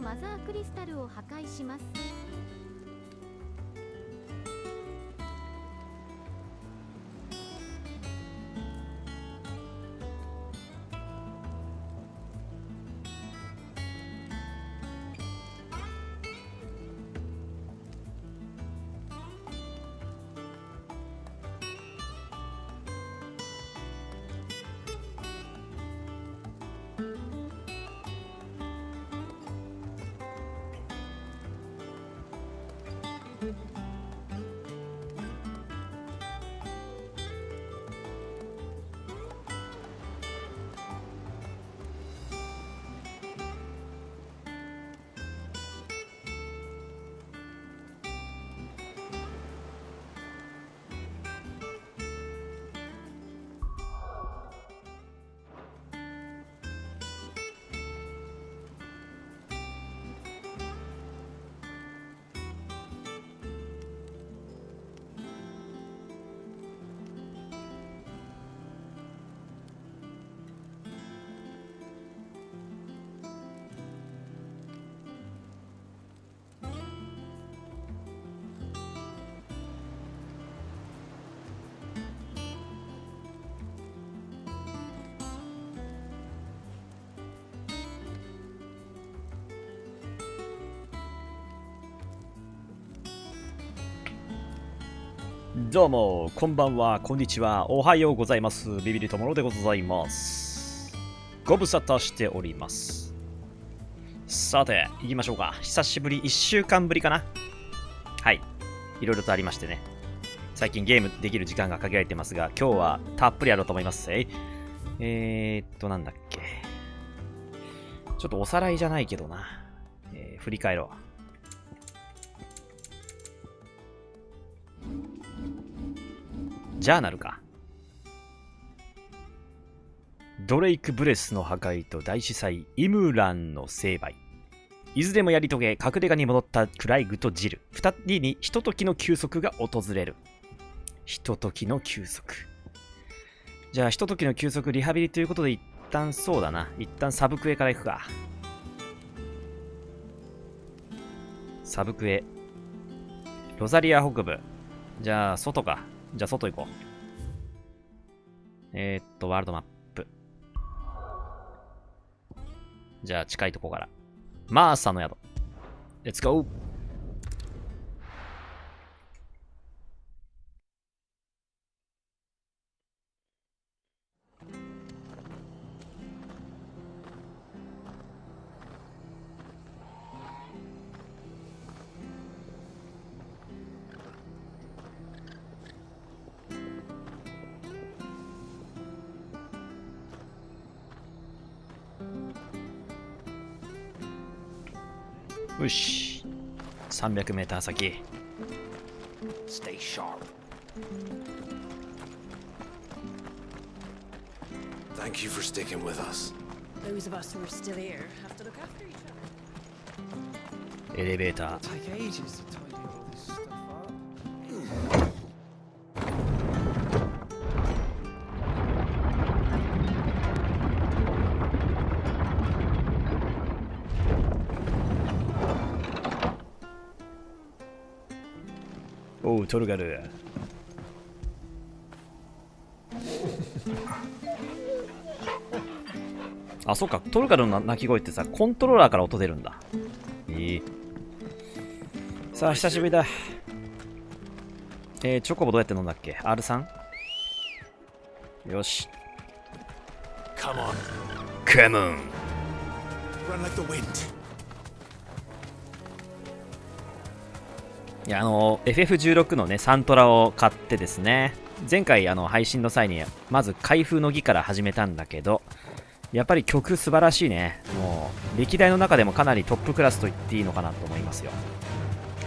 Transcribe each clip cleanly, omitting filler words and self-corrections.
マザークリスタルを破壊します。どうも、こんばんは、こんにちは、おはようございます。ビビリとものでございます。ご無沙汰しております。さて、行きましょうか。久しぶり、1週間ぶりかな。はい。いろいろとありましてね。最近ゲームできる時間が限られてますが、今日はたっぷりやろうと思います。なんだっけ。ちょっとおさらいじゃないけどな。振り返ろう。ジャーナルか。ドレイクブレスの破壊と大司祭イムランの成敗。いずれもやり遂げ、隠れ家に戻ったクライグとジル。二人にひとときの休息が訪れる。ひとときの休息。じゃあ、ひとときの休息、リハビリということで一旦そうだな。一旦サブクエから行くか。サブクエ。ロザリア北部。じゃあ、外か。じゃあ、外行こう。ワールドマップ。じゃあ、近いとこから。マーサの宿。レッツゴー。よし。300メーター先。Stay sharp. Thank you for sticking with us. Those of us who are still here have to look after each other. エレベーター。Take ages to tidy all this stuff up. おう、トルガル。あ、そっか、トルガルの鳴き声ってさ、コントローラーから音出るんだ。さあ、久しぶりだ。チョコボどうやって飲んだっけ？ R3？ よし。Come on. Come on. Run like the wind. いや、FF16 のね、サントラを買ってですね、前回配信の際に、まず開封の儀から始めたんだけど、やっぱり曲素晴らしいね。もう、歴代の中でもかなりトップクラスと言っていいのかなと思いますよ。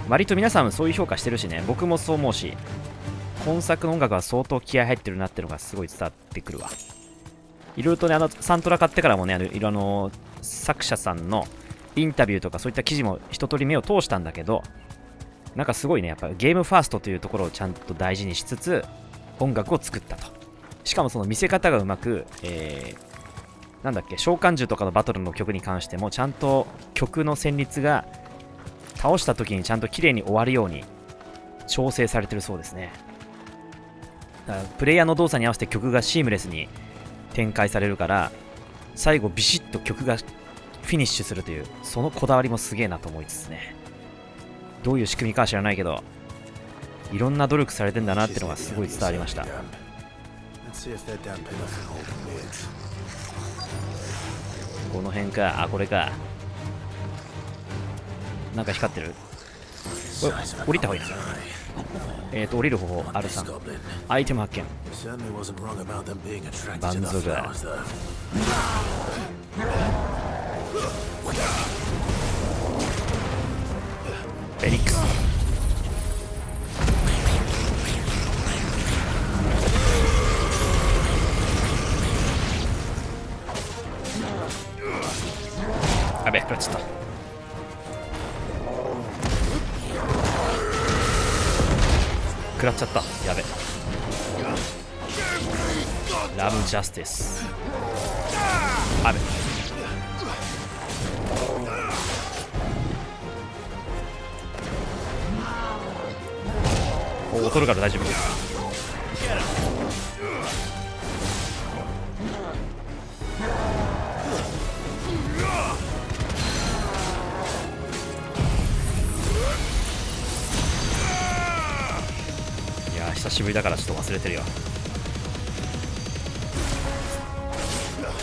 割と皆さんそういう評価してるしね、僕もそう思うし、今作の音楽は相当気合入ってるなっていうのがすごい伝わってくるわ。いろいろとね、サントラ買ってからもね、作者さんのインタビューとかそういった記事も一通り目を通したんだけど、なんかすごいね、やっぱゲームファーストというところをちゃんと大事にしつつ、音楽を作ったと。しかもその見せ方がうまく、なんだっけ、召喚獣とかのバトルの曲に関してもちゃんと曲の旋律が倒した時にちゃんと綺麗に終わるように調整されてるそうですね。だからプレイヤーの動作に合わせて曲がシームレスに展開されるから、最後ビシッと曲がフィニッシュするという、そのこだわりもすげえなと思いつつね。どういう仕組みかは知らないけど、いろんな努力されてんだなってのがすごい伝わりました。この辺か。あ、これか。なんか光ってる。これ降りた方がいいな。降りる方法 R3。アイテム発見。バンゾガ。フェニックス。やべえ、食らっちゃった。食らっちゃった。やべえ。ラブジャスティス。やべえ。おお、取るから大丈夫。いやー、久しぶりだからちょっと忘れてるよ。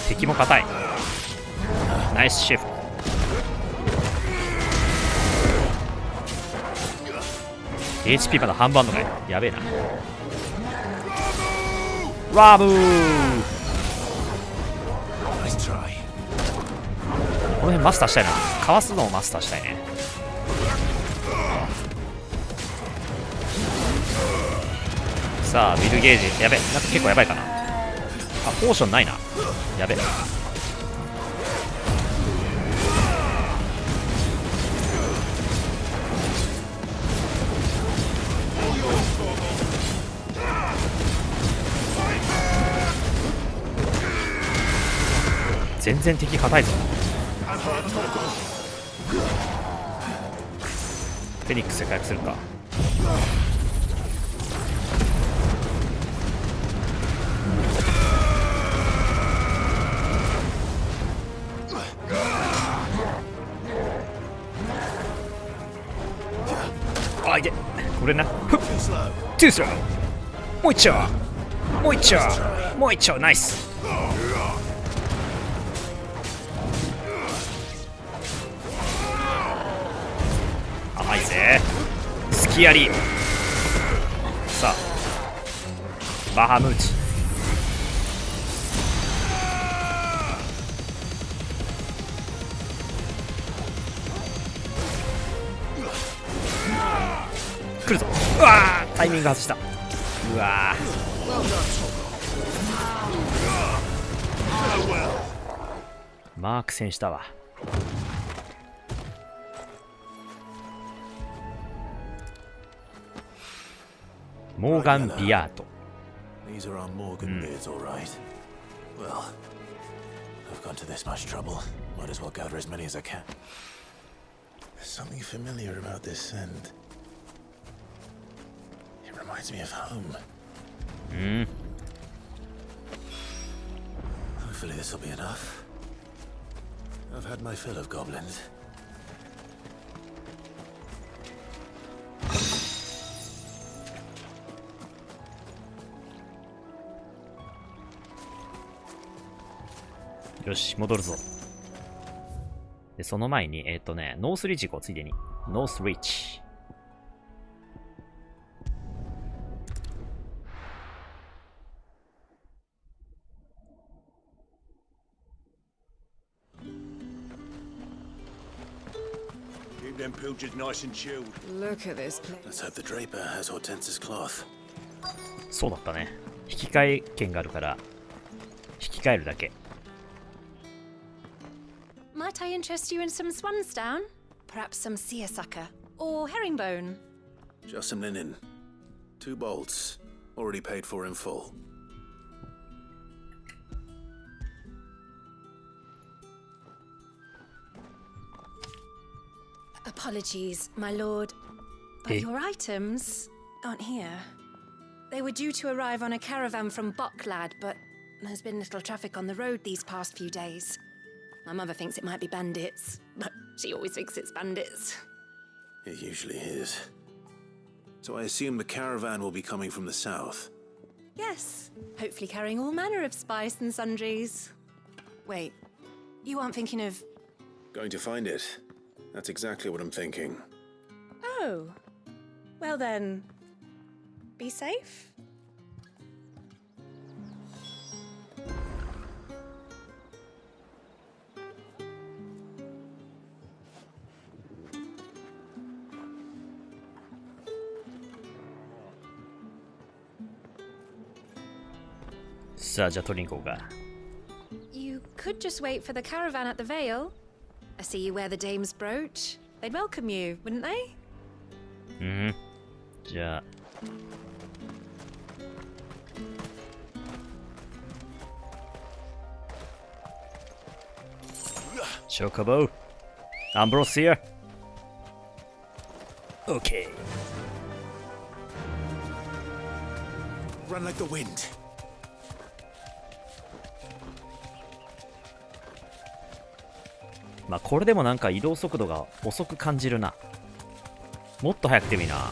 敵も硬い。ナイスシフト。HP まだ半分あんのかい。やべえな。ラブー。この辺マスターしたいな。かわすのをマスターしたいね。さあビルゲージ。やべえ、なんか結構やばいかな。あ、ポーションないな。やべえ。全然敵硬いぞ。フェニックスで回復するか。あ、いけ。これな。ふっ。トゥースロー。もう一丁。もう一丁。もう一丁。ナイス。甘いぜ。スキアリ。さあバハムーチ。来るぞ。うわー、タイミング外した。うわー、マーク戦したわ。モーガン・ビアート。These are our Morgan beards, all right. Well, I've gone to this much trouble. Might as well gather as many as I can. There's something familiar about this scent. It reminds me of home. Hopefully this will be enough. I've had my fill of goblins. よし、戻るぞ。で、その前に、ノースリーチ行こう、ついでに。ノースリーチ。Keep them pilchers nice and chilled. Look at this place. Let's hope the draper has Hortense's cloth. そうだったね。引き換え券があるから、引き換えるだけ。Might I interest you in some swansdown? Perhaps some seersucker or herringbone? Just some linen. 2 bolts. Already paid for in full. Apologies, my lord. But Eh? your items aren't here. They were due to arrive on a caravan from Bucklad, but there's been little traffic on the road these past few days. My mother thinks it might be bandits, but she always thinks it's bandits. It usually is. So I assume the caravan will be coming from the south. Yes, hopefully carrying all manner of spice and sundries. Wait, you aren't thinking of... Going to find it. That's exactly what I'm thinking. Oh. Well then, be safe. さあ、じゃあ取りに行こうか。You could just wait for the caravan at the Vale. I see you wear the dame's brooch. They'd welcome you, wouldn't they? うん。じゃあ。チョコボアンブロシア OK Run like the wind. まあこれでもなんか移動速度が遅く感じるな。もっと速くてもいいな。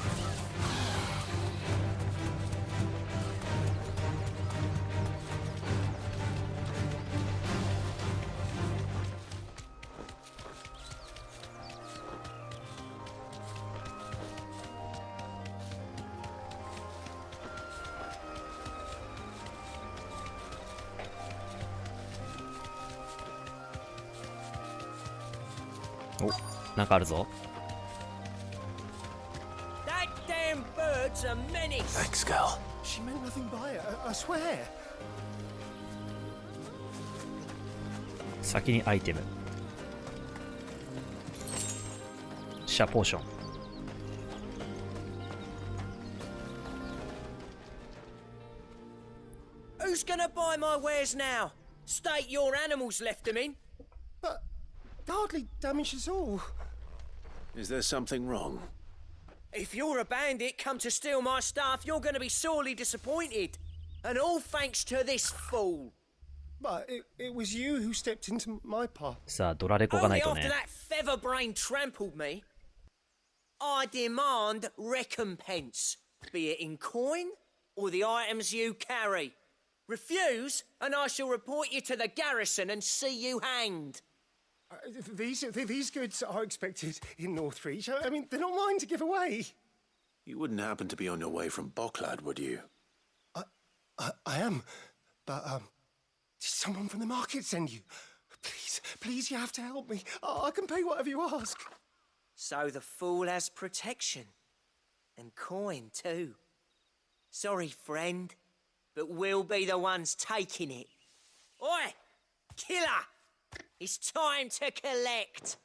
お、なんかあるぞ。That damn bird's a menace. Thanks, Gal. She meant nothing by it, I swear. 先にアイテム。シャポーション。Who's gonna buy my wares now? State your animals left them in. But hardly damaged us all. Is there something wrong? If you're a bandit come to steal my stuff, you're gonna be sorely disappointed. And all thanks to this fool. But it was you who stepped into my path. さあ、ドラレコがない Only と after ね。 that feather brain trampled me. I demand recompense, be it in coin or the items you carry. Refuse, and I shall report you to the garrison and see you hanged. These goods are expected in Northreach. I mean, they're not mine to give away. You wouldn't happen to be on your way from Bucklad, would you? I am, but did someone from the market send you? Please, you have to help me. I can pay whatever you ask. So the fool has protection. And coin, too. Sorry, friend, but we'll be the ones taking it. Oi! Killer! It's time to collect!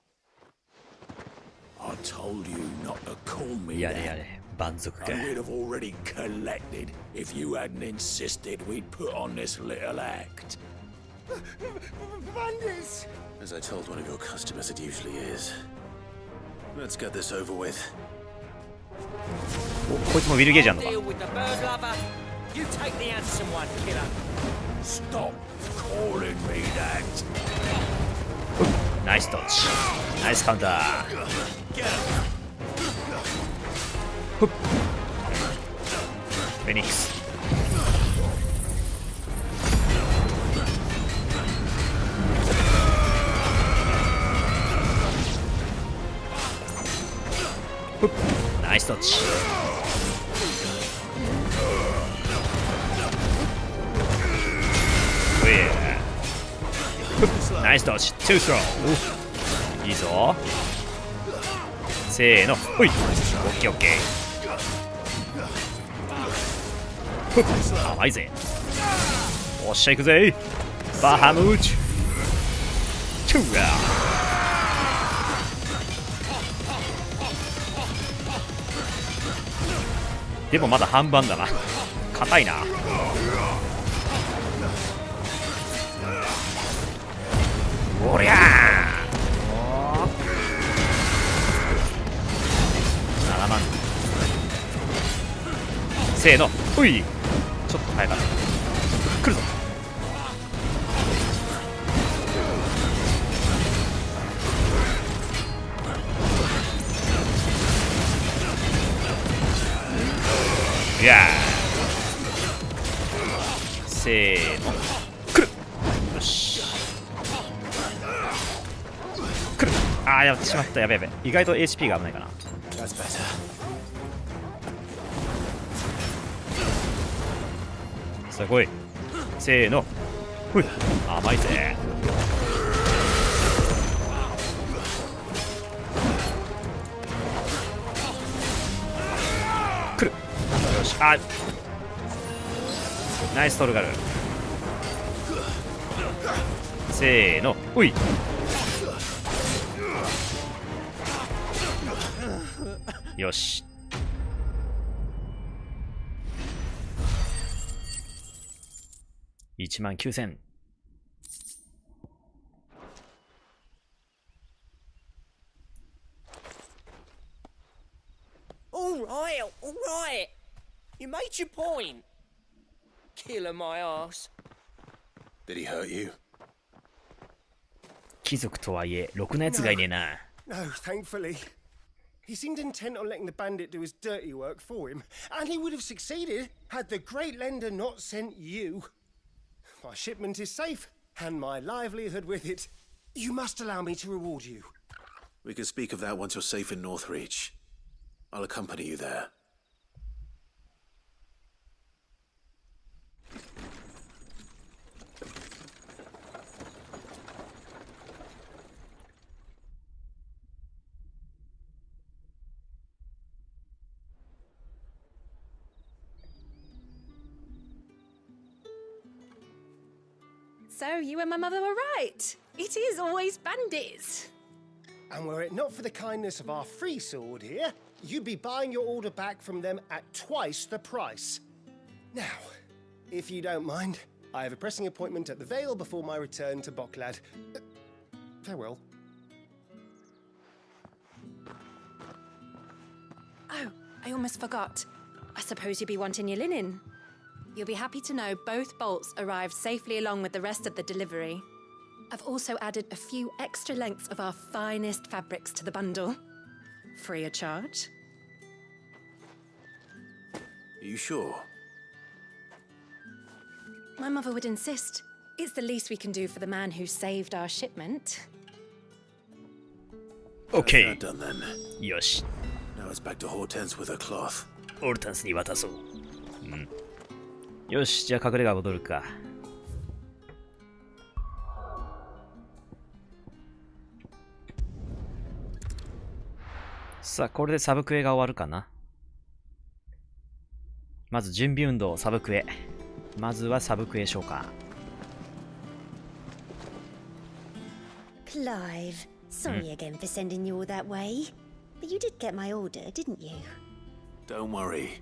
I told you not to call me やれや that. れ、蛮族か。 And we'd have already collected if you hadn't insisted we'd put on this little act. Bandits! As I told one of your customers, it usually is. Let's get this over with. お、こいつもウィルゲージあんのか。 Deal with the bird lover. You take the handsome one, killer. Stop calling me that. ナイスドッジ。ナイスカウンター。ふっ。フェニックス。ふっ。ナイスドッジ。ナイスドッジ、トゥースロー。いいぞ。せーの、ほい。オッケーオッケー。ふっ、甘いぜ。おっしゃ行くぜ。バハムーチ。チューラー。でもまだ半分だな。硬いな。おりゃー。せーの。おい、ちょっと早かった。来るぞ。いやー、せーの、来る。よし、来る。あー、やってしまった。やべやべ、意外と HP が危ないかな。さあ来い。せーの、ほい。甘いぜ。来る。よし、あ、ナイストルガル。せーの、ほい。よし。19000。All right, all right. You made your point. Killer my ass. Did he hurt you? 貴族とはいえろくなやつがいねえな。 No, thankfully. He seemed intent on letting the bandit do his dirty work for him, and he would have succeeded had the great lender not sent you. My shipment is safe, and my livelihood with it. You must allow me to reward you. We can speak of that once you're safe in Northreach. I'll accompany you there. So you and my mother were right. It is always bandits. And were it not for the kindness of our free sword here, you'd be buying your order back from them at twice the price. Now, if you don't mind, I have a pressing appointment at the Vale before my return to Boklad. Farewell. Oh, I almost forgot. I suppose you'll be wanting your linen. You'll be happy to know both bolts arrived safely along with the rest of the delivery. I've also added a few extra lengths of our finest fabrics to the bundle. Free of charge. Are you sure? My mother would insist. It's the least we can do for the man who saved our shipment. OK。 That done then. よし。 Now it's back to Hortense with her cloth. オルタンスに渡そう。うん。よし、じゃあ隠れ家戻るか。さあ、これでサブクエが終わるかな。まず準備運動、サブクエ。まずはサブクエ召喚。Clive, sorry again for sending you all that way. But you did get my order, didn't you? Don't worry.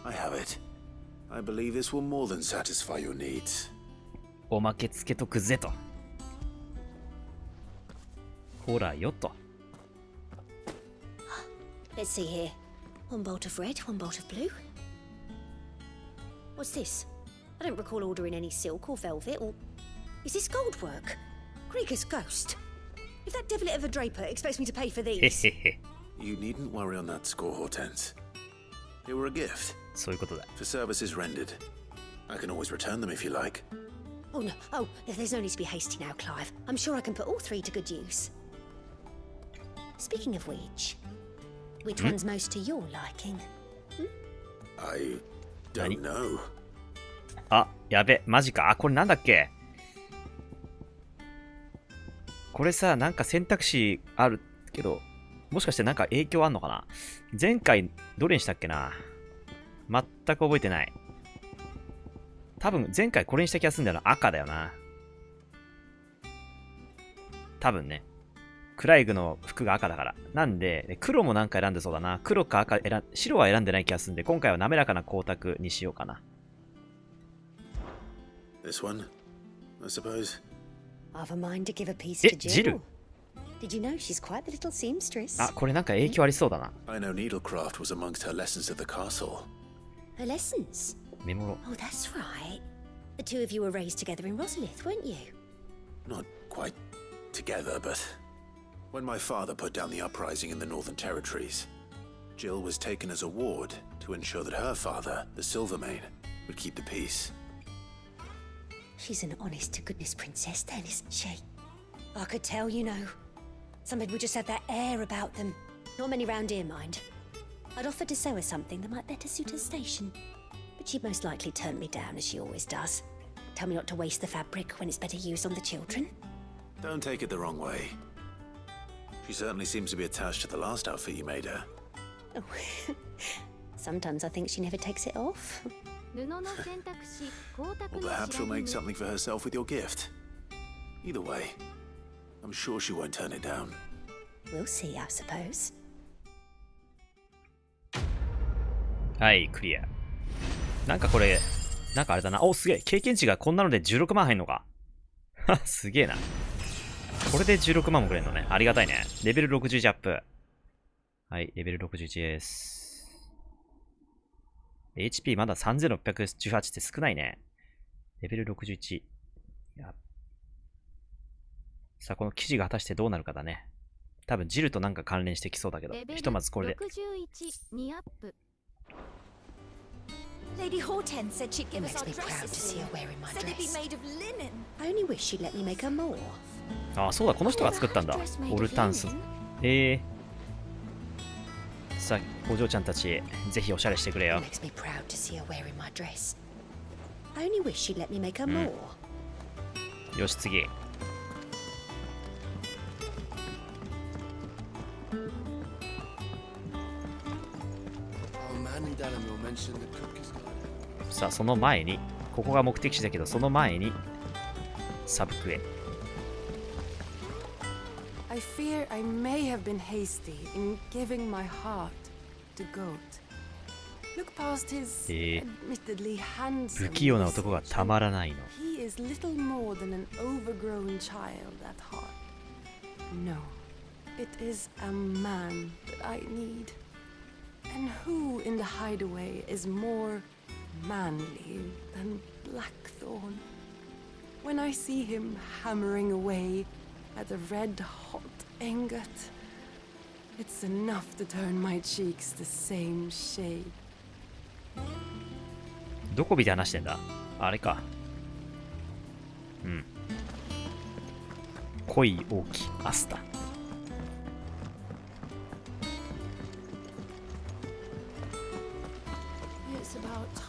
I have it. I believe this will more than satisfy your needs. おまけつけとくぜと。ほらよと。Let's see here. One bolt of red, one bolt of blue. What's this? I don't recall ordering any silk or velvet or... Is this gold work? Krieger's ghost. If that devil of a draper expects me to pay for へ these... へへ。 You needn't worry on that score, Hortense. They were a gift そういうことだ。 for services rendered. I can always return them if you like. Oh, no. Oh, there's no need to be hasty now, Clive. I'm sure I can put all three to good use. Speaking of which one's most to your liking? I don't know. あ、やべ、マジか。あ、これなんだっけ。これさ、なんか選択肢あるけど、もしかしてなんか影響あんのかな。前回どれにしたっけな。全く覚えてない。多分前回これにした気がするんだよな。赤だよな。多分ね。クライグの服が赤だから。なんで、黒もなんか選んでそうだな。黒か赤白は選んでない気がするんで、今回は滑らかな光沢にしようかな。This one, I suppose. I've a mind to give a piece to Jill. Did you know she's quite the little seamstress? あ、これなんか影響ありそうだな。 I know needlecraft was amongst her lessons at the castle. Her lessons? メモロ。 Oh, that's right. The two of you were raised together in Rosalith, weren't you? Not quite together, but when my father put down the uprising in the Northern Territories, Jill was taken as a ward to ensure that her father, the Silvermane, would keep the peace. She's an honest-to-goodness princess then, isn't she? I could tell, you know. Some people just have that air about them. Not many round here, mind. I'd offered to sew her something that might better suit her station. But she'd most likely turn me down, as she always does. Tell me not to waste the fabric when it's better used on the children. Don't take it the wrong way. She certainly seems to be attached to the last outfit you made her. Oh. Sometimes I think she never takes it off. 布の選択肢光沢 Or の perhaps 白 she'll 髪 make something for herself with your gift. Either way, I'm sure she won't turn it down. We'll see, I suppose. はい、クリア。なんかこれ、なんかあれだな。お、すげえ。経験値がこんなので16万入んのか。すげえな。これで16万もくれんのね。ありがたいね。レベル61アップ。はい、レベル61です。HP まだ3618って少ないね。レベル61。さあ、この記事が果たしてどうなるかだね。多分ジルとなんか関連してきそうだけど、ひとまずこれで。61にアップ。Lady Hortense said she'd give It us makes our me proud to see dresses her here. wearing my Said they'd be dress. made of linen. I only wish she'd let me make her more. ああ、そうだ、この人が作ったんだ。オルタンス。さあ、お嬢ちゃんたち、ぜひおしゃれしてくれよ。 It makes me proud to see her wearing my dress. I only wish she'd let me make her more. よし、次。さあ、その前に、ここが目的地だけど、その前に、サブクエ。I fear I may have been hasty in giving my heart to Goat. Look past his admittedly handsome 不器用な男がたまらないの。 He is little more than an overgrown child at heart. No, it is a man that I need. And who in the hideaway is more manly than Blackthorn? When I see him hammering away at a red-hot ingot, it's enough to turn my cheeks the same shade. どこ見て話してんだ？あれか。うん。恋多きアスタ。It's about time.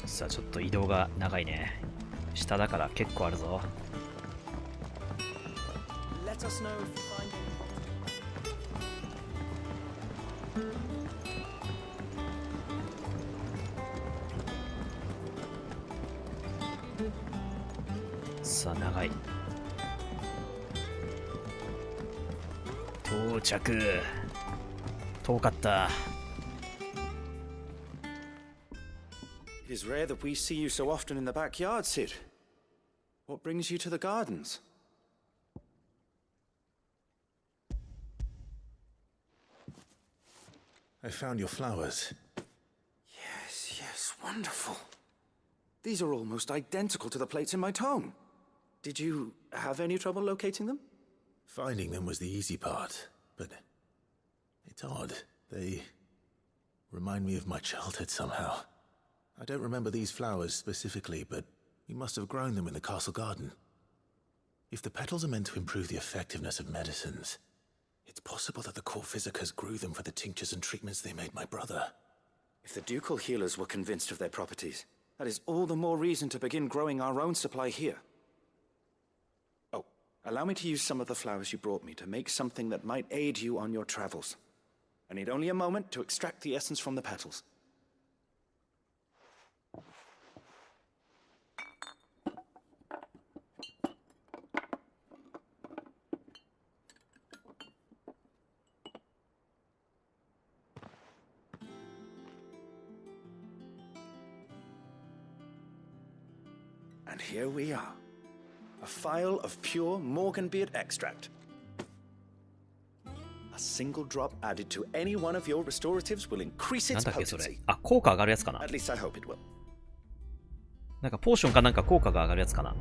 さあ、ちょっと移動が長いね。下だから結構あるぞ。Let us know if you find any. さあ、長い。到着。遠かった。It is rare that we see you so often in the backyard, Sid. What brings you to the gardens? I found your flowers. Yes, yes, wonderful. These are almost identical to the plates in my tome. Did you have any trouble locating them? Finding them was the easy part, but it's odd. They remind me of my childhood somehow. I don't remember these flowers specifically, but we must have grown them in the castle garden. If the petals are meant to improve the effectiveness of medicines, it's possible that the court physicers grew them for the tinctures and treatments they made my brother. If the ducal healers were convinced of their properties, that is all the more reason to begin growing our own supply here. Oh, allow me to use some of the flowers you brought me to make something that might aid you on your travels. I need only a moment to extract the essence from the petals. And here we are. A phial of pure Morganbeard extract. A single drop added to any one of your restoratives will increase なん its だっけそれ。 potency. あ、効果上がるやつかな。 At least I hope it will. なんかポーションかなんか効果が上がるやつかな。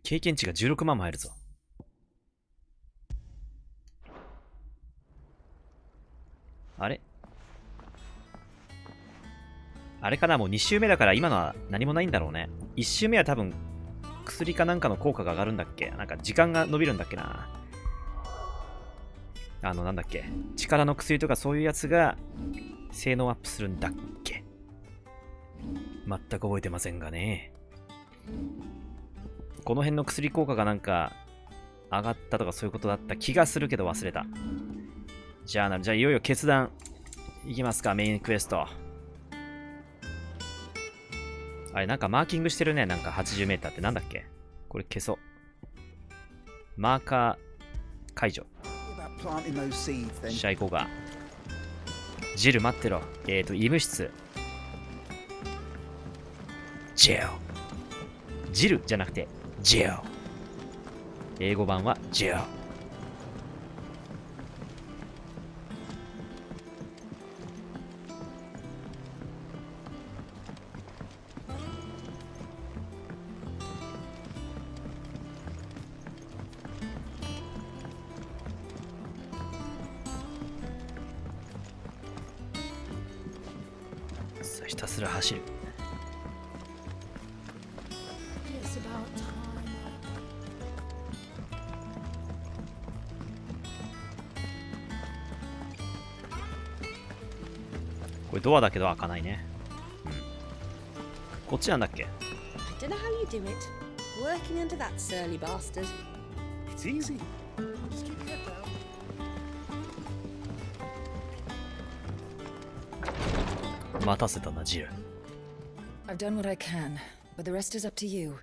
経験値が16万も入るぞ。あれあれかな、もう2周目だから今のは何もないんだろうね。1周目は多分薬かなんかの効果が上がるんだっけ、なんか時間が伸びるんだっけな。なんだっけ、力の薬とかそういうやつが性能アップするんだっけ。全く覚えてませんがね。この辺の薬効果がなんか上がったとかそういうことだった気がするけど忘れた。じゃあいよいよ決断いきますか。メインクエスト。あれなんかマーキングしてるね。なんか 80m ってなんだっけ、これ消そう。マーカー解除。しゃあ行こうか。ジル待ってろ。医務室。ジェオ。ジルじゃなくてジェオ。英語版はジェオ。さあひたすら走る。これドアだけど開かないね。うん。こっちなんだっけ？ I don't know how you do it. Working under that surly bastard. It's easy. Just keep your head down. 待たせたな、ジル。I've done what I can, but the rest is up to you.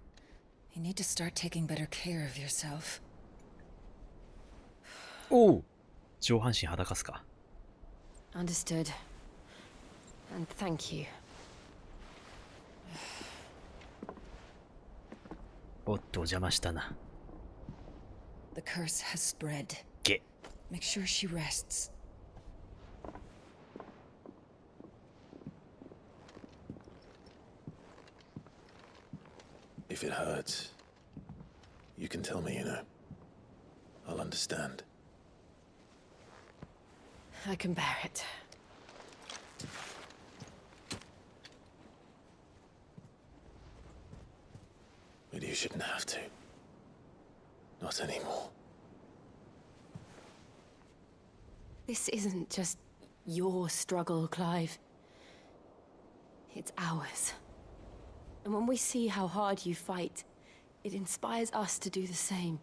You need to start taking better care of yourself. おお、上半身裸すか。Understood. And thank you. おっと、邪魔したな。The curse has spread. ゲ。Make sure she rests. If it hurts, you can tell me, you know. I'll understand. I can bear it. But you shouldn't have to. Not anymore. This isn't just your struggle, Clive. It's ours. And when we see how hard you fight, it inspires us to do the same.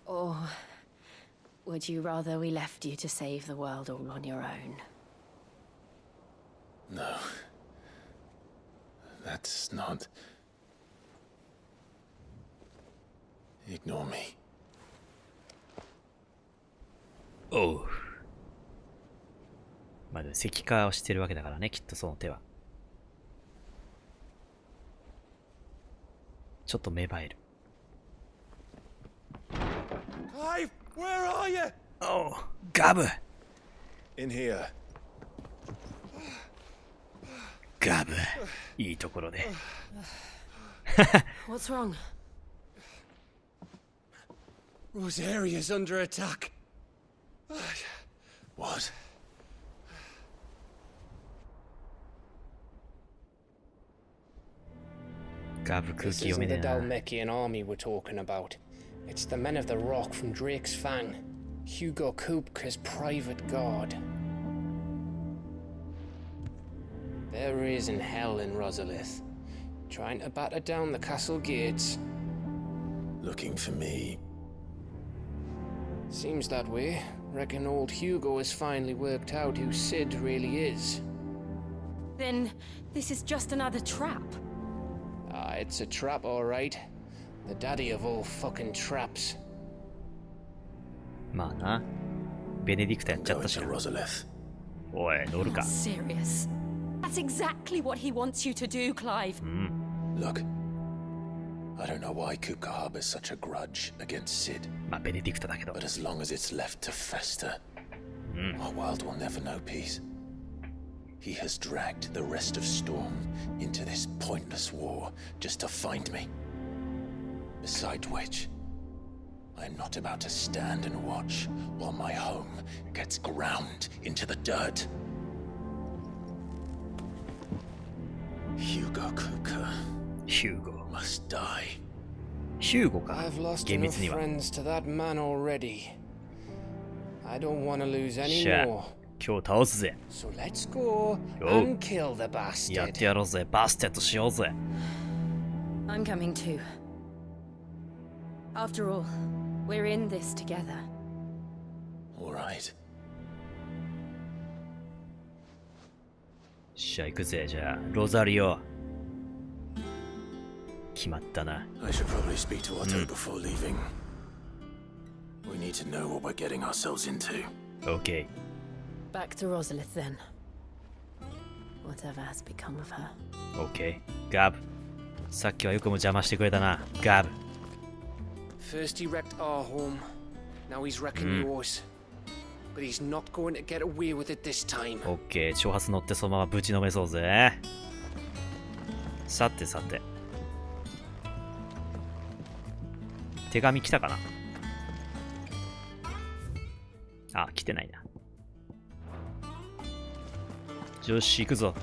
Or would you rather we left you to save the world all on your own? No. That's not... Ignore me. おう。まあでも石化をしてるわけだからね、きっとその手は。ちょっと芽生える。Clive, where are you? おう、ガブ。In here. ガブ。いいところで。What's wrong? Rosaria's under attack. What? ガブ空 This 気読め isn't ね the えな。 Dalmekian army we're talking about. It's the men of the rock from Drake's Fang. Hugo Kupka's private guard. There is in hell in Rosalith, trying to batter down the castle gates. Looking for me. Seems that way. Reckon old Hugo has finally worked out who Sid really is. Then this is just another trap. Ah, it's a trap, all right. The daddy of all fucking traps. まあな。ベネディクトやっちゃった Going し to な。 Rosalith. おい、乗る Not か。 serious. That's exactly what he wants you to do, Clive. Look, I don't know why Kupka harbors such a grudge against Sid. まあベネディクトだけど。 But as long as it's left to fester, our world will never know peace. He has dragged the rest of Storm into this pointless war just to find me. Besides which, I'm not about to stand and watch while my home gets ground into the dirt. Hugo Kupka. Hugo must die. Hugo か。 I've lost 厳 enough 密には。 friends to that man already. I don't want to lose any しゃあ more. 今日倒すぜ。 So let's go Yo. and kill the やって bastard. やろうぜ。バステットしようぜ。 I'm coming too. After all, we're in this together. All right. しゃあ行くぜ。じゃあロザリオ。決まったな。 I should probably speak to Otto before leaving. We need to know what we're getting ourselves into. OK。 Back to Rosalith then. Whatever has become of her. OK。ガブ。さっきはよくも邪魔してくれたな。ガブ。 First he wrecked our home. Now he's wrecking yours. But he's not going to get away with it this time. OK。挑発乗ってそのままぶちのめそうぜ。さてさて。手紙来たかなあ、来てないな。よし、行くぞ。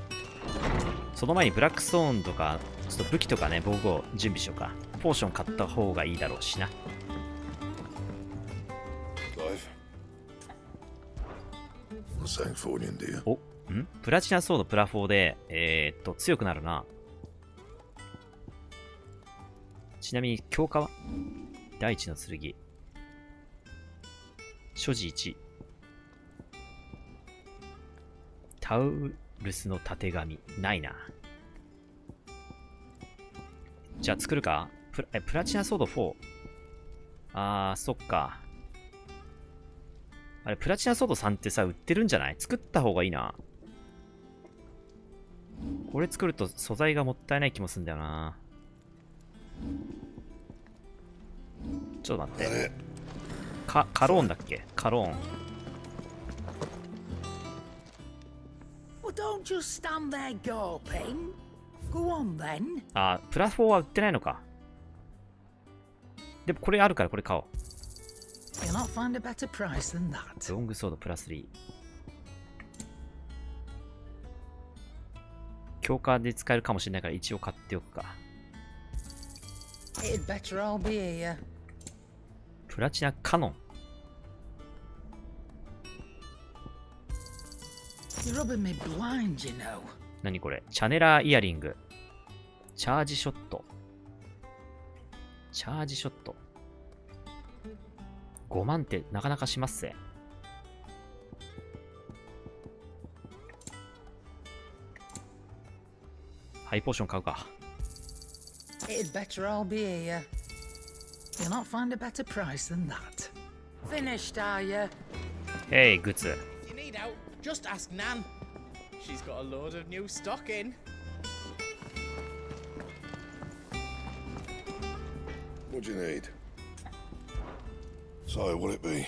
その前にブラックソーンとか、ちょっと武器とかね、防具を準備しようか。ポーション買った方がいいだろうしな。お、んプラチナソードプラ4で、強くなるな。ちなみに、強化は第一の剣。所持1。タウルスのたてがみ。ないな。じゃあ作るか。プラチナソード4。あー、そっか。あれ、プラチナソード3ってさ、売ってるんじゃない？作った方がいいな。これ作ると素材がもったいない気もするんだよな。ちょっと待って。カローンだっけ？カローン。Well, don't just stand there gawping. Go on then. あ、プラ4は売ってないのか。でもこれあるからこれ買おう。You'll not find a better price than that. ロングソードプラス3。強化で使えるかもしれないから一応買っておくか。It'd better all be here. プラチナカノン。You're rubbing me blind, you know. 何これ？チャネラーイヤリング。チャージショット。チャージショット。5万ってなかなかしますぜ。ハイポーション買うか。It'd better all be here. You'll not find a better price than that. Finished, are you? Hey, グッズ。 If you need out, just ask Nan. She's got a load of new stock in. What do you need? So, what'll it be?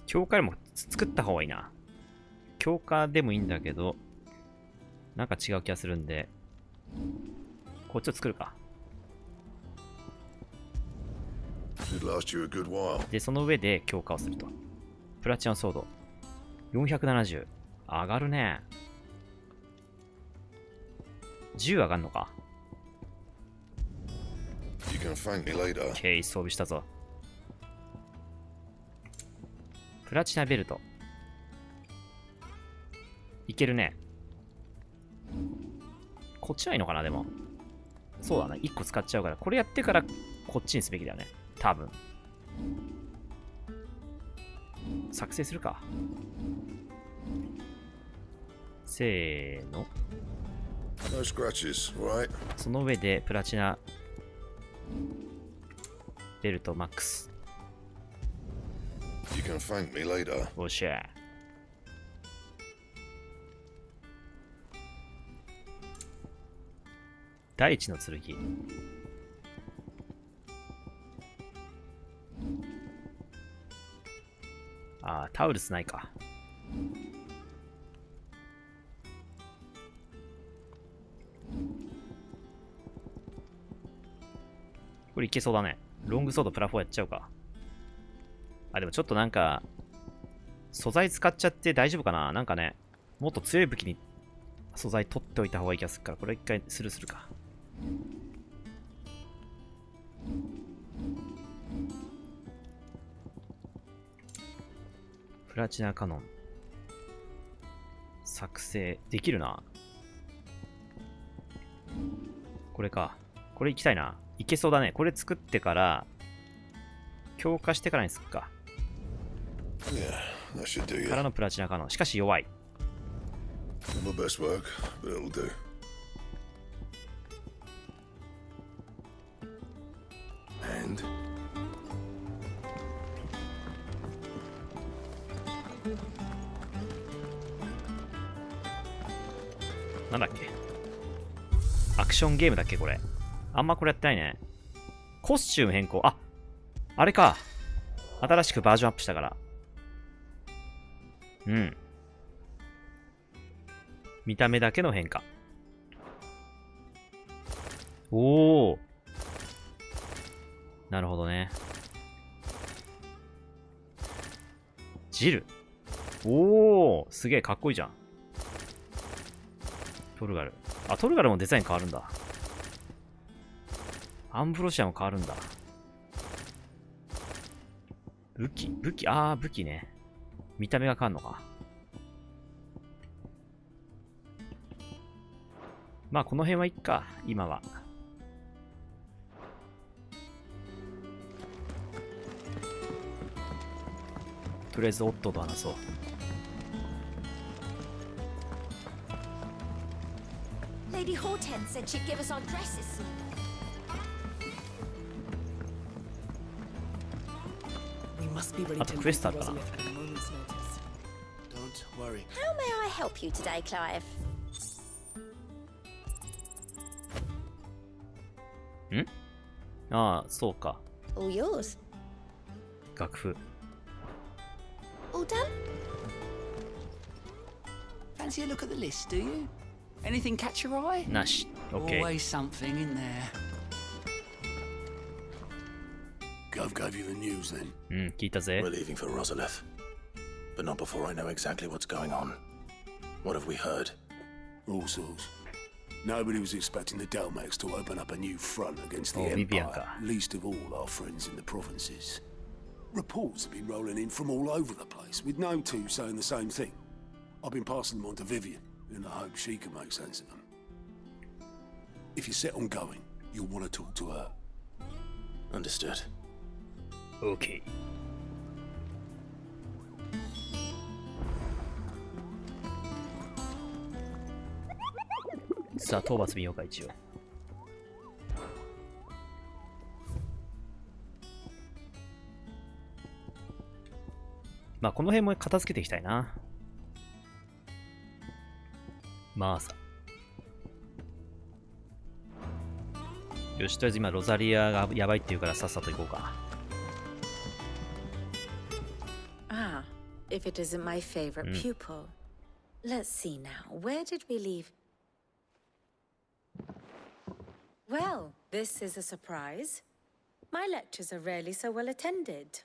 強化よりも作った方がいいな。強化でもいいんだけど、なんか違う気がするんで、こっちを作るか。Should last you a good while. で、その上で強化をすると。プラチナソード。470。上がるね。10上がんのか。You can thank me later. OK、装備したぞ。プラチナベルト。いけるね。こっちはいいのかな、でも。そうだね。1個使っちゃうから。これやってからこっちにすべきだよね。多分。作成するか。せーの。No scratches, right? その上でプラチナベルトマックス。You can thank me later. おっしゃ。大地の剣。ああ、タウルスないか。これいけそうだね。ロングソードプラ4やっちゃうか。あ、でもちょっとなんか、素材使っちゃって大丈夫かな。なんかね、もっと強い武器に素材取っておいた方がいい気がするから、これ一回スルーするか。プラチナカノン。作成。できるな。これか。これいきたいな。いけそうだね。これ作ってから、強化してからにすっか。からのプラチナカノン。しかし弱い。なんだっけ、アクションゲームだっけこれ。あんまこれやってないね。コスチューム変更。あ、あれか。新しくバージョンアップしたから。うん。見た目だけの変化。おお。なるほどね。ジル。おお、すげえかっこいいじゃん。トルガル。あ、トルガルもデザイン変わるんだ。アンブロシアも変わるんだ。武器、ああ、武器ね。見た目が変わるのか。まあ、この辺はいっか、今は。とりあえず、オットーと話そう。Lady Hortense said she'd give us our dresses soon. We must be ready to leave for Rosalith at a moment's notice. Don't worry. How may I help you today, Clive? ん？ああ、そうか。All yours. 楽譜。All done? Fancy a look at the list, do you? Anything catch your eye? なし。OK。Always something in there. Gov gave you the news then. うん、聞いたぜ。We're leaving for Rosalith. But not before I know exactly what's going on. What have we heard? All sorts. Nobody was expecting the Dalmacs to open up a new front against the Empire, least of all our friends in the provinces. Reports have been rolling in from all over the place, with no two saying the same thing. I've been passing them on to Vivian, in the hope she can make sense of them. If you're set on going, you'll want to talk to her. Understood. OK。さあ、討伐見ようか、一応。まあ、この辺も片付けていきたいな。まあさ。よし、とりあえず今、ロザリアがやばいって言うからさっさと行こうか。Ah, if it isn't my favorite pupil. Let's see now. Where did we leave? Well, this is a surprise. My lectures are rarely so well attended.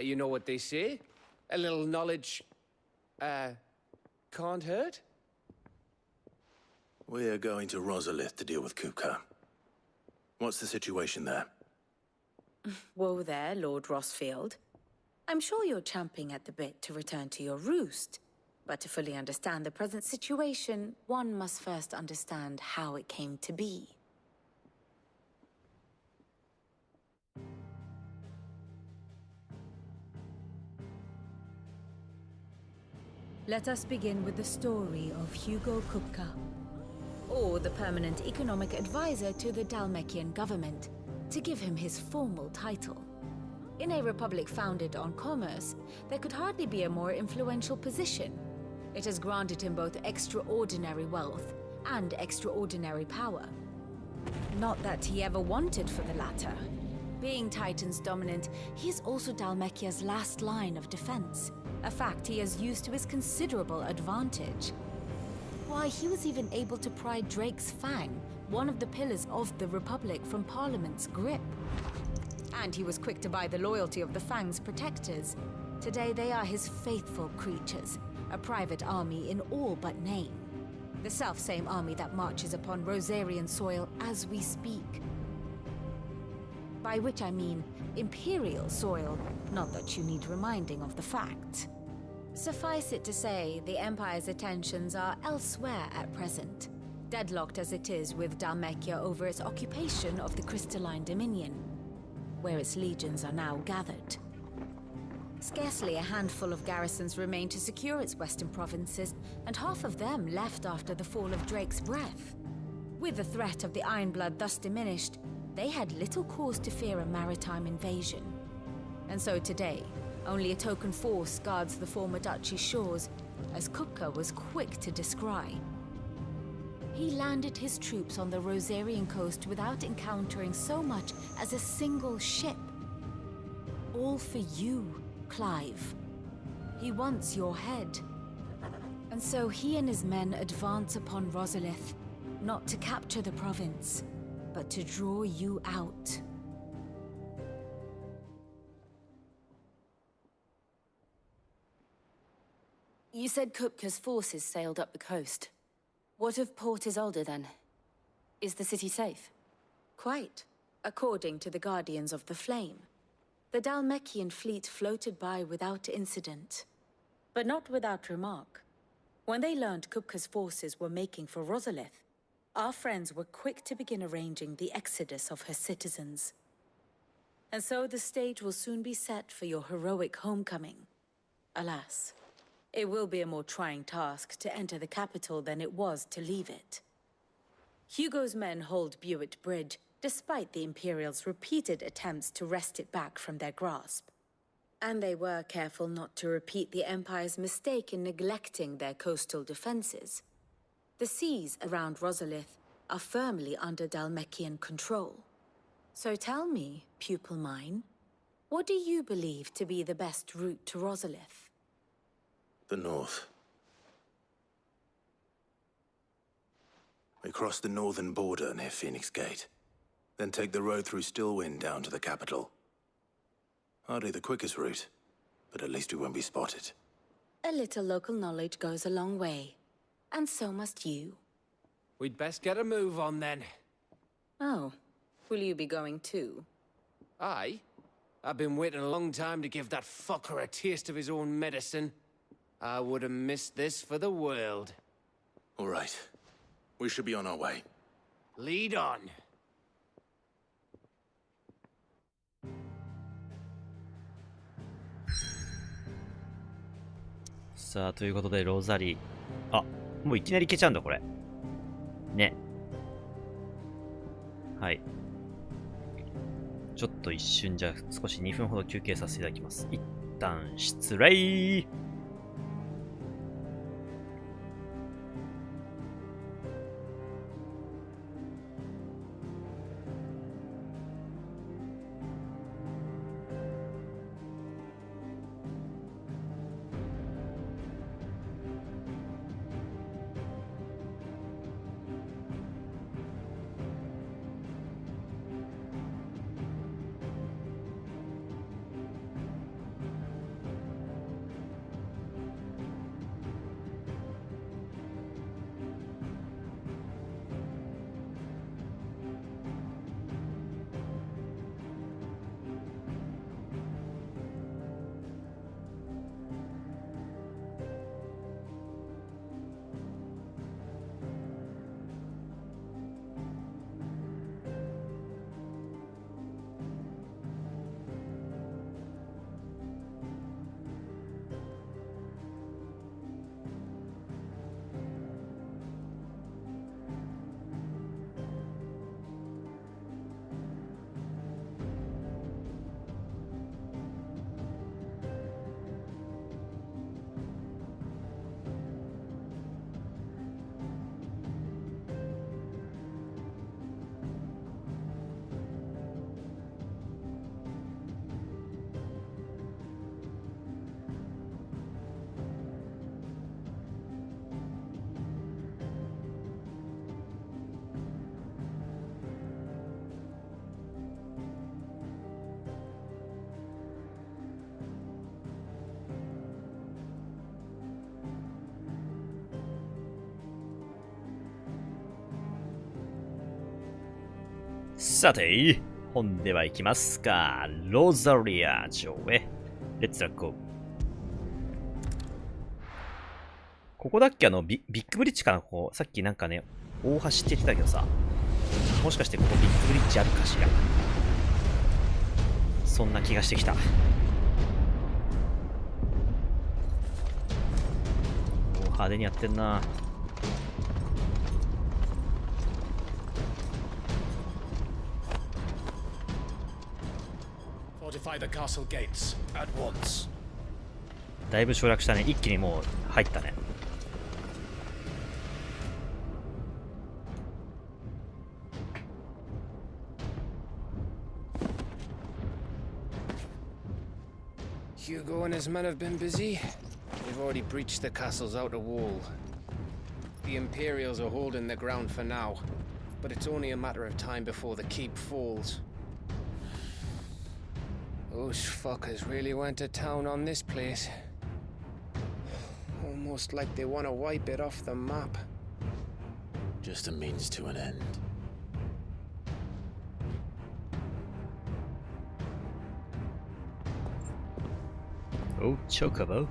You know what they say? A little knowledge, can't hurt? We're going to Rosalith to deal with Kupka. What's the situation there? Whoa there, Lord Rossfield. I'm sure you're champing at the bit to return to your roost. But to fully understand the present situation, one must first understand how it came to be. Let us begin with the story of Hugo Kupka, Or the permanent economic advisor to the Dalmekian government, to give him his formal title. In a republic founded on commerce, there could hardly be a more influential position. It has granted him both extraordinary wealth and extraordinary power. Not that he ever wanted for the latter. Being Titan's dominant, he is also Dhalmekia's last line of defense, a fact he has used to his considerable advantage. Why, he was even able to pry Drake's Fang, one of the pillars of the Republic, from Parliament's grip. And he was quick to buy the loyalty of the Fang's protectors. Today they are his faithful creatures, a private army in all but name. The self-same army that marches upon Rosarian soil as we speak. By which I mean Imperial soil, not that you need reminding of the fact. Suffice it to say, the Empire's attentions are elsewhere at present, deadlocked as it is with Dhalmekia over its occupation of the Crystalline Dominion, where its legions are now gathered. Scarcely a handful of garrisons remain to secure its western provinces, and half of them left after the fall of Drake's breath. With the threat of the Ironblood thus diminished, they had little cause to fear a maritime invasion. And so today, only a token force guards the former duchy's shores, as Kupka was quick to descry. He landed his troops on the Rosarian coast without encountering so much as a single ship. All for you, Clive. He wants your head. And so he and his men advance upon Rosalith, not to capture the province, but to draw you out. You said Kupka's forces sailed up the coast. What of Port Isolde then? Is the city safe? Quite, according to the Guardians of the Flame. The Dhalmekian fleet floated by without incident. But not without remark. When they learned Kupka's forces were making for Rosalith, our friends were quick to begin arranging the exodus of her citizens. And so the stage will soon be set for your heroic homecoming. Alas, it will be a more trying task to enter the capital than it was to leave it. Hugo's men hold Buet Bridge, despite the Imperials' repeated attempts to wrest it back from their grasp. And they were careful not to repeat the Empire's mistake in neglecting their coastal defenses. The seas around Rosalith are firmly under Dhalmekian control. So tell me, pupil mine, what do you believe to be the best route to Rosalith? The north. We cross the northern border near Phoenix Gate, then take the road through Stillwind down to the capital. Hardly the quickest route, but at least we won't be spotted. A little local knowledge goes a long way, and so must you. We'd best get a move on then. Oh, will you be going too? Aye. I've been waiting a long time to give that fucker a taste of his own medicine. I would have missed this for the world. All right. We should be on our way. Lead on. さあ、ということで、ロザリー。あ、もういきなりいけちゃうんだ、これ。ね。はい。ちょっと一瞬じゃあ、少し2分ほど休憩させていただきます。一旦、失礼。さて、本では行きますか。ロザリア城へ。レッツラゴー。ここだっけビッグブリッジかな。ここさっきなんかね、大橋って言ってたけどさ、もしかしてここビッグブリッジあるかしら。そんな気がしてきた。派手にやってんな。だいぶ省略したね。一気にもう入ったね。Hugo and his men have been busy. They've already breached the castle's outer wall. The Imperials are holding the ground for now, but it's only a matter of time before the keep falls. Those fuckers really went to town on this place. Almost like they want to wipe it off the map. Just a means to an end. Oh, Chocobo.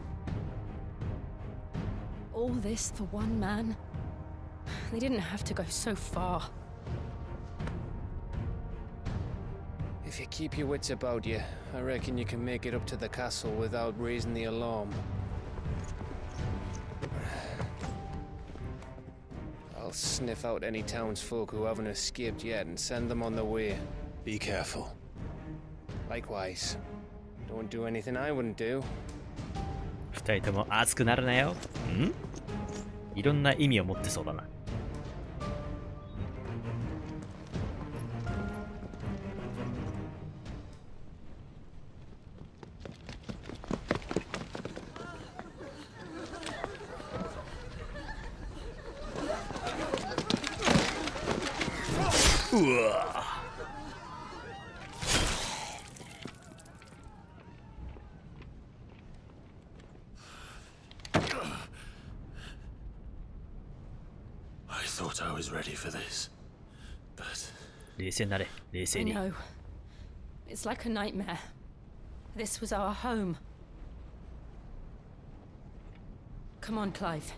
All this for one man? They didn't have to go so far. If you keep your wits about you, I reckon you can make it up to the castle without raising the alarm. I'll sniff out any townsfolk who haven't escaped yet and send them on their way. Be careful. Likewise. Don't do anything I wouldn't do. 二人とも熱くなるなよ。ん？いろんな意味を持ってそうだな。うわ。I was ready for this, but 冷静になれ、冷静 I に。 know. It's like a nightmare. This was our home. Come on, Clive.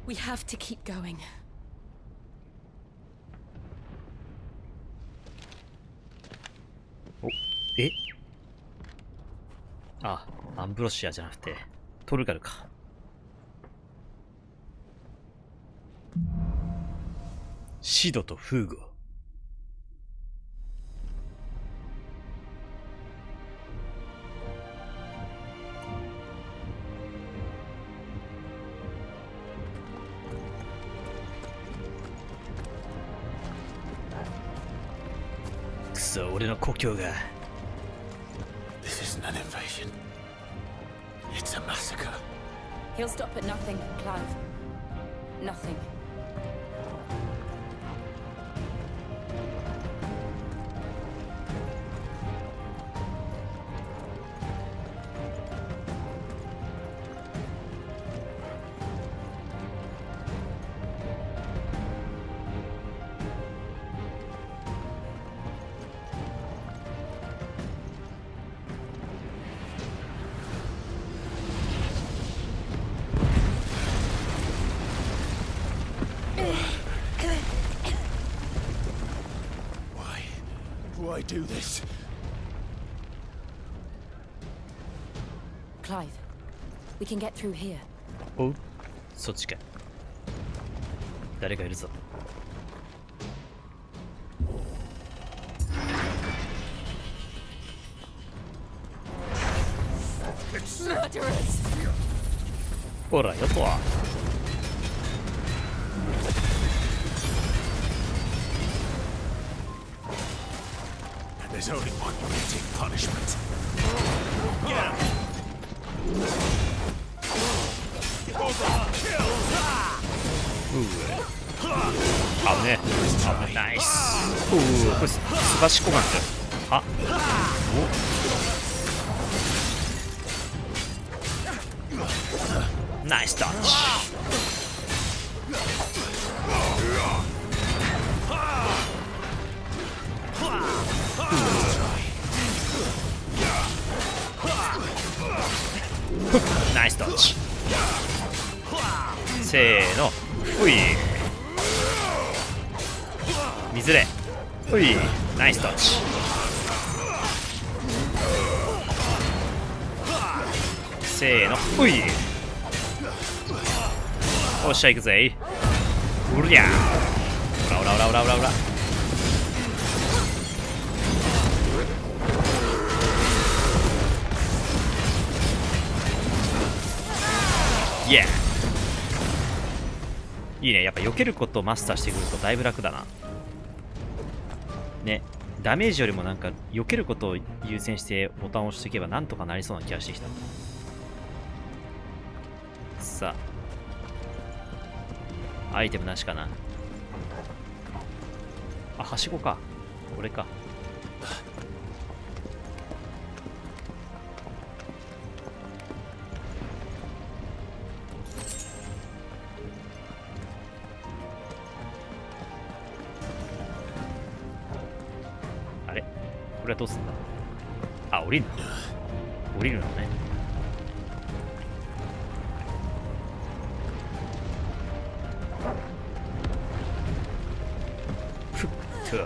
We have to keep going. お、え？あ、アンブロシアじゃなくてトルガルか。シドとフーゴ。くそ、俺の故郷が。This isn't an invasion. It's a massacre. He'll stop at nothing, Clive. Nothing. Why do this? Clive, we can get through here. おう、そっちか。誰かいるぞ。ほら、よっと。There's only one fitting punishment. Get him! Oh, ne. Oh, nice.これ、すばしこまんだよ。あ、お。ナイスタッチ。ふっナイスドッジ。せーのほい水れほいナイスドッジ。せーのほいおっしゃ行くぜ。うりゃオラオラオラオラオラオラ。イエーいいね。やっぱ避けることをマスターしてくるとだいぶ楽だな。ね、ダメージよりもなんか避けることを優先してボタンを押していけばなんとかなりそうな気がしてきた。さあアイテムなしかな。あ、はしごか。これか。あれこれはどうすんだ。あ、降りるの。降りるのね。ふっと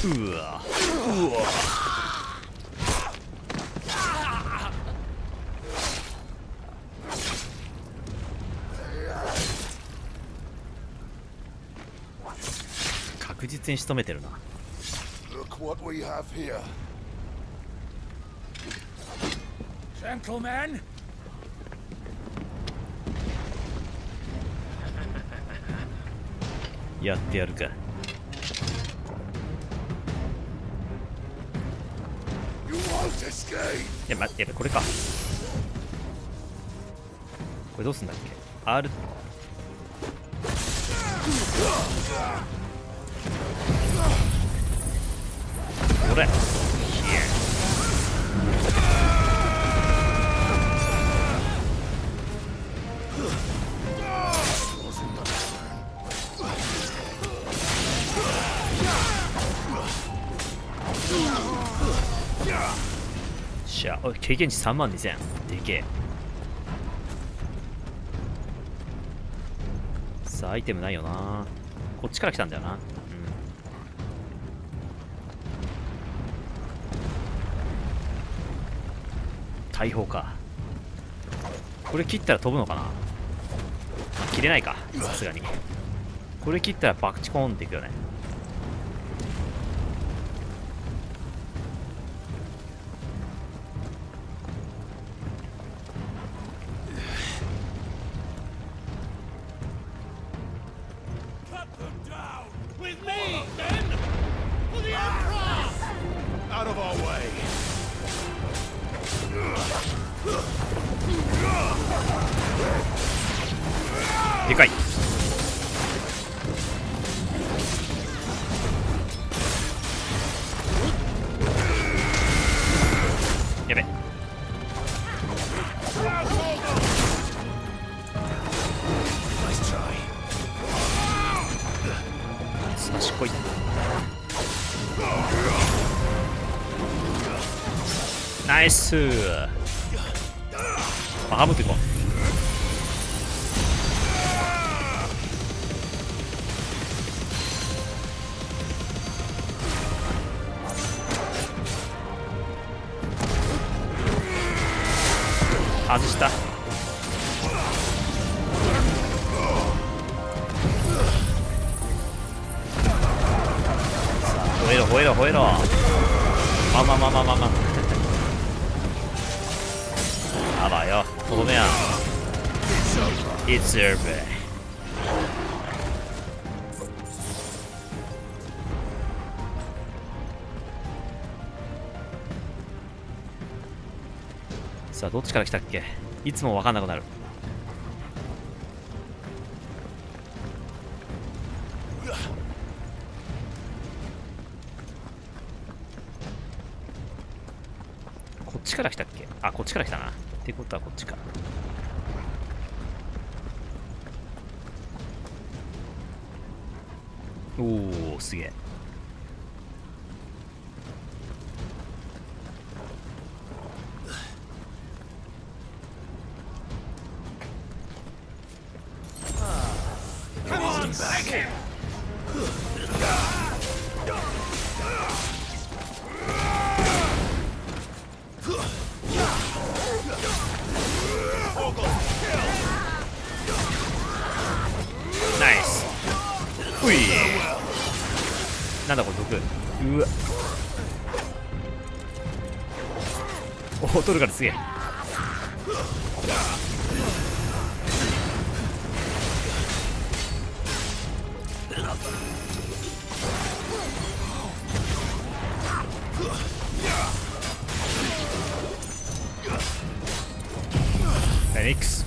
うわうわ確実に仕留めてるな。 Look what we have here. Gentlemen,やってやるか。 You won't escape. いや待って、これか。これどうすんだっけ。 R これしゃ、おい経験値32,000。でけえ。さあアイテムないよな。こっちから来たんだよな。大砲か。これ切ったら飛ぶのかな。切れないかさすがに。これ切ったらバクチコーンっていくよね。Out of our way. でかい。やべ。差しこい。ナイスー。バハムっていこう。外した。さあ吠えろ吠えろ吠えろ。ままままままあばよ、とどめや。It's over。さあどっちから来たっけ。いつも分かんなくなる。っちから来たっけ？あ、こっちから来たな。ってことはこっちか。おお、すげえ。ナイス。うい。なんだこれ毒。うわ。おお、取るからすげえ。フェニックス。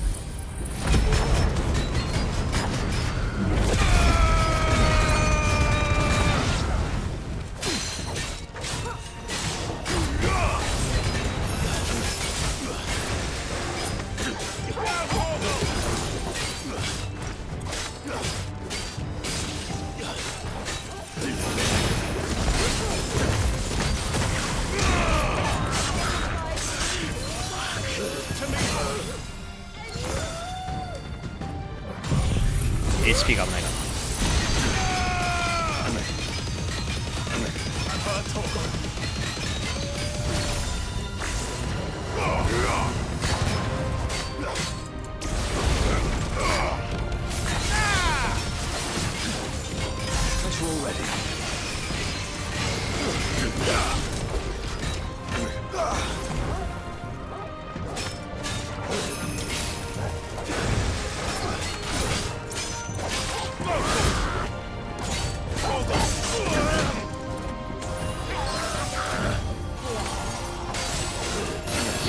HP が危ないから。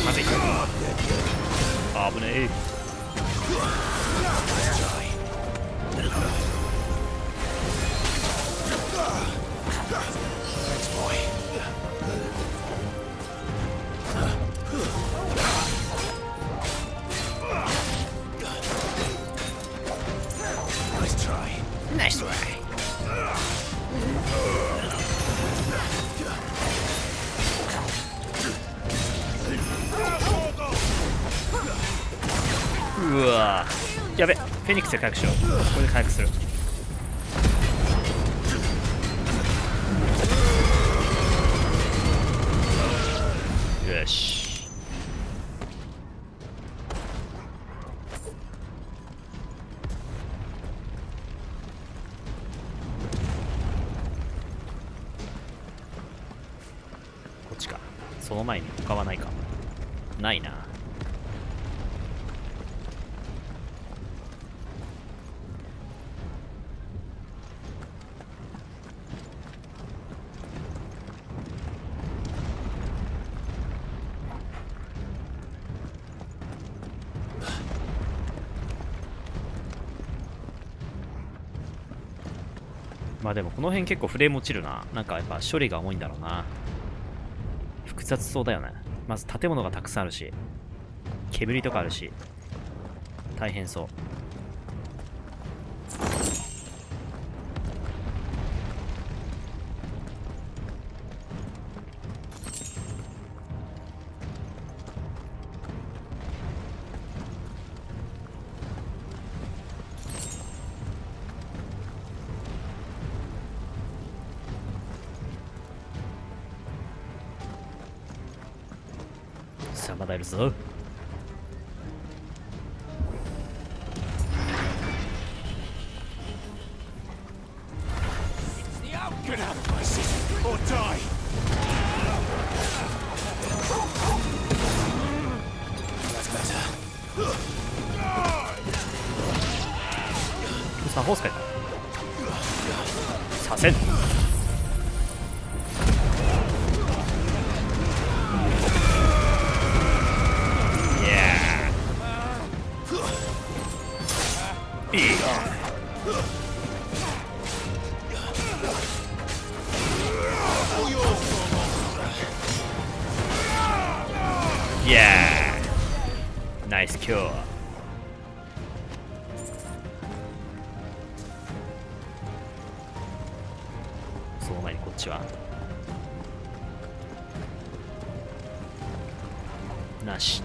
まずい。危ねえ。ナイストライ。うわー、やべ、フェニックスで回復しよう。これで回復する。よし。こっちか。その前に他はないか。ないな。まあでもこの辺結構フレーム落ちるな。なんかやっぱ処理が重いんだろうな。複雑そうだよね。まず建物がたくさんあるし、煙とかあるし、大変そう。さあまだいるぞ。さあホースかいた。させん。いい。イエーイ、ナイスキル。その前にこっちはなし。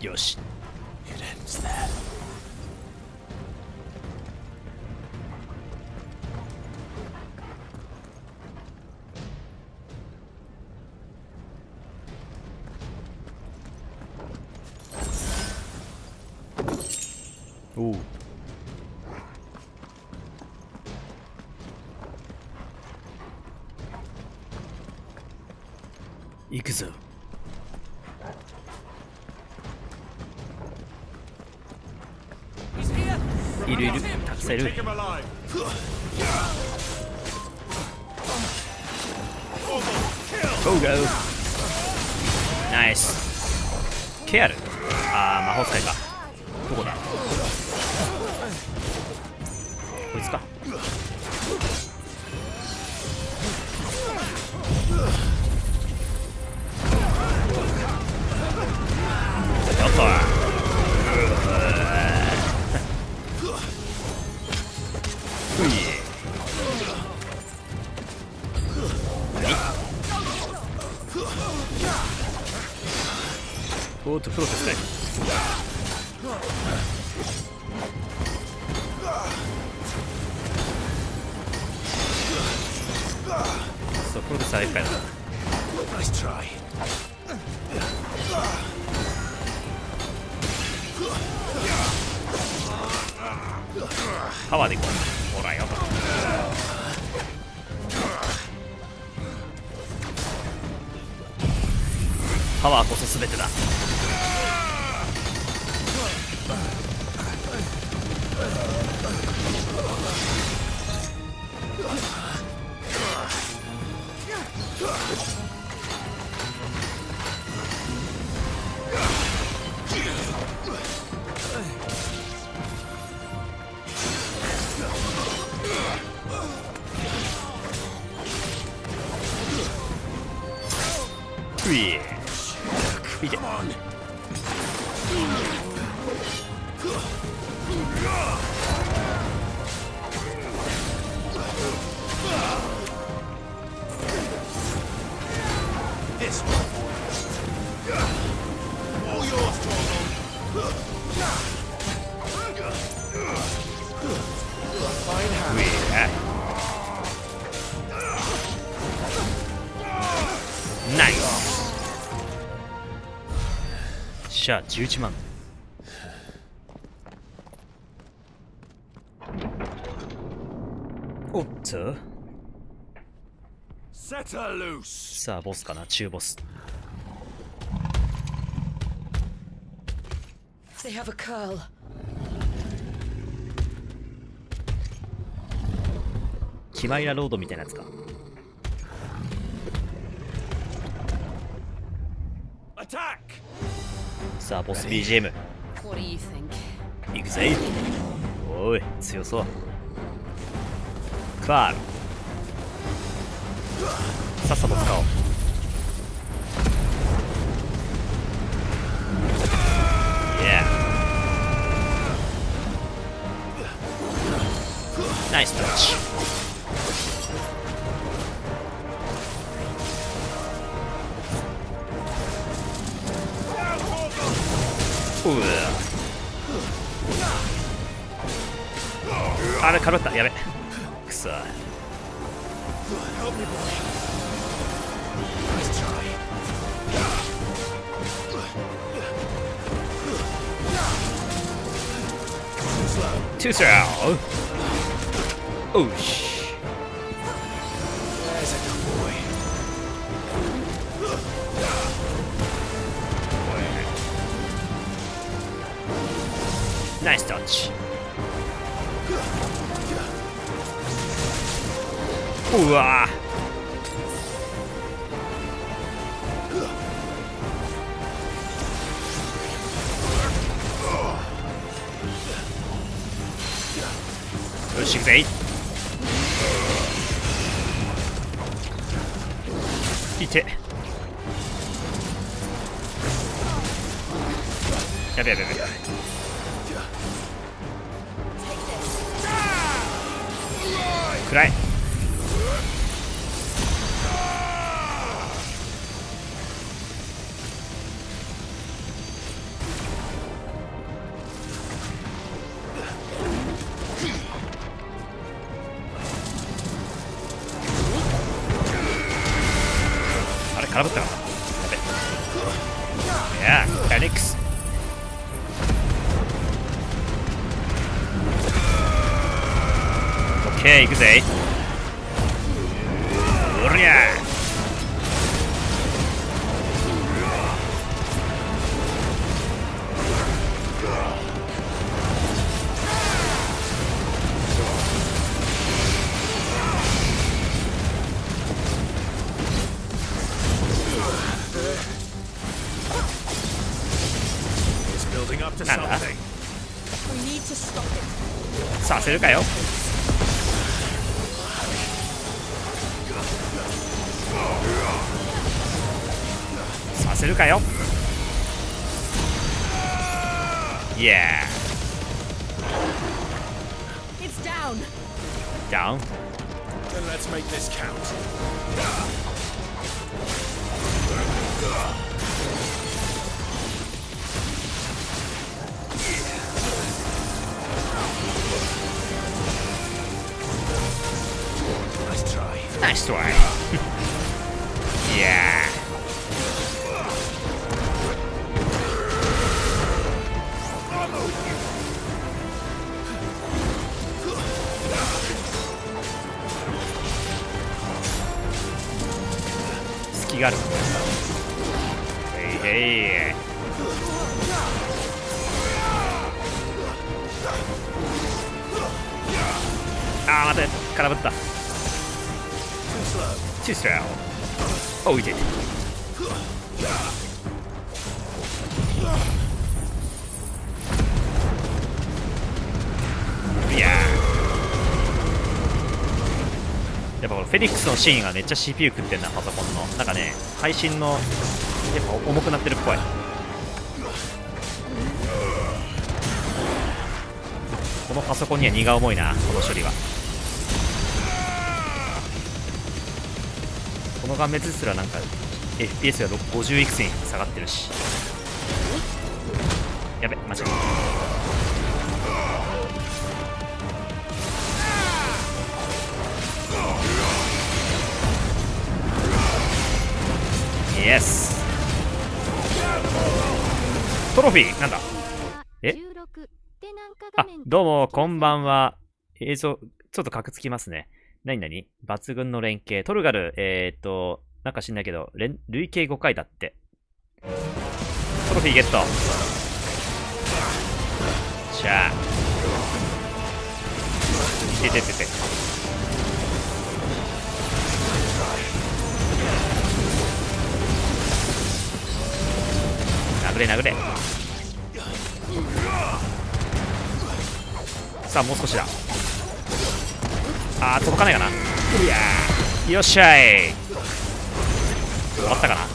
よし。おう。行くぞ。いるいる、たくさんいる。ゴーゴー。ナイス。ケアル。魔法使いか。どこだ。こいつか。ちょっとおっと、プロセスね。そう、プロセスあれかよ。パワーでいこう。ほらよ。パワーこそ全てだ。見て。ナイス。じゃあ11万。おっと、さあボスかな、中ボス。キマイラロードみたいなやつか。さあボス BGM いくぜ。おい強そう。クワールさっさと使おう。ナイスタッチ。あれかぶった、やべくそ。トゥースラーおし。ナイスタッチ。うわし行くぜい。いて、やべやべやべ。暗い。あれ空振ったかな。やべ。いやー、RX。オッケー、行くぜ。おりゃー。なんだ、させるかよ。させるかよ。イエー。It's down. Down. Then let's make this count. Nice try. Yeah. 隙がある。へいへい。あー、待て、空振った。Too slow. Oh, we did. Yeah. やっぱこのフェニックスのシーンがめっちゃ CPU 食ってんな、パソコンの。なんかね、配信のやっぱ重くなってるっぽい。このパソコンには荷が重いな、この処理は。この画面すらなんか FPS が50いくつに下がってるし。やべ、間違えた。イエス。トロフィーなんだ。え、あ、どうもこんばんは。映像ちょっとカクつきますね。なになに、抜群の連携。トルガル、なんか知んないけど、累計5回だって。トロフィーゲット。しゃあ。いてててて。殴れ殴れ。さあ、もう少しだ。あー、届かないかな。いやー、よっしゃい。終わったかな。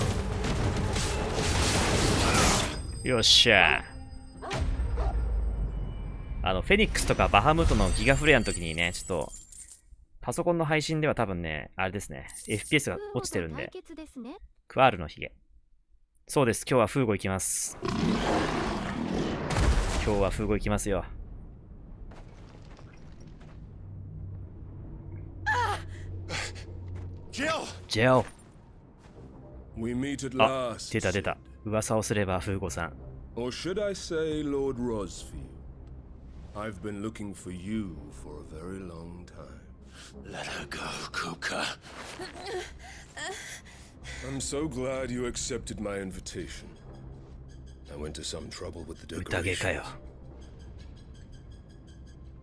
よっしゃー。フェニックスとかバハムートのギガフレアの時にね、ちょっとパソコンの配信では多分ね、あれですね、 FPS が落ちてるんで。クワールのヒゲ。そうです、今日はフーゴ行きます。今日はフーゴ行きますよ。ジェオ。あ、出た出た。噂をすればフーゴさん。Or should I say Lord Rosfield? I've been looking for you for a very long time. Let her go, Kuka. I'm so glad you accepted my invitation. I went to some trouble with the decorations.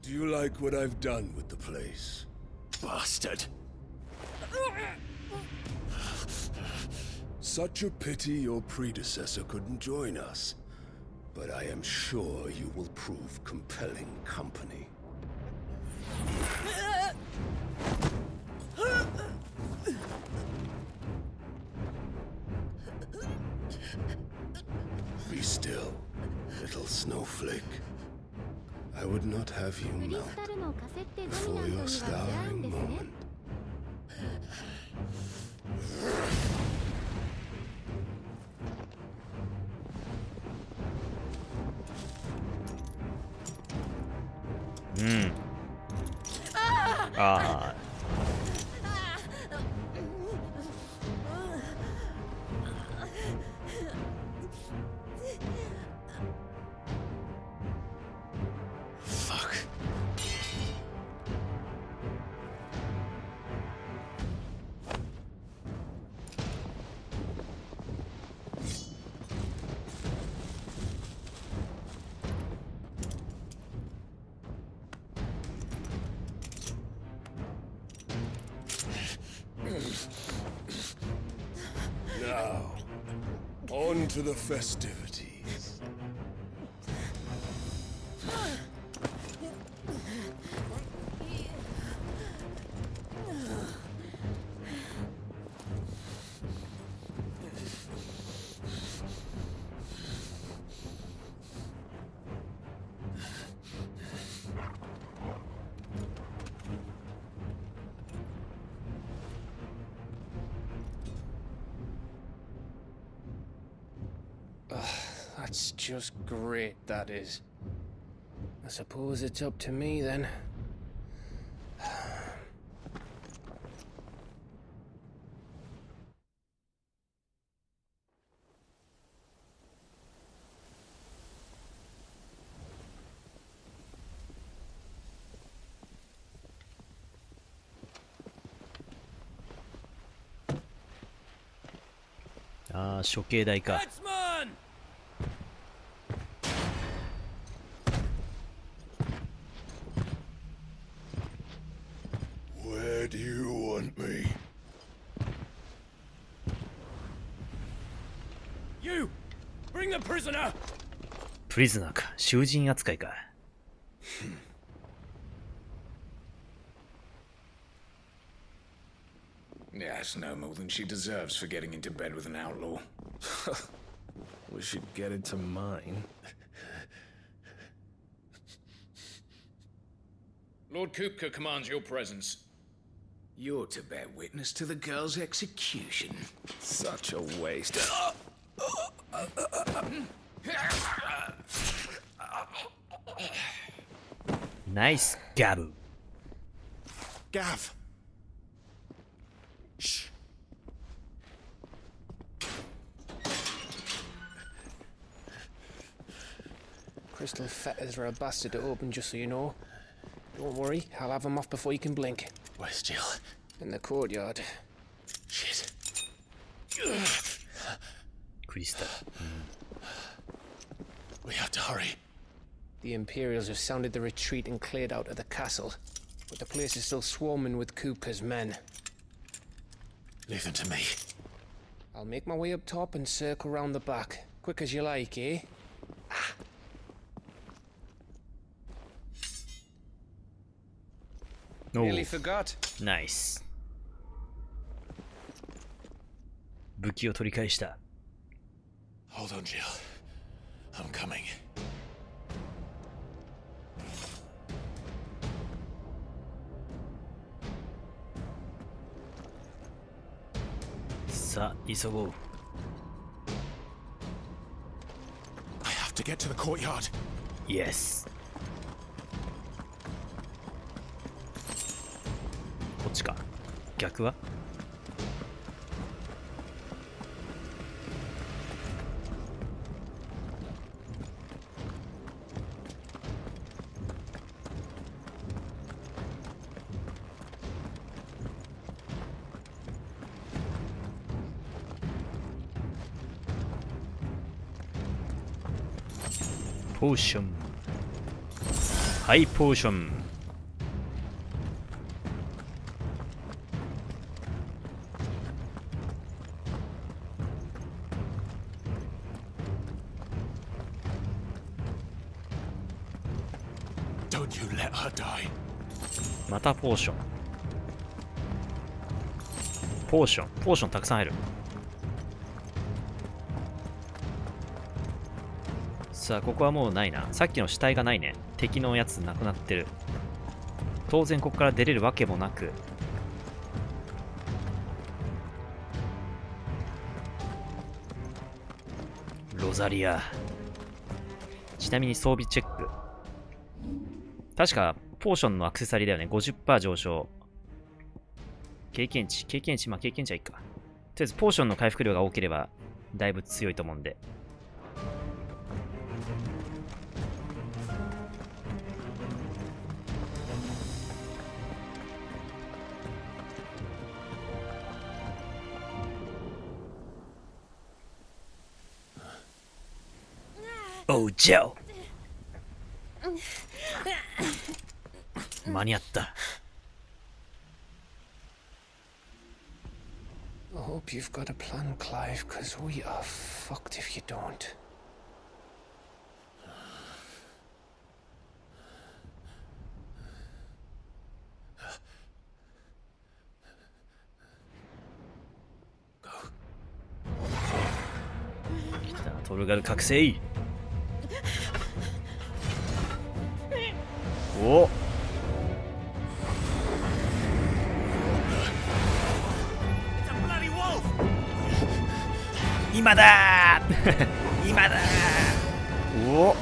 Do you like what I've done with the place? Bastard. Such a pity your predecessor couldn't join us. But I am sure you will prove compelling company. Be still, little snowflake. I would not have you クリ melt スタルのカセッテド before ミナン your トには違うん starring ですね moment. Ah. Fuck. Now, on to the festivities. That's just great, that is. I suppose it's up to me then. Ah, 処刑台か。Where do you want me? You! Bring the prisoner! プリズナーか。囚人扱いか。Yes, no more than she deserves for getting into bed with an outlaw. We should get into mine. Lord Kupka commands your presence. You're to bear witness to the girl's execution. Such a waste. Nice Gabu. Gav! Shh. Crystal fetters are a bastard to open, just so you know. Don't worry, I'll have them off before you can blink. Where's Jill? In the courtyard. Shit. Crystal. We have to hurry. The Imperials have sounded the retreat and cleared out of the castle, but the place is still swarming with Kupka's men. Leave them to me. I'll make my way up top and circle round the back. Quick as you like, eh? Nearly forgot. Nice. 武器を取り返した。Hold on, Jill. I'm coming. さあ、急ごう。I have to get to the courtyard. Yes. こっちか。逆はポーション。ハイポーション。Don't you let her die. またポーション。ポーションたくさん入る。さあ、ここはもうないな。さっきの死体がないね。敵のやつなくなってる。当然ここから出れるわけもなく。ロザリア。ちなみに装備チェック。確かポーションのアクセサリーだよね。50% 上昇。経験値、まあ経験値はいいか。とりあえずポーションの回復量が多ければだいぶ強いと思うんで。おう、ジョー。間に合った。I hope you've got a plan, Clive, because we are fucked if you don't. Go. 来た、トルガル覚醒。お。今だー今だー。おお。う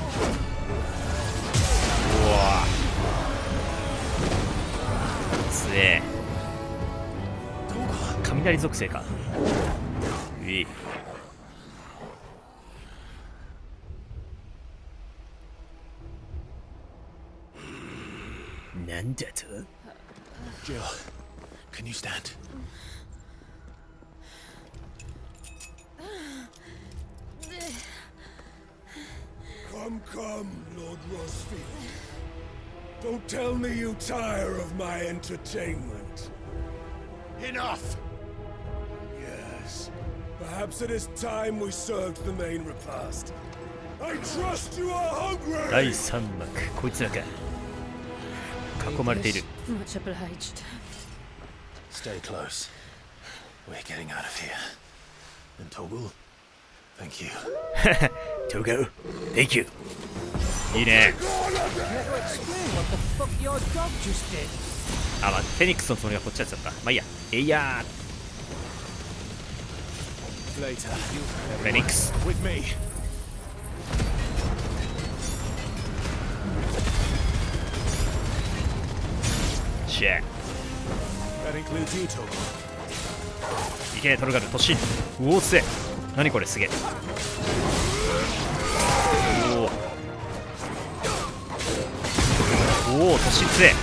わ。強え。雷属性か。うい。なんだと？ Jill, can you stand? Come, Lord Rosfield. Don't tell me you tire of my entertainment. Enough! Yes. Perhaps it is time we served the main repast. I trust you are hungry! 第3幕、こいつらか。囲まれている。Much obliged. Stay close. We're getting out of here. And Toggle, thank you. Toggle, thank you. いいね。あ、まあ、フェニックスのつもりがこっちやっちゃった。まあいいや。えいやー。フェニックス。シェー。いけ、トルガル、突進。うお、すげえ。何これ、すげえ。おお、突進強え。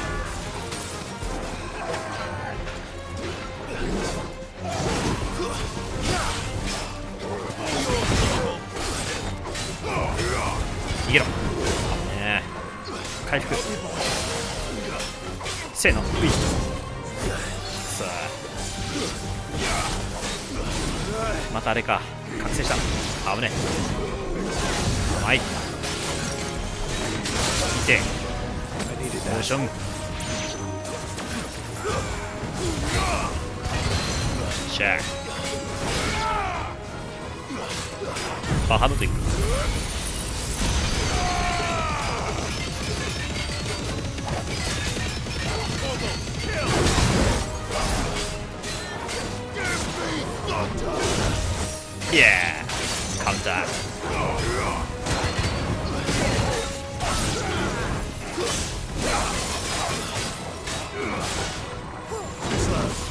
逃げろ。ねえ。回復。せーの。うい。さあ。またあれか。覚醒した。危ねえ。はい。見て。モーション。シャー。バハムといく。イエーカウンター。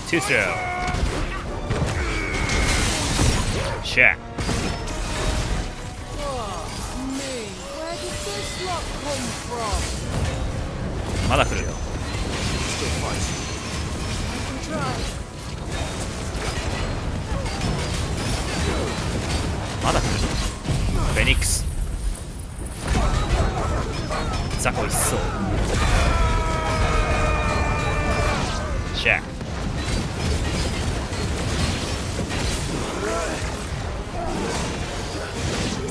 Too slow. Shit. Maだ来るよ。まだ来る。フェニックス。雑魚一掃。シェー。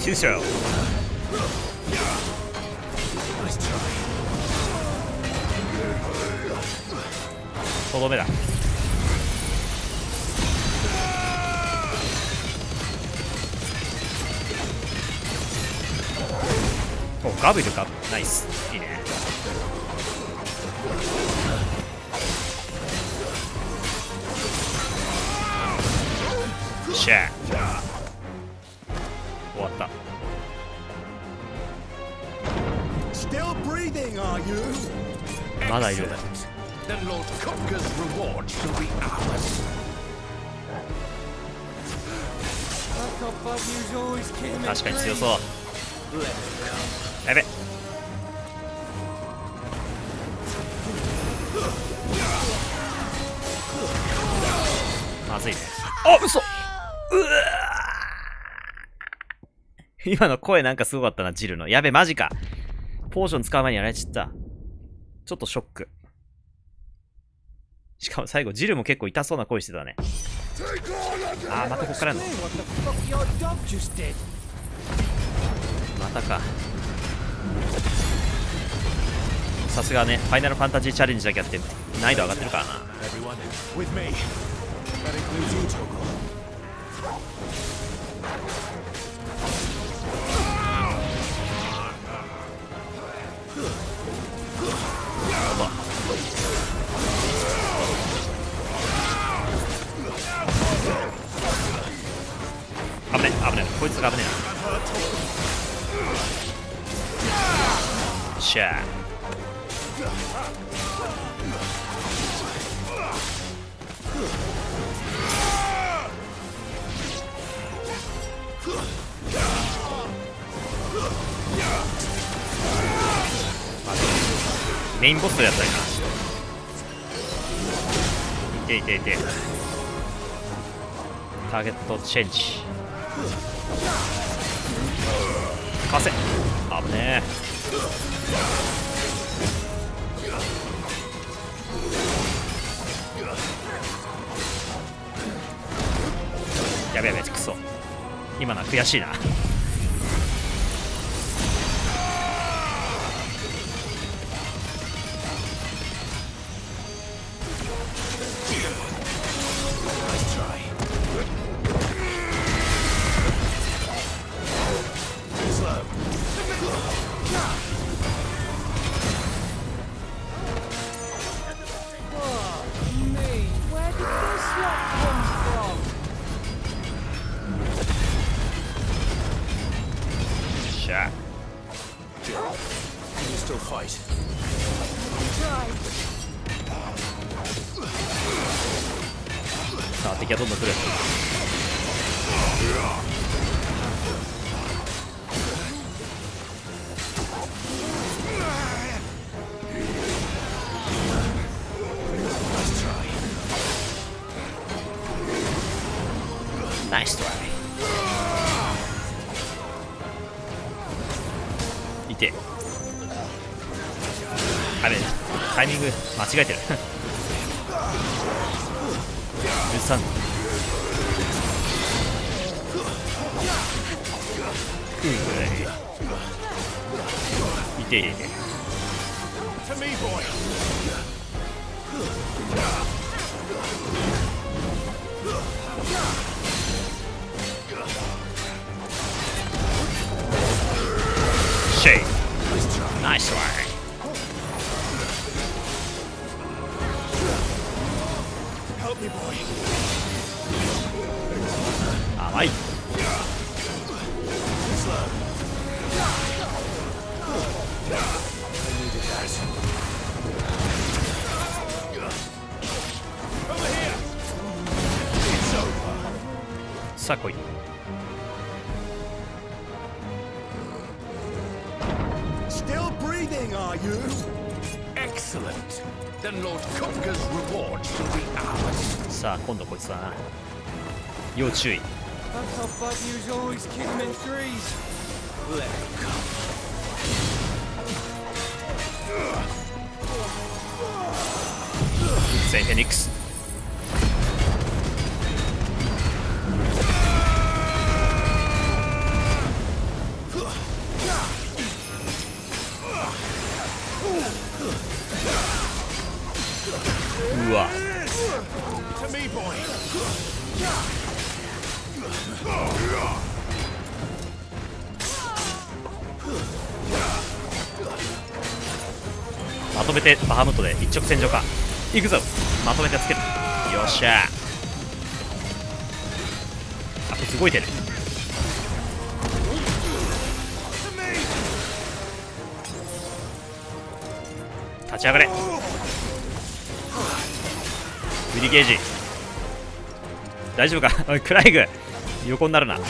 Too slow. とどめだ。お、ガビルか。ナイス。いいね。シャー。終わった。Still breathing, are you? まだいる。 Then Lord Kupka's reward shall be ours. 確かに強そう。やべ。まずいね。あ、嘘。今の声なんかすごかったな、ジルの。やべ、マジか。ポーション使う前にやられちゃった。ちょっとショック。しかも最後、ジルも結構痛そうな声してたね。あー、またこっからやんの。またか。さすがね、ファイナルファンタジーチャレンジだけやって難易度上がってるからな。危ねえ危ねえ、こいつが危ねえな。シャー。メインボスやったりな。いていていて。ターゲットチェンジ。かせ。危ねえ。やべやべ、くそ。今のは悔しいな。さあ、敵はどんどん来る。ナイストライ。いて。あれ、タイミング間違えてる。13。いていていて。シェイ。ナイストライ。甘い。さあ来い。Still breathing, are you? Excellent. Then Lord Kupka's reward shall be ours. さあ今度こいつだな。要注意。セイフェニックス。うわ、まとめてバハムトで一直線上か。行くぞ、まとめてつける。よっしゃ。あ、こいつ動いてる。立ち上がれ。ウィリゲージ大丈夫か。おいクライグ横になるな。よっ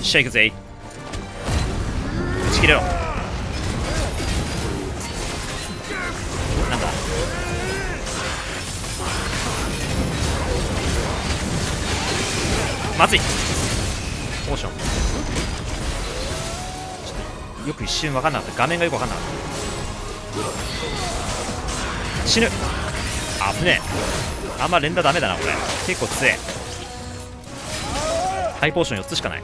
しゃ、行くぜ。打ち切れろ。なんだ、まずい。ポーションよく一瞬分かんなかった。画面がよく分かんなかった。死ぬ。あぶねえ。あんま連打ダメだなこれ。結構強え。ハイポーション4つしかない。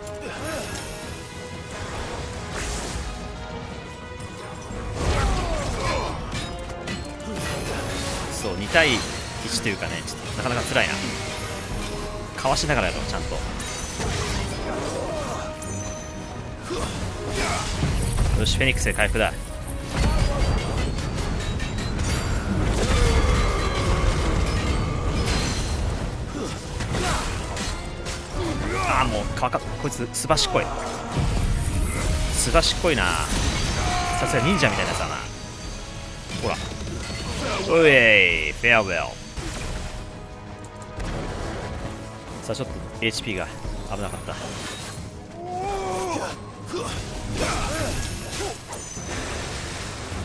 そう、2対1というかね、ちょっとなかなか辛いな。かわしながらやろう、ちゃんと。よし、フェニックスで回復だ。ああ、もうこいつすばしっこい。すばしっこいな。さすが忍者みたいなやつだな。ほら、おい、フェアウェル。さあちょっと HP が危なかっ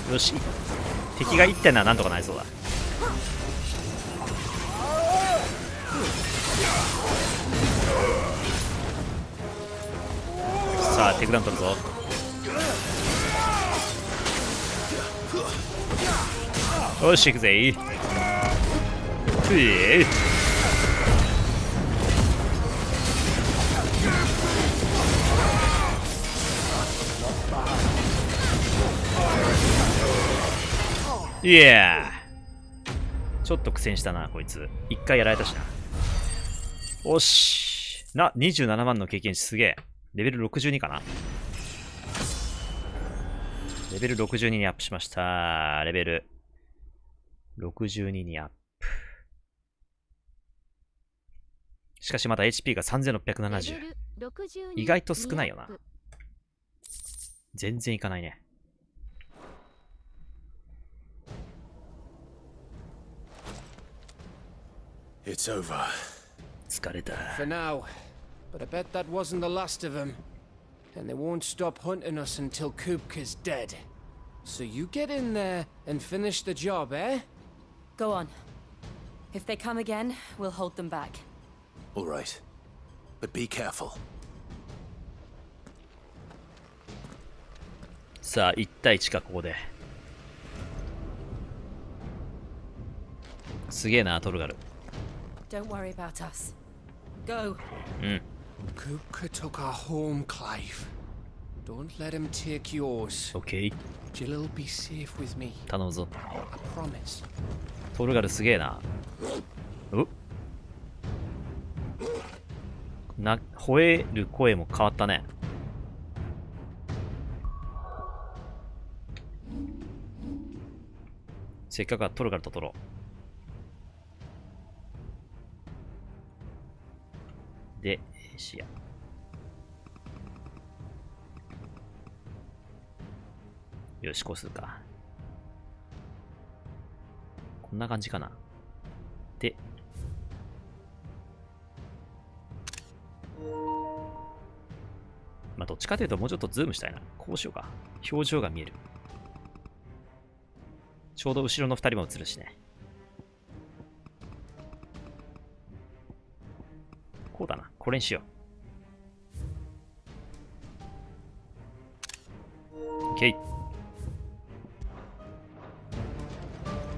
た。よし、敵が1点ならなんとかなりそうだ。さあテイクダウン取るぞ。よし、行くぜ。いやー、ちょっと苦戦したなこいつ。一回やられたしな。おしな、27万の経験値。すげえ。レベル62かな。レベル62にアップしました。レベル62にアップ。しかしまだ HP が3670。意外と少ないよな。全然いかないね。It's over. 疲れた。 For now. But I bet that wasn't the last of them. And they won't stop hunting us until Kupka's dead. So you get in there and finish the job, eh? Go on. If they come again, we'll hold them back. All right. But be careful. さあ1対1か。ここで。すげえなトルガル。Don't worry about us. Go. うん。Kupka took our home, Clive. Don't let him take yours. Okay. Jill'll be safe with me. 頼むぞ。 I promise. トルガルすげえな。吠える声も変わったね。せっかくはトルガルと取ろう。で、視野。よし、こうするか。こんな感じかな。で、まあ、どっちかというともうちょっとズームしたいな。こうしようか。表情が見える。ちょうど後ろの2人も映るしね。こうだな。これにしよう。OK。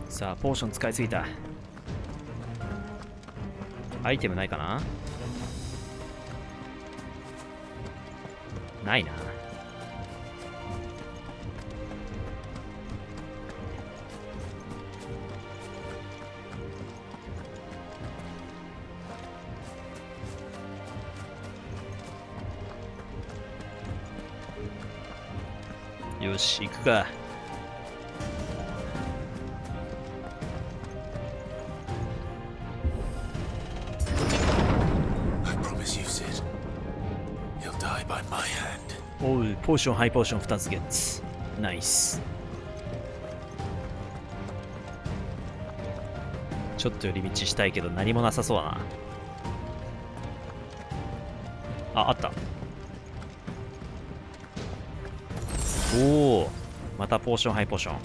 さあ、ポーション使いすぎた。アイテムないかな？ないな。よし、行くか。おう、ポーション、ハイポーション2つゲッツ。ナイス。ちょっと寄り道したいけど何もなさそうだな。あった。おお、またポーション、ハイポーション。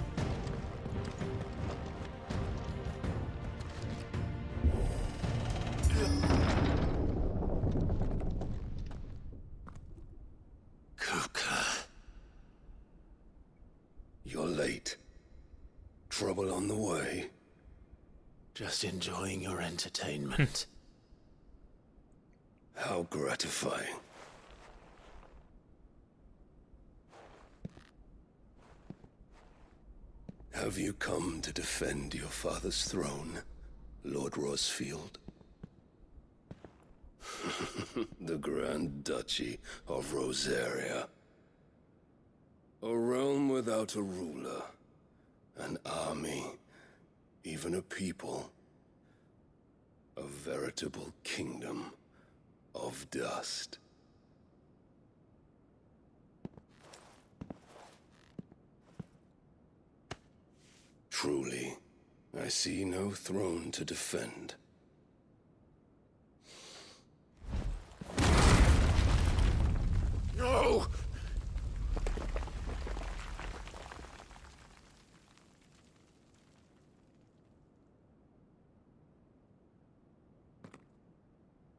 You're late. Trouble on the way. Just enjoying your entertainment. How gratifying. Have you come to defend your father's throne, Lord Rosfield? The Grand Duchy of Rosaria. A realm without a ruler, an army, even a people. A veritable kingdom of dust. Truly, I see no throne to defend. No!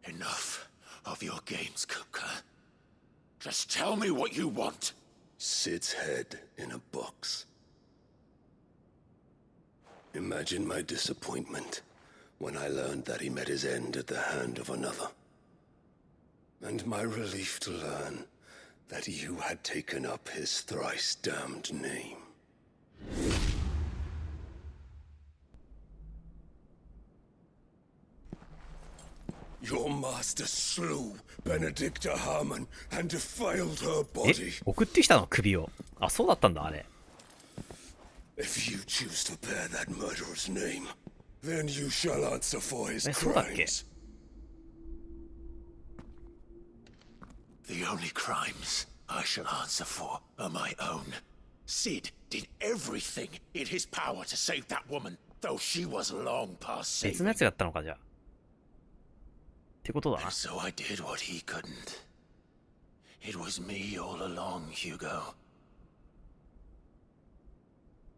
Enough of your games, Kupka. Just tell me what you want. Sid's head in a box. Imagine my disappointment when I learned that he met his end at the hand of another. And my relief to learn that you had taken up his thrice damned name. Your master slew Benedicta Harmon and defiled her body. 送ってきたの首を。あ、そうだったんだあれ。If you choose to bear that murderer's name, then you shall answer for his crimes. The only crimes I shall answer for are my own. Sid did everything in his power to save that woman, though she was long past saving. 別のやつがやったのかじゃあ。ってことだな。So I did what he couldn't. It was me all along, Hugo.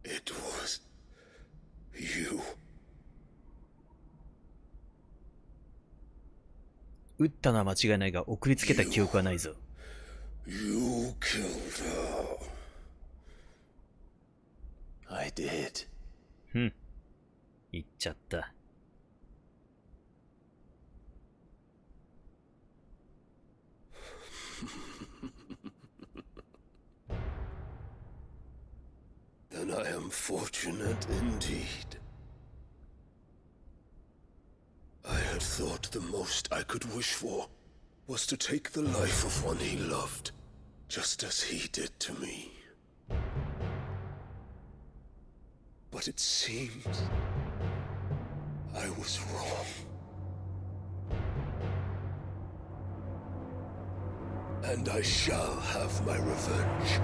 It was you. 撃ったのは間違いないが送りつけた記憶はないぞ。You killed her. I did. 言っちゃった。Then I am fortunate indeed. I had thought the most I could wish for was to take the life of one he loved, just as he did to me. But it seems I was wrong. And I shall have my revenge.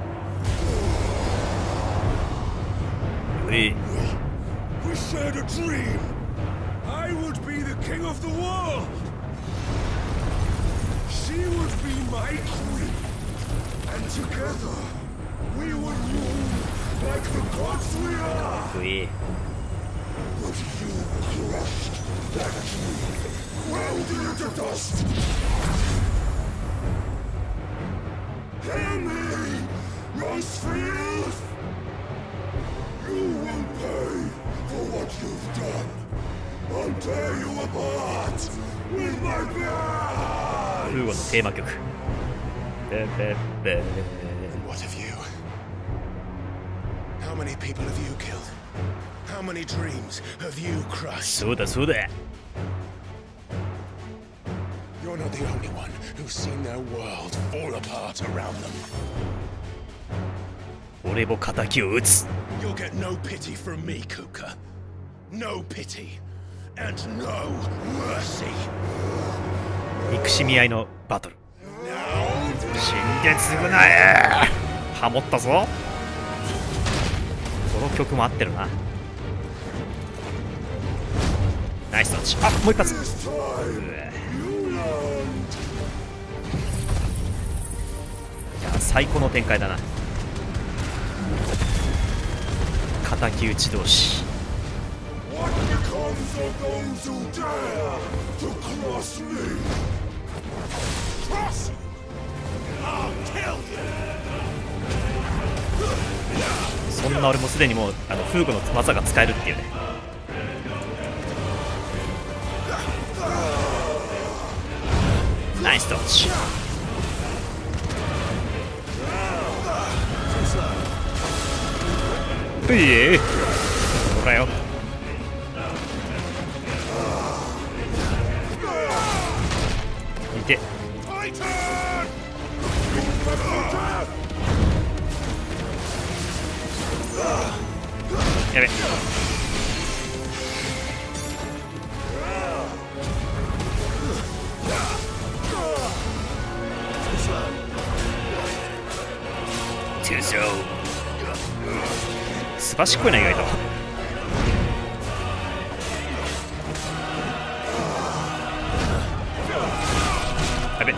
We shared a dream. I would be the king of the world. She would be my queen. And together, we would rule like the gods we are. But you crushed that dream, ground it into dust. Hear me, Rosefield! You will pay for what you've done. I'll tear you apart with my blood! フーゴのテーマ曲。And what of you? How many people have you killed? How many dreams have you crushed? そうだそうだ。You're not the only one who's seen their world fall apart around them. 俺も敵を撃つ。 You'll get no pity from me, Kuka. No pity. And no mercy. 憎しみ合いのバトル。死んで償え。ハモったぞ。この曲も合ってるな。ナイスタッチ。あ、もう一発。いや、最高の展開だな。敵討ち同士。そんな俺もすでにもうフーゴの技が使えるっていうね。ナイスタッチ。ほらよ。いて。やべ。すばしっこいな、意外と。やべ。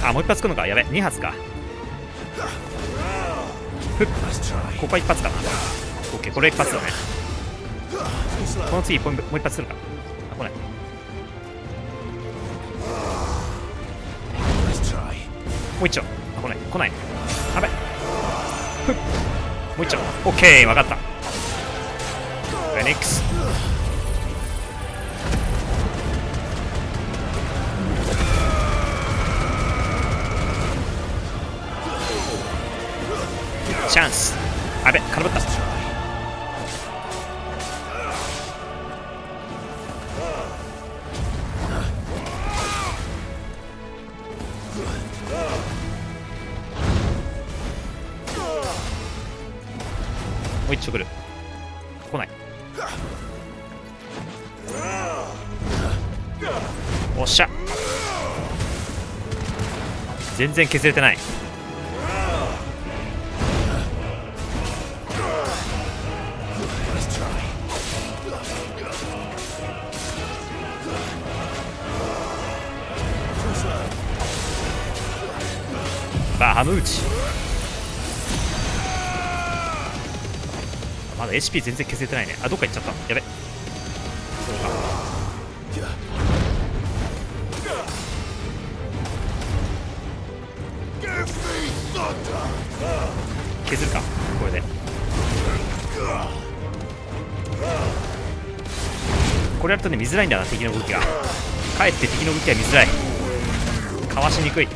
あ、もう一発来るのか。やべ、2発か。ふっ、ここは一発かな。オッケー、これ一発だね。この次もう一発するか。あ、来ない。もう一丁。あ、来ない。来ない。やべ。ふっ。もう一丁。オッケー、分かった。フェニックス。チャンス。あべ、空振った。もう一丁来る。来ない。おっしゃ。全然削れてない。バハムーチ。まだ HP 全然削れてないね。あ、どっか行っちゃった。やべ。そうか。削るか、これで。これやるとね、見づらいんだな、敵の動きが。かえって敵の動きは見づらい。かわしにくい。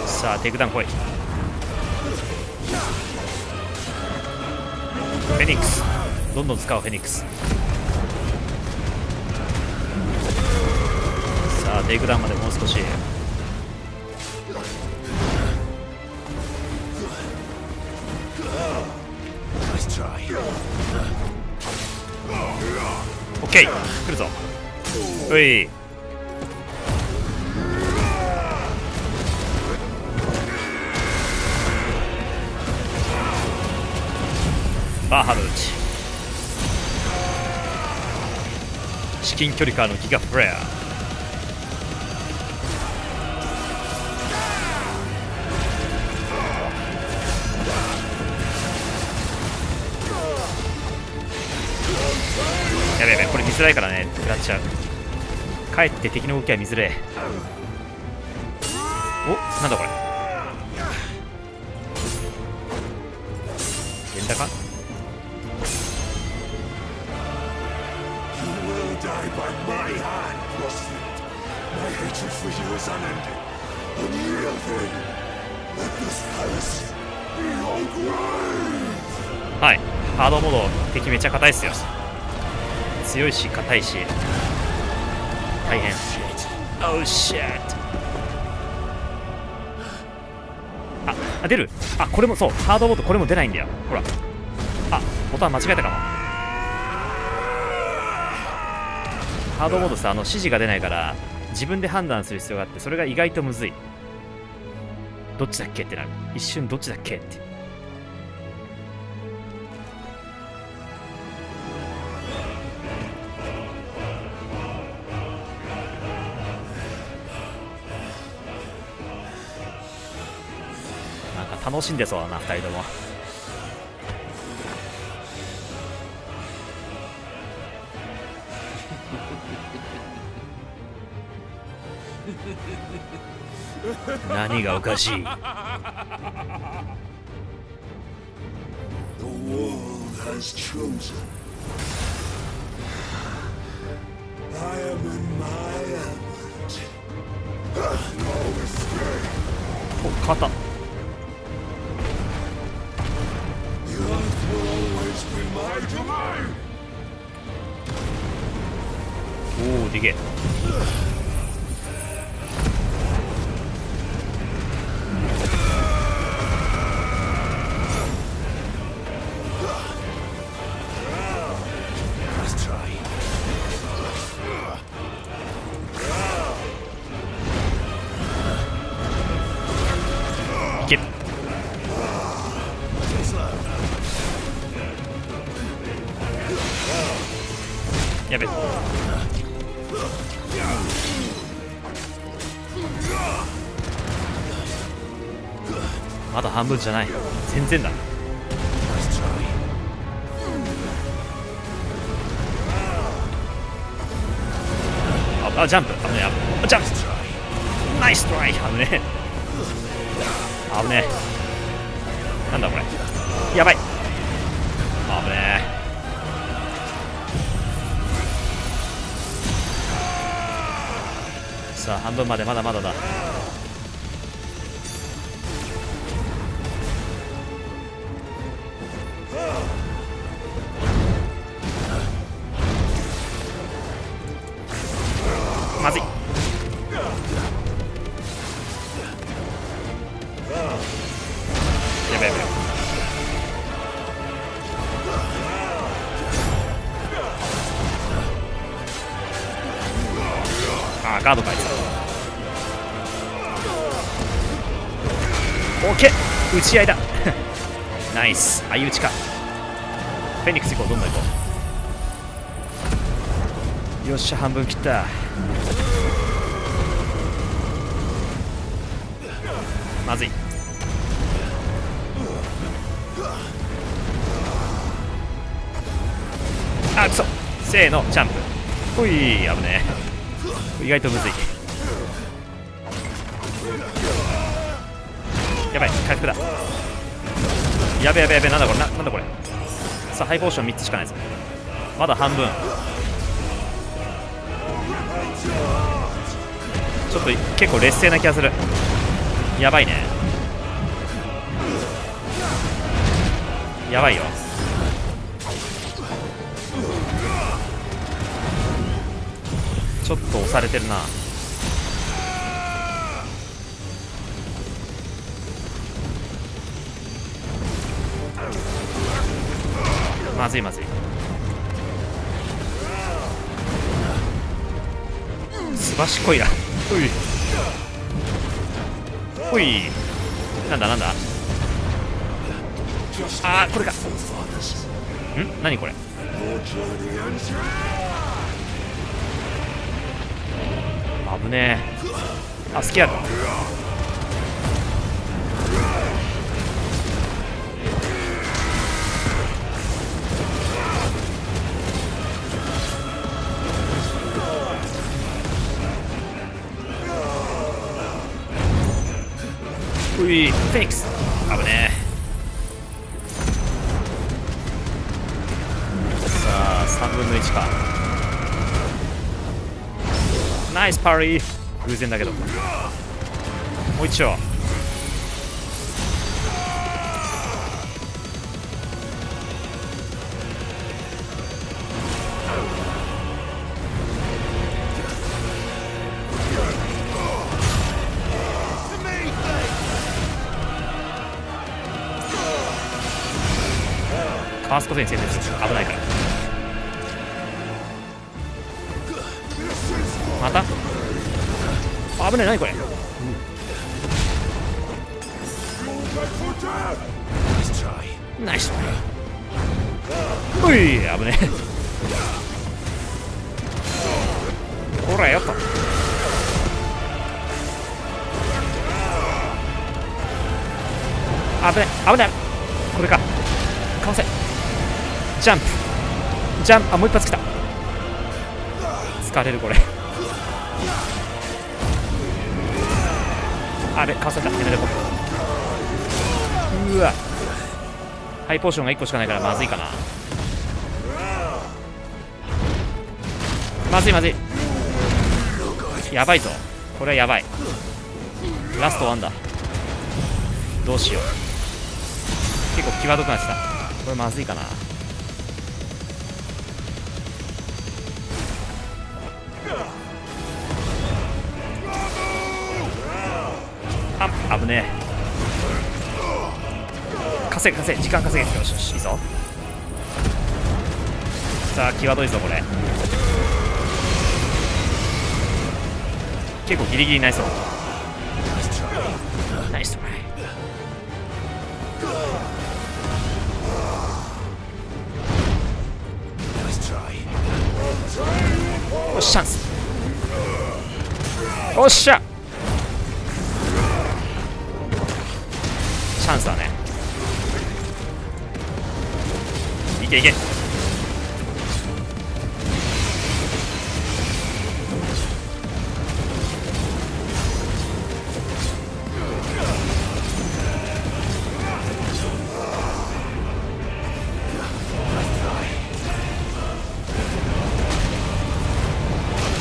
さあ、テイクダウン来い。フェニックス。どんどん使おう、フェニックス。さあ、テイクダウンまでもう少し。オッケー、来るぞ。おい。バーハムーチ。至近距離からのギガフレア。やべやべ、これ見づらいからね、食らっちゃう。かえって敵の動きは見づれえ。お、なんだこれ。連打か。die by my hand, Rosfield. My hatred for you is unending. Unyielding. Let this palace be your grave. はい、ハードモード敵めちゃ硬いっすよ。強いし硬いし大変。Oh shit。あ、出る。あ、これもそう、ハードモードこれも出ないんだよ。ほら、あ、ボタン間違えたかも。ハードモードさ、指示が出ないから自分で判断する必要があって、それが意外とむずい。どっちだっけってなる。一瞬どっちだっけって。なんか楽しんでそうだな、2人とも。何がおかしい。 The world has chosen. I am in my element. No escape. お、変わった。 The earth will always be my domain. おお、でけえ。やべ、まだ半分じゃない、全然だ。あ、ジャンプ、危ねえ、ジャンプ、ナイストライ、危ねえ、危ねえ、なんだこれ、やばい、危ねえ。さあ、半分までまだまだだ。まずい。やべやべ。あー、ガードかいた。オッケー、打ち合いだ。ナイス、相打ちか。フェニックス行こう、どんどん行こう。よっしゃ、半分切った。まずい。あ、くそ、せーの、ジャンプ。ほい、危ねえ。意外とむずい。やばい、回復だ。やべやべやべ、なんだこれ、なんだこれ。さあ、ハイポーション3つしかないです。まだ半分。ちょっと結構劣勢な気がする。やばいね。やばいよ。ちょっと押されてるな。まずいまずい。すばしっこいな。ほいほい。なんだなんだ。あー、これか。ん、何これ。危ねえ。あ、スキャル。うい、フェイクス。危ねえ。さあ、3分の1か。ナイスパリー。偶然だけど。もう一丁。かわすことに専念する。危ないから。また危ない。何これ。ナイス。おい、危ねえ。ほらよっと。危ない。これか。かわせ。ジャンプ。あ、もう一発来た。疲れるこれ。あれ、かわせた。うわ、ハイポーションが1個しかないからまずいかな。まずい。やばいぞ。これはやばい。ラストワンだ。どうしよう。結構際どくなってた。これまずいかな。あ、危ねえ。稼げ、時間稼げ。よし、いいぞ。さあ、際どいぞこれ。結構ギリギリになりそう。ナイストライ。よし、チャンス。おっしゃ、チャンスだね。いけ。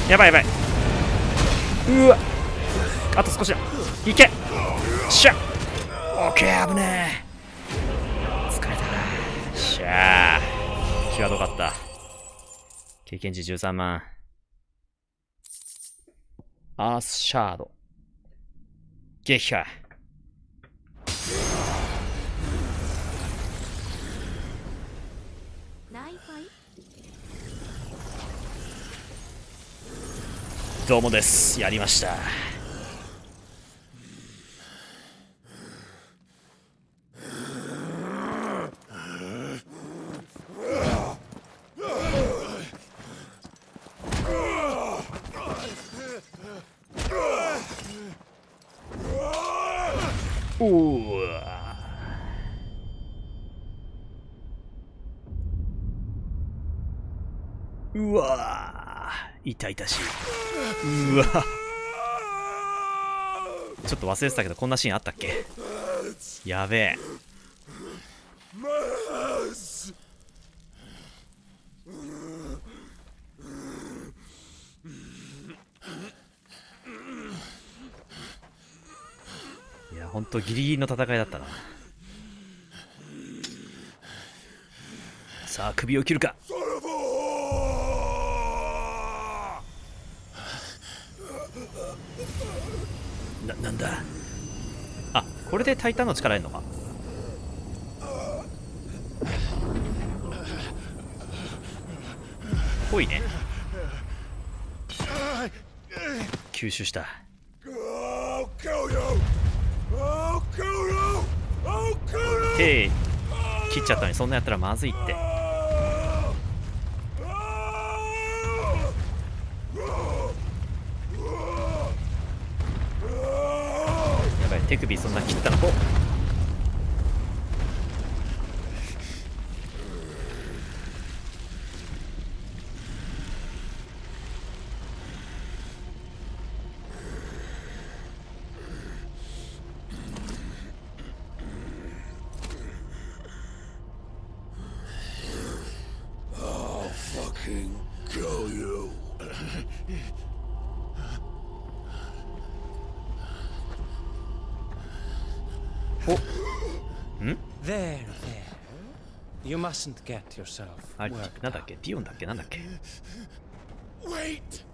やばい。うわ、あと少しだ。いけ。しゃ、オッケー。危ねえ。疲れた。しゃあ、際どかった。経験値13万。アースシャード撃破。どうもです。やりました。うわー、痛々しい。うわ、ちょっと忘れてたけどこんなシーンあったっけ。やべえ。いや、ほんとギリギリの戦いだったな。さあ、首を切るか。なんだ。あ、これでタイタンの力得るのか。ぽいね。吸収した。手切っちゃったのにそんなやったらまずいって。手首そんな切ったの。ん There, there. You mustn't get yourself あれ worked なんだっけ、ディオンだっけ、なんだっけ。 Wait!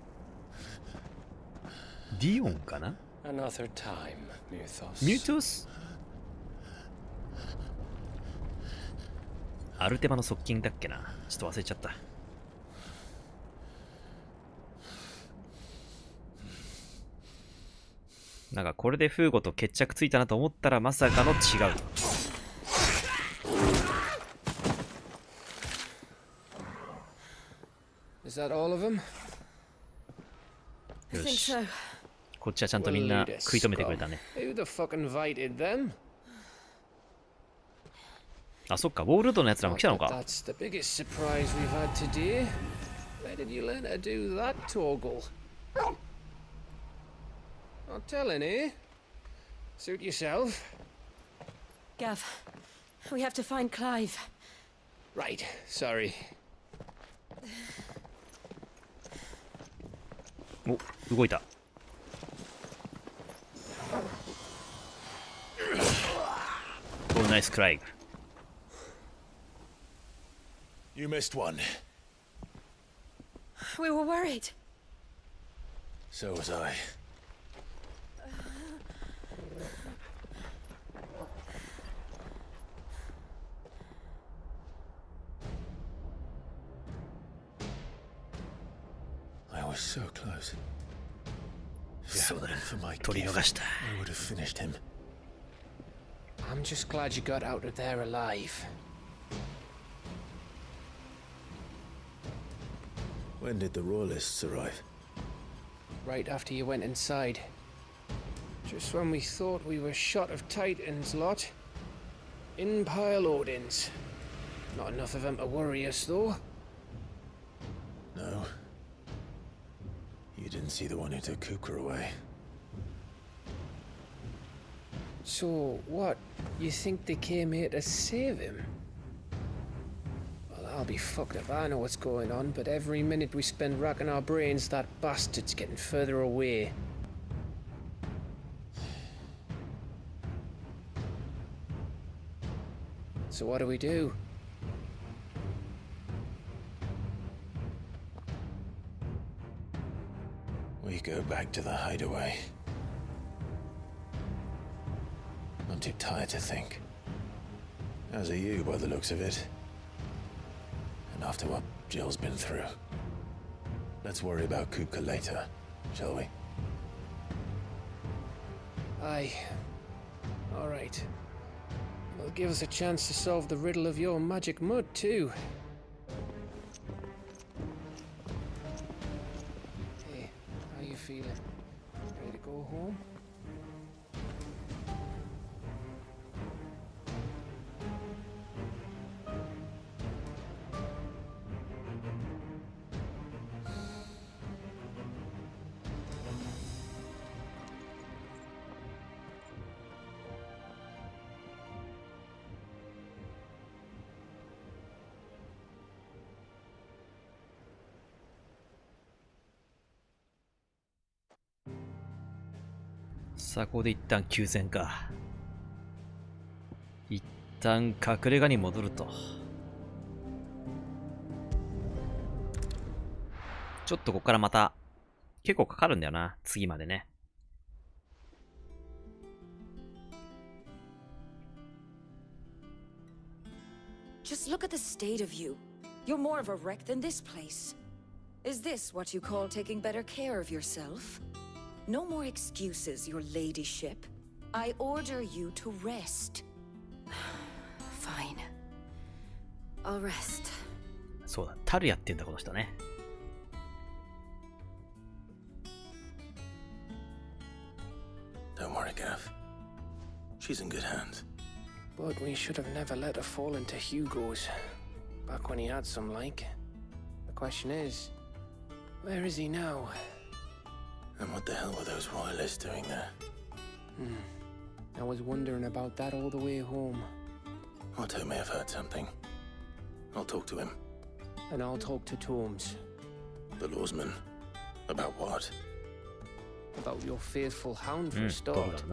ディオンかな。 Another time, Mythos. ミュートス。アルテマの側近だっけな、ちょっと忘れちゃった。なんかこれでフーゴと決着ついたなと思ったらまさかの違う。 Is that all of them? I think so. こっちはちゃんとみんな食い止めてくれたね。 Who the fuck invited them? あ、そっか、ウォールドのやつらも来たのか。 That's the biggest surprise we've had today. Where did you learn to do that, Torgal? Not telling, eh? Suit yourself. Gav, we have to find Clive. Right, sorry. お、動いた。お、ナイスクライグ。 You missed one. We were worried. So was I. I was so close. If it hadn't been for my gift, I would have finished him. I'm just glad you got out of there alive. When did the royalists arrive? Right after you went inside. Just when we thought we were shot of Titans, lot. In pile Odins. Not enough of them to worry us, though. No. You didn't see the one who took Kupka away. So, what? You think they came here to save him? Well, I'll be fucked if I know what's going on, but every minute we spend racking our brains, that bastard's getting further away. So what do we do? We go back to the hideaway. I'm too tired to think. As are you, by the looks of it. And after what Jill's been through. Let's worry about Kupka later, shall we? Aye. All right. It'll give us a chance to solve the riddle of your magic mud, too. Hey, how you feeling? Ready to go home? Sa さあ、ここで一旦休戦か。一旦隠れ家に戻ると。ちょっとここからまた結構かかるんだよな、次までね。Just look at the state of you. You're more of a wreck than this place. Is this what you call taking better care of yourself? No more excuses, your ladyship. I order you to rest. Fine. I'll rest. そうだ、タルヤって言うんだ、この人ね。Don't worry, Gav. She's in good hands. But we should have never let her fall into Hugo's. Back when he had some like. The question is, where is he now? And what the hell were those royalists doing there? I was wondering about that all the way home. Otto may have heard something. I'll talk to him. And I'll talk to Tomes. The lawsman. About what? About your faithful hound for a start.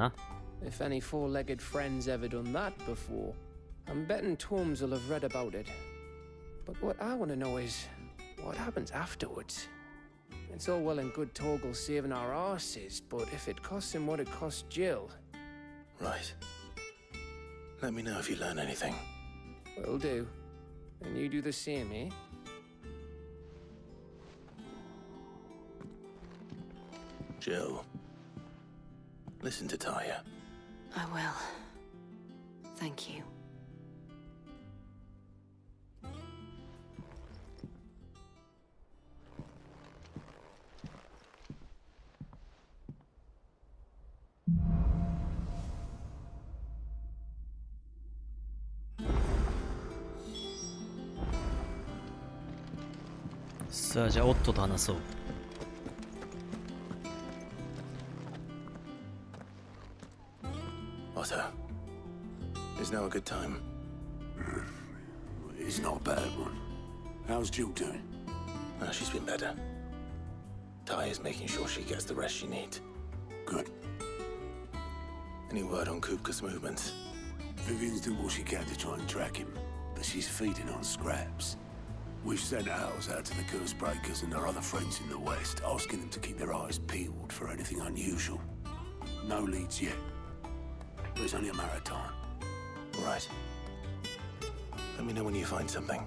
If any four-legged friends ever done that before, I'm betting Tomes will have read about it. But what I want to know is, what happens afterwards? It's all well and good Torgal saving our arses, but if it costs him what it cost Jill... Right. Let me know if you learn anything. Will do. And you do the same, eh? Jill, listen to Taya. I will. Thank you.さあ、じゃあオットと話そう。Otto, is now a good time? It's not a bad one. How's Jill doing? She's been better. Taya's making sure she gets the rest she needs. Good. Any word on Kupka's movements? Vivian's doing what she can to try and track him, but she's feeding on scraps. We've sent ours out to the Curse-breakers and our other friends in the West, asking them to keep their eyes peeled for anything unusual. No leads yet. But it's only a matter of time. Right. Let me know when you find something.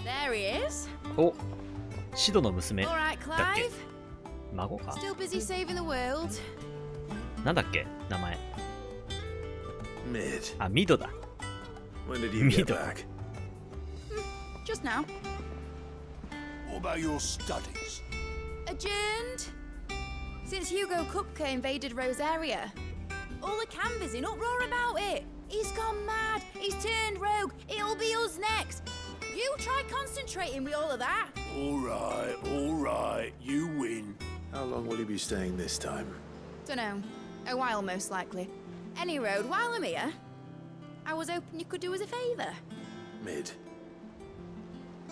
There he is. お、シドの娘 All だ right, っけ Clive. 孫か Still busy saving the world. なんだっけ名前 Mid. あ、ミドだ When did you get back? Just now. What about your studies? Adjourned. Since Hugo Kupka invaded Rosaria. All the canvas in uproar about it. He's gone mad. He's turned rogue. It'll be us next. You try concentrating with all of that. All right. You win. How long will you be staying this time? Dunno. A while, most likely. Any road, while I'm here, I was hoping you could do us a favour. Mid.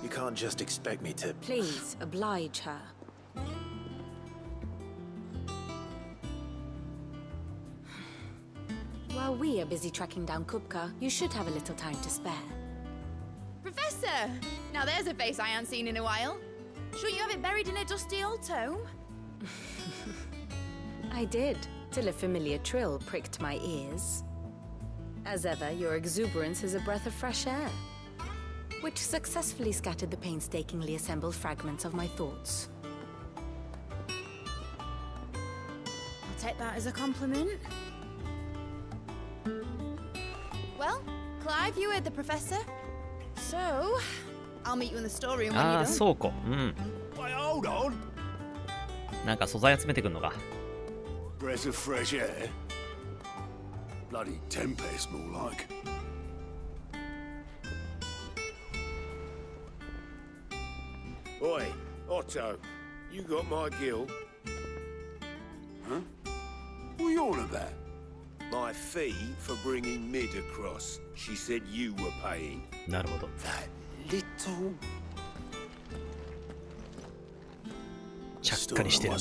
You can't just expect me to... Please, oblige her. While we are busy tracking down Kupka, you should have a little time to spare. Professor! Now there's a face I haven't seen in a while. Shouldn't you have it buried in a dusty old tome? I did, till a familiar trill pricked my ears. As ever, your exuberance is a breath of fresh air, which successfully scattered the painstakingly assembled fragments of my thoughts. I'll take that as a compliment. Well, Clive, you heard the professor. So, I'll meet you in the storeroom when you're ああ、 done. 倉庫。うん。 Wait, hold on. なんか素材集めてくんのか。 Breath of fresh air? Bloody tempest, more like. Oi, Otto, you got my gill? Huh? What are you on about? My fee for bringing Mid across. She said you were paying. なるほど。 That little... ちゃっかりしてるな。 I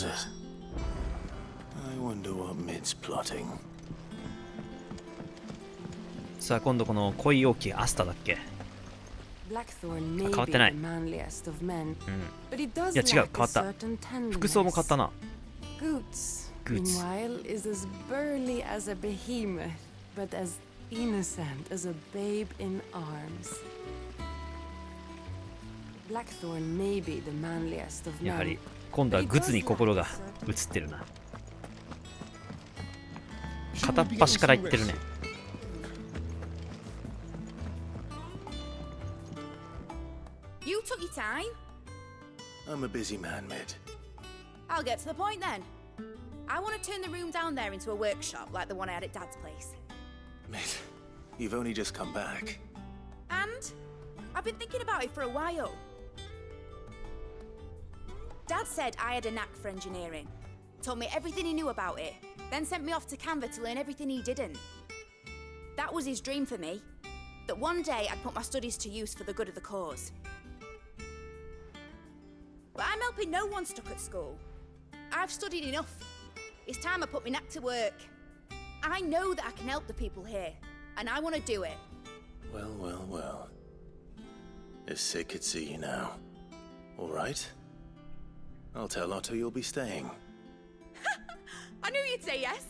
wonder what Mid's plotting. さあ、今度この恋多きアスタだっけ Blackthorn may 変わっ be てな the い。 manliest of men, うん。 but he does いや違う、 lack 変わ a った。 certain tenderness. 服装も変わったな。 Goots, Goots. meanwhile, is as burly as a behemoth, but as innocent as a babe in arms. Blackthorn may be the manliest of やは men, り今度はグツに心が映ってるな。片っ端から言ってるね。 You took your time. I'm a busy man, Mid. I'll get to the point then. I want to turn the room down there into a workshop like the one I had at Dad's place. Mid, you've only just come back. And I've been thinking about it for a while. Dad said I had a knack for engineering. Told me everything he knew about it. Then sent me off to Canva to learn everything he didn't. That was his dream for me. That one day I'd put my studies to use for the good of the cause. But I'm helping no one stuck at school. I've studied enough. It's time I put my knack to work. I know that I can help the people here, and I want to do it. Well, well, well. If Sid could see you now. All right. I'll tell Otto you'll be staying. I knew you'd say yes.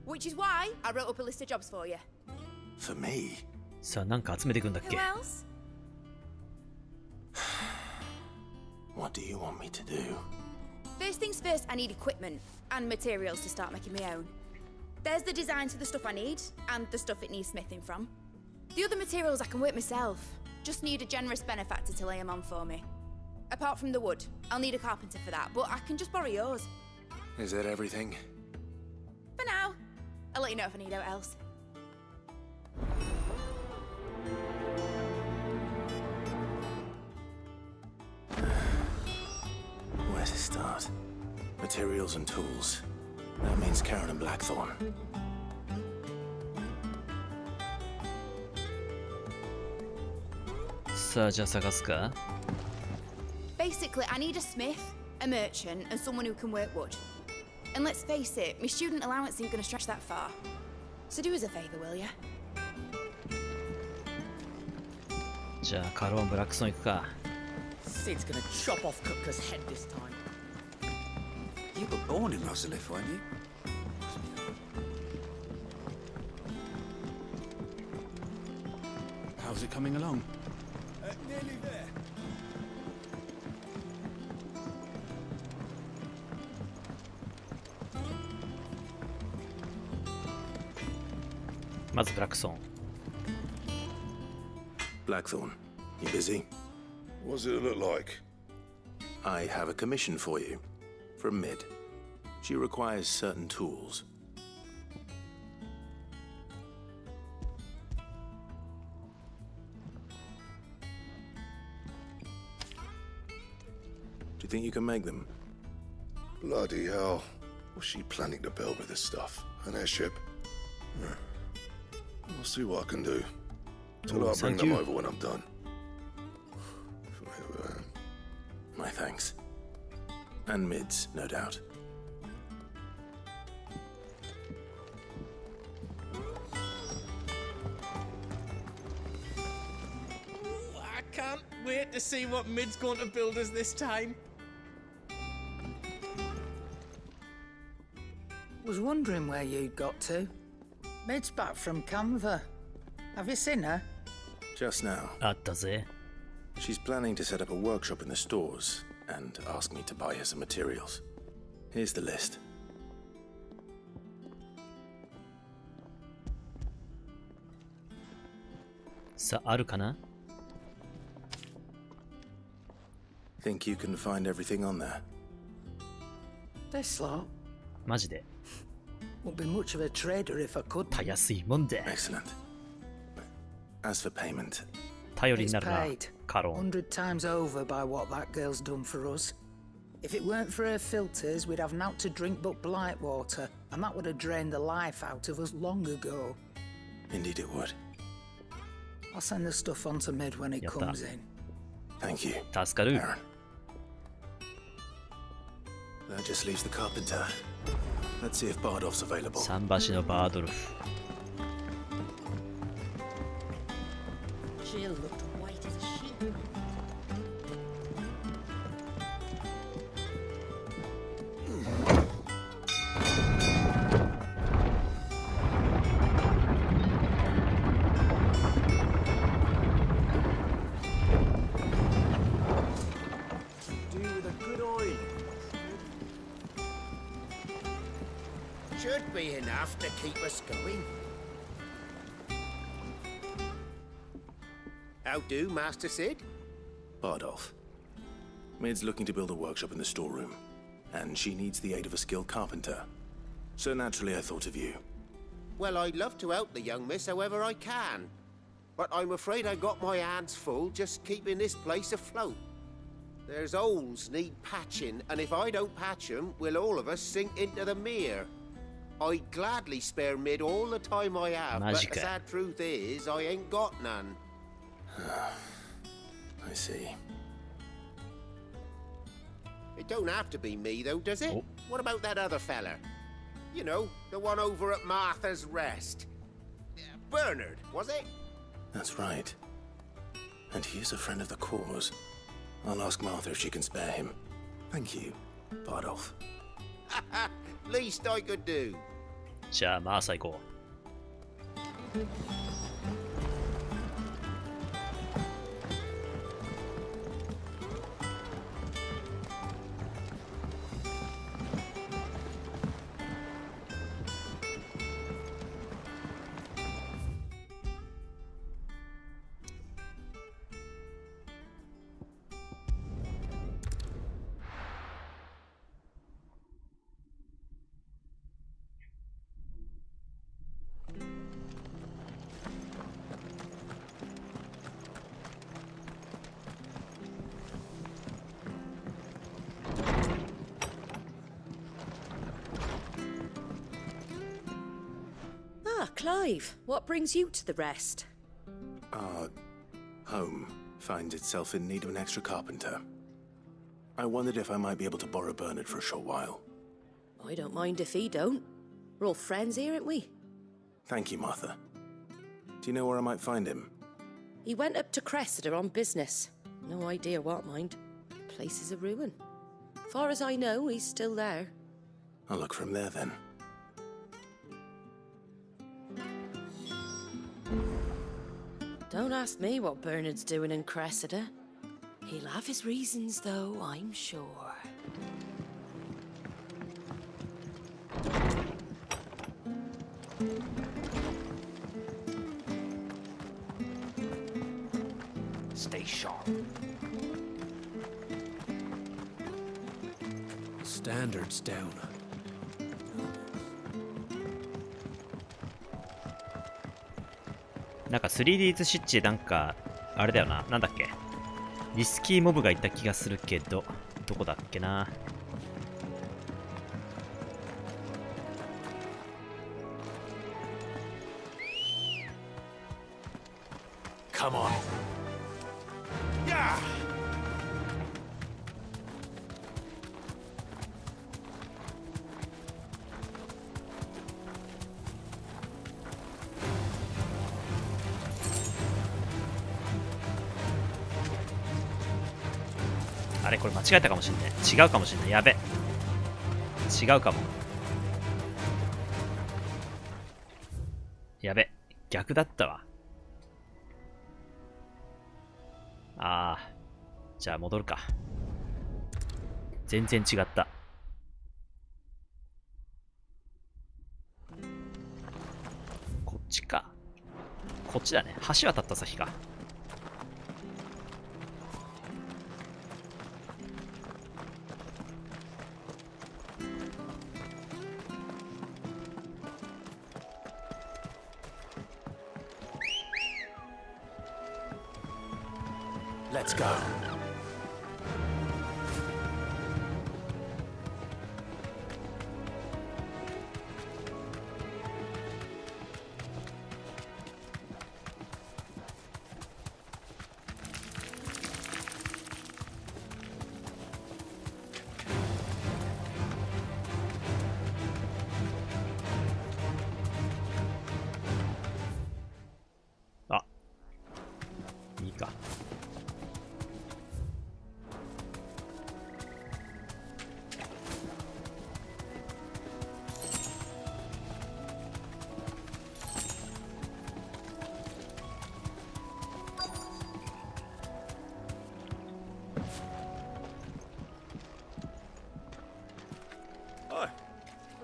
Which is why I wrote up a list of jobs for you. For me? さあ、なんか集めていくんだっけ? Who else? What do you want me to do? First things first, I need equipment and materials to start making my own. There's the designs for the stuff I need and the stuff it needs smithing from. The other materials I can work myself. Just need a generous benefactor to lay them on for me. Apart from the wood, I'll need a carpenter for that, but I can just borrow yours. Is that everything? For now. I'll let you know if I need out else. Where to start? Materials and tools. That means Karen and Blackthorn. Basically, I need a smith, a merchant, and someone who can work wood. And let's face it, my student allowance ain't gonna stretch that far. So do us a favour, will ya? じゃあカローンブラックソン行くか。 Sid's gonna chop off Kupka's head this time. You were born in Rosalith, weren't you? How's it coming along? Nearly there. Blackthorn, you busy? What does it look like? I have a commission for you. From Mid. She requires certain tools. Do you think you can make them? Bloody hell. What's she planning to build with this stuff? An airship? I'll see what I can do. Tell her I'll bring them over when I'm done. My thanks. And Mid's, no doubt. I can't wait to see what Mid's going to build us this time. Was wondering where you got to. Mid's back from Canva. Have you seen her? Just now. She's planning to set up a workshop in the stores and ask me to buy her some materials. Here's the list. Think you can find everything on there? This lot? マジで Won't be much of a trader if I could. たやすいもんで Excellent. As for payment, 頼りになるな paid カロン 100 times over by what that girl's done for us. If it weren't for her filters, we'd have naught to drink but blight water, and that would have drained the life out of us long ago. Indeed it would. I'll send the stuff on to Mid when it comes in. Thank you. 助かる Aaron. That just leaves the carpenter. Let's see if Bardolph's available. 桟橋のバードルフ She'll look white as a sheep. Do with a good oil. Should be enough to keep us going. How do, Master Sid? Bardolph. Mid's looking to build a workshop in the storeroom, and she needs the aid of a skilled carpenter. So naturally I thought of you. Well, I'd love to help the young miss however I can. But I'm afraid I got my hands full just keeping this place afloat. There's holes need patching, and if I don't patch them, we'll all of us sink into the mere. I'd gladly spare Mid all the time I have, but the sad truth is, I ain't got none. I see. It don't have to be me, though, does it? What about that other fella? You know, the one over at Martha's Rest. Bernard, was it? That's right. And he is a friend of the cause. I'll ask Martha if she can spare him. Thank you, Bardolph. Least I could do. じゃあマーサ行こう。Clive, what brings you to the rest? Our home finds itself in need of an extra carpenter. I wondered if I might be able to borrow Bernard for a short while. I don't mind if he don't. We're all friends here, aren't we? Thank you, Martha. Do you know where I might find him? He went up to Cressida on business. No idea what, mind. Place is a ruin. Far as I know, he's still there. I'll look for him there then. Don't ask me what Bernard's doing in Cressida. He'll have his reasons, though, I'm sure. Stay sharp. Standards down. なんか 3D シッチなんかあれだよな、なんだっけ、リスキーモブがいた気がするけど、どこだっけな。Come on. Yeah. あれこれ間違えたかもしんない。違うかもしんない。やべ。違うかも。やべ。逆だったわ。ああ。じゃあ戻るか。全然違った。こっちか。こっちだね。橋渡った先か。Let's go. Ah. いいか。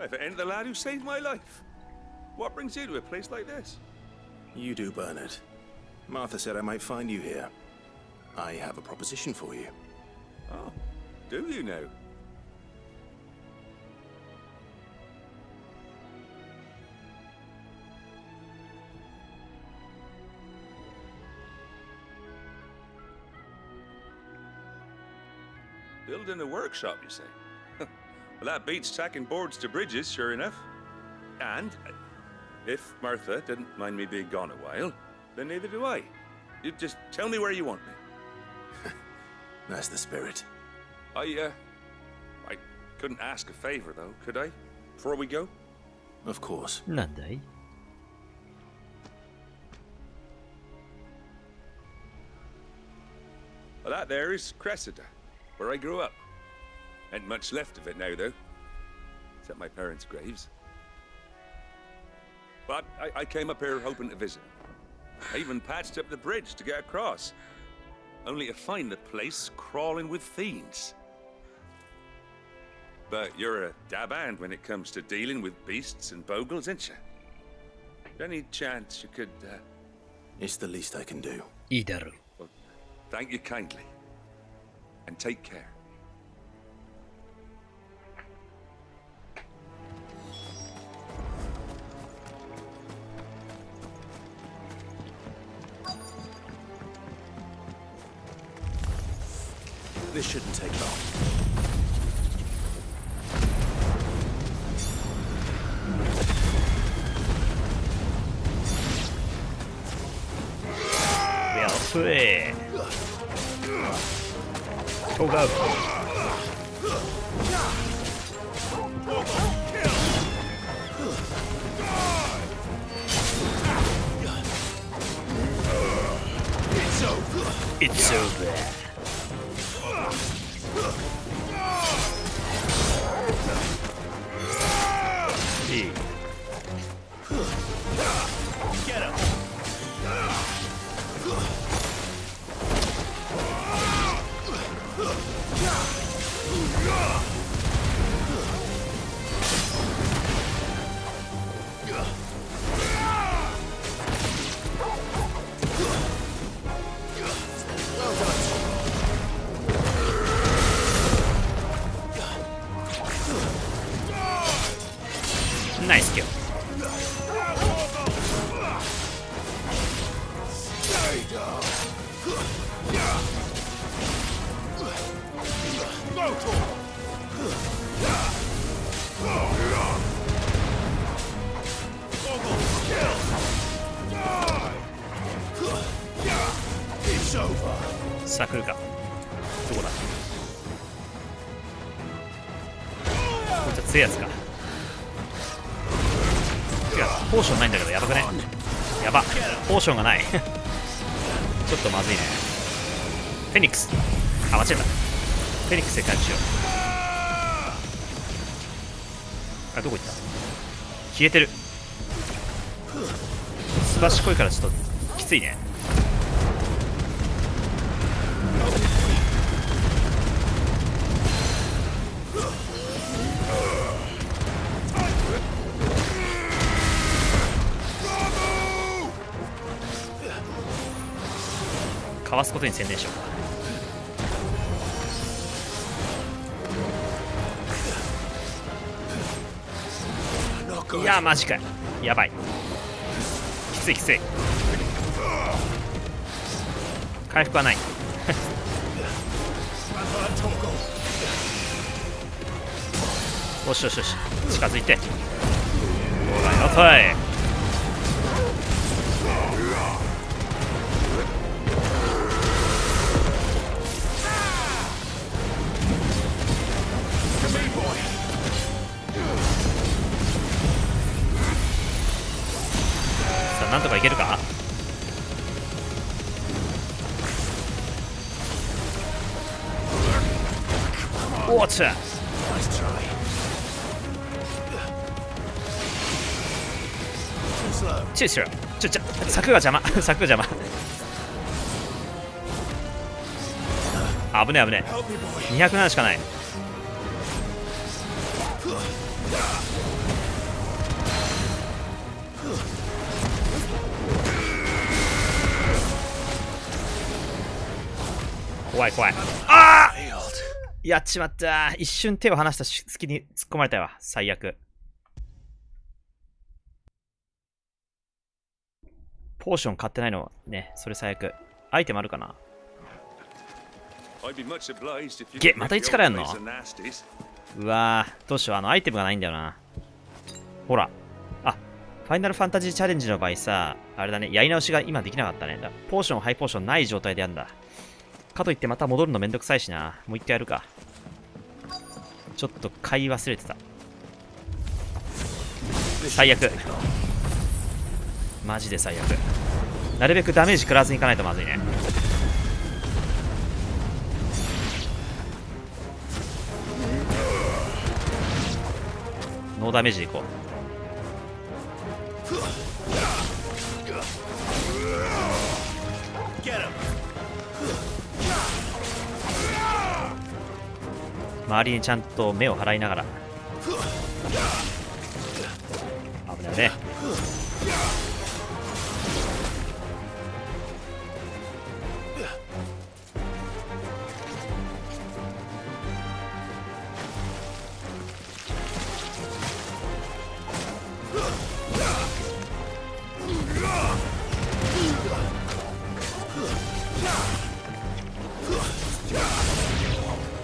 If it ain't the lad who saved my life. What brings you to a place like this? You do, Bernard. Martha said I might find you here. I have a proposition for you. Oh, do you now? Building a workshop, you say? Well, that beats tacking boards to bridges, sure enough. And if Martha didn't mind me being gone a while, then neither do I. You just tell me where you want me. That's the spirit. I couldn't ask a favor, though, could I? Before we go? Of course. なんだい？ Well, that there is Cressida, where I grew up. Ain't much left of it now, though. Except my parents' graves. But I came up here hoping to visit. I even patched up the bridge to get across. Only to find the place crawling with fiends. But you're a dab hand when it comes to dealing with beasts and bogles, ain't you? Any chance you could, It's the least I can do. いいだろう。 Well, thank you kindly. And take care. This shouldn't take long. Play. Oh go. It's over. Hey. Get him. Nice kill.さあ来るか。どこだ。こいつは強いやつか。いやポーションないんだけどやばくね。やばポーションがないちょっとまずいね。フェニックス、あ間違えた。フェニックスで回復しよう。あどこ行った。消えてる。すばしこいからちょっときついね。かわすことに専念しようか。いやマジかい。やばい。きついきつい。回復はないよしよしよし近づいて。ほらよとい。なんとかいけるか。おっちゃチューしろ。柵が邪魔柵が邪魔。危ねえ危ねえ。207しかない。怖い怖い。ああやっちまった。一瞬手を離した隙に突っ込まれたわ。最悪。ポーション買ってないのね。それ最悪。アイテムあるかな。げまた1からやんの。うわーどうしよう。アイテムがないんだよな。ほらあファイナルファンタジーチャレンジの場合さあれだね。やり直しが今できなかったね。ポーションハイポーションない状態でやんだ。かといってまた戻るのめんどくさいしな。もう一回やるか。ちょっと買い忘れてた。最悪。マジで最悪。なるべくダメージ食らわずにいかないとまずいね。ノーダメージでいこう。周りにちゃんと目を払いながら。危ないね。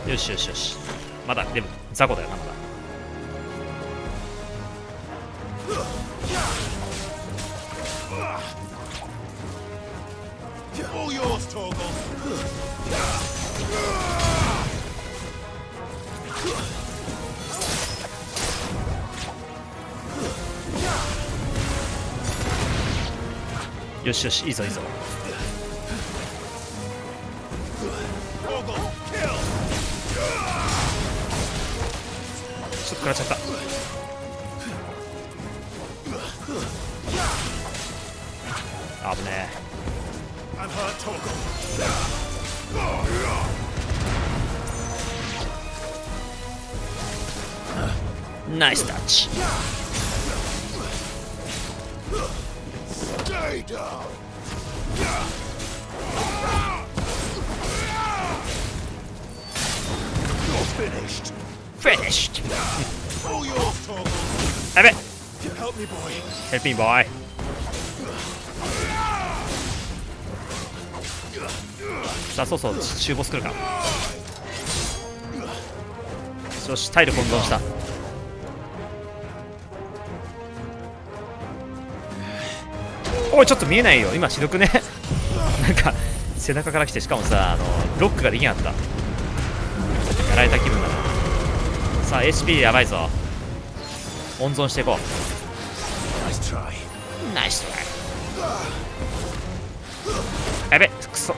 よしよしよし。まだでも雑魚だよな、まだ。よしよし、いいぞいいぞ。ちょっと食らっちゃった。危ねえ。ナイスタッチ。Finished. やべ。Help me, boy. さあ、そうそう、中ボス来るか。よし、体力温存した。おい、ちょっと見えないよ。今ひどくね。なんか背中から来て、しかもさ、ロックができなかった。やられた気分だな。さあ HP やばいぞ。温存していこう。ナイストライ。やべ、くそ。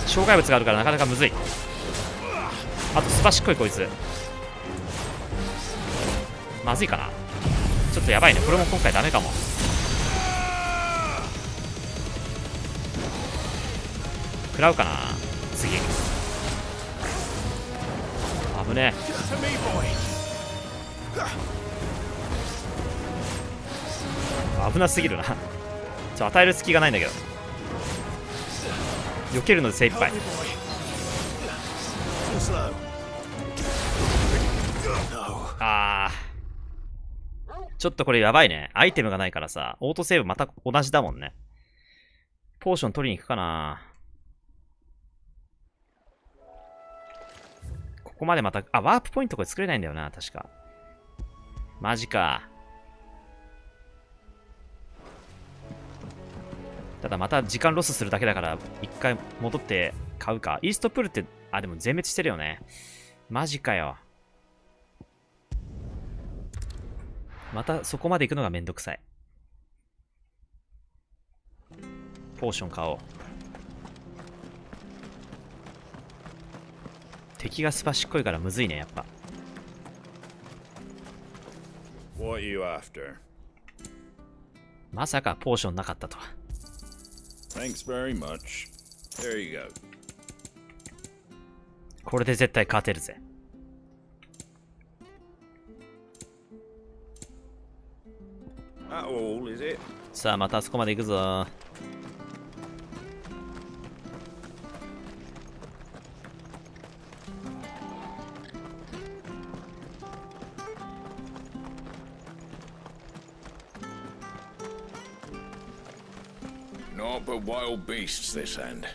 障害物があるからなかなかむずい。あとすばしっこいこいつ。まずいかな。ちょっとやばいね。これも今回ダメかも。食らうかな次。危ねえ。危なすぎるな。与える隙がないんだけど。避けるので精一杯。あー、ちょっとこれやばいね。アイテムがないからさ、オートセーブまた同じだもんね。ポーション取りに行くかな。ここまでまた、ワープポイントこれ作れないんだよな、確か。マジか。ただまた時間ロスするだけだから、一回戻って買うか。イーストプールって、でも全滅してるよね。マジかよ。またそこまで行くのがめんどくさい。ポーション買おう。敵がすばしっこいからむずいね、やっぱ。What you after? まさかポーションなかったとは。Thanks very much. There you go. これで絶対勝てるぜ。さあ、またあそこまで行くぞ。Naught but wild beasts this end.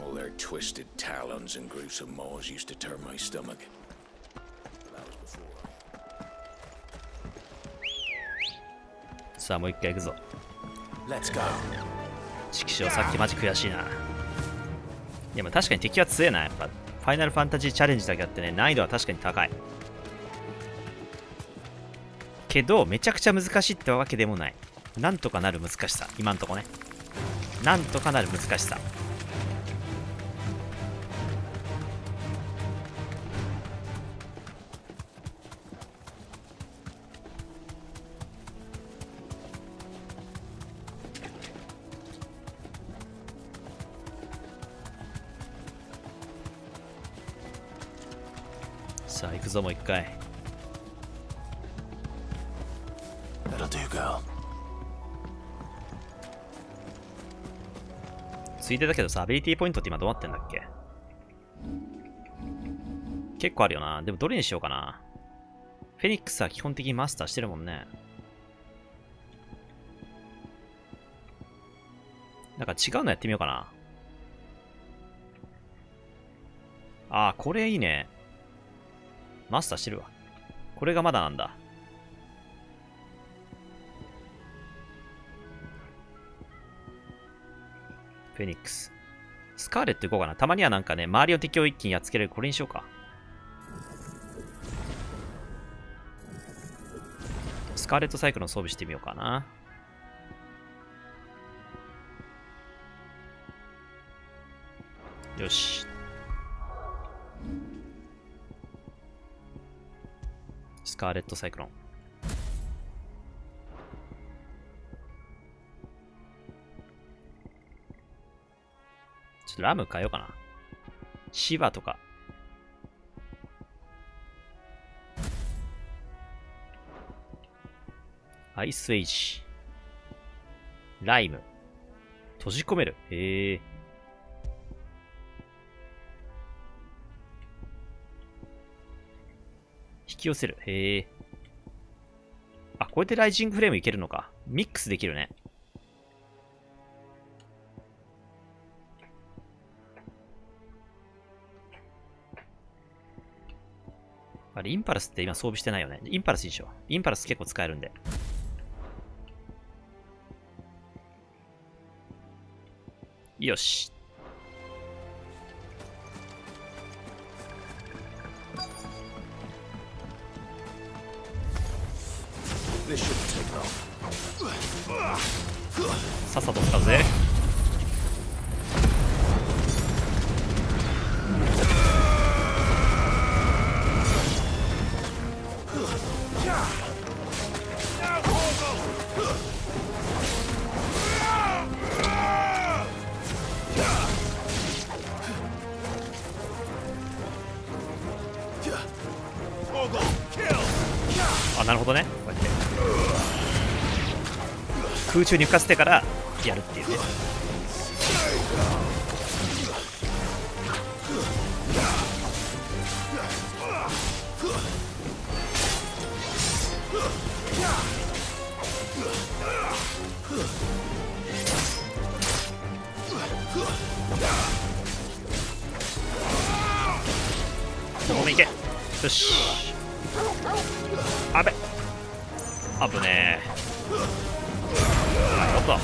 All their twisted talons and gruesome maws used to turn my stomach. That was before. さあ、もう一回行くぞ。Let's go. チキショー、さっきマジ悔しいな。でも確かに敵は強えな、やっぱ。ファイナルファンタジーチャレンジだけあってね、難易度は確かに高い。けどめちゃくちゃ難しいってわけでもない。なんとかなる難しさ、今んとこね。なんとかなる難しさ。さあ行くぞ、もう一回。ついでだけどさ、アビリティポイントって今どうなってんだっけ？結構あるよな。でもどれにしようかな。フェニックスは基本的にマスターしてるもんね。なんか違うのやってみようかな。ああ、これいいね。マスターしてるわ。これがまだなんだ。フェニックス。スカーレットいこうかな。たまにはなんかね、周りの敵を一気にやっつけれる。これにしようか。スカーレットサイクルの装備してみようかな。よし。スカーレットサイクロン。ちょっとラム変えようかな。シバとか。アイスエイジ。ライム。閉じ込める。へえ。引き寄せる。へえ。あ、こうやってライジングフレームいけるのか。ミックスできるね。あれ、インパルスって今装備してないよね。インパルスいいでしょ。インパルス結構使えるんで。よし。さっさと使うぜ。あ、なるほどね。こうやって空中に浮かせてからやるっていうね。ごめんいけ。よし。あべ。危ねえ。おっと。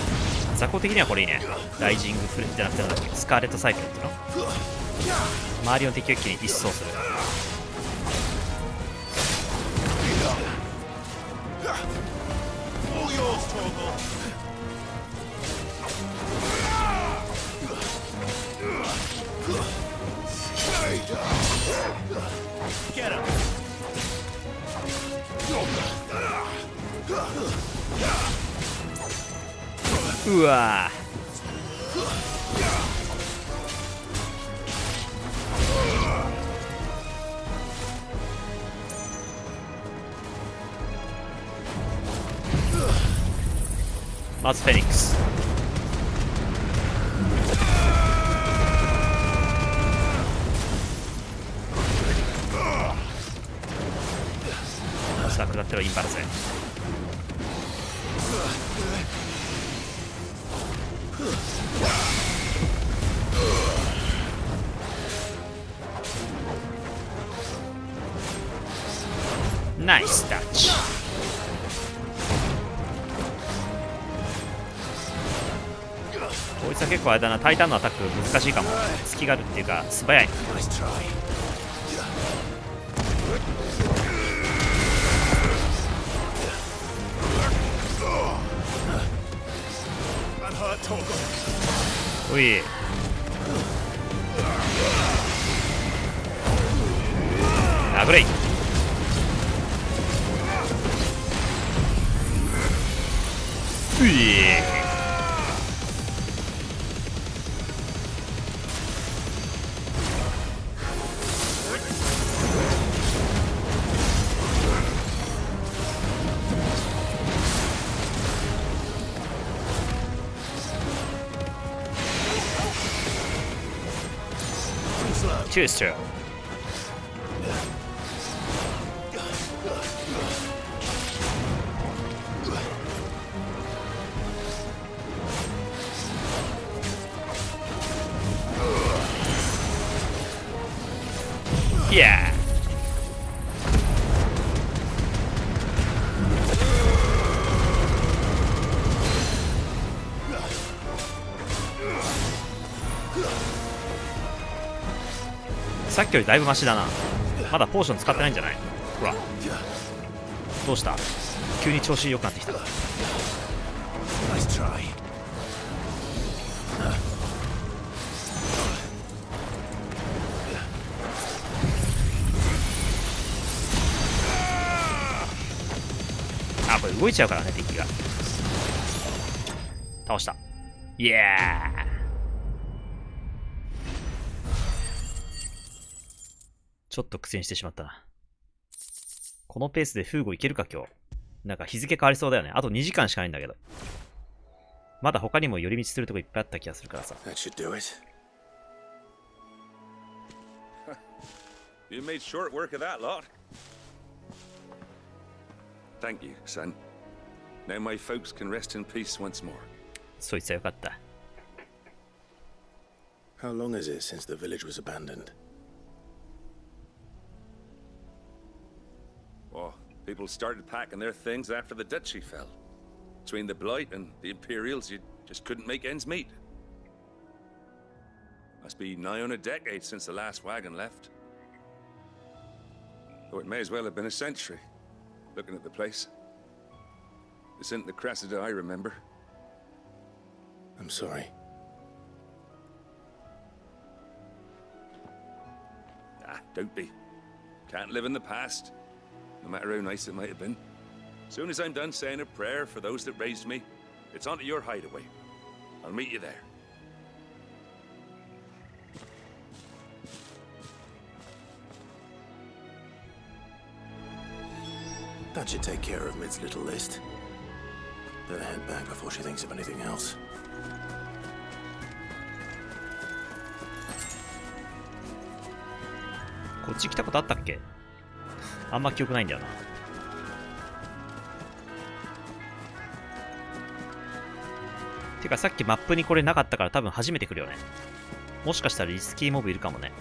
雑魚的にはこれいいね。ライジングフレじゃなくてなんだっけ。スカーレットサイクルっていうの。周りの敵を一気に一掃する。うわまずフェニックス。さあ下ってはインパルス。ナイスタッチ。こいつは結構あれだな、タイタンのアタック難しいかも。隙があるっていうか素早い。おい。殴れい。うい。Too slow. Yeah. さっきよりだいぶマシだな。まだポーション使ってないんじゃない？ほら。どうした？急に調子良くなってきた。あ、これ動いちゃうからね、敵が。倒した。イエー。ちょっと苦戦してしまったな。このペースでフーゴいけるか今日。なんか日付変わりそうだよね。あと2時間しかないんだけど。まだ他にも寄り道するとこいっぱいあった気がするからさ。That should do it. You made short work of that lot. Thank you, son. Now my folks can rest in peace once more. そいつはよかった。How long is it since the village was abandoned? Oh, people started packing their things after the duchy fell. Between the Blight and the Imperials, you just couldn't make ends meet. Must be nigh on a decade since the last wagon left. Though it may as well have been a century, looking at the place. This isn't the Cressida I remember. I'm sorry. Ah, don't be. Can't live in the past. No matter how nice it might have been. Soon as I'm done saying a prayer for those that raised me, it's onto your hideaway. I'll meet you there. That should take care of Mid's little list. Better head back before she thinks of anything else. こっち来たことあったっけ？あんま記憶ないんだよな。てかさっきマップにこれなかったから多分初めて来るよね。もしかしたらリスキーモブいるかもね。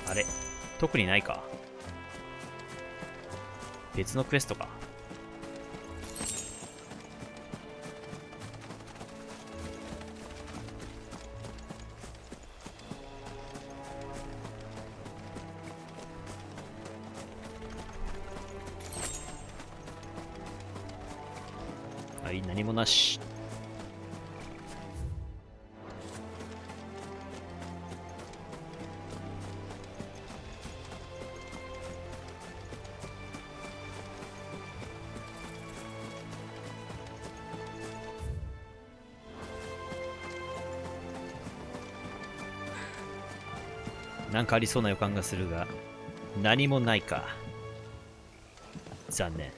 あれ、特にないか。別のクエストか。はい、何もなし。なんかありそうな予感がするが、何もないか。残念。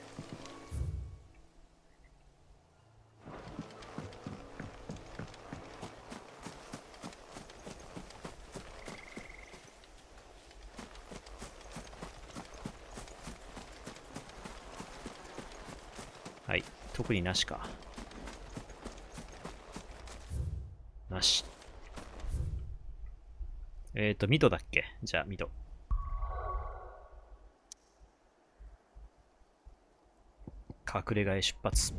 はい、特になしか。なし。ミドだっけ？じゃあ、ミド。隠れ家へ出発。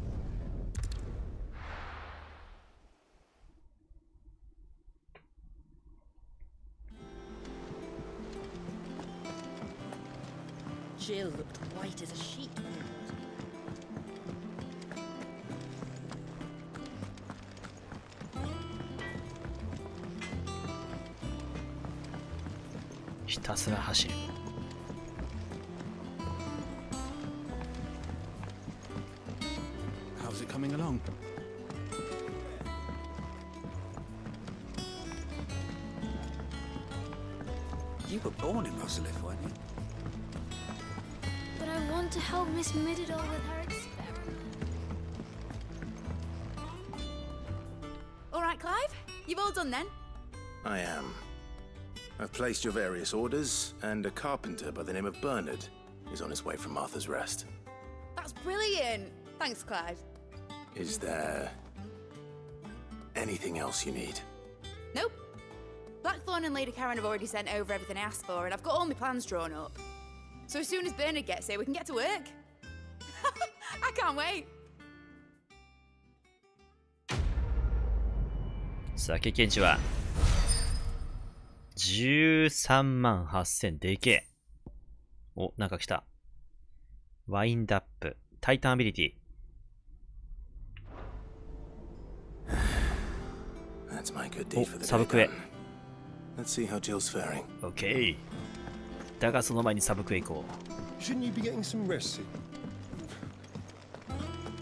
Jill looked white as a sheet. ひたすら走る。How's it coming along? You were born in Rosalith, weren't you? But I want to help Miss Mididol with her experiment. All right, Clive. You've all done then? I am. I've placed your various orders, and a carpenter by the name of Bernard is on his way from Martha's Rest. That's brilliant. Thanks, Clive. Is there anything else you need? Nope. Blackthorn and Lady Karen have already sent over everything I asked for, and I've got all my plans drawn up. So as soon as Bernard gets here, we can get to work. I can't wait. さあ、経験値は13万8000でけえ。お、なんか来た。ワインドアップ。タイタンアビリティ。お、サブクエ。Let's see how Jill's faring. OK。だがその前にサブクエ行こう。Shouldn't you be getting some rest?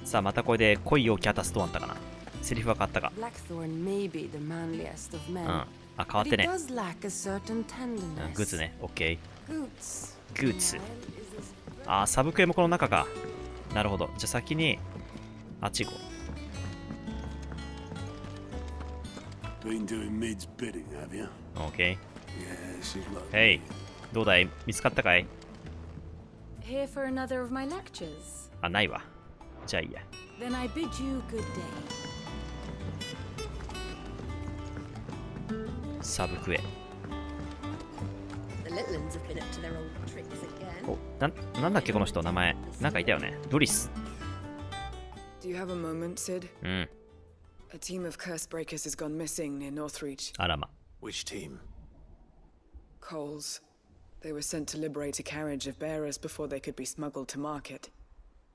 さあ、またこれで恋多きアタスとあったかな。セリフは変わったか。Blackthorn may be the manliest of men. あ、変わってね。But he does lack a certain tenderness. グッズね。OK。 Goots. グッズ。あ、サブクエもこの中か。なるほど。じゃあ先に、あっち行こう。Been doing Mid's bidding, have you? OK。Yeah, she's like. Hey、どうだい？見つかったかい？ Here for another of my lectures. あ、ないわ。じゃあいいや。Then I bid you good day. サブクエ。The little ones have been up to their old tricks again. お、なんだっけこの人、名前。なんかいたよね。ドリス。Do you have a moment, Sid? うん。A team of curse breakers has gone missing near Northreach. あらま。Which team? Coles. They were sent to liberate a carriage of bearers before they could be smuggled to market.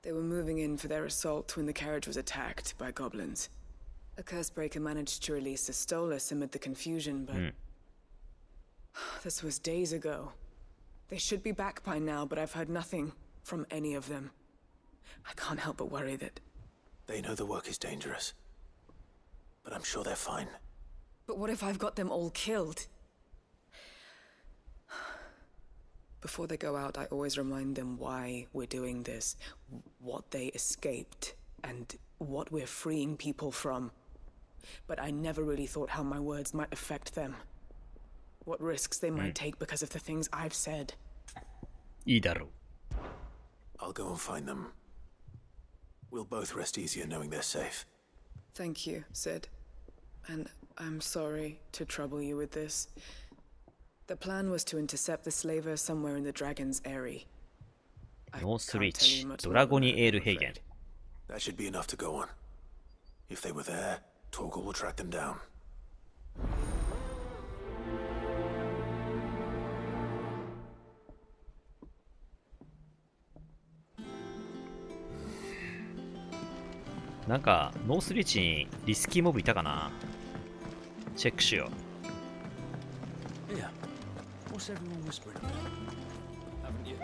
They were moving in for their assault when the carriage was attacked by goblins. A curse breaker managed to release a Stolas amid the confusion, but this was days ago. They should be back by now, but I've heard nothing from any of them. I can't help but worry that... They know the work is dangerous, but I'm sure they're fine. But what if I've got them all killed? Before they go out, I always remind them why we're doing this, what they escaped, and what we're freeing people from. But I never really thought how my words might affect them. What risks they might take because of the things I've said. いいだろう。I'll go and find them. We'll both rest easier knowing they're safe. Thank you, Sid. And I'm sorry to trouble you with this. The plan was to intercept the slaver somewhere in the Dragon's Eyrie. ノースリーチ、ドラゴニエール平原。That should be enough to go on. If they were there, Torgal will track them down. なんかノースリーチにリスキーモブいたかな。チェックしよう。Yeah. What's everyone whispering about? Haven't you?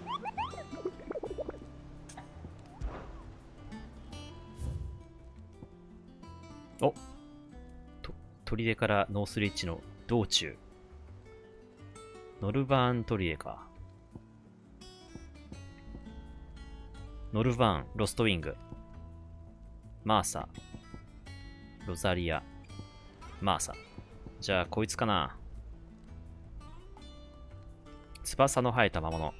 お、砦からノースリッチの道中。ノルバーン砦か。ノルバーン、ロストウィング。マーサ。ロザリア。マーサ。じゃあ、こいつかな。翼の生えた魔物。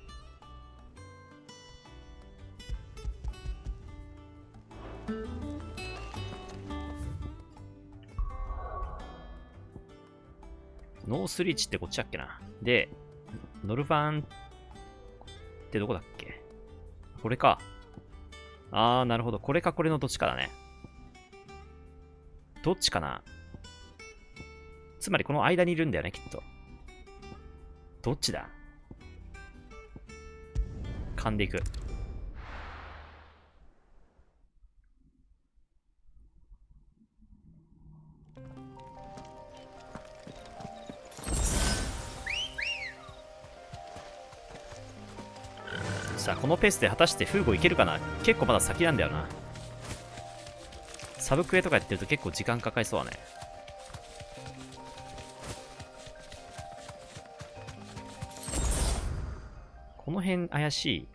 ノースリーチってこっちだっけな。で、ノルファンってどこだっけ。これか。あー、なるほど。これかこれのどっちかだね。どっちかな。つまりこの間にいるんだよね、きっと。どっちだ。噛んでいく。さあ、このペースで果たしてフーゴいけるかな。結構まだ先なんだよな。サブクエとかやってると結構時間かかりそうだね。この辺怪しい。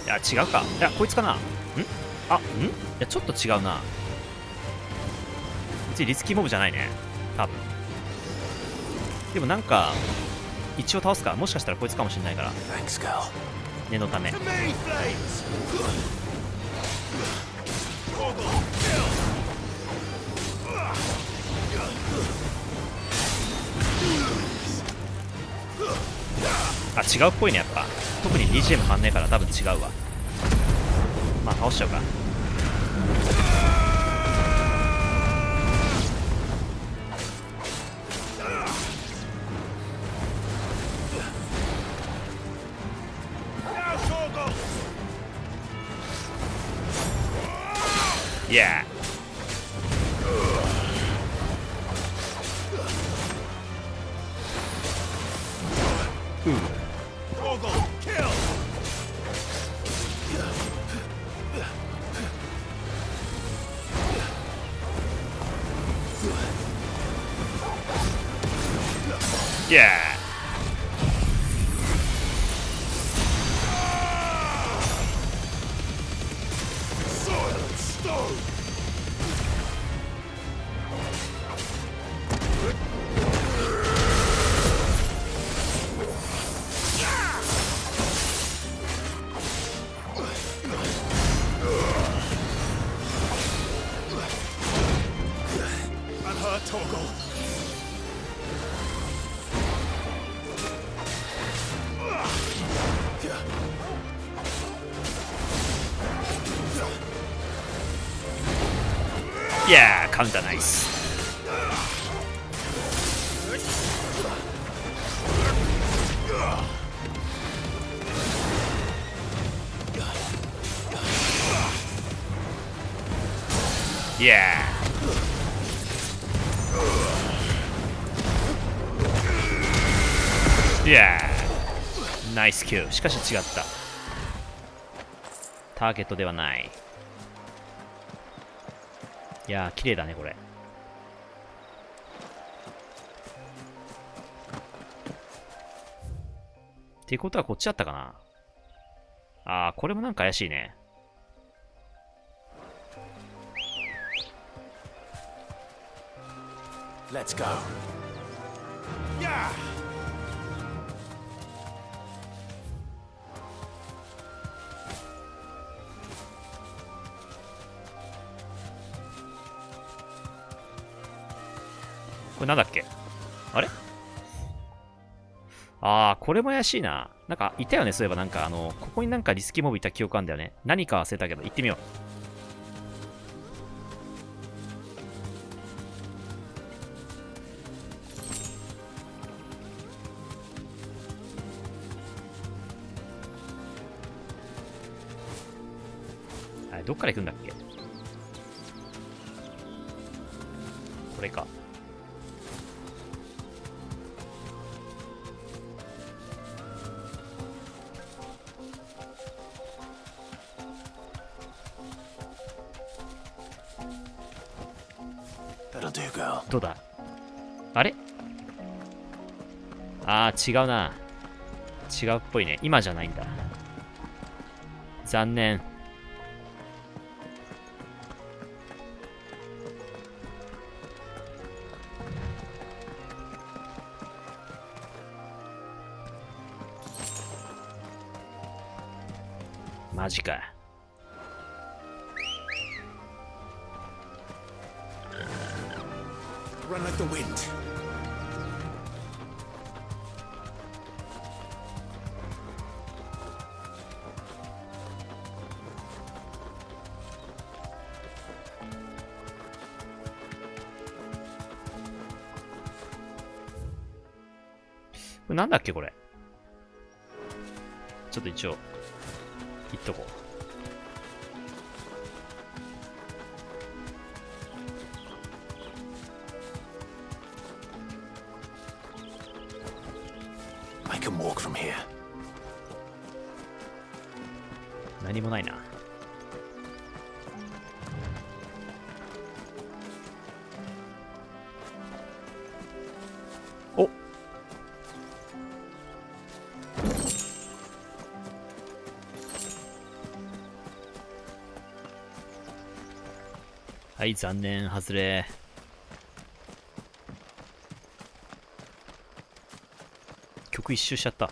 いや、違うか。いや、こいつかな。あ、いや、ちょっと違うな。別にリスキーモブじゃないね。多分。でもなんか、一応倒すか。もしかしたらこいつかもしれないから。念のため。あ、違うっぽいね、やっぱ。特に BGM 変わんねえから多分違うわ。まあ、倒しちゃうか。いやいやいやー、カウンターナイス。いやー、いやー、ナイスキル。しかし違った。ターゲットではない。いやー、綺麗だね、これ。ってことはこっちだったかな。あー、これもなんか怪しいね。Let's go. Yeah! これなんだっけ。あれ。あー、これも怪しいな。なんかいたよね、そういえば。なんかここになんかリスキーモブいた記憶あるんだよね。何か忘れたけど、行ってみよう。はい、どっから行くんだっけ。これか。どうだ。あれ、あー、違うな。違うっぽいね。今じゃないんだ。残念。マジか。Run like the wind.これなんだっけこれ。ちょっと一応言っとこう。I can walk from here. 何もないな。お、はい、残念、外れ。曲一周しちゃった。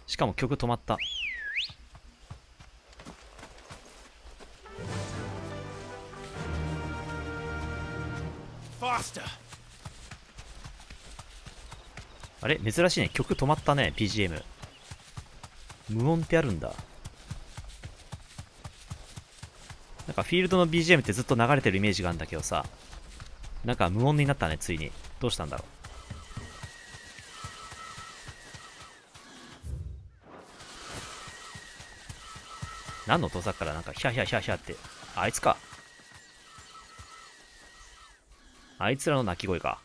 しかも曲止まった。あれ、珍しいね。曲止まったね。 BGM 無音ってあるんだ。なんかフィールドの BGM ってずっと流れてるイメージがあるんだけどさ、なんか無音になったね、ついに。どうしたんだろう。何の音さっきからなんかヒャヒャヒャヒャって。あいつか。あいつらの鳴き声か。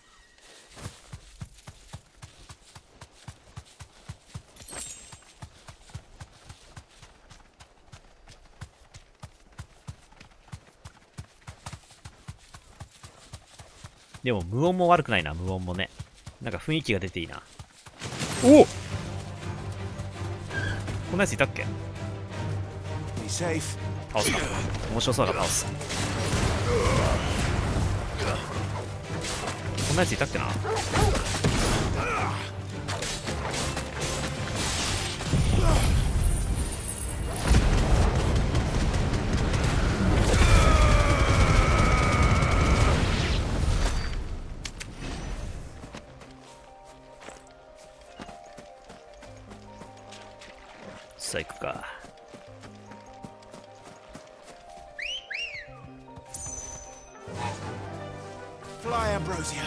でも無音も悪くないな、無音もね。なんか雰囲気が出ていいな。おっ、こんなやついたっけ。倒すか。面白そうだから倒す。こんなやついたっけな。さあ行くか。Fly, Ambrosia.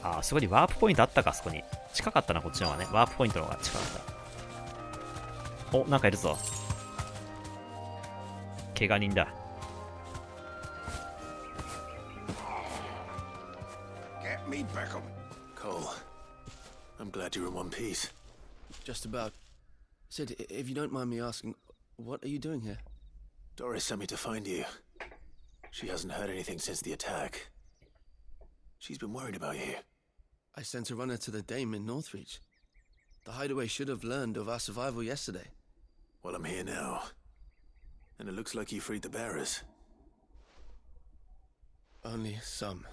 ああ、そこにワープポイントあったか。そこに近かったな。こっちの方がね、ワープポイントの方が近かった。お、なんかいるぞ。怪我人だ。Get me back him. Cole, I'm glad you're in one piece. Just about. Sid, if you don't mind me asking, what are you doing here? Doris sent me to find you. She hasn't heard anything since the attack. She's been worried about you. I sent a runner to the Dame in Northreach. The hideaway should have learned of our survival yesterday. Well, I'm here now. And it looks like you freed the bearers. Only some.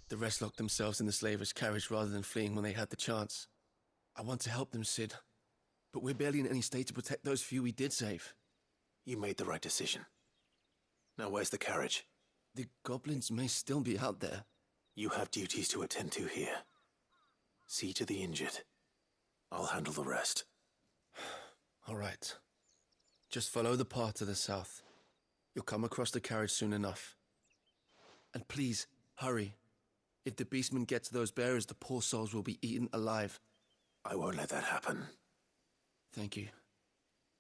The rest locked themselves in the slaver's carriage rather than fleeing when they had the chance. I want to help them, Sid. But we're barely in any state to protect those few we did save. You made the right decision. Now where's the carriage? The goblins may still be out there. You have duties to attend to here. See to the injured. I'll handle the rest. All right. Just follow the path to the south. You'll come across the carriage soon enough. And please, hurry. If the beastman gets those bearers, the poor souls will be eaten alive. I won't let that happen. Thank you.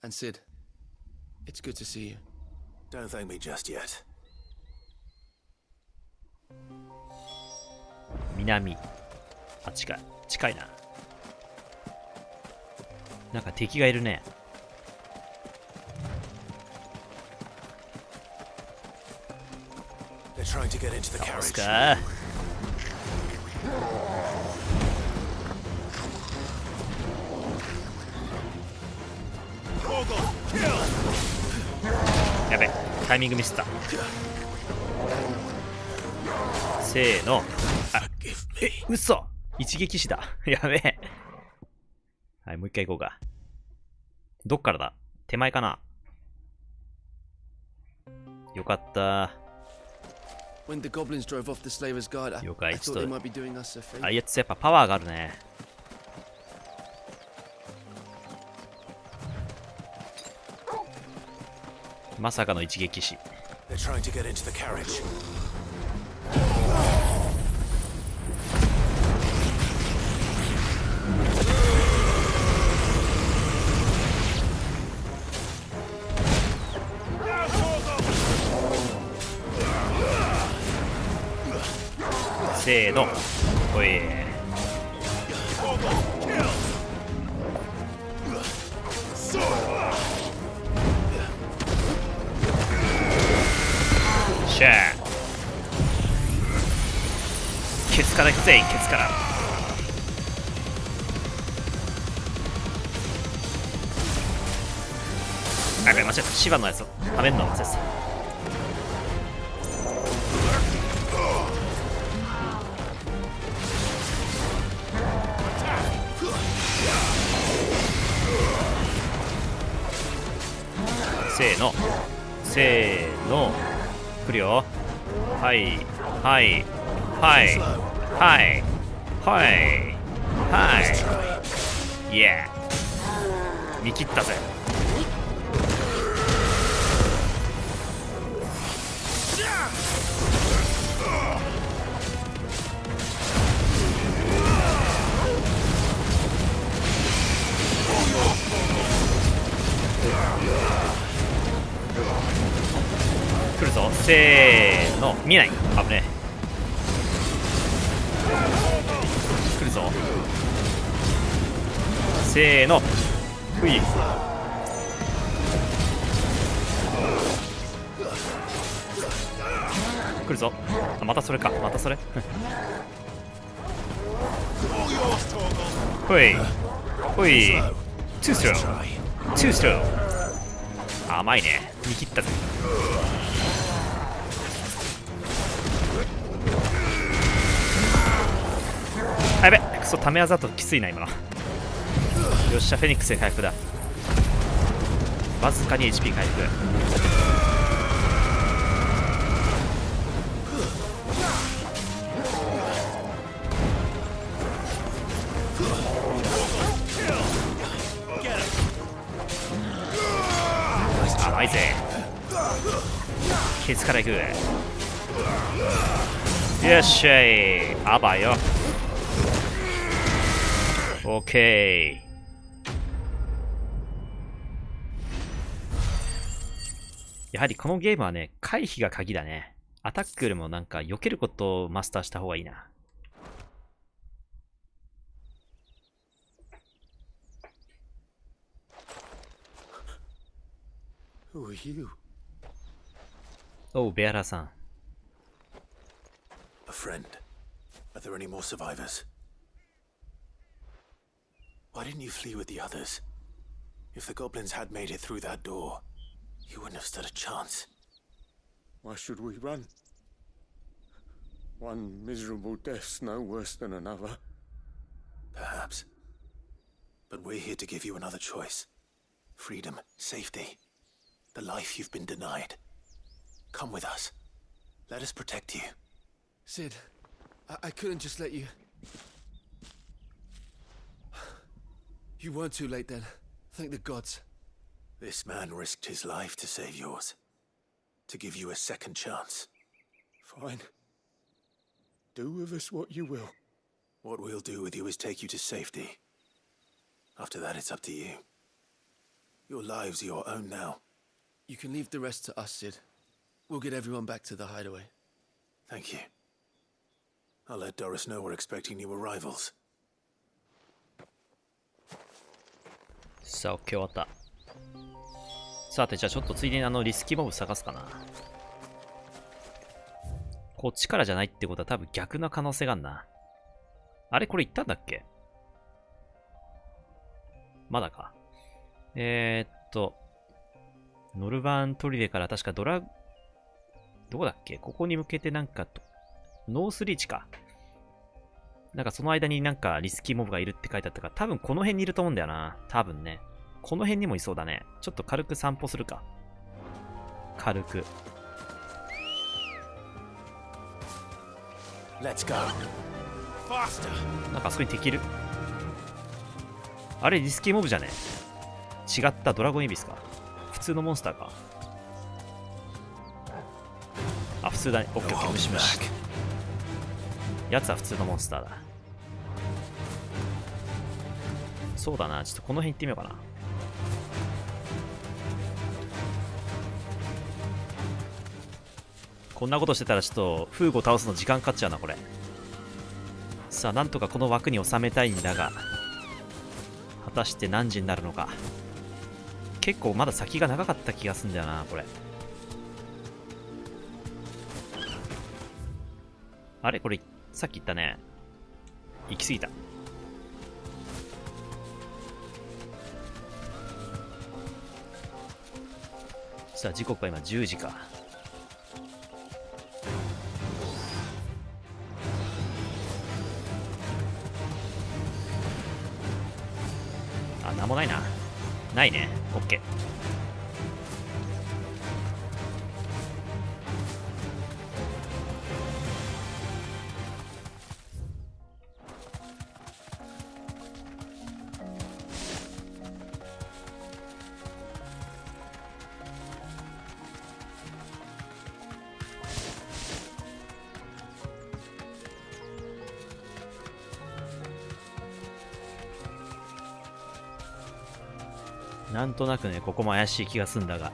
And Sid, it's good to see you. Don't thank me just yet. 南。あ、近い。近いな。なんか敵がいるね。倒すか。やべ、タイミングミスった。せーの。あ、嘘、一撃死だ。やべえ。はい、もう一回行こうか。どっからだ？手前かな？よかった。了解。ちょっとあいつやっぱパワーがあるね。まさかの一撃死。せーの。おい。シャー。ケツから行くぜ、ケツから。あ、間違った。芝のやつをはめんの忘れてた。せーの、せーの、来るよ。はい、はい、はい、はい、はい、はい、イエー。見切ったぜ。来るぞ。せーの。見えない。危ねえ。来るぞ。せーの。ふい。来るぞ。あ、またそれか。またそれ。ほいほい。ツーストロー、ツーストロー。甘いね。見切ったぜ。あ、やべ、クソ、ため技ときついな今の。よっしゃ、フェニックスで回復だ。わずかに HP 回復。甘いぜ。ケツからいく。よっしゃい。あばよ。オッケー。やはりこのゲームはね、回避が鍵だね。アタックよりもなんか避けることをマスターした方がいいな。Who are you? おう、ベアラさん。A friend. Are there any more survivors? Why didn't you flee with the others? If the goblins had made it through that door, you wouldn't have stood a chance. Why should we run? One miserable death's no worse than another. Perhaps. But we're here to give you another choice. Freedom, safety, the life you've been denied. Come with us. Let us protect you. Sid, I couldn't just let you... You weren't too late then. Thank the gods. This man risked his life to save yours. To give you a second chance. Fine. Do with us what you will. What we'll do with you is take you to safety. After that, it's up to you. Your lives are your own now. You can leave the rest to us, Sid. We'll get everyone back to the hideaway. Thank you. I'll let Doris know we're expecting new arrivals. さあ、OK、終わった。さて、じゃあちょっとついでにリスキーモブ探すかな。こっちからじゃないってことは多分逆な可能性があるな。あれこれ行ったんだっけ？まだか。ノルバーン砦から確かどこだっけ？ここに向けてなんかノースリーチか。なんかその間になんかリスキーモブがいるって書いてあったから、多分この辺にいると思うんだよな。多分ね。この辺にもいそうだね。ちょっと軽く散歩するか。軽く。Let's go. Faster. なんかあそこに敵いる。あれリスキーモブじゃね？違ったドラゴンエビスか。普通のモンスターか。あ、普通だね。オッケーオッケー、無視無視。やつは普通のモンスターだ。そうだな、ちょっとこの辺行ってみようかな。こんなことしてたらちょっとフーゴ倒すの時間かかっちゃうな、これ。さあ、なんとかこの枠に収めたいんだが、果たして何時になるのか。結構まだ先が長かった気がするんだよな、これ。あれこれ、さっき言ったね。行き過ぎた。さあ、時刻は今10時か。あ、なんもないな。ないね。オッケー。なんとなくね、ここも怪しい気がすんだが。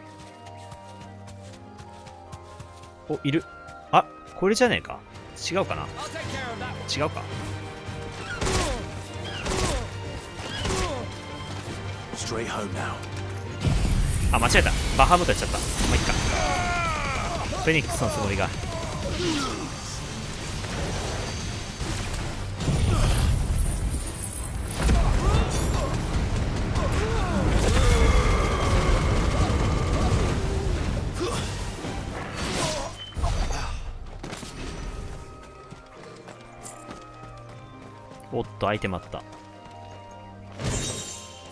お、いる。あ、これじゃねえか。違うかな。違うか。あ、間違えた。バハムートやっちゃった。まあ、いっか。フェニックスのつもりが。おっと、アイテムあった。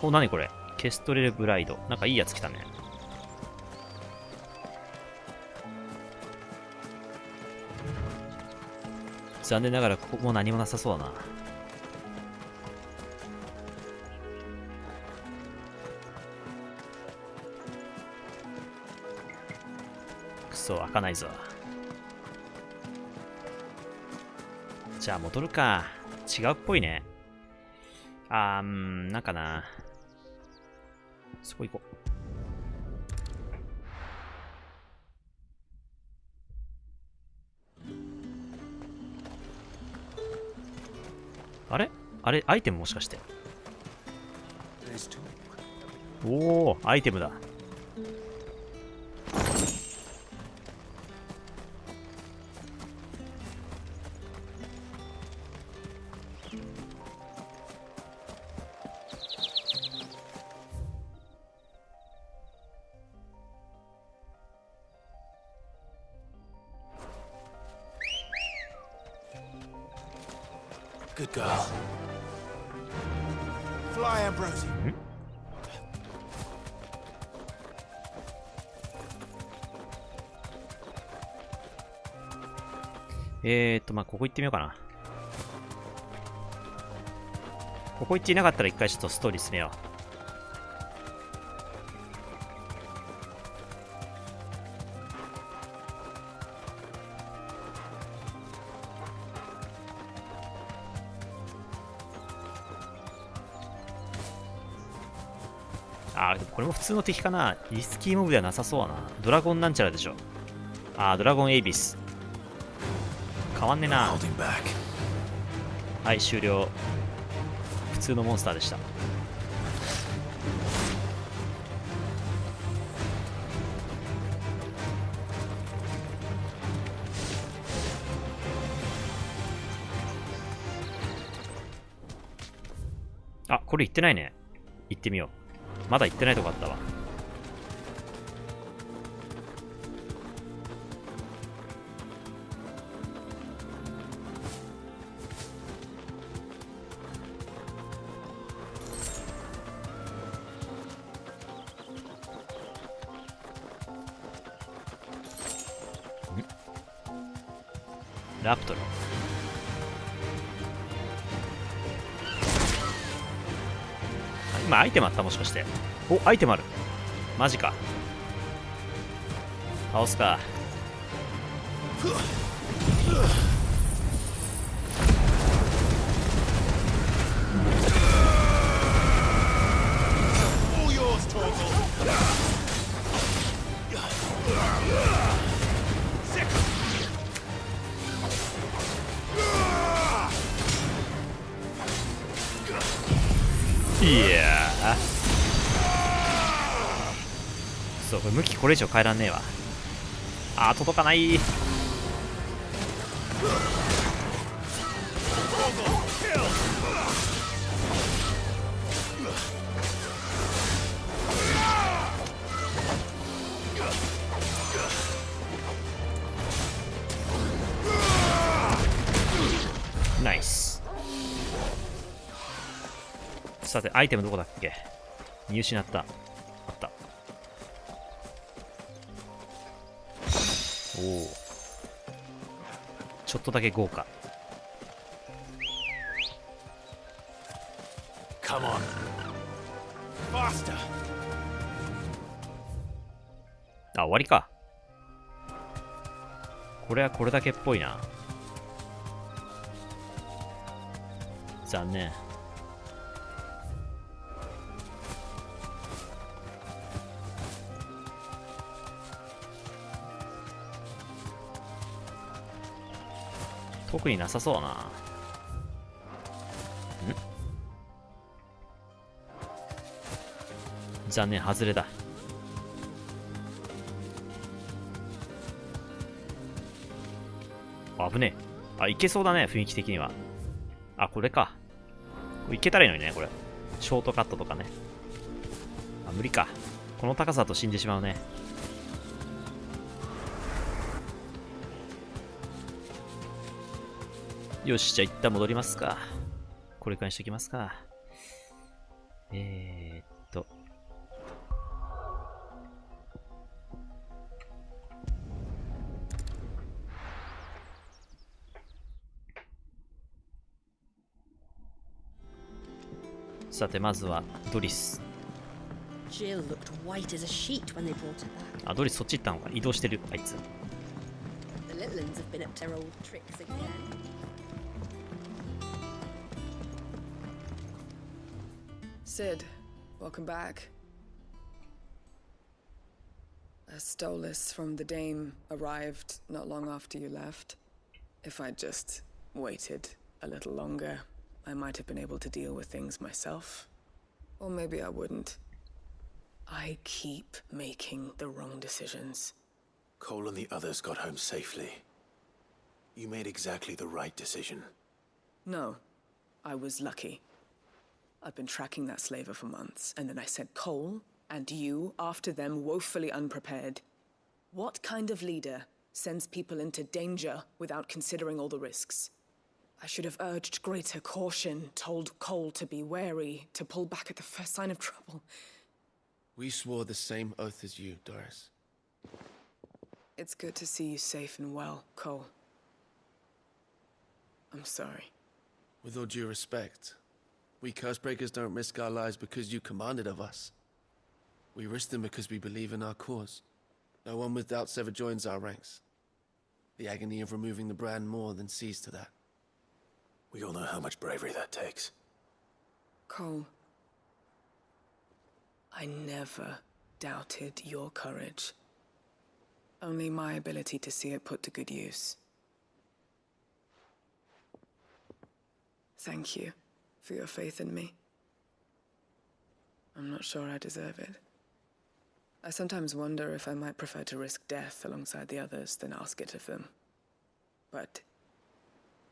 お、なにこれ。ケストレルブライド。なんかいいやつ来たね。残念ながらここも何もなさそうだな。くそ、開かないぞ。じゃあ戻るか。違うっぽいね。なんかな。そこ行こう。あれアイテムもしかして。おお、アイテムだ。Good girl. Fly, Ambrosia. まあ、ここ行ってみようかな。ここ行っていなかったら一回ちょっとストーリー進めよう。でもこれも普通の敵かな。リスキーモブではなさそうだな。ドラゴンなんちゃらでしょ。ドラゴンエイビス。変わんねえな。はい、終了。普通のモンスターでした。あ、これ行ってないね。行ってみよう。まだ行ってないとこあったわ。ラプトル。今アイテムあった？もしかして。お、アイテムある。マジか。倒すか。いやー、そう、これ向きこれ以上変えらんねえわ。あー、届かない。ナイス。さて、アイテムどこだっけ？見失った。あった。おお。ちょっとだけ豪華。Come on. Faster. あ、終わりか。これはこれだけっぽいな。残念。特になさそうな。ん？残念、外れだ。危ねえ。あ、いけそうだね、雰囲気的には。あ、これか。これいけたらいいのにね、これ。ショートカットとかね。あ、無理か。この高さだと死んでしまうね。よし、じゃあ一旦戻りますか。これくらいにしときますか。さて、まずはドリス。あ、ドリスそっち行ったのか。移動してる、あいつ。Sid, welcome back. A stolus from the Dame arrived not long after you left. If I'd just waited a little longer, I might have been able to deal with things myself. Or maybe I wouldn't. I keep making the wrong decisions. Cole and the others got home safely. You made exactly the right decision. No, I was lucky. I've been tracking that slaver for months, and then I sent Cole and you after them woefully unprepared. What kind of leader sends people into danger without considering all the risks? I should have urged greater caution, told Cole to be wary, to pull back at the first sign of trouble. We swore the same oath as you, Doris. It's good to see you safe and well, Cole. I'm sorry. With all due respect, we Cursebreakers don't risk our lives because you commanded of us. We risk them because we believe in our cause. No one with doubts ever joins our ranks. The agony of removing the brand more than sees to that. We all know how much bravery that takes. Cole, I never doubted your courage. Only my ability to see it put to good use. Thank you for your faith in me. I'm not sure I deserve it. I sometimes wonder if I might prefer to risk death alongside the others than ask it of them. But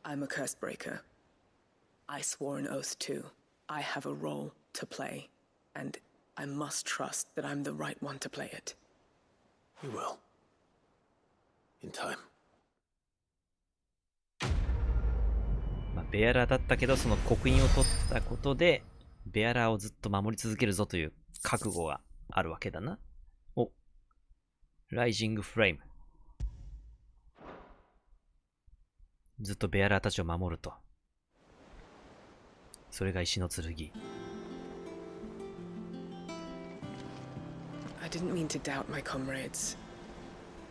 I'm a curse breaker. I swore an oath too, I have a role to play, and I must trust that I'm the right one to play it. You will. In time. ベアラーだったけど、その刻印を取ったことで、ベアラーをずっと守り続けるぞという覚悟があるわけだな。お、ライジングフレーム。ずっとベアラーたちを守ると。それが石の剣。I didn't mean to doubt my comrades,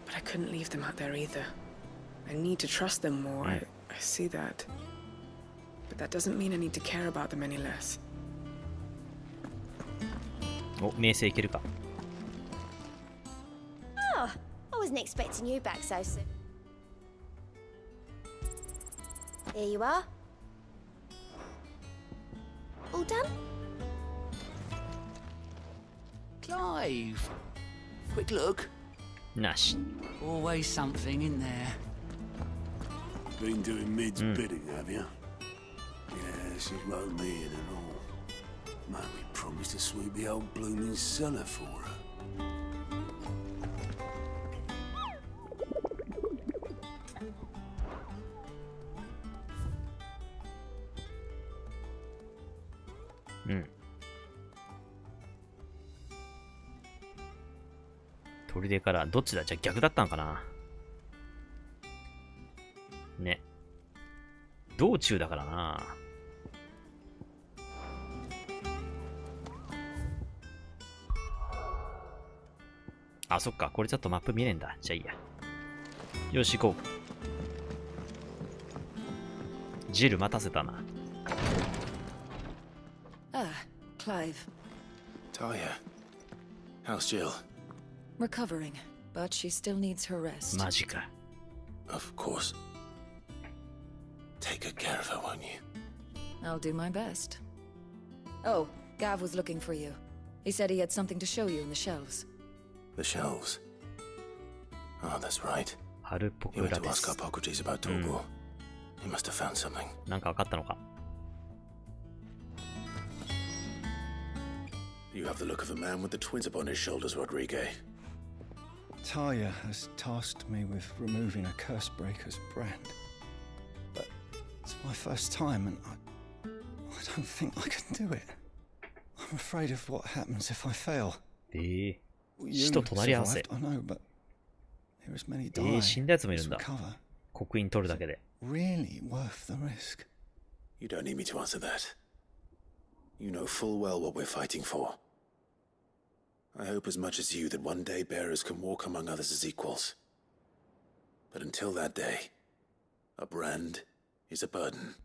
but I couldn't leave them out there either. I need to trust them more. I see that. But that doesn't mean I need to care about them any less. お、名声いけるか。Oh, I wasn't expecting you back so soon. Here you are. All done? Clive! Quick look. なし。 Always something in there. Been doing Mid's bidding, have you? Yeah, she's wrote me in and all. Man, we promised to sweep the old blooming cellar for her. Hmm. 砦からどっちだ？じゃあ逆だったんかな。ね。道中だからな。あ、そっか。これちょっとマップ見れんだ。じゃあいいや。よし、行こう。ジル待たせたな。Ah, Clive. Talia. How's Jill? Recovering, but she still needs her rest. マジか。Of course. Take good care of her, won't you? I'll do my best. Oh, Gav was looking for you. He said he had something to show you in the shelves. The shelves? Oh, that's right. ハルポ He ク went ラ to で ask す。 our Pocrates about Togo. He must have found something. なんか分かったのか。You have the look of a man with the twins upon his shoulders, Rodrigue. Talia has tasked me with removing a Cursebreaker's brand. But it's my first time and I don't think I can do it. I'm afraid of what happens if I fail. 死と隣り合わせ。I know, but there is many die. 死んだやつもいるんだ。刻印取るだけで。Really worth the risk? You don't need me to answer that. You know full well what we're fighting for. I hope as much as you that one day bearers can walk among others as equals. But until that day, a brand is a burden,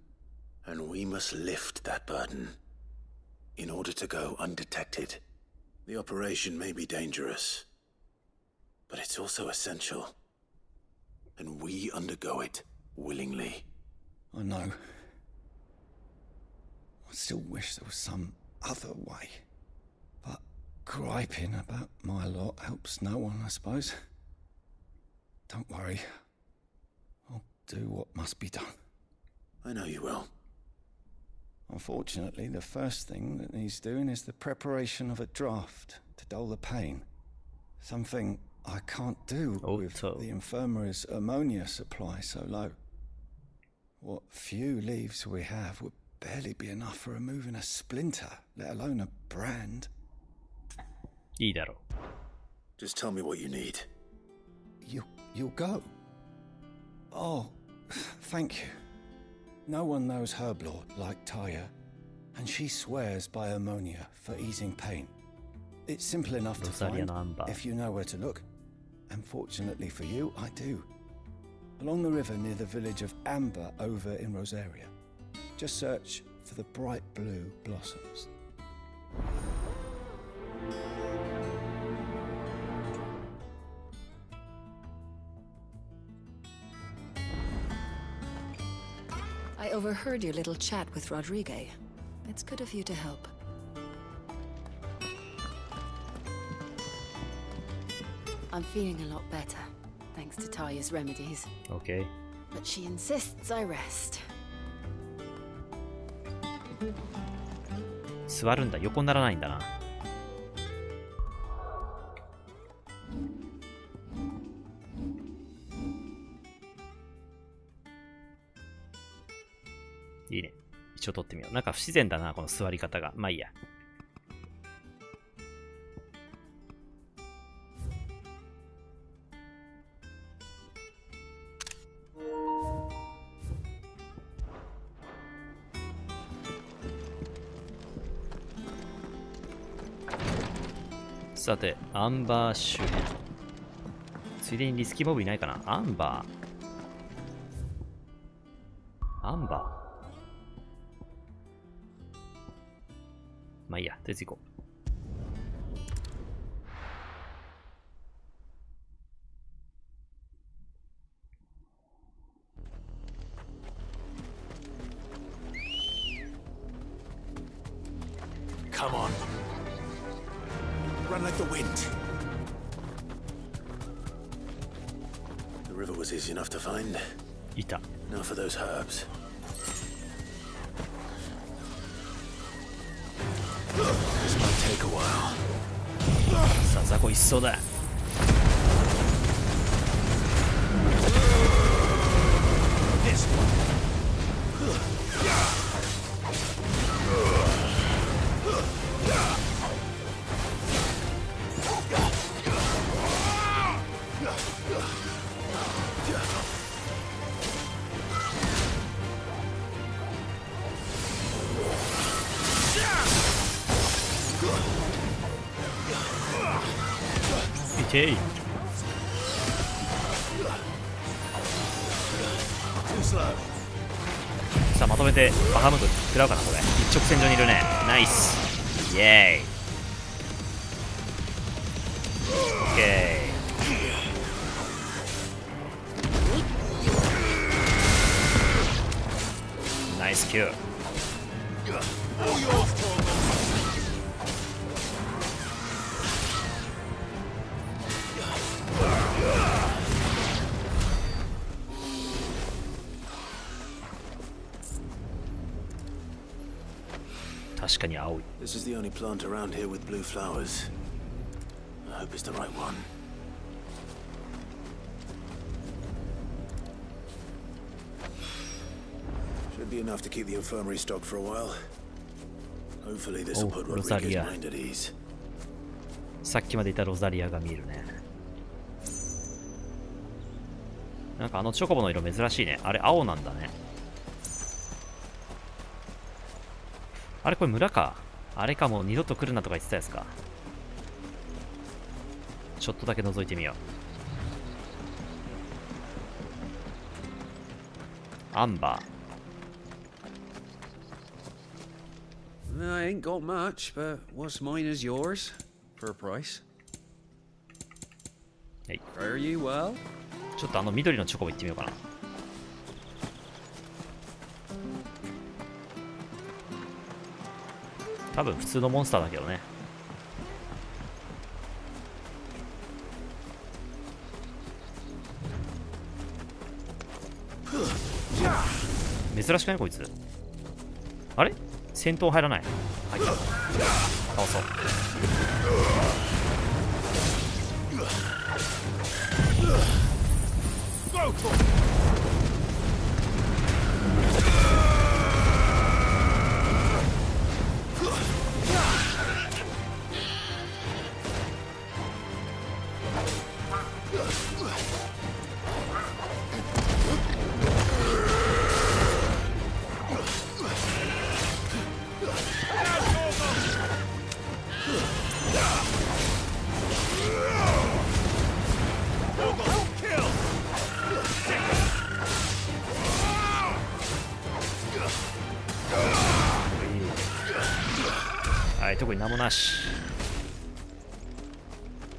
and we must lift that burden in order to go undetected. The operation may be dangerous, but it's also essential, and we undergo it willingly. I know. I still wish there was some other way. But griping about my lot helps no one, I suppose. Don't worry. I'll do what must be done. I know you will. Unfortunately, the first thing that needs doing is the preparation of a draft to dull the pain. Something I can't do with the infirmary's ammonia supply so low. What few leaves we have would barely be enough for removing a splinter, let alone a brand. いいだろう。 Just tell me what you need. You'll go? Oh, thank you. No one knows Herblord like Talia, and she swears by ammonia for easing pain. It's simple enough to find if you know where to look. And fortunately for you, I do. Along the river near the village of Amber over in Rosaria. Just search for the bright blue blossoms. I overheard your little chat with Rodrigue. It's good of you to help. I'm feeling a lot better, thanks to Talia's remedies. Okay. But she insists I rest. 座るんだ。横にならないんだな。いいね。一応撮ってみよう。なんか不自然だな、この座り方が。まあいいや。さて、アンバー周辺。ついでにリスキーモブいないかな。アンバー。まあいいや、とりあえず行こう。Come on. Run like the wind. The river was easy enough to find. いた。Now for those herbs. This might take a while. さあ、雑魚一掃だ。This one. Okay. さあまとめてバハムート食らうかな。これ一直線上にいるね。ナイス。イエーイ。オッケー。ナイスキュー。確かに青い。This is the only plant around here with blue flowers. I hope it's the right one. Should be enough to keep the infirmary stocked for a while. Hopefully this will put Rodriguez's mind at ease. さっきまでいたロザリアが見えるね。なんかあのチョコボの色珍しいね。あれ青なんだね。あれこれ村か。あれか、もう二度と来るなとか言ってたやつか。ちょっとだけ覗いてみよう。アンバー。I ain't got much, but what's mine is yours for a price. Hey. Are you well? ちょっとあの緑のチョコボ行ってみようかな。多分普通のモンスターだけどね。珍しくないこいつ。あれ戦闘入らない。はい、倒そう。はい、特に何もなし。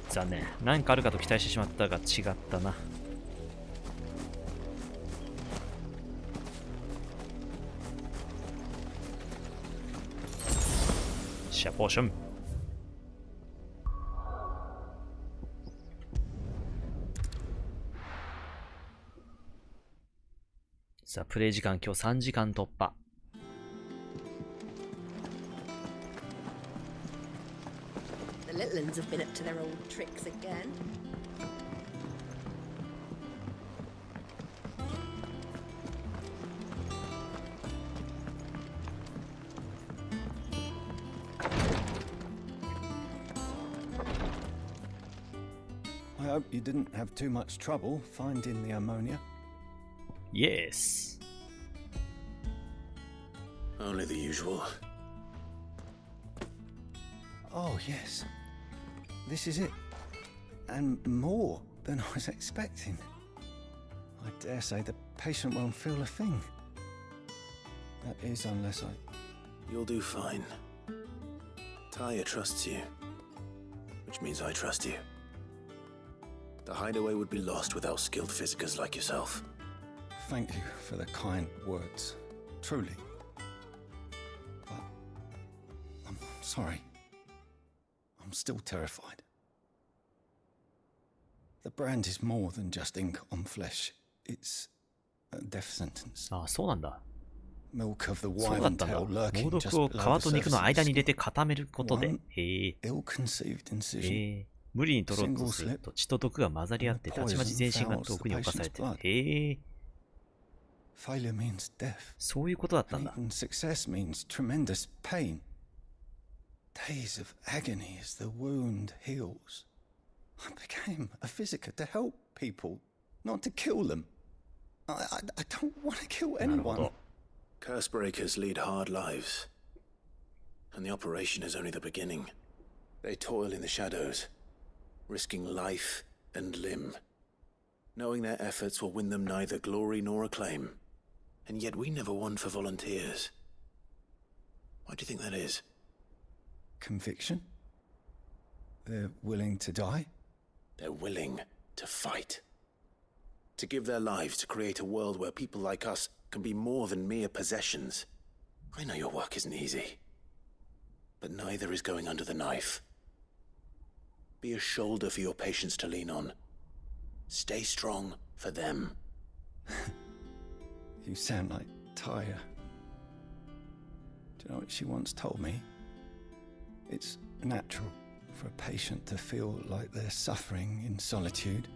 残念。何かあるかと期待してしまったが違ったな。シャポーション。さあ、プレイ時間今日3時間突破。villains have been up to their old tricks again. I hope you didn't have too much trouble finding the ammonia. Yes. Only the usual. Oh, yes. This is it. And more than I was expecting. I dare say the patient won't feel a thing. That is, unless I... You'll do fine. Taya trusts you, which means I trust you. The hideaway would be lost without skilled physicers like yourself. Thank you for the kind words. Truly. But I'm sorry. I'm still terrified. The brand is more than just ink on flesh. It's a death sentence. ああ、そうなんだ。 Milk of the そうだったんだ。 wyvern tail 猛 lurking 毒 just を below 皮 the と肉の surface. 間に入れて固めることで。 One へえ。 ill-conceived incision. へえ。無理に取ろうとすると血と毒が混ざり合ってたちまち全身が毒に侵されてる。へえ。 Failure means death. そういうことだったんだ。 And success means tremendous pain. Days of agony as the wound heals. I became a physiker to help people, not to kill them. I don't want to kill anyone. Curse breakers lead hard lives. And the operation is only the beginning. They toil in the shadows, risking life and limb, knowing their efforts will win them neither glory nor acclaim. And yet we never won for volunteers. Why do you think that is? Conviction? They're willing to die? They're willing to fight. To give their lives to create a world where people like us can be more than mere possessions. I know your work isn't easy, but neither is going under the knife. Be a shoulder for your patients to lean on. Stay strong for them. You sound like Taya. Do you know what she once told me? It's natural for a patient to feel like they're suffering in solitude.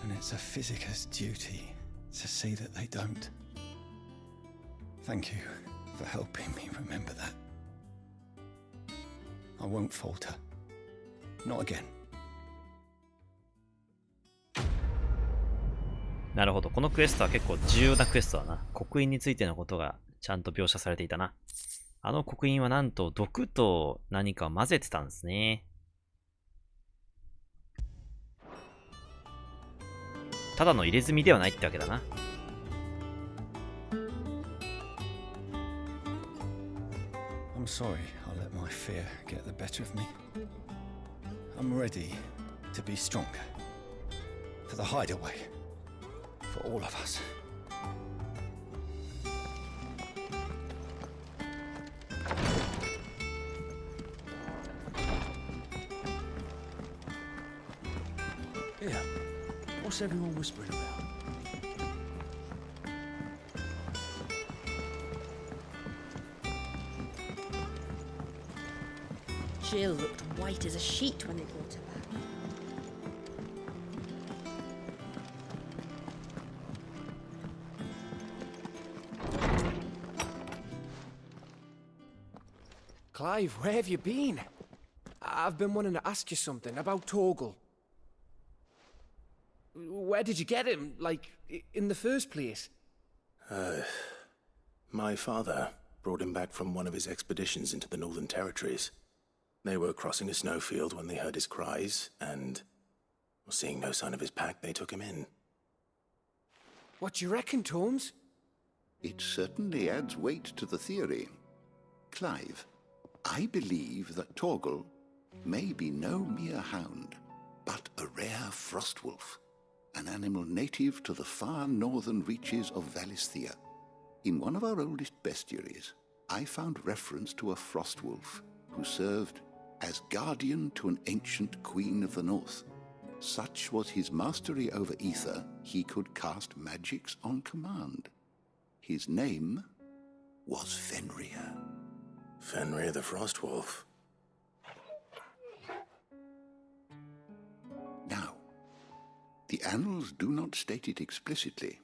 And it's a physicist's duty to see that they don't. Thank you for helping me remember that. I won't falter. Not again. なるほど。このクエストは結構重要なクエストだな。刻印についてのことがちゃんと描写されていたな。あの刻印はなんと毒と何かを混ぜてたんですね。ただの入れ墨ではないってわけだな。I'm sorry I let my fear get the better of me. I'm ready to be stronger. For the hideaway. For all of us. Here, what's everyone whispering about? Jill looked white as a sheet when they brought her back. Clive, where have you been? I've been wanting to ask you something about Torgal. Where did you get him, like, in the first place? My father brought him back from one of his expeditions into the Northern Territories. They were crossing a snowfield when they heard his cries, and, seeing no sign of his pack, they took him in. What do you reckon, Tomes? It certainly adds weight to the theory. Clive, I believe that Torgal may be no mere hound, but a rare frostwolf, an animal native to the far northern reaches of Valisthea. In one of our oldest bestiaries, I found reference to a frostwolf who served as guardian to an ancient queen of the north. Such was his mastery over ether, he could cast magics on command. His name was Fenrir. Fenrir the Frostwolf. annals do not state it explicitly,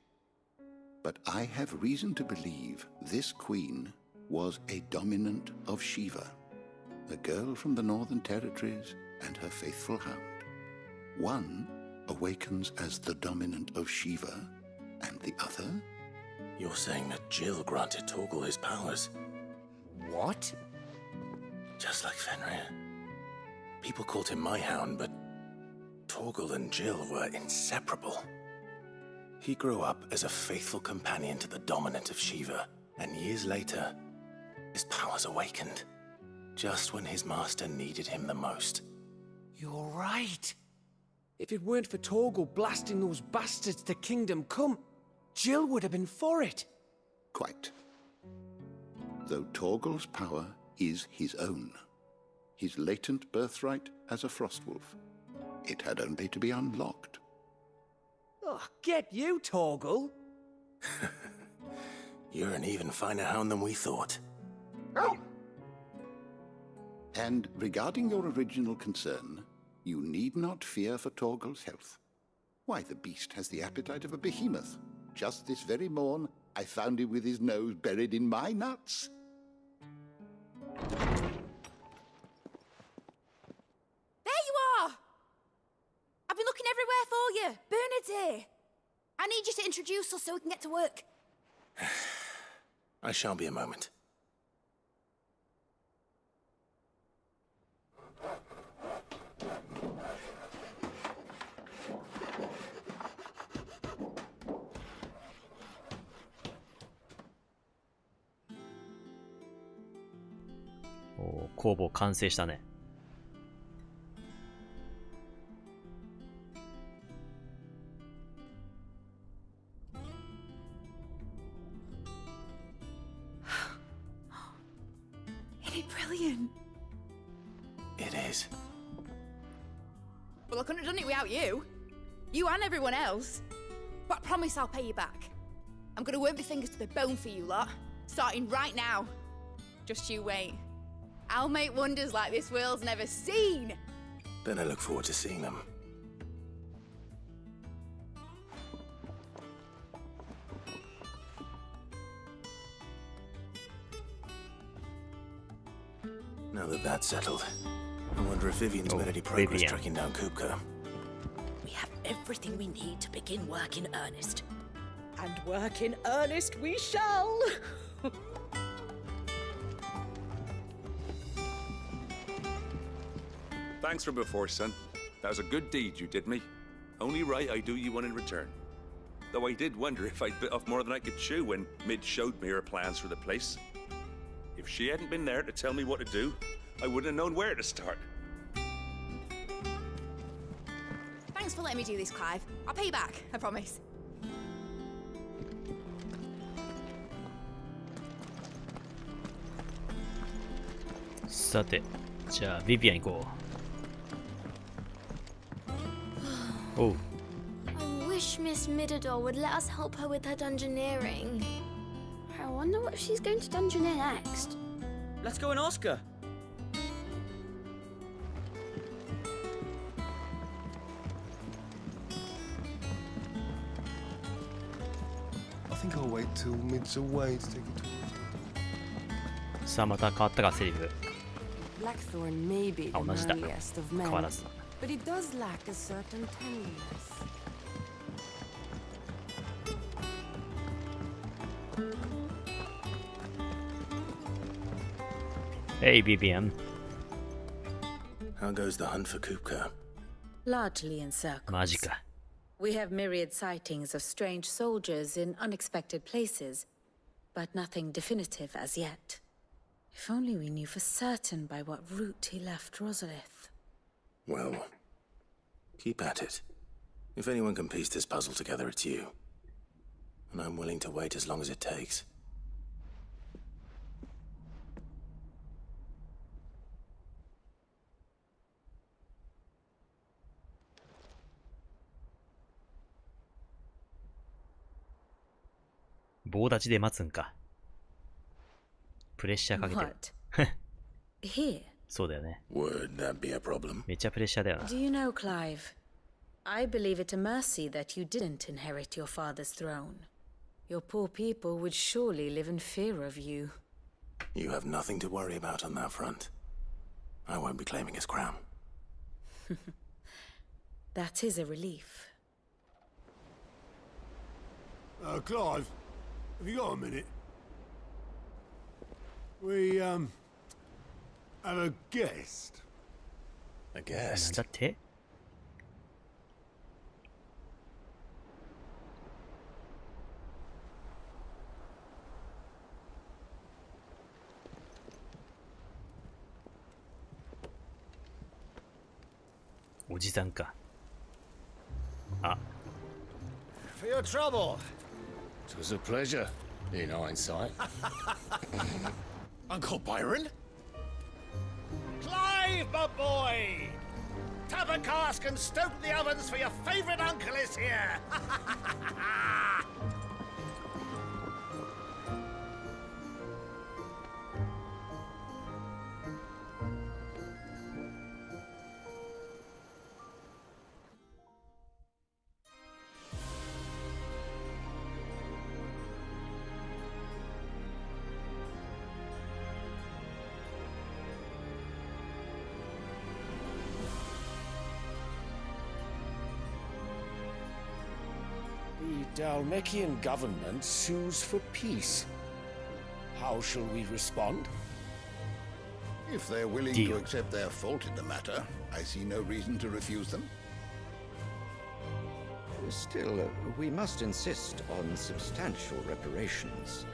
but I have reason to believe this queen was a dominant of Shiva, a girl from the Northern Territories and her faithful hound. One awakens as the dominant of Shiva, and the other? You're saying that Jill granted Torgal his powers? What? Just like Fenrir. People called him my hound, but Torgal and Jill were inseparable. He grew up as a faithful companion to the dominant of Shiva, and years later, his powers awakened, just when his master needed him the most. You're right. If it weren't for Torgal blasting those bastards to Kingdom Come, Jill would have been for it. Quite. Though Torgal's power is his own, his latent birthright as a Frostwolf, it had only to be unlocked. Oh, get you, Torgal! You're an even finer hound than we thought. And regarding your original concern, you need not fear for Torgal's health. Why, the beast has the appetite of a behemoth. Just this very morn, I found him with his nose buried in my nuts. There you are! I've been looking everywhere for you. Bernard's here. I need you to introduce us so we can get to work. I shan't be a moment.おー、工房完成したね。Isn't it brilliant? It is. Well, I couldn't have done it without you. You and everyone else. But I promise I'll pay you back. I'm gonna work my fingers to the bone for you lot, starting right now. Just you wait. I'll make wonders like this world's never seen. Then I look forward to seeing them. Now that that's settled, I wonder if Vivian's made any progress tracking down Kupka. We have everything we need to begin work in earnest. And work in earnest we shall! Thanks for before, son. That was a good deed you did me. Only right I do you one in return. Though I did wonder if I'd bit off more than I could chew when Mid showed me her plans for the place. If she hadn't been there to tell me what to do, I wouldn't have known where to start. Thanks for letting me do this, Clive. I'll pay you back, I promise. さて、じゃあビビアン行こう。おう。I wish Miss Midador would let us help her with her dungeoneering. I wonder what she's going to dungeoneer next. Let's go and ask her. I think I'll wait till Mid's away to take it to. さあまた変わったかセリフ。 Blackthorn may be the あ、同じだ。 manliest of 変 men, わらずだ。 but he does lack a certain tenderness. Hey, Vivian. How goes the hunt for Kupka? Largely in circles. マジか。 We have myriad sightings of strange soldiers in unexpected places, but nothing definitive as yet. If only we knew for certain by what route he left Rosalith. Well, keep at it. If anyone can piece this puzzle together, it's you. And I'm willing to wait as long as it takes. .棒立ちで待つんか。プレッシャーかけてる。Here? そうだよね。Would that be a problem? めっちゃプレッシャーだよな。Do you know, Clive? I believe it a mercy that you didn't inherit your father's throne. Your poor people would surely live in fear of you. You have nothing to worry about on that front. I won't be claiming his crown. That is a relief. Clive, have you got a minute? We, have a guest. A guest? なんだって？おじさんか。あ。 For your trouble. It was a pleasure, in hindsight. Uncle Byron? Clive, my boy! Tap a cask and stoke the ovens for your favourite uncle is here! The Dalmekian government sues for peace. How shall we respond? If they're willing to accept their fault in the matter, I see no reason to refuse them. Still, we must insist on substantial reparations.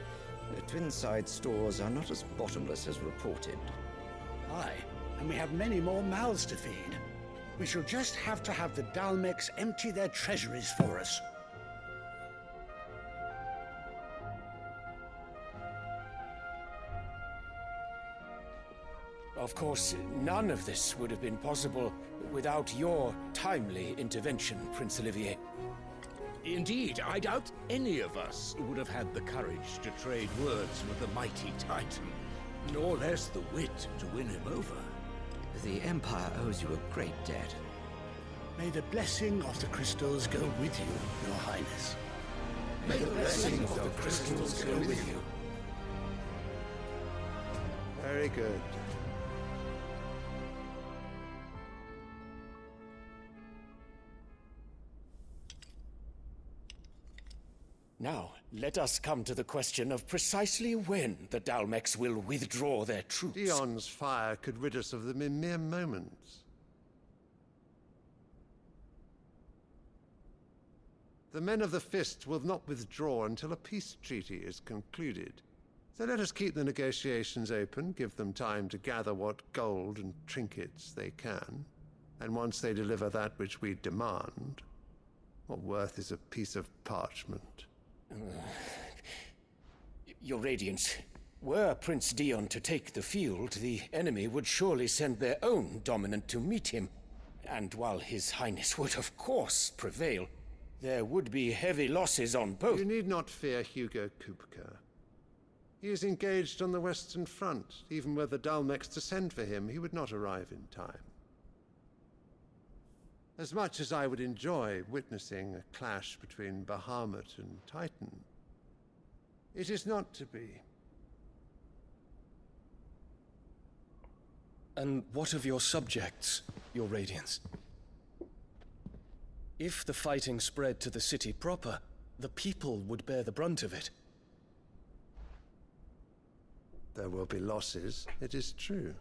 Twinside stores are not as bottomless as reported. Aye, and we have many more mouths to feed. We shall just have to have the Dalmecs empty their treasuries for us. Of course, none of this would have been possible without your timely intervention, Prince Olivier. Indeed, I doubt any of us would have had the courage to trade words with the mighty Titan, nor less the wit to win him over. The Empire owes you a great debt. May the blessing of the crystals go with you, Your Highness. May the blessing of the crystals go with you. Very good. Now, let us come to the question of precisely when the Dalmecs will withdraw their troops. Dion's fire could rid us of them in mere moments. The men of the Fist will not withdraw until a peace treaty is concluded. So let us keep the negotiations open, give them time to gather what gold and trinkets they can. And once they deliver that which we demand, what worth is a piece of parchment? Your Radiance, were Prince Dion to take the field, the enemy would surely send their own dominant to meet him. And while His Highness would of course prevail, there would be heavy losses on both. You need not fear Hugo Kupka. He is engaged on the Western Front. Even were the Dalmecs to send for him, he would not arrive in time. As much as I would enjoy witnessing a clash between Bahamut and Titan, it is not to be. And what of your subjects, Your Radiance? If the fighting spread to the city proper, the people would bear the brunt of it. There will be losses, it is true.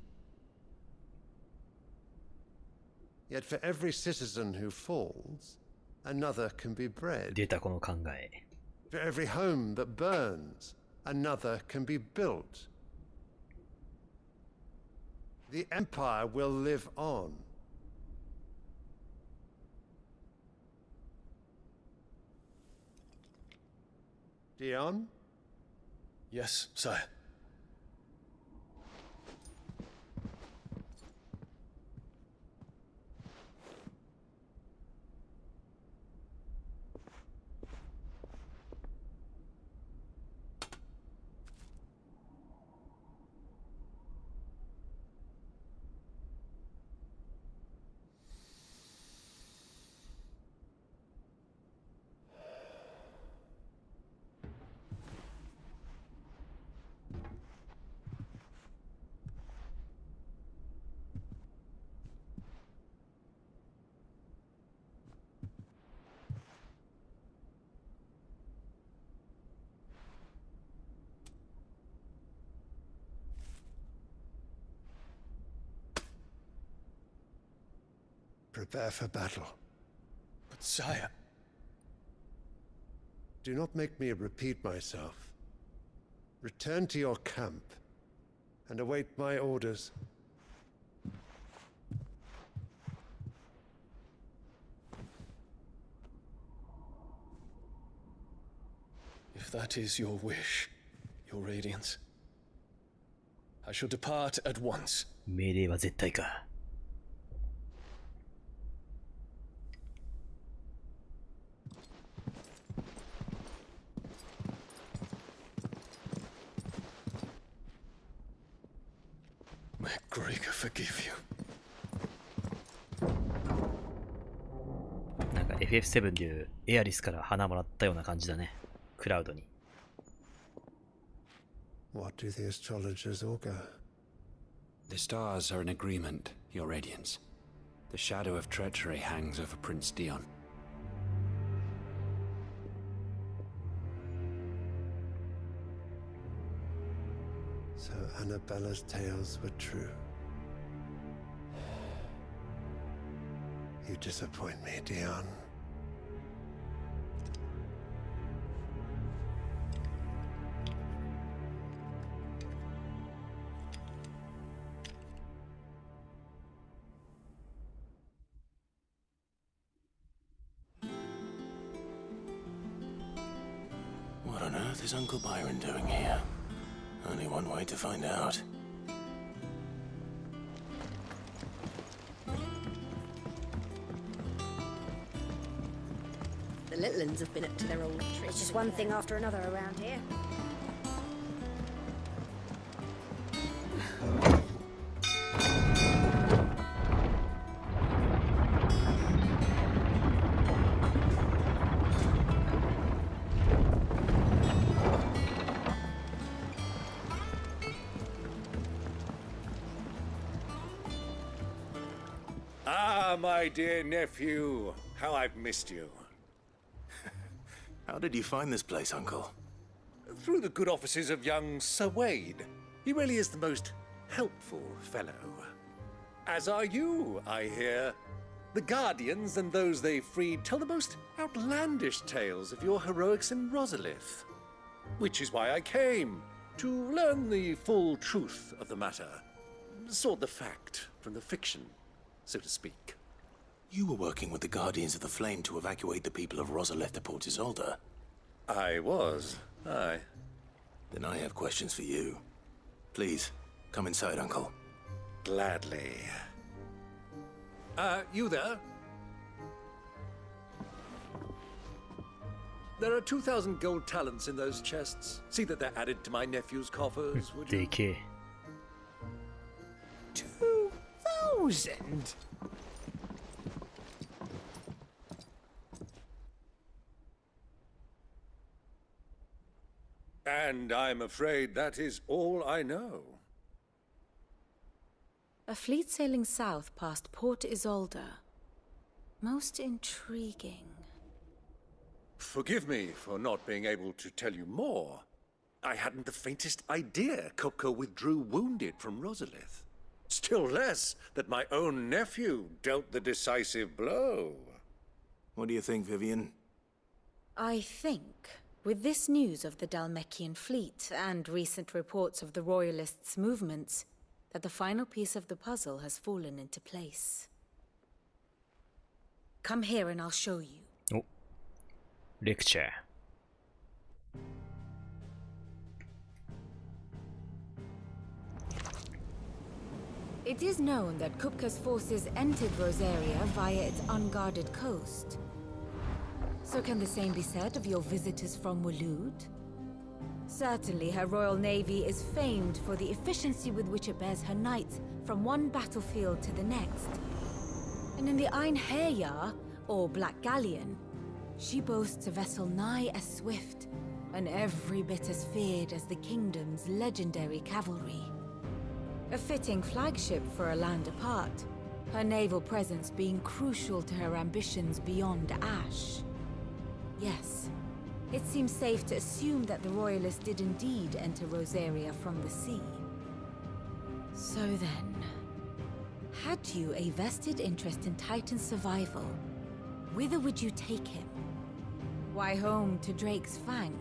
Yet for every citizen who falls, another can be bred. 出たこの考え。For every home that burns, another can be built. The Empire will live on. Dion? Yes, sire. prepare for battle. But sire... Do not make me repeat myself. Return to your camp and await my orders. If that is your wish, Your Radiance, I shall depart at once. 命令は絶対か。May Grega forgive you. なんか FF7 でいうエアリスから花もらったような感じだね。クラウドに。What do the astrologers augur? The stars are in agreement, Your Radiance. The shadow of treachery hangs over Prince Dion. So Annabella's tales were true. You disappoint me, Dion. What on earth is Uncle Byron doing here? Only one way to find out. The little uns have been up to their old tricks. It's just one thing after another around here. Ah, my dear nephew, how I've missed you. How did you find this place, Uncle? Through the good offices of young Sir Wade. He really is the most helpful fellow. As are you, I hear. The Guardians and those they freed tell the most outlandish tales of your heroics in Rosalith. Which is why I came, to learn the full truth of the matter. Sort the fact from the fiction, so to speak. You were working with the Guardians of the Flame to evacuate the people of Rosalith to Port Isolde. I was, aye. Then I have questions for you. Please, come inside, Uncle. Gladly. You there? There are 2,000 gold talents in those chests. See that they're added to my nephew's coffers, would you? DK. 2,000? And I'm afraid that is all I know. A fleet sailing south past Port Isolde. Most intriguing. Forgive me for not being able to tell you more. I hadn't the faintest idea Kopko withdrew wounded from Rosalith. Still less that my own nephew dealt the decisive blow. What do you think, Vivian? I think, with this news of the Dhalmekian fleet and recent reports of the Royalists' movements, that the final piece of the puzzle has fallen into place. Come here and I'll show you. Oh. Lecture. It is known that Kupka's forces entered Rosaria via its unguarded coast. So can the same be said of your visitors from Waloed? Certainly her Royal Navy is famed for the efficiency with which it bears her knights from one battlefield to the next. And in the Einherjar, or Black Galleon, she boasts a vessel nigh as swift, and every bit as feared as the kingdom's legendary cavalry. A fitting flagship for a land apart, her naval presence being crucial to her ambitions beyond Ash. Yes, it seems safe to assume that the Royalists did indeed enter Rosaria from the sea. So then, Had you a vested interest in Titan's survival, whither would you take him? Why, home to Drake's Fang,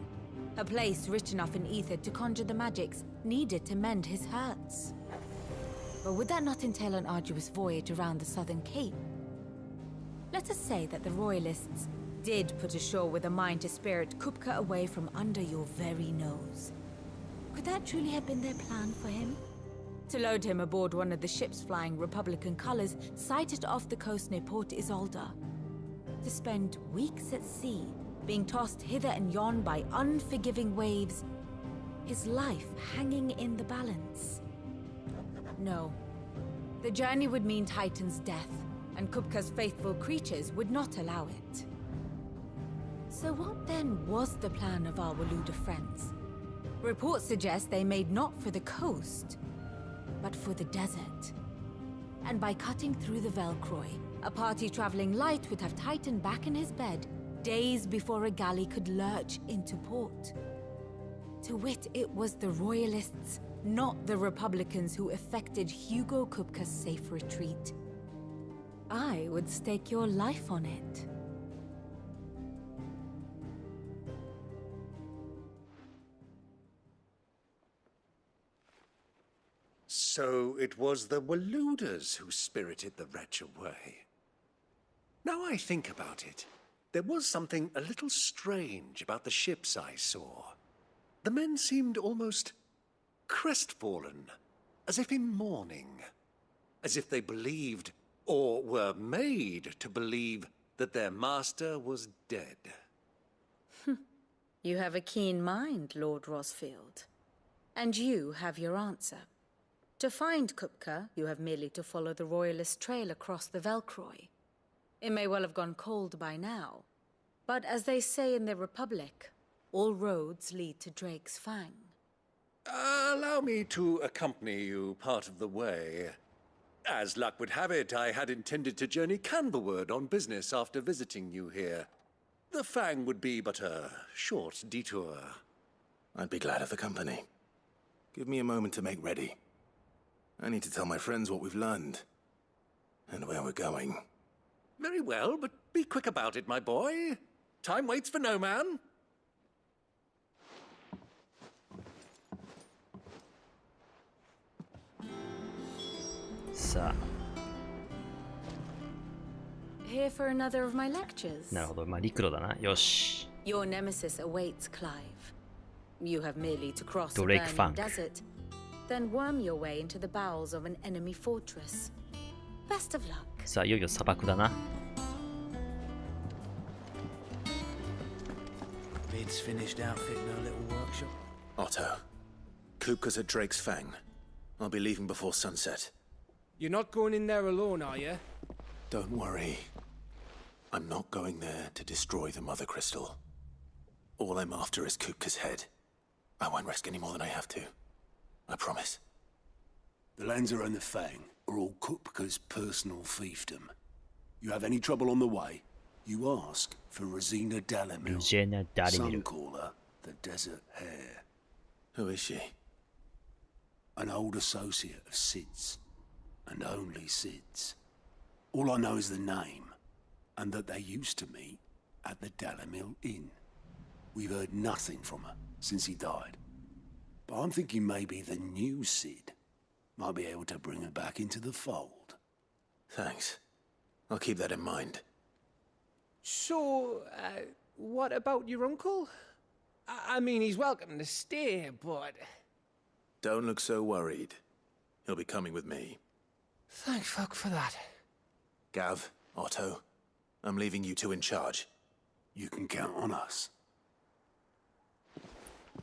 a place rich enough in ether to conjure the magics needed to mend his hurts. But would that not entail an arduous voyage around the southern cape? Let us say that the Royalists did put ashore with a mind to spirit Kupka away from under your very nose. Could that truly have been their plan for him? To load him aboard one of the ships flying Republican colors sighted off the coast near Port Isolde. To spend weeks at sea, being tossed hither and yon by unforgiving waves, his life hanging in the balance. No. The journey would mean Titan's death, and Kupka's faithful creatures would not allow it. So what then was the plan of our Waluda friends? Reports suggest they made not for the coast, but for the desert. And by cutting through the Velcroy, a party traveling light would have Titan back in his bed days before a galley could lurch into port. To wit, it was the Royalists, not the Republicans, who effected Hugo Kupka's safe retreat. I would stake your life on it. So it was the Waludas who spirited the wretch away. Now I think about it, there was something a little strange about the ships I saw. The men seemed almost crestfallen, as if in mourning, as if they believed, or were made to believe, that their master was dead. You have a keen mind, Lord Rosfield. And you have your answer. To find Kupka, you have merely to follow the Royalist trail across the Velcroy. It may well have gone cold by now, but as they say in the Republic, all roads lead to Drake's Fang. Allow me to accompany you part of the way. As luck would have it, I had intended to journey Canberward on business after visiting you here. The Fang would be but a short detour. I'd be glad of the company. Give me a moment to make ready. I need to tell my friends what we've learned, and where we're going. Very well, but be quick about it, my boy. Time waits for no man. Sa. Here for another of my lectures. なるほど。まあ陸路だな。よし。 Your nemesis awaits, Clive. You have merely to cross a Drake burning Fang. desert, then worm your way into the bowels of an enemy fortress. Best of luck. さあ、いよいよ砂漠だな。Vid's finished outfitting our little workshop. Otto, Kupka's at Drake's Fang. I'll be leaving before sunset. You're not going in there alone, are you? Don't worry. I'm not going there to destroy the Mother Crystal. All I'm after is Kupka's head. I won't risk any more than I have to. I promise. The Lanza and the Fang are all Kupka's personal fiefdom. You have any trouble on the way, you ask for Rosina Dalimil, Rosina Dalimil. Some call her the Desert Hare. Who is she? An old associate of Sid's, and only Sid's. All I know is the name, and that they used to meet at the Dalimil Inn. We've heard nothing from her since he died. But I'm thinking maybe the new Sid might be able to bring her back into the fold. Thanks. I'll keep that in mind. So, what about your uncle? I mean, he's welcome to stay, but... Don't look so worried. He'll be coming with me. Thank fuck for that. Gav, Otto, I'm leaving you two in charge. You can count on us.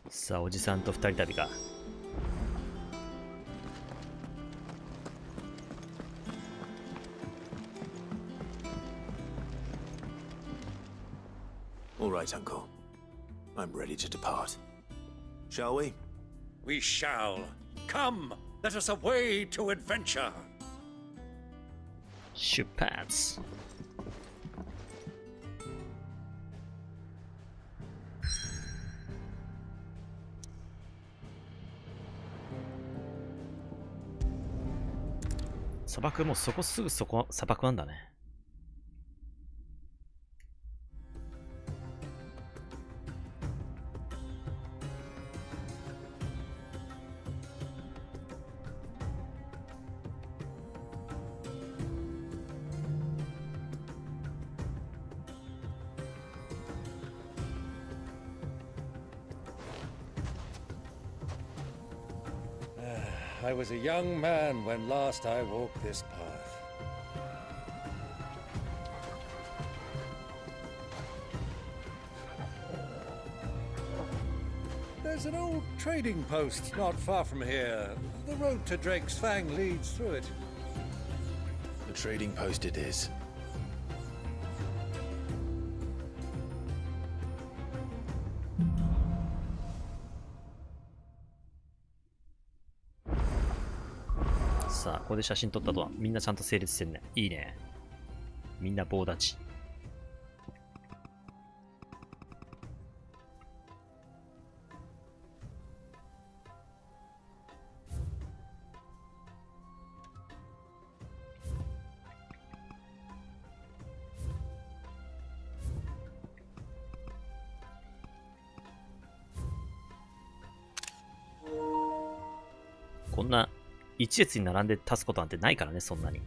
さあ、おじさんと二人旅か。All right, Uncle. I'm ready to depart. Shall we? We shall. Come, let us away to adventure. 出発。砂漠もうそこすぐそこ砂漠なんだね。I was a young man when last I walked this path. There's an old trading post not far from here. The road to Drake's Fang leads through it. The trading post it is.さあ、ここで写真撮ったとはみんなちゃんと整列してるね。いいね。みんな棒立ち。こんな一列に並んで立つことなんてないからね、そんなに。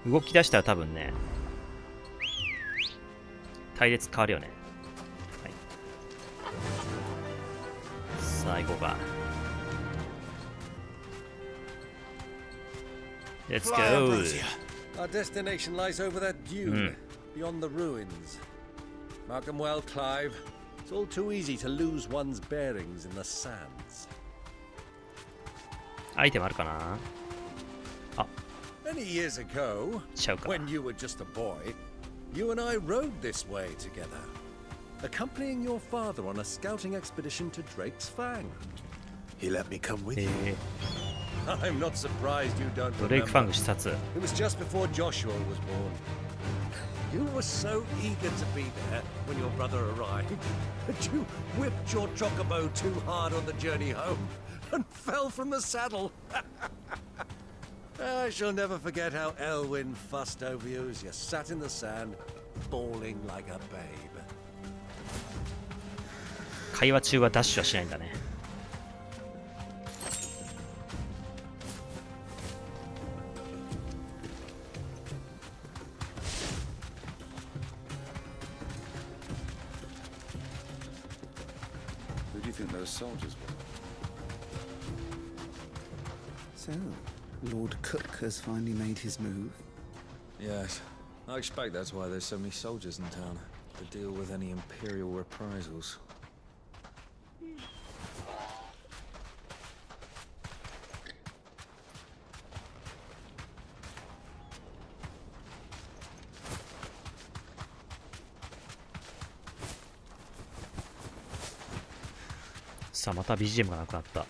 動き出したら多分ね、隊列変わるよね。はい。さあ、行こうか。Let's go! Our destination lies over that dune, beyond the ruins. Mark them well, Clive. It's all too easy to lose one's bearings in the sands. アイテムあるかなあ。 Many years ago, when you were just a boy, you and I rode this way together, accompanying your father on a scouting expedition to Drake's Fang. He let me come with you. I'm not surprised you don't ドレイクファング remember. 視察。 It was just before Joshua was born. You were so eager to be there when your brother arrived that you whipped your chocobo too hard on the journey home and fell from the saddle. I shall never forget how Elwyn fussed over you as you sat in the sand, bawling like a babe. 会話中はダッシュはしないんだね。Who do you think those soldiers were? So, Lord Cook has finally made his move? Yes. I expect that's why there's so many soldiers in town, to deal with any Imperial reprisals. Sa, また BGM がなくなった。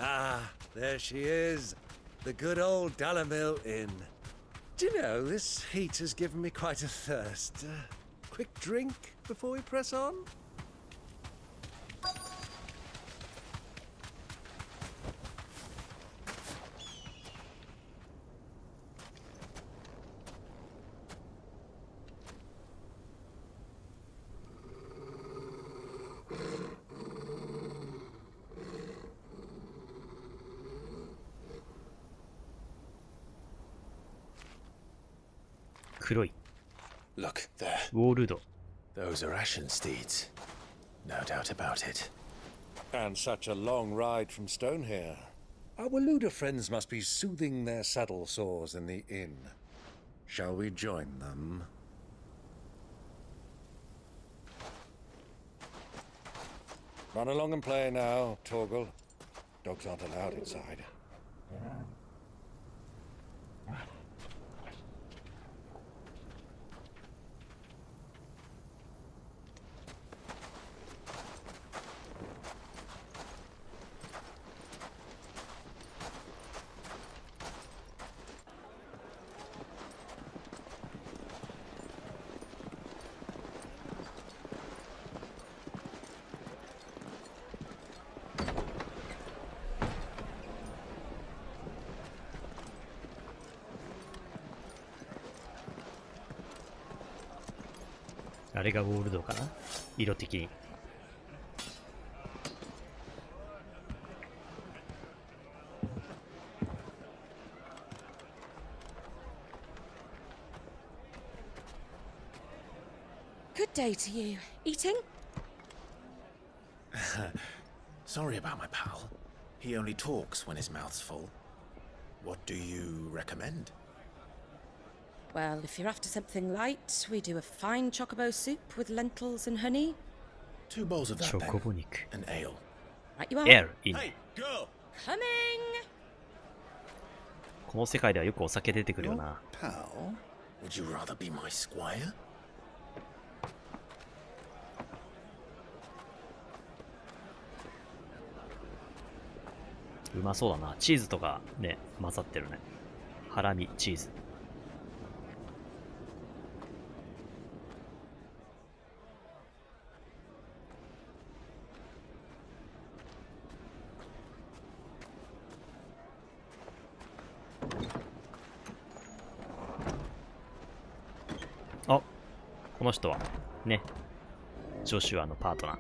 Ah, there she is. The good old Dalamil Inn. Do you know, this heat has given me quite a thirst. Quick drink before we press on? Look there. ウォールド。 Those are Ashen steeds. No doubt about it. And such a long ride from Stone here. Our Waluda friends must be soothing their saddle sores in the inn. Shall we join them? Run along and play now, Torgal. Dogs aren't allowed inside. あれがゴールドかな、色的に。Good day to you. Eating? Sorry about my pal. He only talks when his mouth's full. What do you recommend? Well, if you're after something light, we do a fine chocobo soup with lentils and honey. 2 bowls of that チョコ then. ボ肉。 An ale. Right you are. Ale in。 Hey, girl! Coming! この世界ではよくお酒出てくるよな。 Pal, would you rather be my squire? うまそうだな。チーズとかね、混ざってるね。ハラミ、チーズ。あ、この人はね、ジョシュアのパートナー。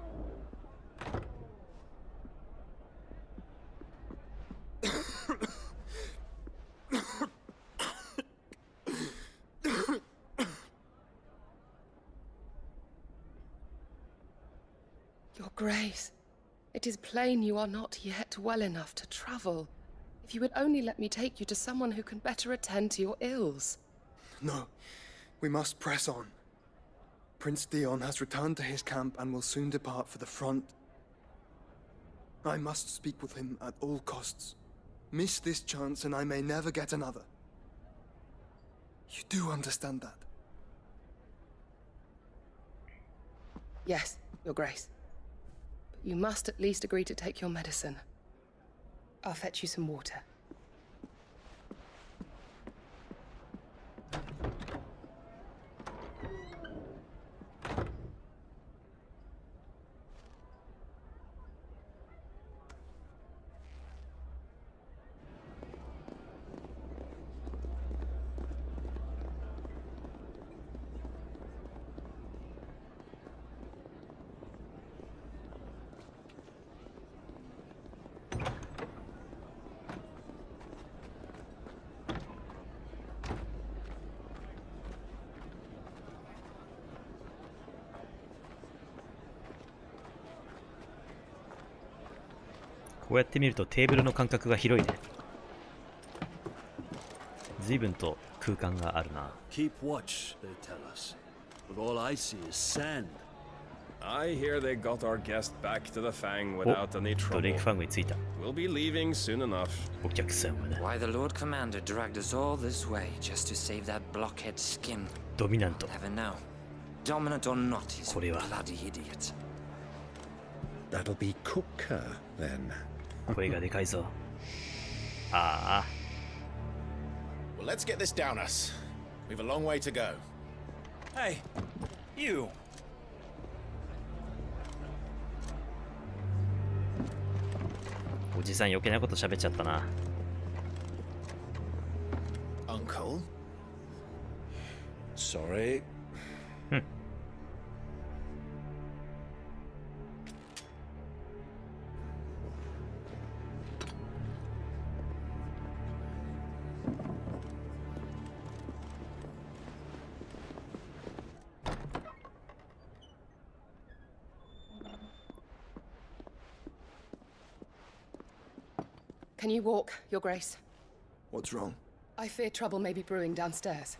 Your Grace, it is plain you are not yet well enough to travel. If you would only let me take you to someone who can better attend to your ills. No, we must press on. Prince Dion has returned to his camp and will soon depart for the front. I must speak with him at all costs. Miss this chance and I may never get another. You do understand that? Yes, Your Grace. But you must at least agree to take your medicine. I'll fetch you some water.こうやって見るとテーブルの間隔が広いね。随分と空間があるな。Keep watch, they tell us. But all I see is sand. I hear they got our guest back to the Fang without any ドレイ trouble. クファングに着いた。 We'll be leaving soon enough. お客様だ。 Why the Lord Commander dragged us all this way just to save that blockhead skin? ドミナント。 Never know. Dominant or not, he's a これは bloody idiot. That'll be Cooker, then. 声がでかいぞ。ああ。 Well, let's get this down us. We've a long way to go. Hey, you. おじさん余計なこと喋っちゃったな。 Uncle? Sorry. Can you walk, Your Grace? What's wrong? I fear trouble may be brewing downstairs.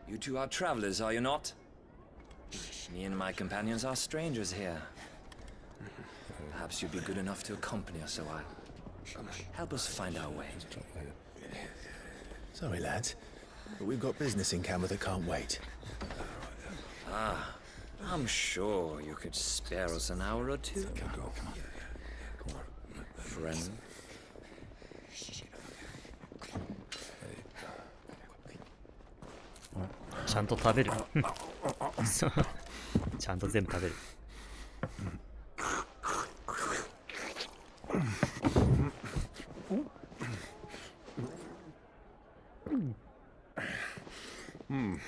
You two are travelers, are you not? Me and my companions are strangers here. Perhaps you'd be good enough to accompany us a while. Help us find our way. Sorry, lads, but we've got business in camera that can't wait. Ah, I'm sure you could spare us an hour or two. Friend. ちゃんと食べる。ちゃんと全部食べる。I'm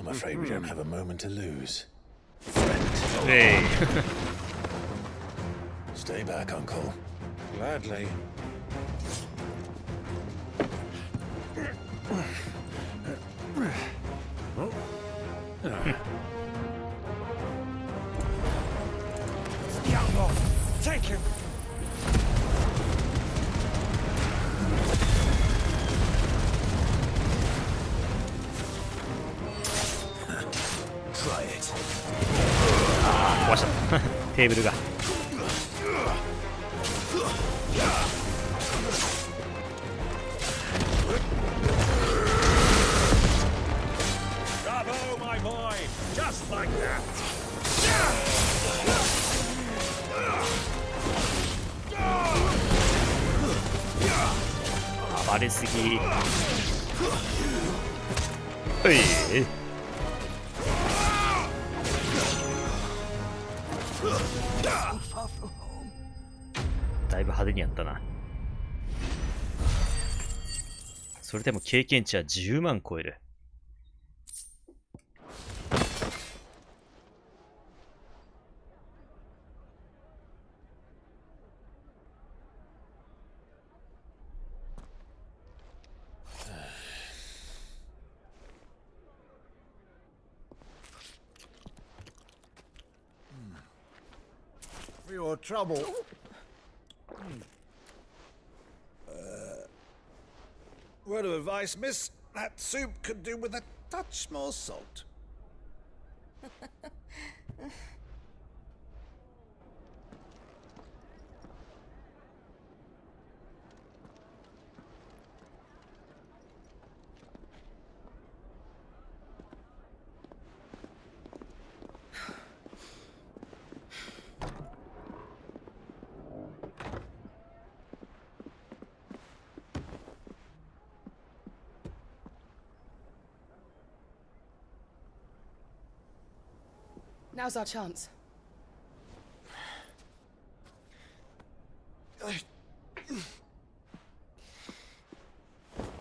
afraid we don't have a moment to lose. Hey. Stay back, Uncle. Gladly. The outlaw! Take him! Try it. 壊しちゃったテーブルが。Bravo, my boy! Just like that! 暴れすぎ。はい。だいぶ派手にやったな。それでも経験値は10万超える。For your trouble. Word of advice, miss. That soup could do with a touch more salt. Now's our chance.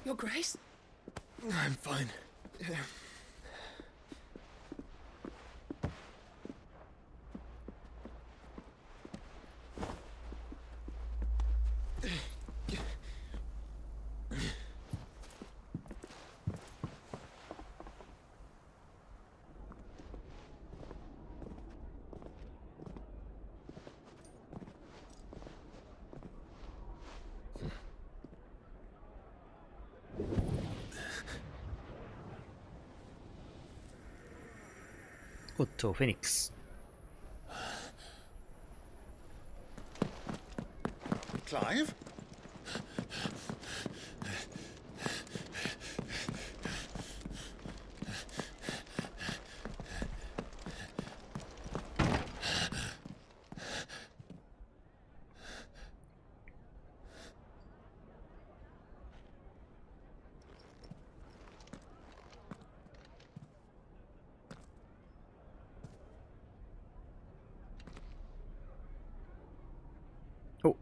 Your Grace? I'm fine. Yeah. Otto Phoenix. Clive?お、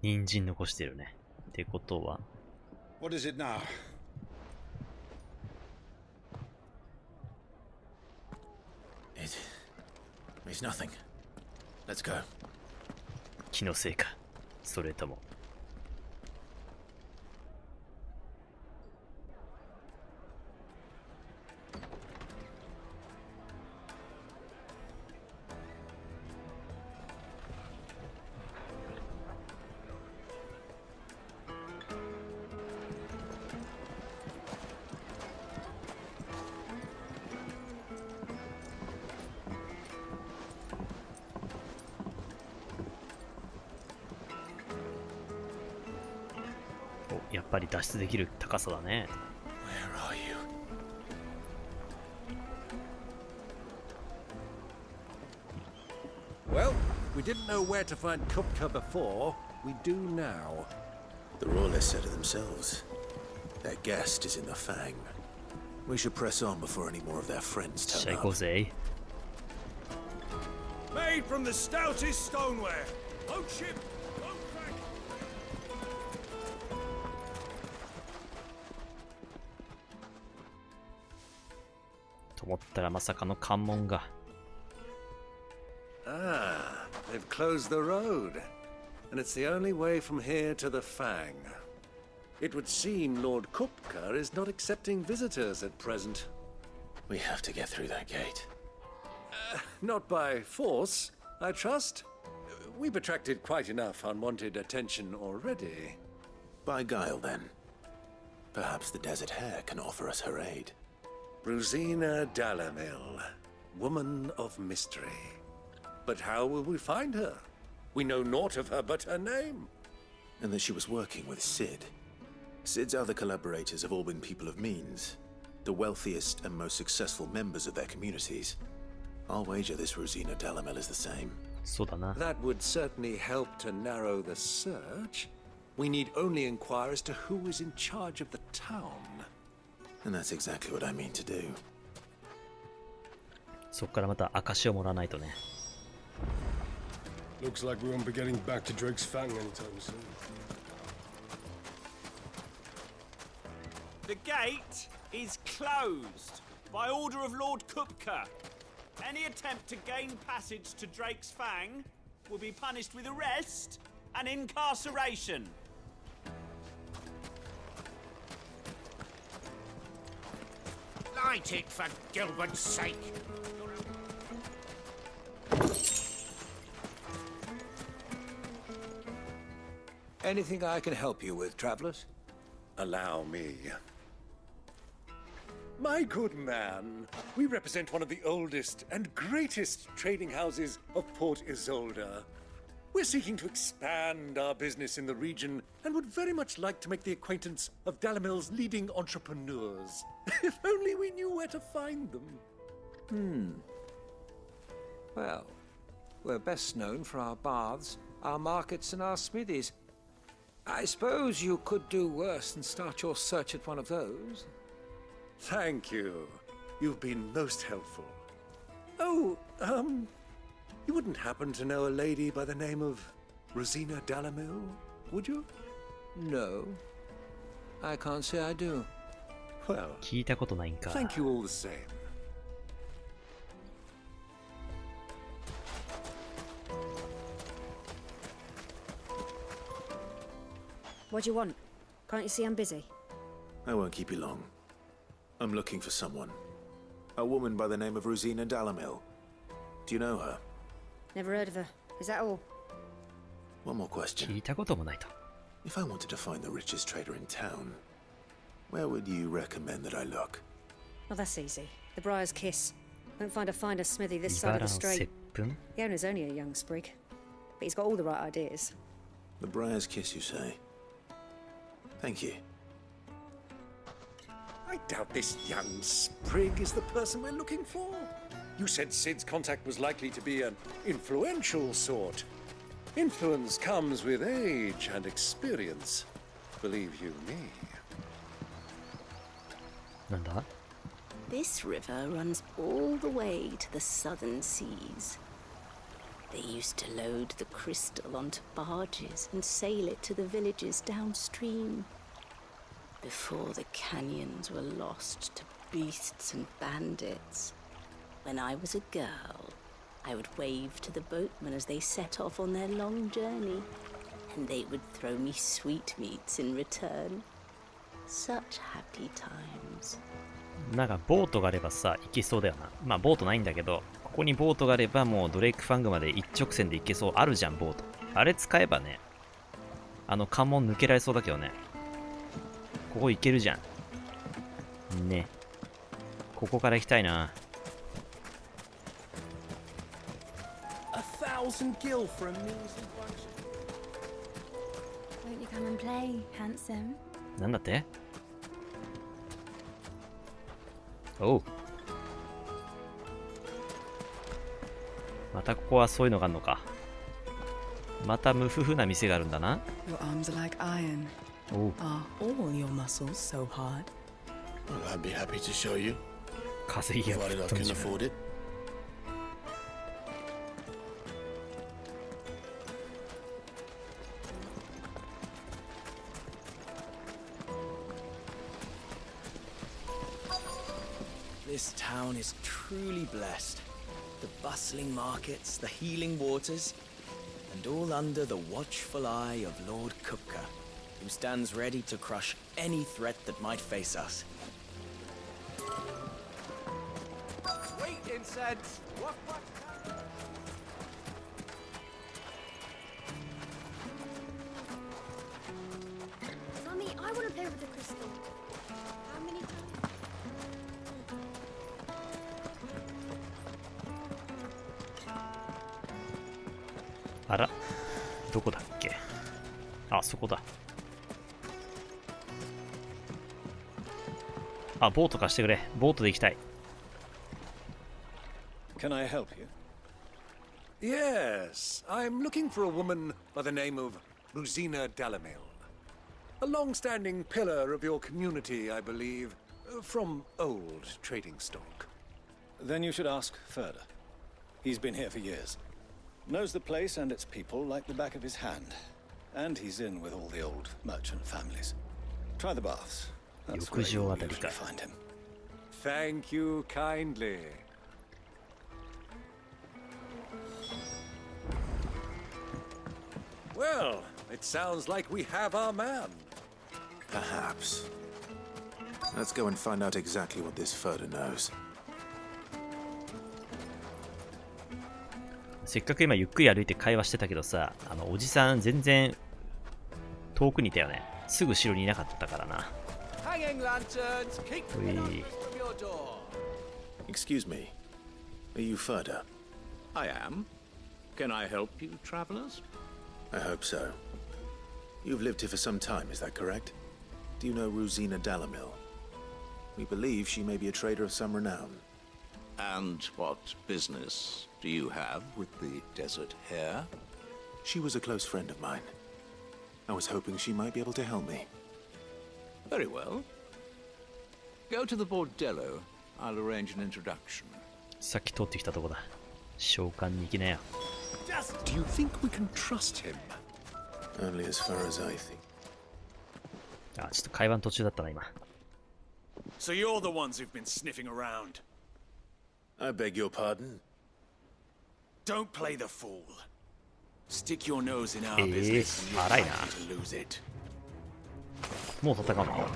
人参残してるね。ってことは。What is it now? It's nothing. Let's go. 気のせいか。それとも。やっぱり脱出できる高さだね。Where are you? Well, we didn't know where to find Kupka before. We do now. The Rawless said it themselves. Their guest is in the Fang. We should press on before any more of their friends turn up. Made from the stoutest stoneware. Load ship. Load crack. と思ったらまさかの関門が。Ah, they've closed the road, and it's the only way from here to the Fang. It would seem Lord Kupka is not accepting visitors at present. We have to get through that gate. Not by force, I trust. We've attracted quite enough unwanted attention already. By guile, then. Perhaps the Desert Hare can offer us her aid. Rosina Dalamil, woman of mystery. But how will we find her? We know naught of her but her name. And that she was working with Cid. Cid's other collaborators have all been people of means, the wealthiest and most successful members of their communities. I'll wager this Rosina Dalamil is the same. That would certainly help to narrow the search. We need only inquire as to who is in charge of the town. And that's exactly what I mean to do. そこからまた証をもらわないとね。Looks like we won't be getting back to Drake's Fang anytime soon. The gate is closed by order of Lord Kupka. Any attempt to gain passage to Drake's Fang will be punished with arrest and incarceration. Light it, for Gilbert's sake! Anything I can help you with, travelers? Allow me. My good man, we represent one of the oldest and greatest trading houses of Port Isolde. We're seeking to expand our business in the region and would very much like to make the acquaintance of Dalamil's leading entrepreneurs. If only we knew where to find them. Well, we're best known for our baths, our markets, and our smithies. I suppose you could do worse than start your search at one of those. Thank you. You've been most helpful. Oh, you wouldn't happen to know a lady by the name of Rosina Dalamil, would you? No. I can't say I do. Well, 聞いたことないんか。 thank you all the same. What do you want? Can't you see I'm busy? I won't keep you long. I'm looking for someone. A woman by the name of Rosina Dalamil. Do you know her? Never heard of her. Is that all? One more question. 聞いたこともないと。 If I wanted to find the richest trader in town, where would you recommend that I look? Oh, that's easy. The Briar's Kiss. Won't find a finer smithy this side of the strait. The owner's only a young sprig, but he's got all the right ideas. The Briar's Kiss, you say? Thank you. I doubt this young sprig is the person we're looking for. You said Cid's contact was likely to be an influential sort. Influence comes with age and experience. Believe you me. なんだ? This river runs all the way to the southern seas. They used to load the crystal onto barges and sail it to the villages downstream. Before the canyons were lost to beasts and bandits. When I was a girl, I would wave to the boatmen as they set off on their long journey, and they would throw me sweetmeats in return. Such happy times. なんかボートがあればさ、行けそうだよな。まあボートないんだけど、ここにボートがあればもうドレイクファングまで一直線で行けそう。あるじゃん、ボート。あれ使えばね、関門抜けられそうだけどね。ここ行けるじゃん。ね。ここから行きたいな。1,000 gil for a measly bunch. Won't you come and play, handsome? なんだって?おう。またここはそういうのがあるのか。また無夫婦な店があるんだな。Your arms are like iron. おう。 Are all your muscles so hard? Well, I'd be happy to show you. 稼ぎが Provided I 吹っ飛ん can じゃう。 afford it. This town is truly blessed. The bustling markets, the healing waters, and all under the watchful eye of Lord Kupka, who stands ready to crush any threat that might face us. Sweet incense! What? Mummy, I want to play with the crystal. How many times? あら、どこだっけ？あ、そこだ。あ、ボート貸してくれ。ボートで行きたい。Can I help you? Yes, I'm looking for a woman by the name of Rosina Dalamil. A long-standing pillar of your community, I believe, from old trading stock. Then you should ask further. He's been here for years. Knows the place and its people like the back of his hand. And he's in with all the old merchant families. Try the baths. That's where you'll usually find him. Thank you kindly. Well, it sounds like we have our man. Perhaps. Let's go and find out exactly what this Furda knows. せっかく今ゆっくり歩いて会話してたけどさ、おじさん全然遠くにいたよね。すぐ後ろにいなかったからな。Hanging lanterns, keep the darkness from your door. Excuse me. Are you Furda? I am. Can I help you, travelers? I hope so. You've lived here for some time, is that correct? Do you know Rosina Dalamil? We believe she may be a trader of some renown. And what business do you have with the desert hare? She was a close friend of mine. I was hoping she might be able to help me. Very well. Go to the bordello. I'll arrange an introduction. さっき通ってきたとこだ。召喚に行きなよ。Do you think we can trust him? Only as far as I think. あ、ちょっと会話の途中だったな今。So you're the ones who've been sniffing around. I beg your pardon? Don't play the fool. Stick your nose in our business and you're likely to lose it. もう戦うの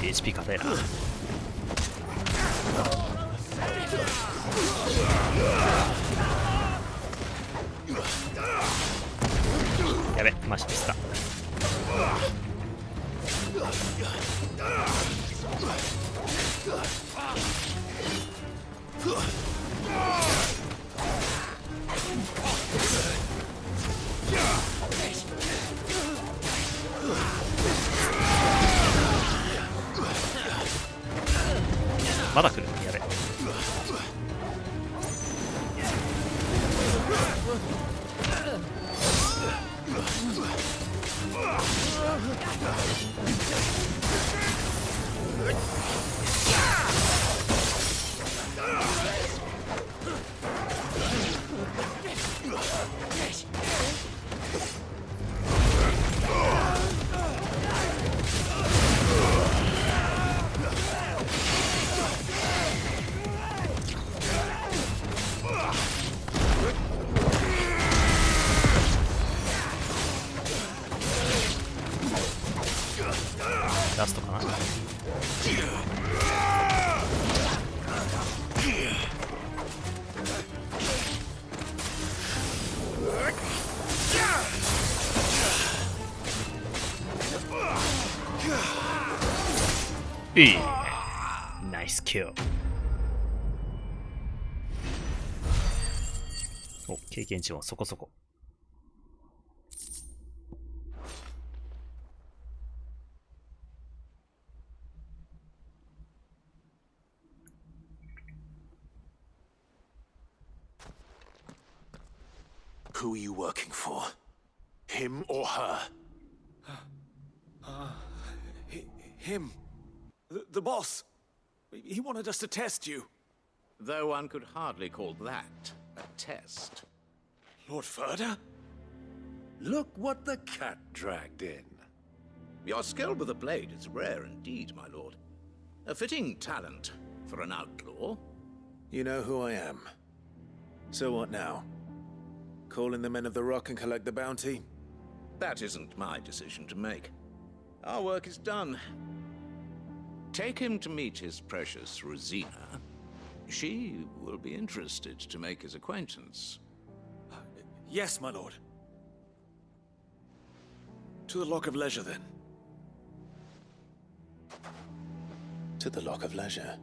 ？HP 硬いな。やべ、マジでした。まだ来る。やべ。ラストかな。いい。ナイスキル。お、経験値もそこそこ。Who are you working for? Him or her? Him. The boss. He wanted us to test you. Though one could hardly call that a test. Lord Furda? Look what the cat dragged in. Your skill with the blade is rare indeed, my lord. A fitting talent for an outlaw. You know who I am. So what now? Call in the Men of the Rock and collect the bounty? That isn't my decision to make. Our work is done. Take him to meet his precious Rosina. She will be interested to make his acquaintance. Yes, my lord. To the Lock of Leisure, then. To the Lock of Leisure.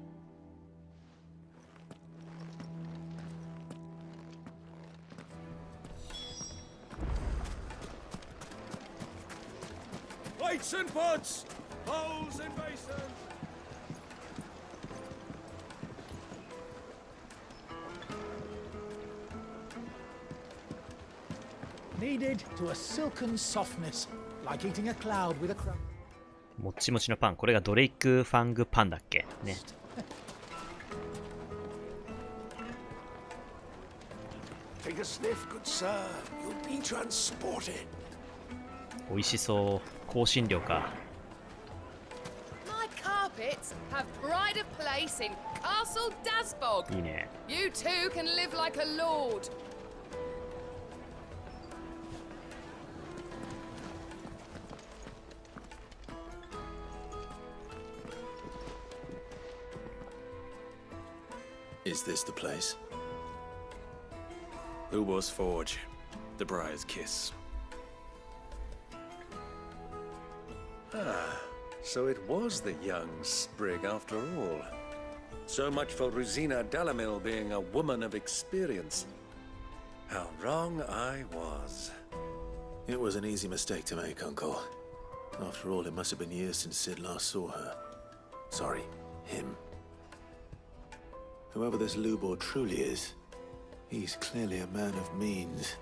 Weights and pots! Bowls and basins! Kneaded to a silken softness, like eating a cloud with a crumb. もっちもちのパン。これがドレイクファングパンだっけね。Take a sniff, good sir. You'll be transported. 美味しそう。香辛料か。My carpets have pride of place in Castle Dasbog. いいね。You too can live like a lord. Is this the place? Lubor's Forge. The Briar's Kiss. Ah, so it was the young sprig after all. So much for Rosina Dalamil being a woman of experience. How wrong I was. It was an easy mistake to make, Uncle. After all, it must have been years since Sid last saw her. Sorry, him. Whoever this Lubor truly is, he's clearly a man of means.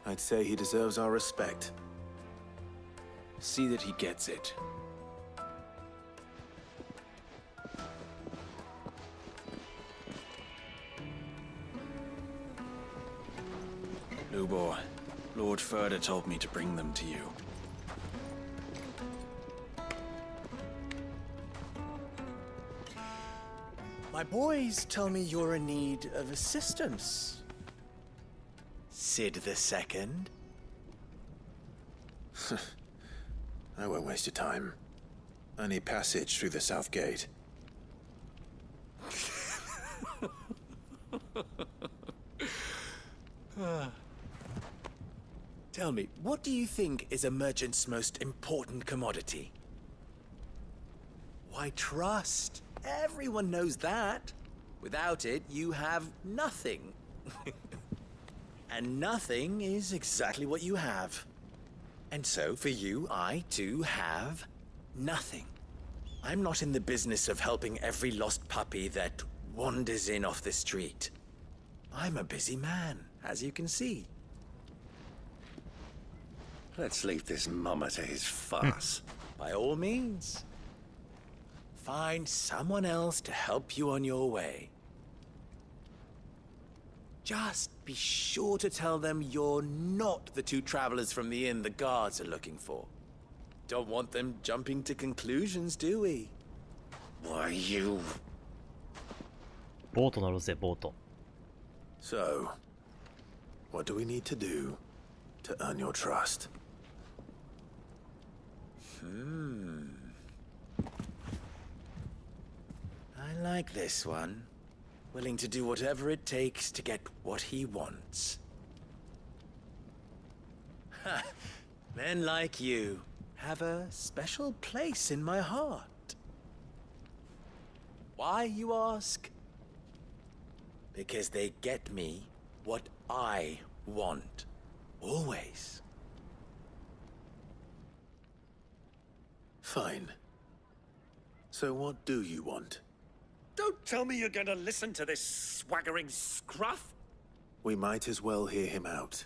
I'd say he deserves our respect. See that he gets it. Lubor, Lord Furder told me to bring them to you. My boys tell me you're in need of assistance. Sid II? I won't waste your time. I need passage through the south gate. Tell me, what do you think is a merchant's most important commodity? Why, trust. Everyone knows that. Without it, you have nothing. And nothing is exactly what you have. And so, for you, I too have nothing. I'm not in the business of helping every lost puppy that wanders in off the street. I'm a busy man, as you can see. Let's leave this mummer to his farce. By all means. Find someone else to help you on your way. Just be sure to tell them you're not the two travelers from the inn the guards are looking for. Don't want them jumping to conclusions, do we? Why, you... ボート乗ろうぜ、ボート。So, what do we need to do to earn your trust? I like this one. Willing to do whatever it takes to get what he wants. Ha! Men like you have a special place in my heart. Why, you ask? Because they get me what I want. Always. Fine. So what do you want? Don't tell me you're going to listen to this swaggering scruff! We might as well hear him out.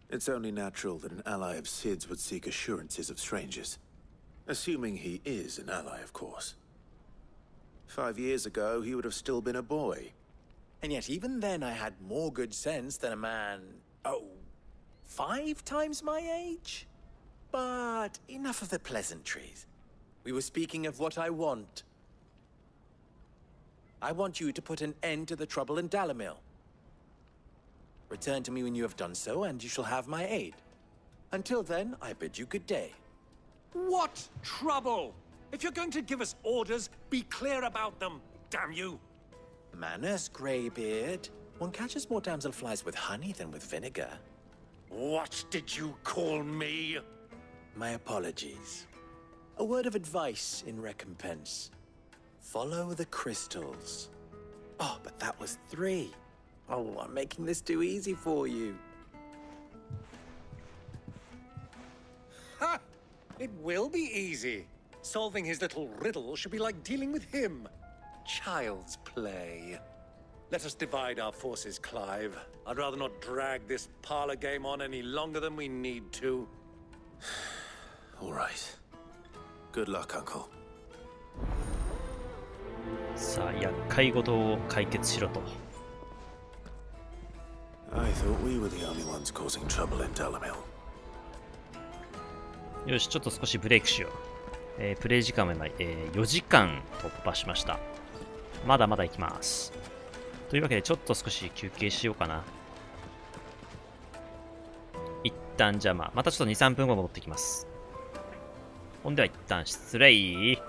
It's only natural that an ally of Sid's would seek assurances of strangers. Assuming he is an ally, of course. 5 years ago, he would have still been a boy. And yet even then I had more good sense than a man... Oh, 5 times my age? But enough of the pleasantries. We were speaking of what I want. I want you to put an end to the trouble in Dalamil. Return to me when you have done so, and you shall have my aid. Until then, I bid you good day. What trouble? If you're going to give us orders, be clear about them, damn you! Manners, Greybeard. One catches more damselflies with honey than with vinegar. What did you call me? My apologies. A word of advice in recompense. Follow the crystals. Oh, but that was 3. Oh, I'm making this too easy for you. Ha! It will be easy. Solving his little riddle should be like dealing with him. Child's play. Let us divide our forces, Clive. I'd rather not drag this parlor game on any longer than we need to. All right. Good luck, Uncle. さあ、厄介事を解決しろと。I thought we were the only ones causing trouble in Dalamil. よし、ちょっと少しブレイクしよう。プレイ時間は今、4時間突破しました。まだまだ行きます。というわけで、ちょっと少し休憩しようかな。一旦、じゃあまたちょっと2、3分後戻ってきます。ほんでは一旦失礼。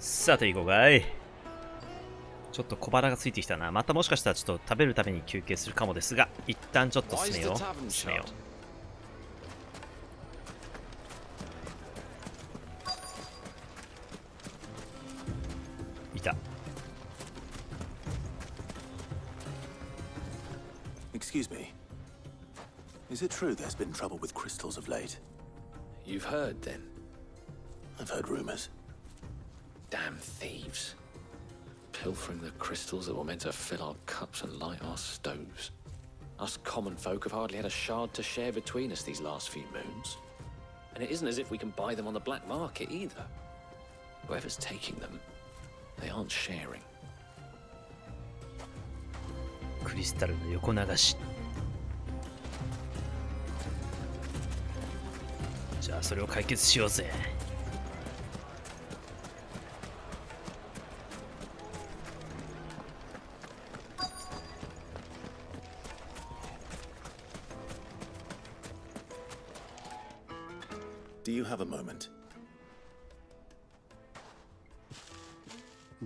さて行こうかい。ちょっと小腹がついてきたな。またもしかしたらちょっと食べるために休憩するかもですが、一旦ちょっと進めよう。進めよう。いた。Excuse me. Is it true there's been trouble with crystals of late? You've heard, then? I've heard rumors. Damn thieves. Pilfering the crystals that were meant to fill our cups and light our stoves. Us common folk have hardly had a shard to share between us these last few moons. And it isn't as if we can buy them on the black market either. Whoever's taking them, they aren't sharing. クリスタルの横流し。じゃあそれを解決しようぜ。Do you have a moment?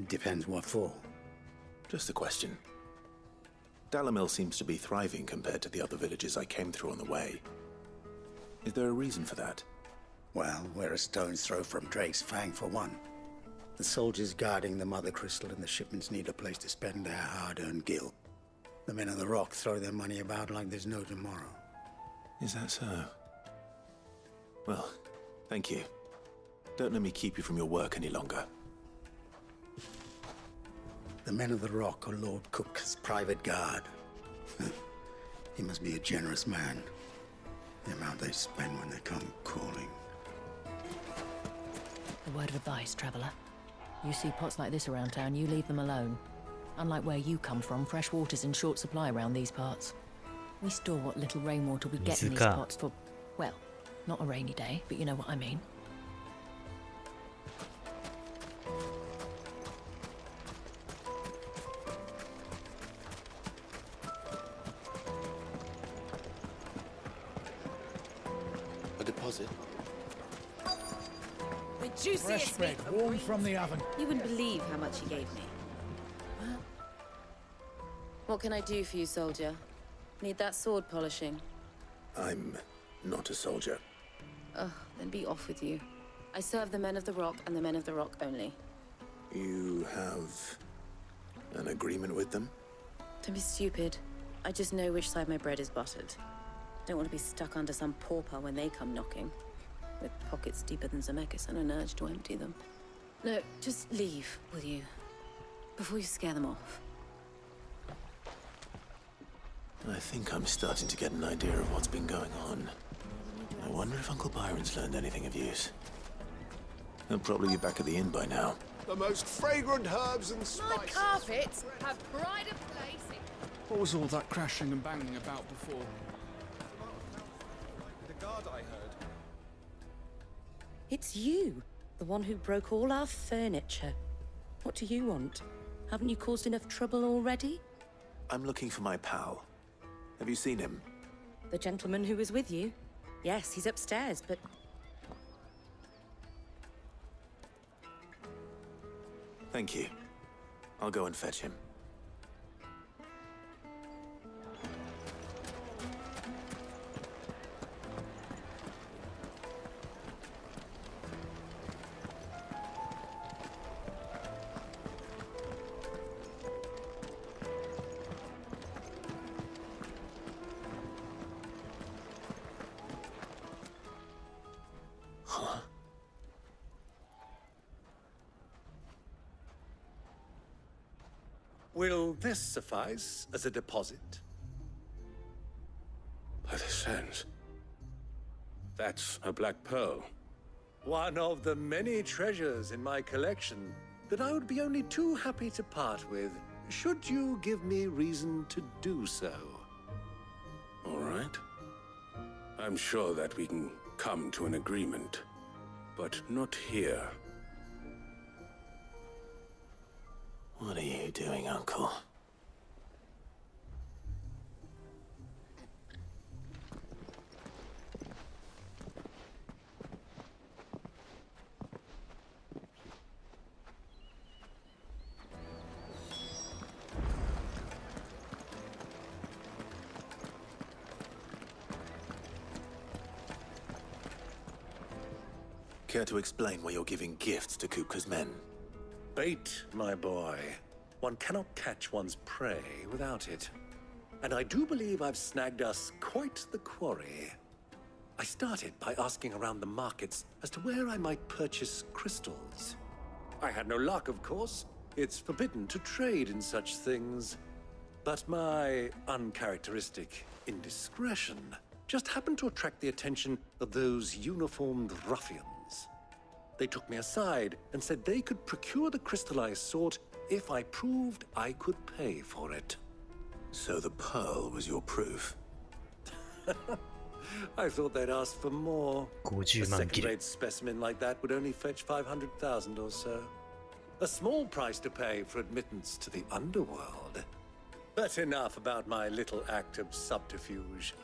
Depends what for. Just a question. Dalamil seems to be thriving compared to the other villages I came through on the way. Is there a reason for that? Well, we're a stone's throw from Drake's Fang for one. The soldiers guarding the Mother Crystal and the shipments need a place to spend their hard-earned gil. The men of the Rock throw their money about like there's no tomorrow. Is that so? Well, thank you. Don't let me keep you from your work any longer. The men of the Rock are Lord Kupka's private guard. He must be a generous man. The amount they spend when they come calling. A word of advice, traveller. You see pots like this around town, you leave them alone. Unlike where you come from, fresh water's in short supply around these parts. We store what little rainwater we get in these pots for, well, not a rainy day, but you know what I mean. A deposit? The juiciest fresh bread, warm from the oven. You wouldn't believe how much he gave me. What can I do for you, soldier? Need that sword polishing? I'm not a soldier. Ugh, then be off with you. I serve the men of the Rock and the men of the Rock only. You have an agreement with them? Don't be stupid. I just know which side my bread is buttered. Don't want to be stuck under some pauper when they come knocking. With pockets deeper than Zemeckis and an urge to empty them. No, just leave, will you? Before you scare them off. I think I'm starting to get an idea of what's been going on. I wonder if Uncle Byron's learned anything of use. He'll probably be back at the inn by now. The most fragrant herbs and spices. My carpets have pride of place in... What was all that crashing and banging about before? The guard I heard. It's you, the one who broke all our furniture. What do you want? Haven't you caused enough trouble already? I'm looking for my pal. Have you seen him? The gentleman who was with you? Yes, he's upstairs, but... Thank you. I'll go and fetch him. Will this suffice as a deposit? By the sands. That's a black pearl. One of the many treasures in my collection that I would be only too happy to part with, should you give me reason to do so. All right. I'm sure that we can come to an agreement, but not here. What are you doing, Uncle? Care to explain why you're giving gifts to Kupka's men? Bait, my boy. One cannot catch one's prey without it. and I do believe I've snagged us quite the quarry. I started by asking around the markets as to where I might purchase crystals. I had no luck, of course. It's forbidden to trade in such things. But my uncharacteristic indiscretion just happened to attract the attention of those uniformed ruffians. They took me aside and said they could procure the crystal I sought if I proved I could pay for it. So the pearl was your proof? I thought they'd ask for more. A 50万ギル。 second-rate specimen like that would only fetch 500,000 or so. A small price to pay for admittance to the underworld. But enough about my little act of subterfuge.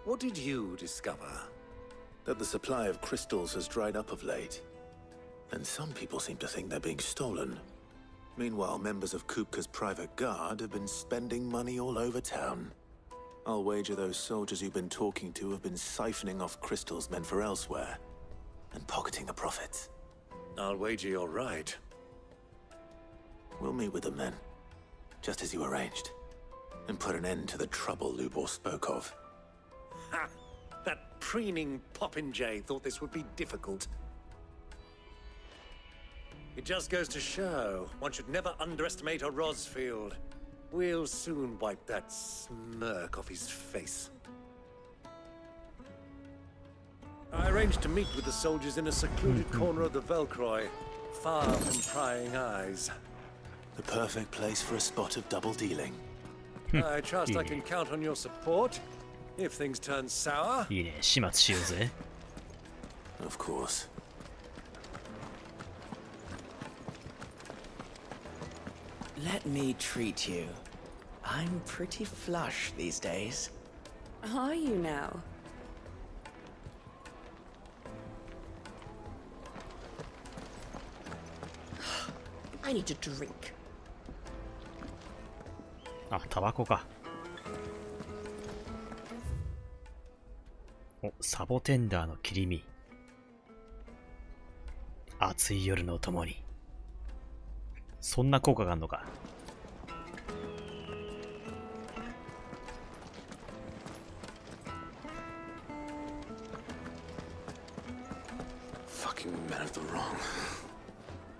What did you discover? That the supply of crystals has dried up of late. And some people seem to think they're being stolen. Meanwhile, members of Kupka's private guard have been spending money all over town. I'll wager those soldiers you've been talking to have been siphoning off crystals meant for elsewhere and pocketing the profits. I'll wager you're right. We'll meet with them then, just as you arranged, and put an end to the trouble Lubor spoke of. Ha! That preening popinjay thought this would be difficult. It just goes to show one should never underestimate a Rosfield. We'll soon wipe that smirk off his face. I arranged to meet with the soldiers in a secluded corner of the Velcroy, far from prying eyes. The perfect place for a spot of double dealing. I trust I can count on your support if things turn sour. いいね、始末しようぜ。 Of course. Let me treat you. I'm pretty flush these days. Are you now? I need a drink. あ、タバコか。お、サボテンダーの切り身。暑い夜のともに。そんな効果があるのか。Fucking men of the wrong.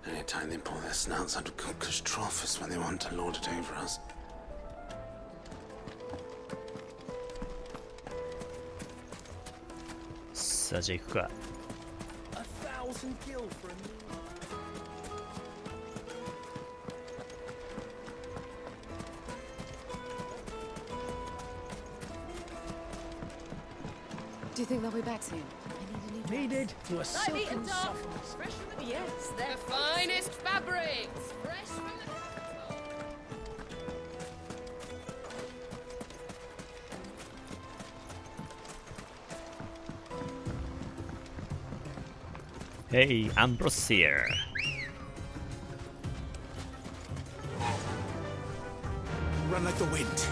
Anytime they pull their snouts out of Kupka's trough is when they want to lord it over us. Sa, じゃあ行くか。 1,000 gil for a new... Do you think they'll be back soon? Needed to a Light meat silken and dog. softness. Fresh from the... Yes, they're the finest fabrics. Fresh from the capital. Hey, Ambrose here. Run like the wind.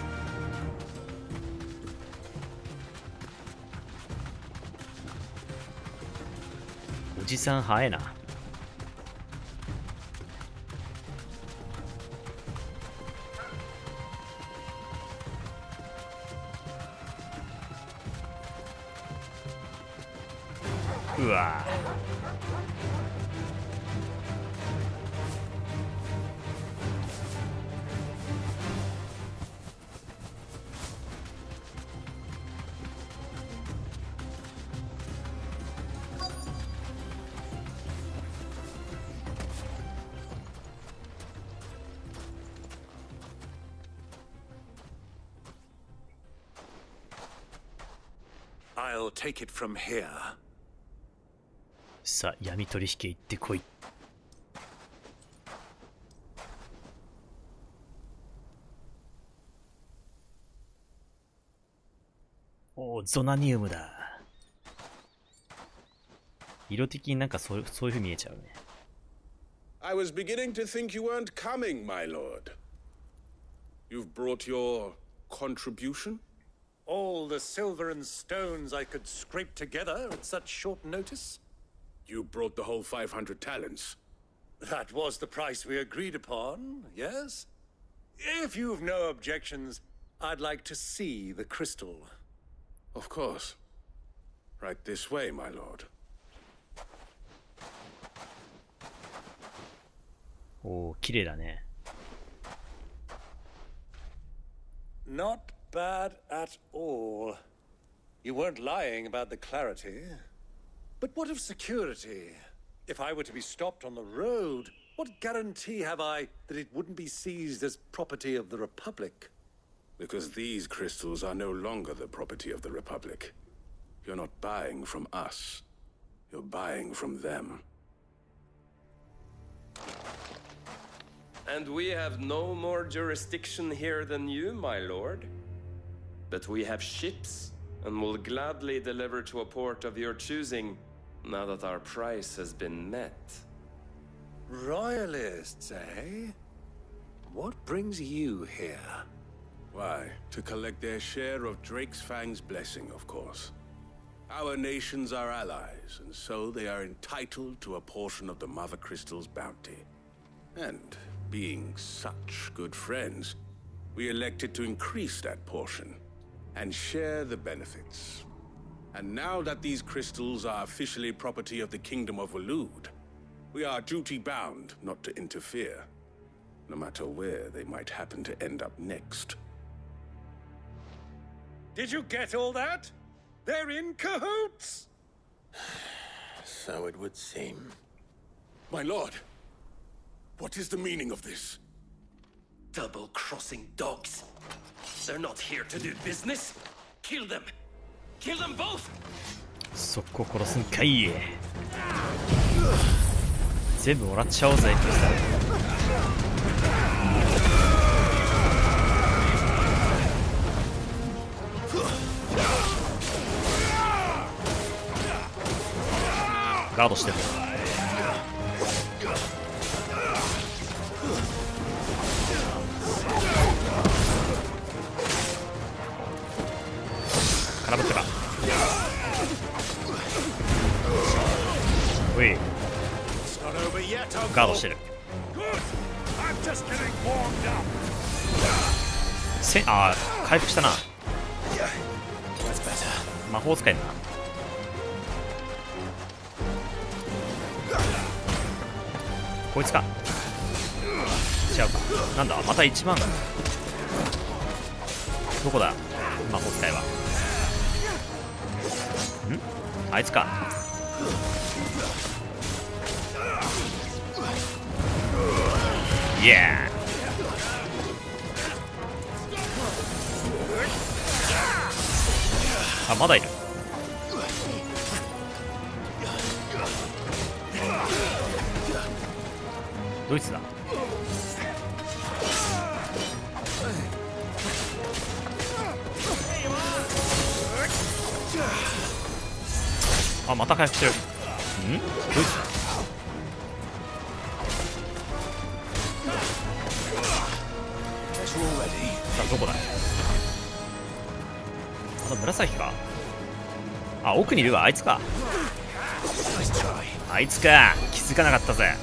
おじさん早いな。うわ。I'll take it from here. さあ、闇取引行ってこい。おお、ゾナニウムだ。色的になんかそういう風に見えちゃうね。I was beginning to think you weren't coming, my lord. You've brought your contribution? All the silver and stones I could scrape together at such short notice? You brought the whole 500 talents. That was the price we agreed upon, yes? If you've no objections, I'd like to see the crystal. Of course. Right this way, my lord. おお、綺麗だね。Not bad at all. You weren't lying about the clarity. But what of security? If I were to be stopped on the road, what guarantee have I that it wouldn't be seized as property of the Republic? Because these crystals are no longer the property of the Republic. You're not buying from us. You're buying from them. And we have no more jurisdiction here than you, my lord. But we have ships, and will gladly deliver to a port of your choosing, now that our price has been met. Royalists, eh? What brings you here? Why, to collect their share of Drakesfang's blessing, of course. Our nations are allies, and so they are entitled to a portion of the Mother Crystal's bounty. And being such good friends, we elected to increase that portion and share the benefits. And now that these crystals are officially property of the Kingdom of Waloed, we are duty-bound not to interfere, no matter where they might happen to end up next. Did you get all that? They're in cahoots! So it would seem. My lord, what is the meaning of this? Double-crossing dogs. They're not here to do business. Kill them. Kill them both. 速攻殺すんかい。全部もらっちゃおうぜ。ガードしてる。空振ってた。おい。ガードしてる。あー、回復したな。魔法使えんな。こいつか。違うか。なんだ、また1万。どこだ魔法使いは。ん、あいつか。イエー。あ、まだいる。ドイツだ。あ、また回復してる。ん？ドイツだ。さあ、どこだ。まだ紫か。あ、奥にいるわ。あいつか。あいつか。気づかなかったぜ。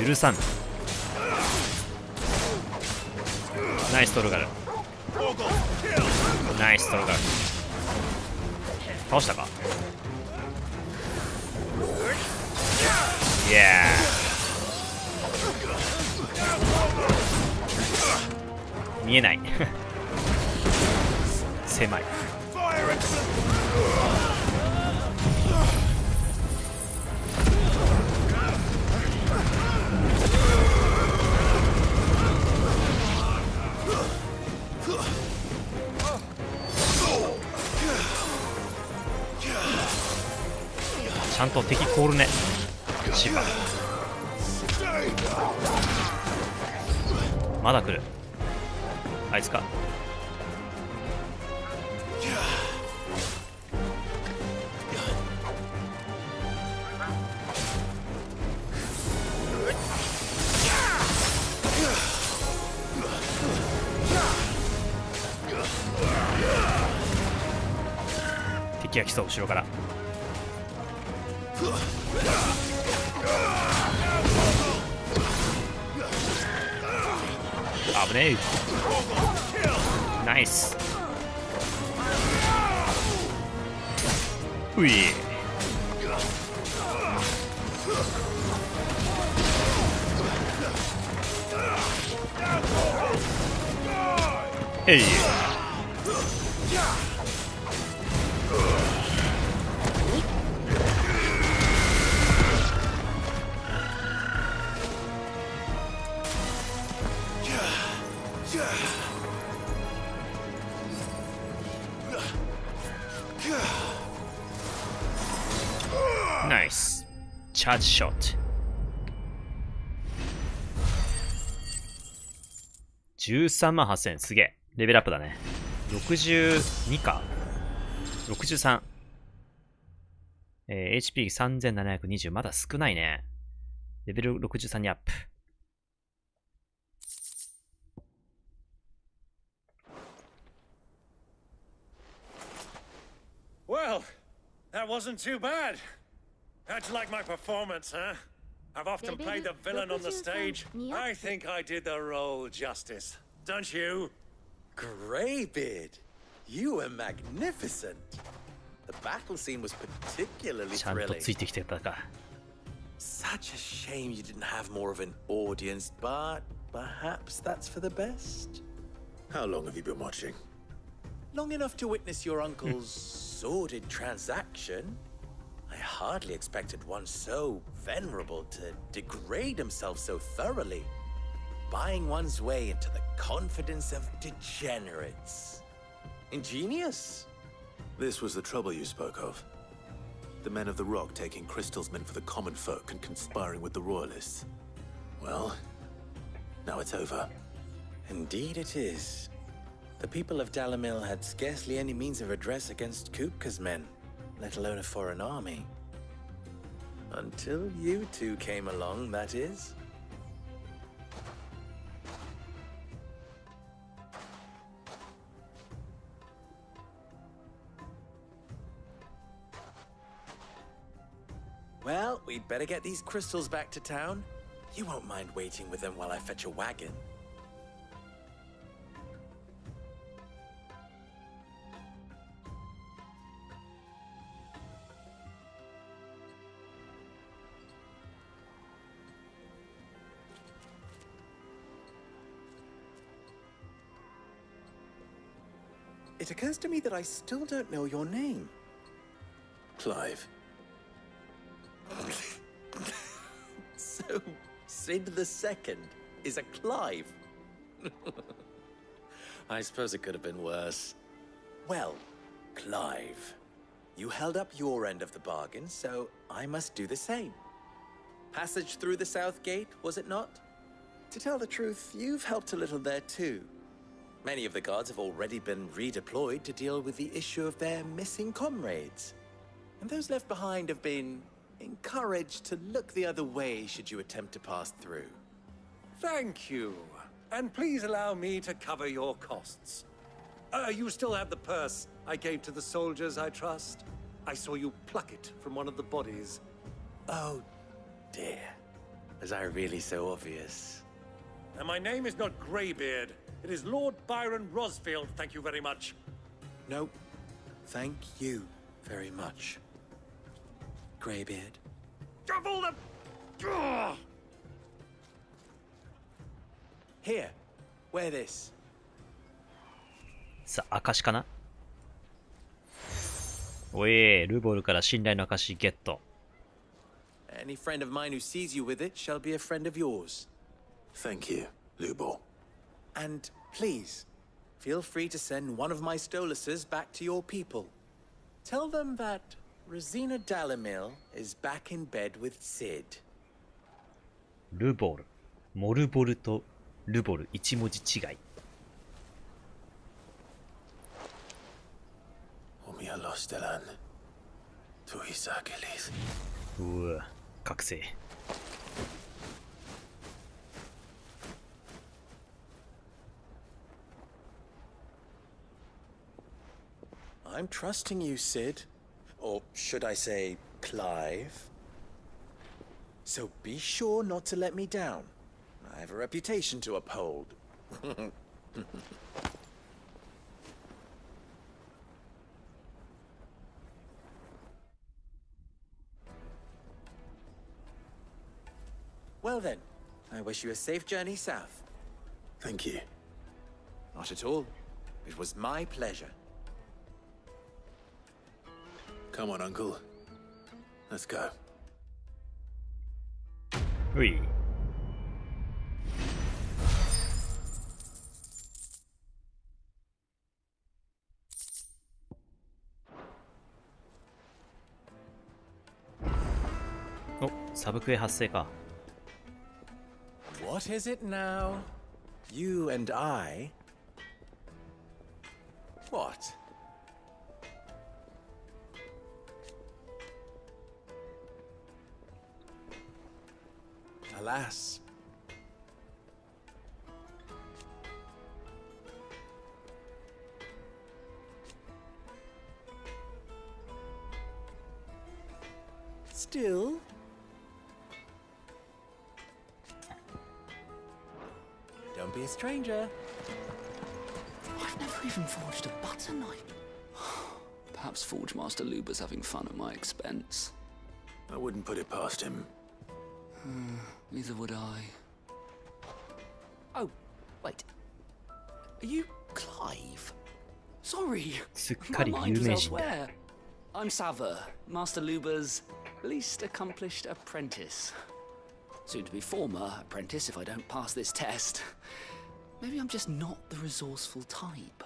許さん。ナイストルガル。ナイストルガル。倒したか。イエー。見えない。狭い。ちゃんと敵コールね。シバまだ来る。あいつか。敵が来そう、後ろから。危ねえ。ナイス。うい。えい。ナイス。チャージショット。13万8000、すげえ。レベルアップだね。62か。63。HP3720、まだ少ないね。レベル63にアップ。Well, that wasn't too bad. How'd you like my performance, huh? I've often played the villain on the stage. I think I did the role justice. Don't you? Greybeard, you were magnificent. The battle scene was particularly ちゃんと thrilling. ついてきてたか。 Such a shame you didn't have more of an audience, but perhaps that's for the best. How long have you been watching? Long enough to witness your uncle's sordid transaction. I hardly expected one so venerable to degrade himself so thoroughly, buying one's way into the confidence of degenerates. Ingenious. This was the trouble you spoke of. The men of the Rock taking Crystal's men for the common folk and conspiring with the Royalists. Well, now it's over. Indeed it is. The people of Dalamil had scarcely any means of redress against Kupka's men, let alone a foreign army. Until you two came along, that is. Well, we'd better get these crystals back to town. You won't mind waiting with them while I fetch a wagon. It occurs to me that I still don't know your name. Clive. So, Sid the Second is a Clive. I suppose it could have been worse. Well, Clive, you held up your end of the bargain, so I must do the same. Passage through the South Gate, was it not? To tell the truth, you've helped a little there too. Many of the guards have already been redeployed to deal with the issue of their missing comrades. And those left behind have been encouraged to look the other way should you attempt to pass through. Thank you. And please allow me to cover your costs. You still have the purse I gave to the soldiers, I trust? I saw you pluck it from one of the bodies. Oh, dear. Was I really so obvious? And my name is not Greybeard. It is Lord Byron Rosfield, thank you very much. No, thank you very much, Greybeard. Double the... Here, wear this. さあ、証かな。おい、ルボルから信頼の証ゲット。Any friend of mine who sees you with it shall be a friend of yours. Thank you, Lubor. And please, feel free to send one of my Stoluses back to your people. Tell them that Rosina Dalamil is back in bed with Sid. ルボル、モルボルとルボル一文字違い。Omia Lostelan. Tuisa Achilles. うわ、覚醒。I'm trusting you, Sid. Or should I say, Clive? So be sure not to let me down. I have a reputation to uphold. Well then, I wish you a safe journey south. Thank you. Not at all. It was my pleasure. Come on, Uncle. Let's go. うい。お、サブクエ発生か。What is it now? You and I? What? Alas. Still? Don't be a stranger. I've never even forged a butter knife. Perhaps Forge Master Luba's having fun at my expense. I wouldn't put it past him. Neither would I. Oh, wait. Are you Clive? Sorry, my mind was elsewhere. I'm Sava, Master Luba's least accomplished apprentice. Soon to be former apprentice if I don't pass this test. Maybe I'm just not the resourceful type.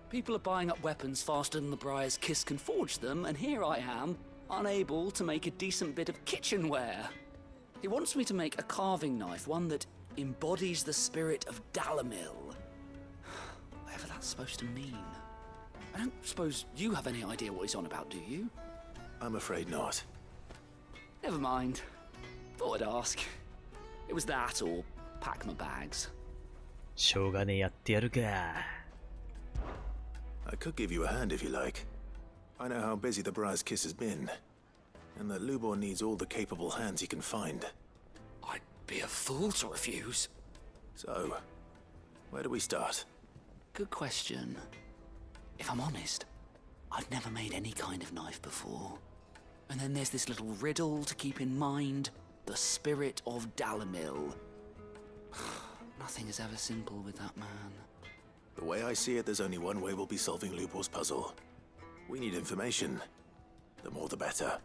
People are buying up weapons faster than the Briar's Kiss can forge them, and here I am, unable to make a decent bit of kitchenware. He wants me to make a carving knife, one that embodies the spirit of Dalamil. Whatever that's supposed to mean. I don't suppose you have any idea what he's on about, do you? I'm afraid not. Never mind. Thought I'd ask. It was that or pack my bags. しょうがねえ、やってやるか。I could give you a hand if you like. I know how busy the Briar's Kiss has been, and that Lubor needs all the capable hands he can find. I'd be a fool to refuse. So, where do we start? Good question. If I'm honest, I've never made any kind of knife before. And then there's this little riddle to keep in mind. The spirit of Dalamil. Nothing is ever simple with that man. The way I see it, there's only one way we'll be solving Lubor's puzzle. We need information. The more the better.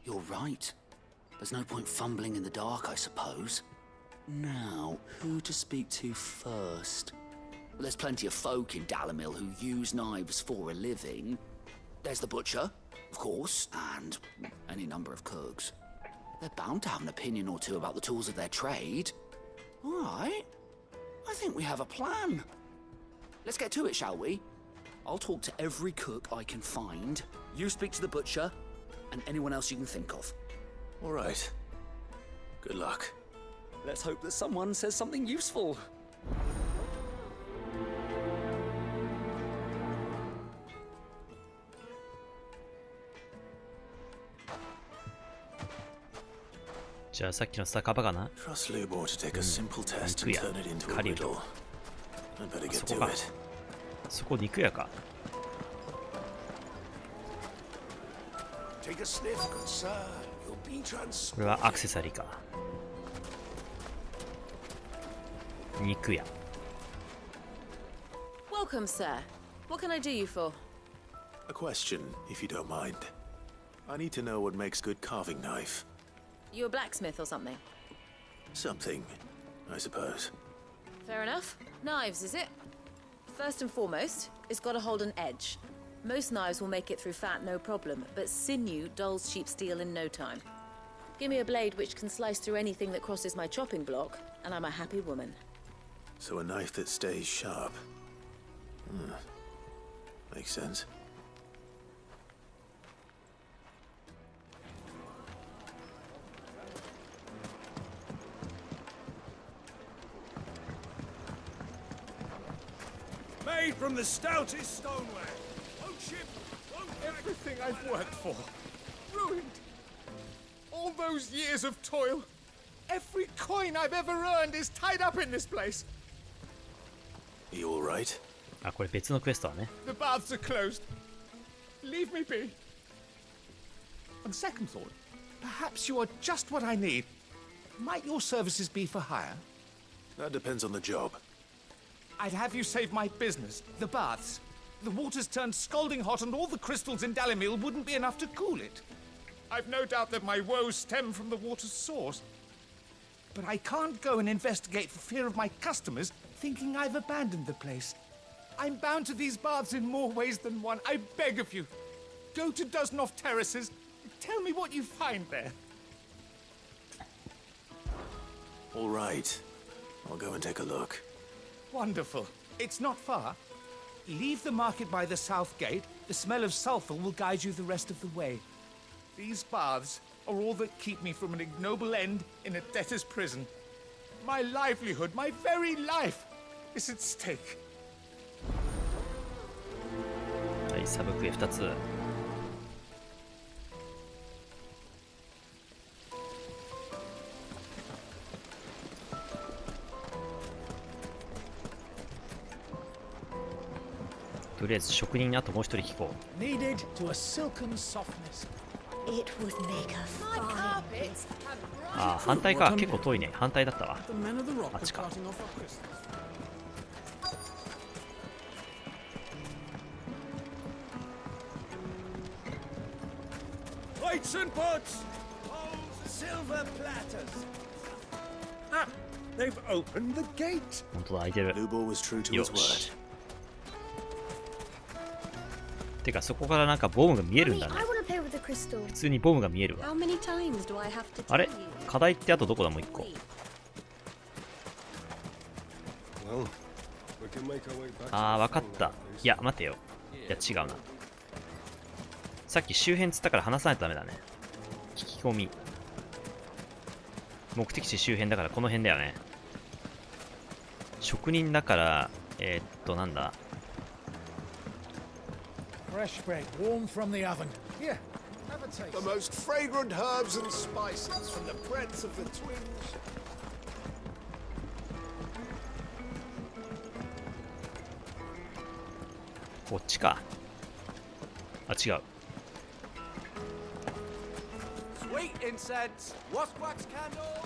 You're right. There's no point fumbling in the dark, I suppose. Now, who to speak to first? Well, there's plenty of folk in Dalamil who use knives for a living. There's the butcher, of course, and any number of cooks. They're bound to have an opinion or two about the tools of their trade. All right. I think we have a plan. Let's get to it, shall we? I'll talk to every cook I can find. You speak to the butcher, and anyone else you can think of. All right. Good luck. Let's hope that someone says something useful. Trust Lubor to take a simple test and turn it into a riddle. I'd better get to it. そこ肉屋か。Take a sniff, good sir. You'll be transformed. これはアクセサリーか。肉屋。Welcome, sir. What can I do you for? A question, if you don't mind. I need to know what makes good carving knife. You a blacksmith or something? Something, I suppose. Fair enough. Knives, is it? First and foremost, it's got to hold an edge. Most knives will make it through fat, no problem, but sinew dulls cheap steel in no time. Give me a blade which can slice through anything that crosses my chopping block, and I'm a happy woman. So a knife that stays sharp. Makes sense. Made from the stoutest stoneware. Won't ship, won't everything I've worked for. Ruined. All those years of toil. Every coin I've ever earned is tied up in this place. You all right? あ、これ別のクエストはね。The baths are closed. Leave me be. On second thought, perhaps you are just what I need. Might your services be for hire? That depends on the job. I'd have you save my business, the baths. The water's turned scalding hot and all the crystals in Dalimil wouldn't be enough to cool it. I've no doubt that my woes stem from the water's source. But I can't go and investigate for fear of my customers thinking I've abandoned the place. I'm bound to these baths in more ways than one. I beg of you. Go to Dusnoff Terraces. Tell me what you find there. All right. I'll go and take a look. Wonderful. It's not far. Leave the market by the south gate. The smell of sulfur will guide you the rest of the way. These baths are all that keep me from an ignoble end in a debtor's prison. My livelihood, my very life, is at stake. はい、サブクエ2つ。とりあえず職人にあともう一人聞こう。Needed to a silken softness. It would make a fine. ああ、反対か。結構遠いね。反対だったわ。あっちか。Plates and pots! Silver platters! Ah! They've opened the gate! 本当だ、開いてる。 Lubo was true to his word. てか、そこからなんかボムが見えるんだね。普通にボムが見えるわ。あれ課題ってあとどこだもう一個。あー、わかった。いや、待てよ。いや、違うな。さっき周辺つったから話さないとダメだね。聞き込み。目的地周辺だからこの辺だよね。職人だから、なんだ。Fresh bread, warm from the oven. Here, have a taste. The most fragrant herbs and spices from the breadth of the twins. こっちか。あ、違う。Sweet incense, wasp wax candle.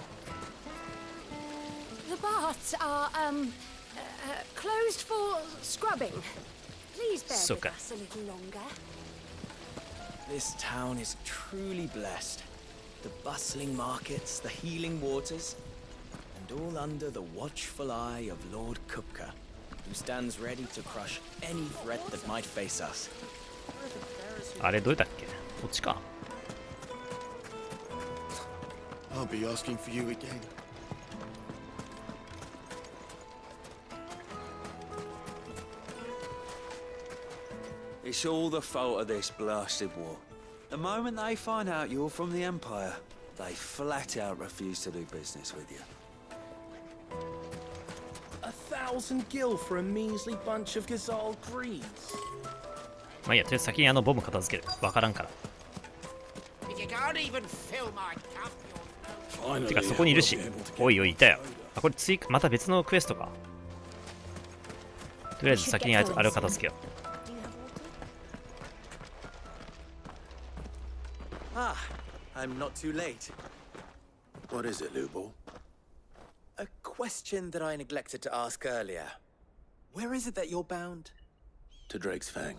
The baths are, closed for scrubbing. Please bear with us a little longer. This town is truly blessed. The bustling markets, the healing waters, and all under the watchful eye of Lord Kupka, who stands ready to crush any threat that might face us. あれどれだっけ？こっちか。I'll be asking for you again. It's all the fault of this blasted war. The moment they find out you're from the Empire, they flat out refuse to do business with you. 1,000 gil for a measly bunch of Gazal greens. まあいいや、とりあえず先にあのボム片付ける。わからんから。てかそこにいるし。おいおい、いたよ。あ、これ追加、また別のクエストか。とりあえず先にあれを片付けよう。Ah, I'm not too late. What is it, Lubo? A question that I neglected to ask earlier. Where is it that you're bound? To Drake's Fang.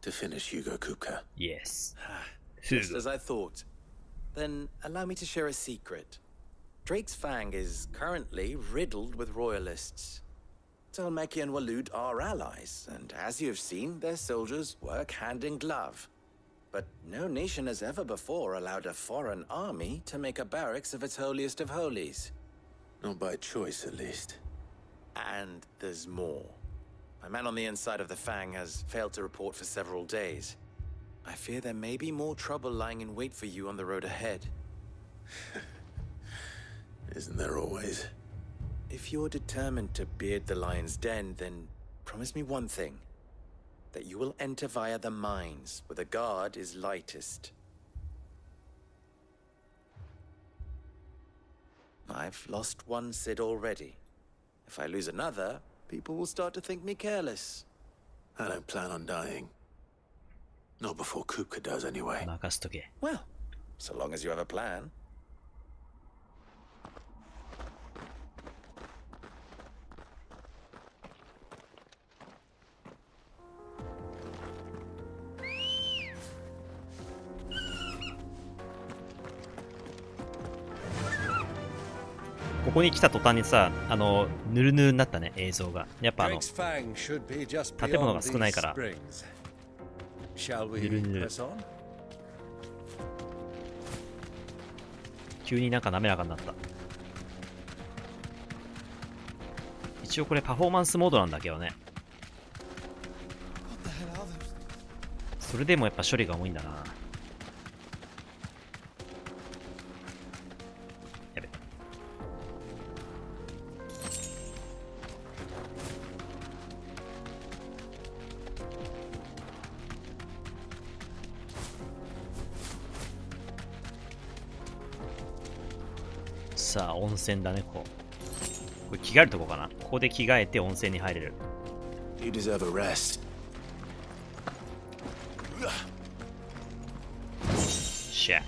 To finish Hugo Kupka. Yes. Just as I thought. Then allow me to share a secret. Drake's Fang is currently riddled with royalists. Talmeki and Walud are allies, and as you have seen, their soldiers work hand in glove. But no nation has ever before allowed a foreign army to make a barracks of its holiest of holies. Not by choice, at least. And there's more. My man on the inside of the Fang has failed to report for several days. I fear there may be more trouble lying in wait for you on the road ahead. Isn't there always? If you're determined to beard the lion's den, then promise me one thing. That you will enter via the mines, where the guard is lightest. I've lost one Cid already. If I lose another, people will start to think me careless. I don't plan on dying. Not before Kupka does, anyway. Well, so long as you have a plan. こに来た途端にさ、ぬるぬるになったね、映像が。やっぱ建物が少ないから、ぬるぬる。急になんか滑らかになった。一応これパフォーマンスモードなんだけどね。それでもやっぱ処理が重いんだな。やべ。さあ温泉だね。これ着替えるとこかな。ここで着替えて温泉に入れる。You deserve a rest. シャ。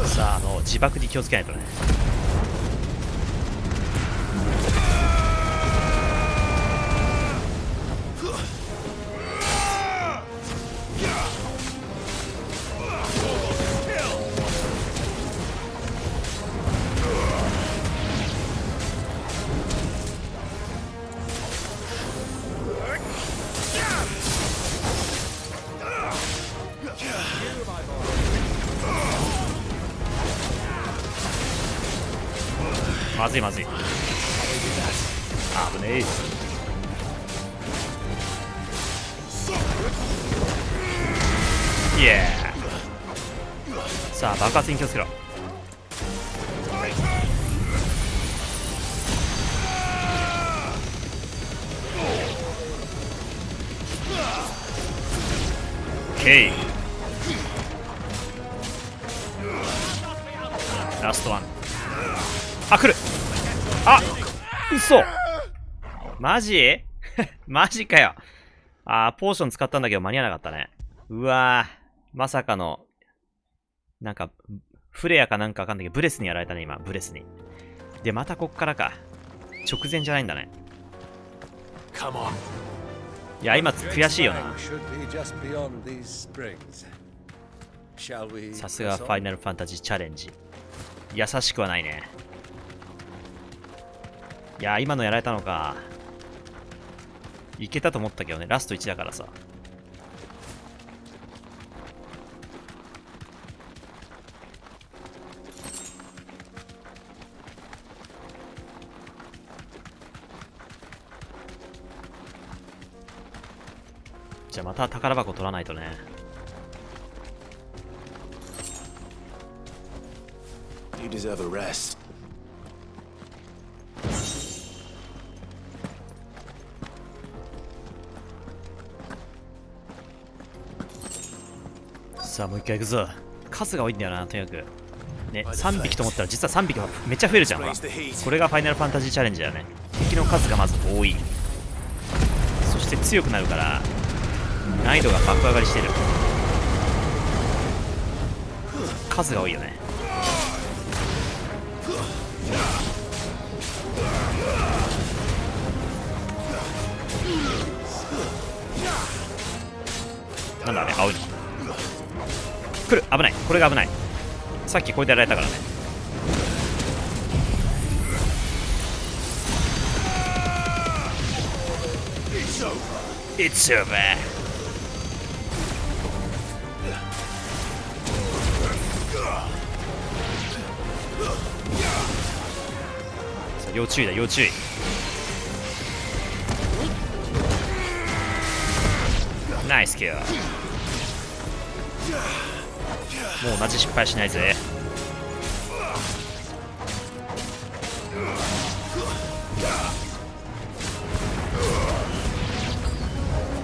さあ自爆に気をつけないとね。まずいまずい。危ねえ。イエー。さあ爆発に気をつけろ。ケイ。ラストワン。あ、来る。あ、嘘。マジマジかよ。ポーション使ったんだけど間に合わなかったね。うわー、まさかのなんかフレアかなんかわかんないけどブレスにやられたね。今ブレスに。でまたこっからか。直前じゃないんだね。いや今悔しいよな。さすがファイナルファンタジーチャレンジ。優しくはないね。いや今のやられたのか。いけたと思ったけどね。ラスト1だからさ。じゃあまた宝箱取らないとね。You deserve a rest. さあもう一回行くぞ。数が多いんだよな。とにかくね、3匹と思ったら実は3匹がめっちゃ増えるじゃん。ほらこれがファイナルファンタジーチャレンジだよね。敵の数がまず多い。そして強くなるから難易度が爆上がりしてる。数が多いよね。なんだあれ青いの来る。危ない。これが危ない。さっきこれでやられたからね。It's over. 要注意だ要注意。ナイスキル。もう同じ失敗しないぜ。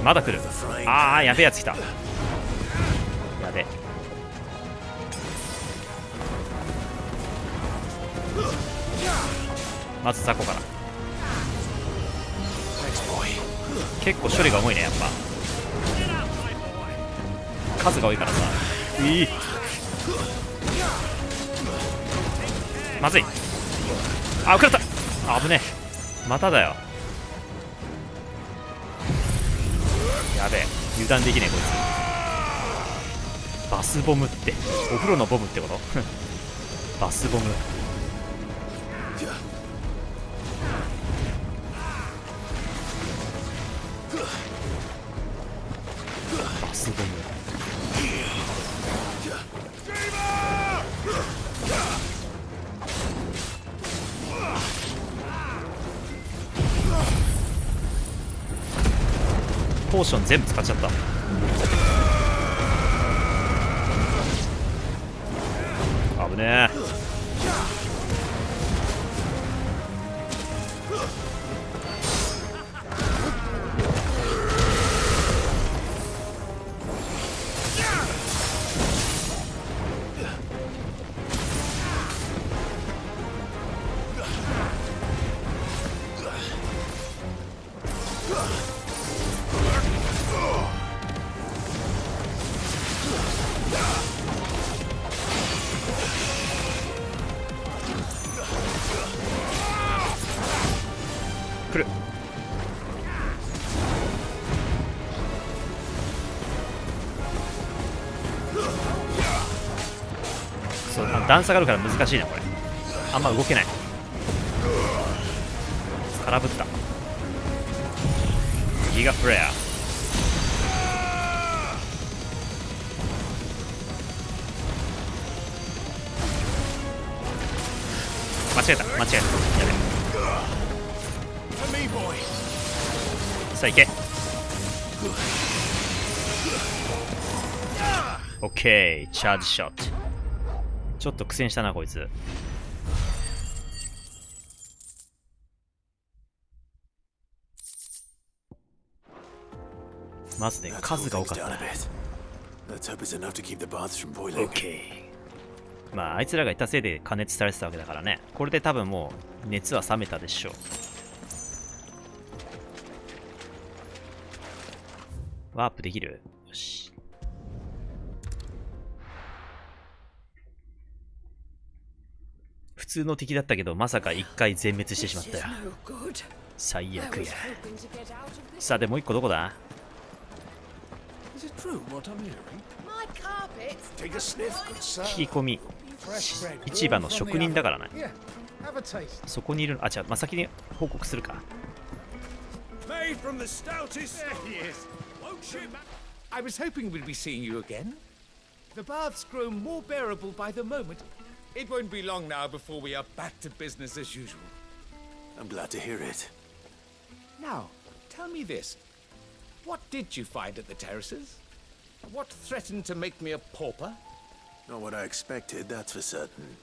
まだ来る。やべえやつ来た。やべえ。まず雑魚から結構処理が重いね。やっぱ数が多いからさ。まずい。遅れた。危ねえ。まただよ。やべえ、油断できねえこいつ。バスボムってお風呂のボムってことバスボム。バスボム。ポーション全部使っちゃった。危ねえ。来る。そう、段差があるから難しいなこれ。あんま動けない。空振った。ギガフレア。間違えた。やべ。さあ行け。オッケー、チャージショット。ちょっと苦戦したなこいつ。まずね、数が多かったな。オッケー。まああいつらがいたせいで加熱されてたわけだからね。これで多分もう熱は冷めたでしょう。ワープできる？よし。普通の敵だったけど、まさか一回全滅してしまったよ。最悪や。さあ、でもう一個どこだ？聞き込み。市場の職人だからね。そこにいるの。あ、じゃあ、まあ、先に報告するか。I was hoping we'd be seeing you again. The baths grow more bearable by the moment. It won't be long now before we are back to business as usual. I'm glad to hear it. Now, tell me this. What did you find at the terraces? What threatened to make me a pauper? Not what I expected, that's for certain.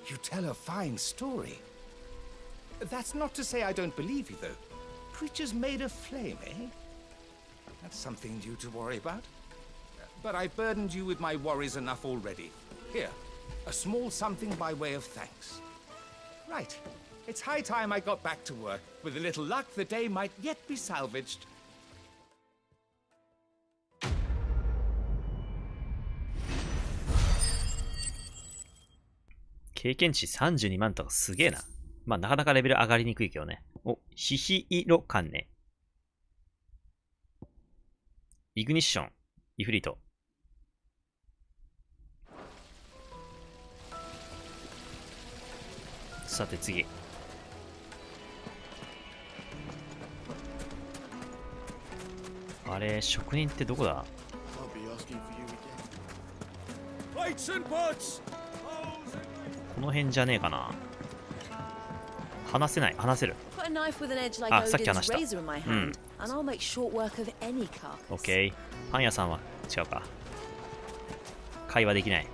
You tell a fine story. That's not to say I don't believe you, though. Creatures made of flame, eh? That's something new to worry about. But I burdened you with my worries enough already. Here, a small something by way of thanks. Right. It's high time I got back to work. With a little luck, the day might yet be salvaged. 経験値32万とかすげえな。まあなかなかレベル上がりにくいけどね。お、ヒヒイロカンネ。イグニッション、イフリート。さて次。あれ、職人ってどこだ？この辺じゃねえかな。話せない。話せる。あ、さっき話した。うん。オッケー。パン屋さんは違うか。会話できない。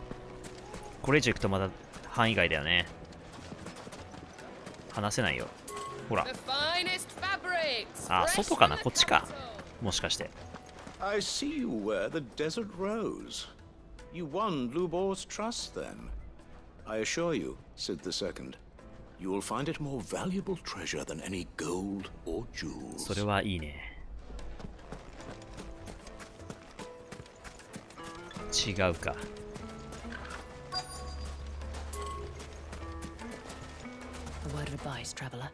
これ以上行くとまだ範囲外だよね。話せないよ。ほら。あ、外かな。こっちか。もしかして。I see you wear the desert rose. You won Lubor's trust then. I assure you, Sid II, you will find it more valuable treasure than any gold or jewels. それはいいね。違うか。word of advice, traveler.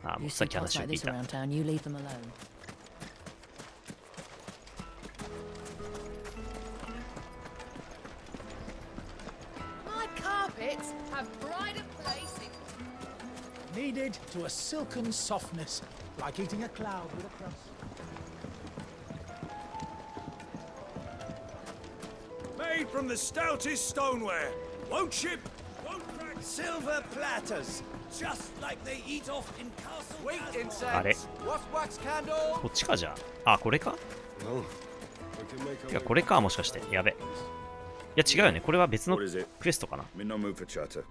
あ、も You うさっ see き pots 話を like 聞い this た。 around town, you leave them alone. My carpets have pride of place in Kneaded to a silken softness, like eating a cloud with a crust. Made from the stoutest stoneware. Won't chip, won't crack. Silver platters, just like they eat off in Castle. Sweet あれ incense. What's wax candle? こっちかじゃあ。あ、これかいや、これかもしかして。やべ。いや、違うよね。これは別のクエストかな。 In no mood for chatter.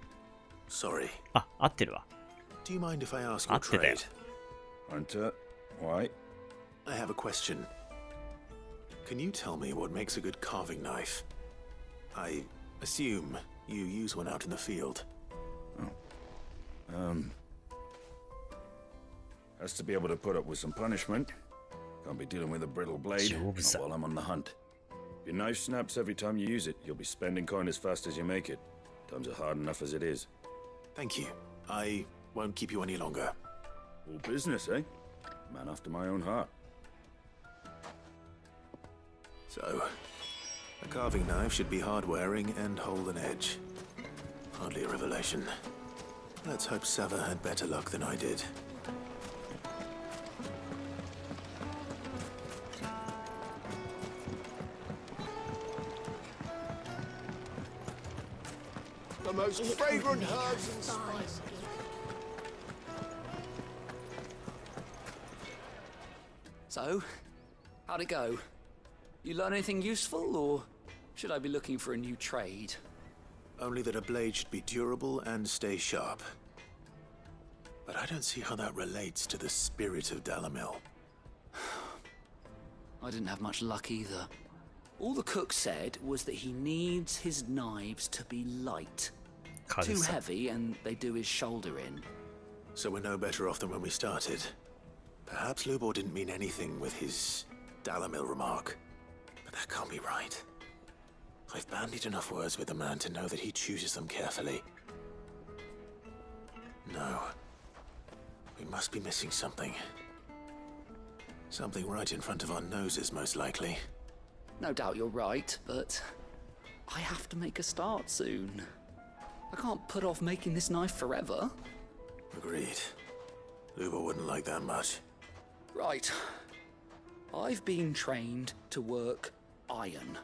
Sorry. あ、合ってるわ。 Do you mind if I ask 合 your ってたよ。 trade? Hunter, why? I have a question. Can you tell me what makes a good carving knife? I assume you use one out in the field. Has to be able to put up with some punishment. Can't be dealing with a brittle blade not while I'm on the hunt. If your knife snaps every time you use it, you'll be spending coin as fast as you make it. Times are hard enough as it is. Thank you. I won't keep you any longer. All business, eh? Man after my own heart. So, a carving knife should be hard-wearing and hold an edge. Hardly a revelation. Let's hope Sava had better luck than I did. The most fragrant herbs and spices. So, how'd it go? You learn anything useful, or should I be looking for a new trade? Only that a blade should be durable and stay sharp. But I don't see how that relates to the spirit of Dalamil. I didn't have much luck either. All the cook said was that he needs his knives to be light. Too heavy and they do his shoulder in. So we're no better off than when we started. Perhaps Lubor didn't mean anything with his Dalamil remark. But that can't be right. I've bandied enough words with the man to know that he chooses them carefully. No. We must be missing something. Something right in front of our noses, most likely. No doubt you're right, but I have to make a start soon. I can't put off making this knife forever. Agreed. Lubor wouldn't like that much. Right. I've been trained to work iron.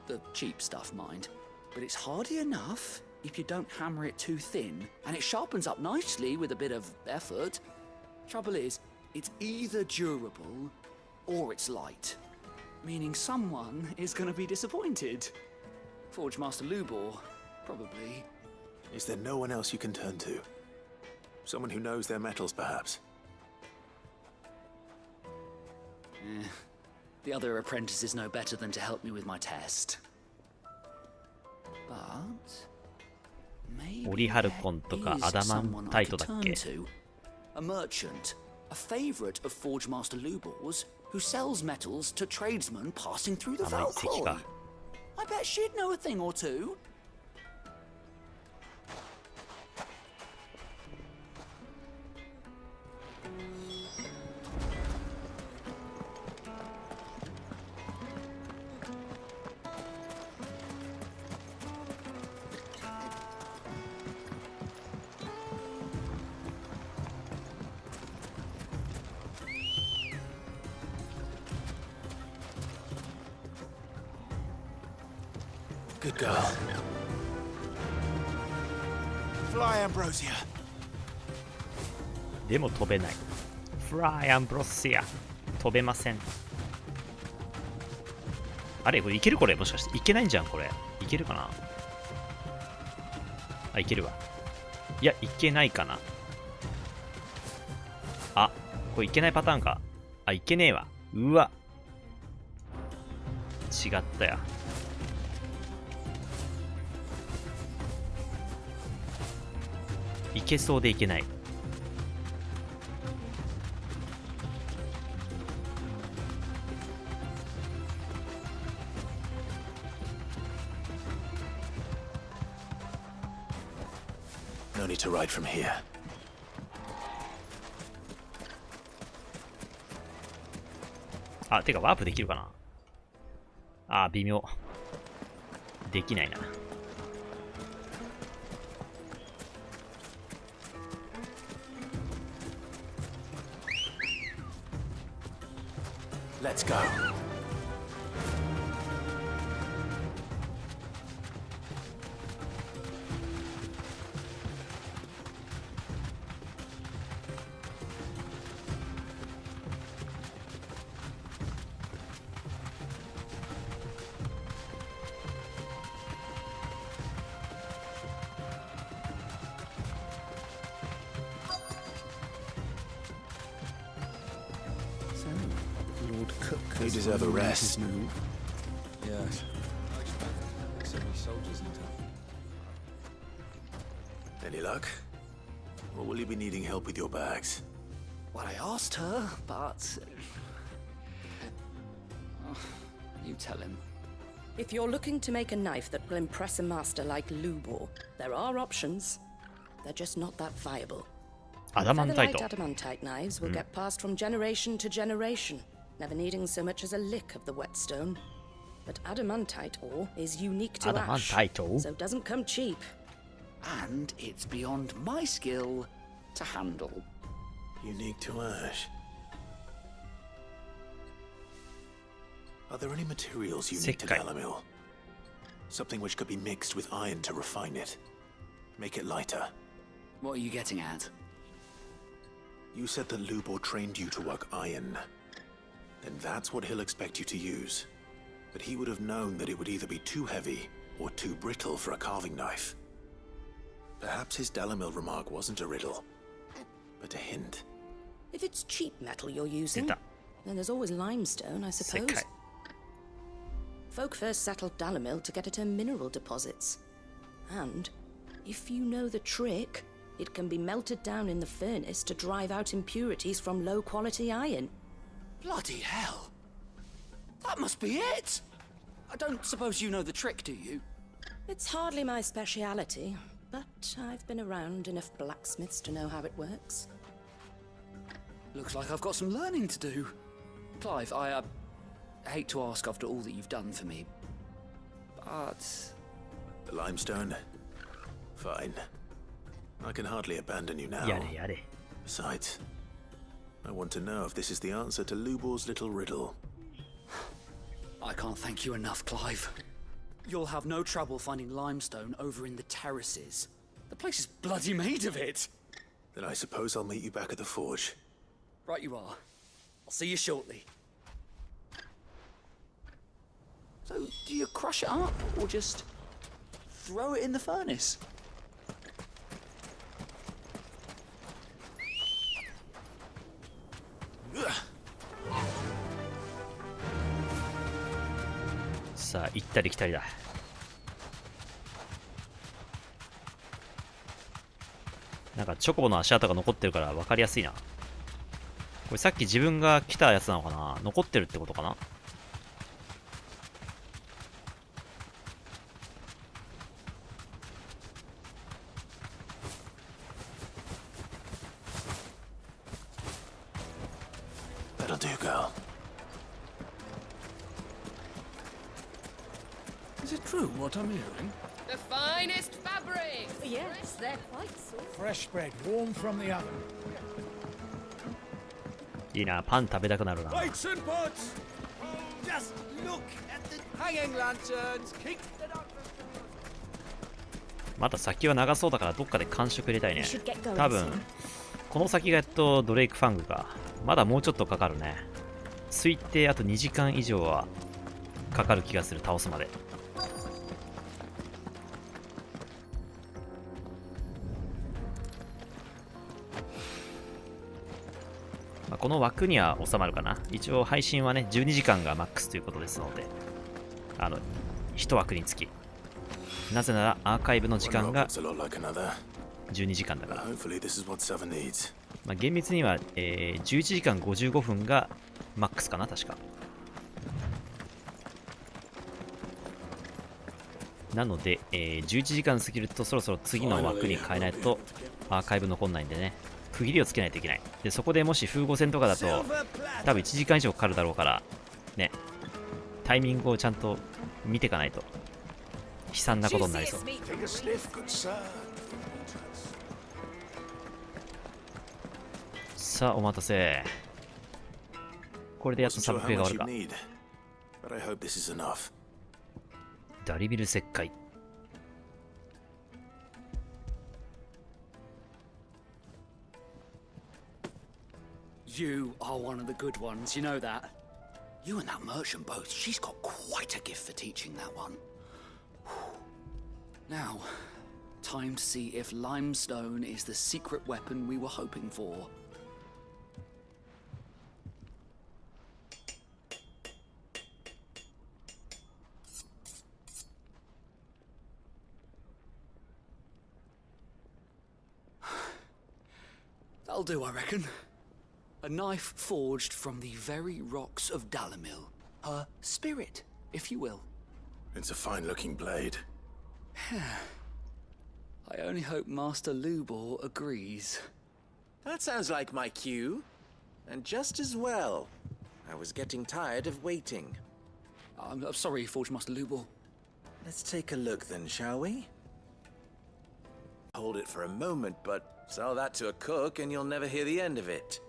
The cheap stuff, mind. But it's hardy enough if you don't hammer it too thin, and it sharpens up nicely with a bit of effort. Trouble is, it's either durable or it's light. Meaning someone is going to be disappointed. Forge Master Lubor, probably. Is there no one else you can turn to? Someone who knows their metals, perhaps? The other apprentices know better than to help me with my test. But maybe オリハルコンとかアダマンタイトだっけ A merchant, a favorite of Forge Master Lubor's, who sells metals to tradesmen passing through the Valkyrie. I bet she'd know a thing or two. Good girl. Fly, Ambrosia. でも飛べない。Fly Ambrosia 飛べません。あれこれいけるこれもしかしていけないんじゃんこれ。いけるかなあ、いけるわ。いや、いけないかな。あ、これいけないパターンか。あ、いけねえわ。うわ。違ったや。いけそうでいけない。No need to ride from here. あ、てかワープできるかな。あ、微妙。できないな。Let's go. You deserve a rest. Yes. So many soldiers in town. Any luck? Or will you be needing help with your bags? Well, I asked her, but... you tell him. If you're looking to make a knife that will impress a master like Lubor, there are options. They're just not that viable. Adamantite. Adamantite knives will get passed from generation to generation, never needing so much as a lick of the whetstone. But adamantite ore is unique to ash, so it doesn't come cheap. And it's beyond my skill to handle. Unique to ash. Are there any materials unique to Dalamil? Something which could be mixed with iron to refine it. Make it lighter. What are you getting at? You said that Lubor trained you to work iron. Then that's what he'll expect you to use. But he would have known that it would either be too heavy or too brittle for a carving knife. Perhaps his Dalamil remark wasn't a riddle, but a hint. If it's cheap metal you're using, then there's always limestone, I suppose. Folk first settled Dalamil to get at her mineral deposits. And if you know the trick, it can be melted down in the furnace to drive out impurities from low-quality iron. Bloody hell! That must be it! I don't suppose you know the trick, do you? It's hardly my speciality, but I've been around enough blacksmiths to know how it works. Looks like I've got some learning to do. Clive, I hate to ask after all that you've done for me, but... The limestone? Fine. I can hardly abandon you now. Yare, yare. Besides, I want to know if this is the answer to Lubor's little riddle. I can't thank you enough, Clive. You'll have no trouble finding limestone over in the terraces. The place is bloody made of it. Then I suppose I'll meet you back at the forge. Right you are. I'll see you shortly. So, do you crush it up, or just throw it in the furnace?さあ、行ったり来たりだ。なんかチョコボの足跡が残ってるから分かりやすいな。これさっき自分が来たやつなのかな？残ってるってことかな？That'll do, girl. Is it true what I'm hearing? The finest fabric! Yes, they're quite soft. Fresh bread, warm from the oven. いいな、パン食べたくなるな。 Lights and pots! Just look at the hanging lanterns! Keep the dark. また先は長そうだからどっかで感触入れたいね。多分この先がやっとドレイクファングか。まだもうちょっとかかるね。推定あと2時間以上はかかる気がする、倒すまで。まあ、この枠には収まるかな。一応配信はね12時間がマックスということですので、1枠につき。なぜならアーカイブの時間が12時間だから。まあ、厳密には、11時間55分がマックスかな、確か。なので、11時間過ぎるとそろそろ次の枠に変えないとアーカイブ残んないんでね、区切りをつけないといけない。で、そこでもし風合戦とかだと多分1時間以上かかるだろうから、ね、タイミングをちゃんと見ていかないと悲惨なことになりそう。さあお待たせ。これでやっとサブクエが終わるか。ダリビル石灰。You are one of the good ones, you know that. You and that merchant both, she's got quite a gift for teaching that one. Now, time to see if limestone is the secret weapon we were hoping for. That'll do, I reckon. A knife forged from the very rocks of Dalimil. Her spirit, if you will. It's a fine-looking blade. I only hope Master Lubor agrees. That sounds like my cue. And just as well. I was getting tired of waiting. I'm sorry, Forge Master Lubor. Let's take a look then, shall we? Hold it for a moment, but sell that to a cook and you'll never hear the end of it.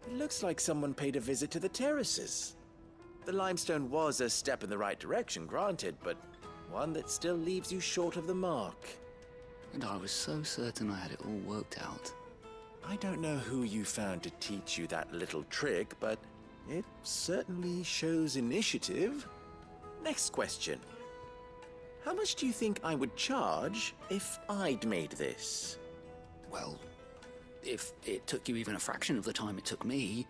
It looks like someone paid a visit to the terraces. The limestone was a step in the right direction, granted, but one that still leaves you short of the mark. And I was so certain I had it all worked out. I don't know who you found to teach you that little trick, but it certainly shows initiative. Next question. How much do you think I would charge if I'd made this? Well, if it took you even a fraction of the time it took me,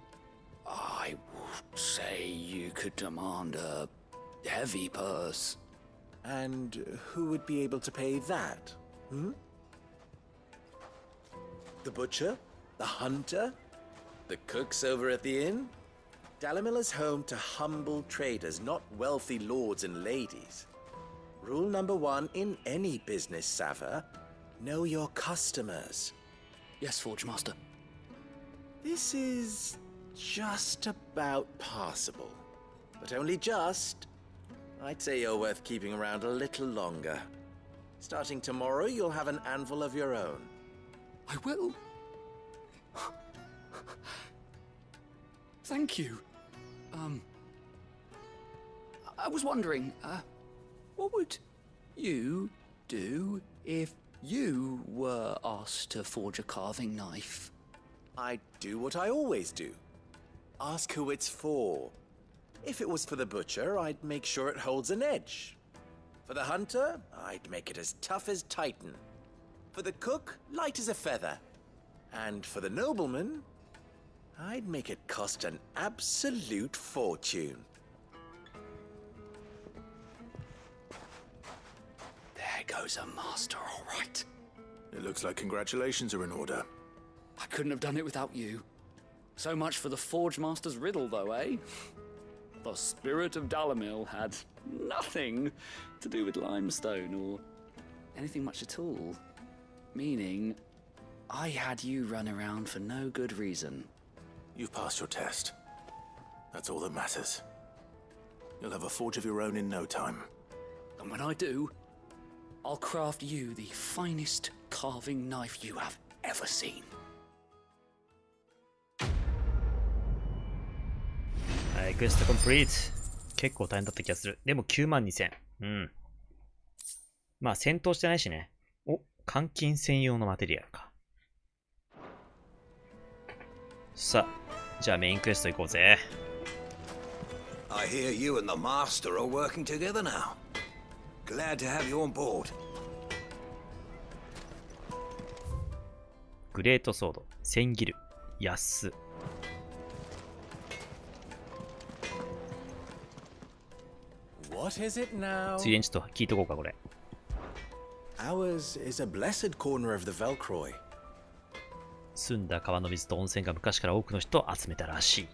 I would say you could demand a heavy purse. And who would be able to pay that? The butcher? The hunter? The cooks over at the inn? Dalimil is home to humble traders, not wealthy lords and ladies. Rule number 1 in any business, Sava, know your customers. Yes, Forge Master. This is just about passable. But only just. I'd say you're worth keeping around a little longer. Starting tomorrow, you'll have an anvil of your own. I will. Thank you. I was wondering, what would you do if you were asked to forge a carving knife? I'd do what I always do. Ask who it's for. If it was for the butcher, I'd make sure it holds an edge. For the hunter, I'd make it as tough as Titan. For the cook, light as a feather. And for the nobleman, I'd make it cost an absolute fortune. There goes a master, all right. It looks like congratulations are in order. I couldn't have done it without you. So much for the Forge Master's riddle, though, eh? The spirit of Dalimil had nothing to do with limestone or anything much at all. Meaning, I had you run around for no good reason. You've passed your test. That's all that matters. You'll have a forge of your own in no time. And when I do, I'll craft you the finest carving knife you have ever seen. はい、クエストコンプリート。結構大変だった気がする。でも92,000。うん。まあ戦闘してないしね。お、監禁専用のマテリアルか。さあ、じゃあメインクエスト行こうぜ。I hear you and the master are working together now. Glad to have you on board. グレートソード、千切る、安。What is it now? ついでにちょっと聞いとこうか、これ。Ours is a blessed corner of the Velcroy. 澄んだ川の水と温泉が昔から多くの人を集めたらしい。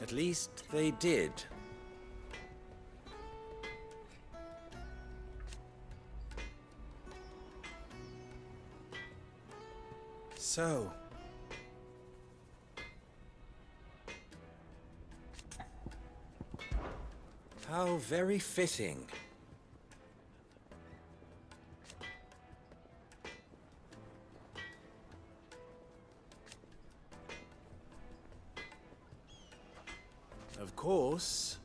At least they did. So, how very fitting. Of course.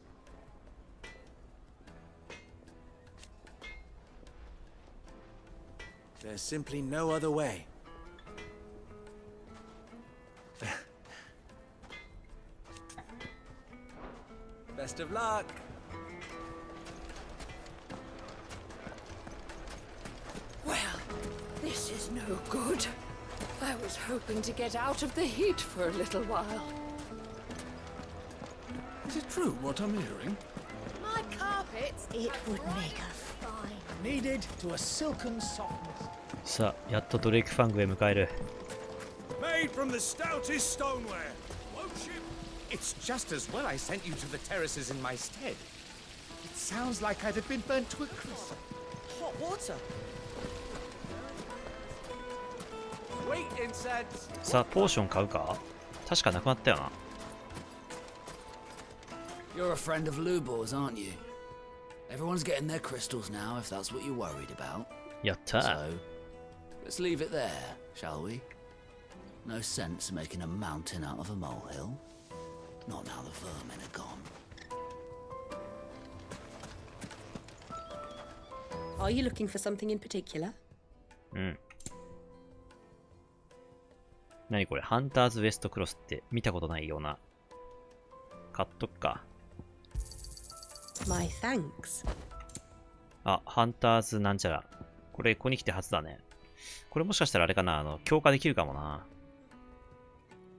There's simply no other way. Best of luck. Well, this is no good. I was hoping to get out of the heat for a little while. Is it true what I'm hearing? My carpets, It would make a fine. Kneaded to a silken softness. さあ、やっとドレイクファングへ迎える。 Made from the stoutest stoneware. Won't you? It's just as well I sent you to the terraces in my stead. It sounds like I'd have been burnt to a crisp. Hot water. Sweet incense. さあ、ポーション買うか？確かなくなったよな。 You're a friend of Lubor's, aren't you? Everyone's getting their crystals now, if that's what you're worried about. やったー。 So, let's leave it there, shall we? No sense making a mountain out of a molehill. Not now the vermin are gone. Are you looking for something in particular? うん。何これ、ハンターズウエストクロスって見たことないような。買っとくか。 My thanks. あ、ハンターズなんちゃら。これ、ここに来て初だね。これもしかしたらあれかな、強化できるかもな。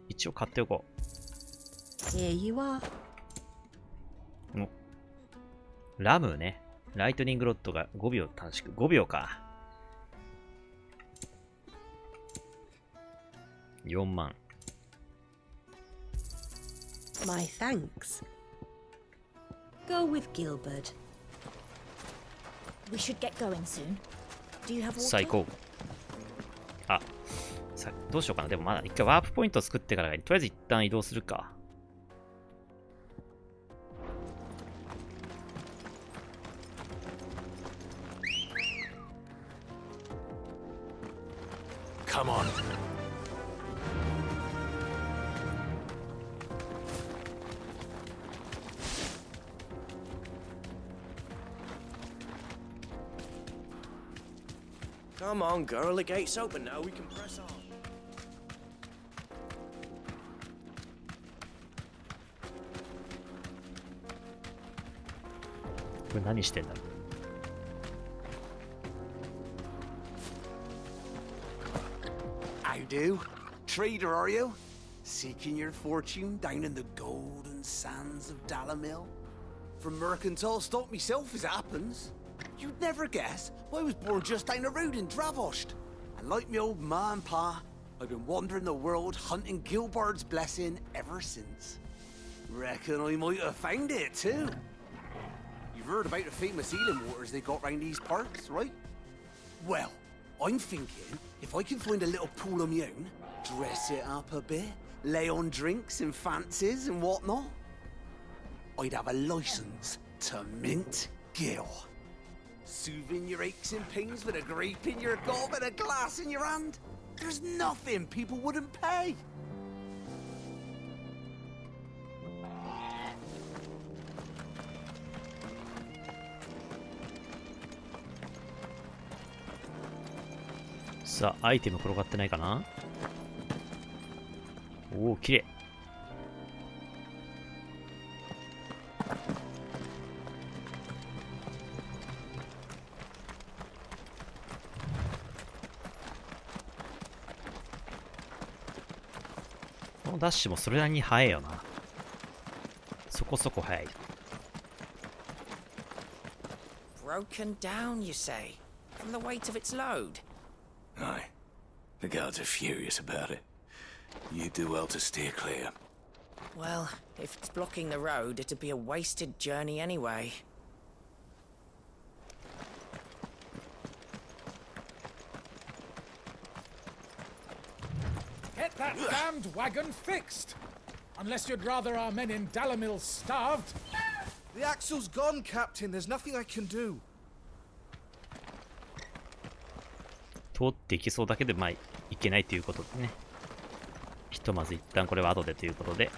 一応買っておこう。Here you are. お、ラムね。ライトニングロッドが5秒短縮。5秒か。4万。My thanks. Go with Gilbert. We should get going soon. Do you have water? 最高。あ、どうしようかな。でもまだ一回ワープポイントを作ってから、とりあえず一旦移動するか。Come on. Come on, girl. The gate's open now. We can press on. これ何してんだろう。 How do? Trader, are you? Seeking your fortune down in the golden sands of Dalamil? From mercantile stock myself, as it happens. You'd never guess, but I was born just down the road in Dravost. And like me old ma and pa, I've been wandering the world hunting Gilbard's blessing ever since. Reckon I might have found it too. You've heard about the famous healing waters they got round these parts, right? Well, I'm thinking, if I can find a little pool of my own, dress it up a bit, lay on drinks and fancies and whatnot, I'd have a license to mint Gil. Soothing your aches and pains with a grape in your gob and a glass in your hand. There's nothing people wouldn't pay.さあ、アイテム転がってないかな。おお、きれい。このダッシュもそれなりに速いよな。そこそこ速い。Broken down, you say? From the weight of its load? Aye. The guards are furious about it. You do well to steer clear. Well, if it's blocking the road, it'd be a wasted journey anyway. bandwagon fixed. Unless you'd rather our men in Dalamil starved. The axle's gone, Captain. There's nothing I can do. 通っていきそうだけど、まあ、いけないということでね。ひとまず一旦これは後でということで。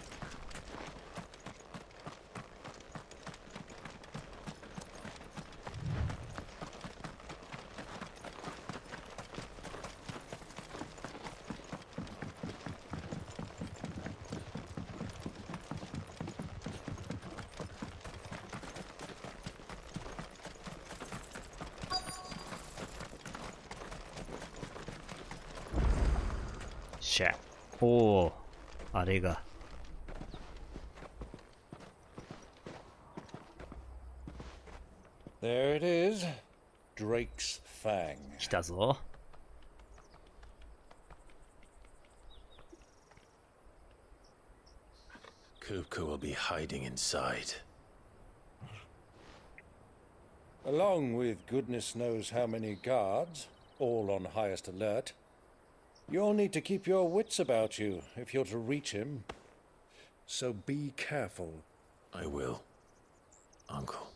おお、あれが。There it is, Drake's Fang. 来たぞ。Kupka will be hiding inside. Along with goodness knows how many guards, all on highest alert. You'll need to keep your wits about you if you're to reach him. So be careful. I will, Uncle.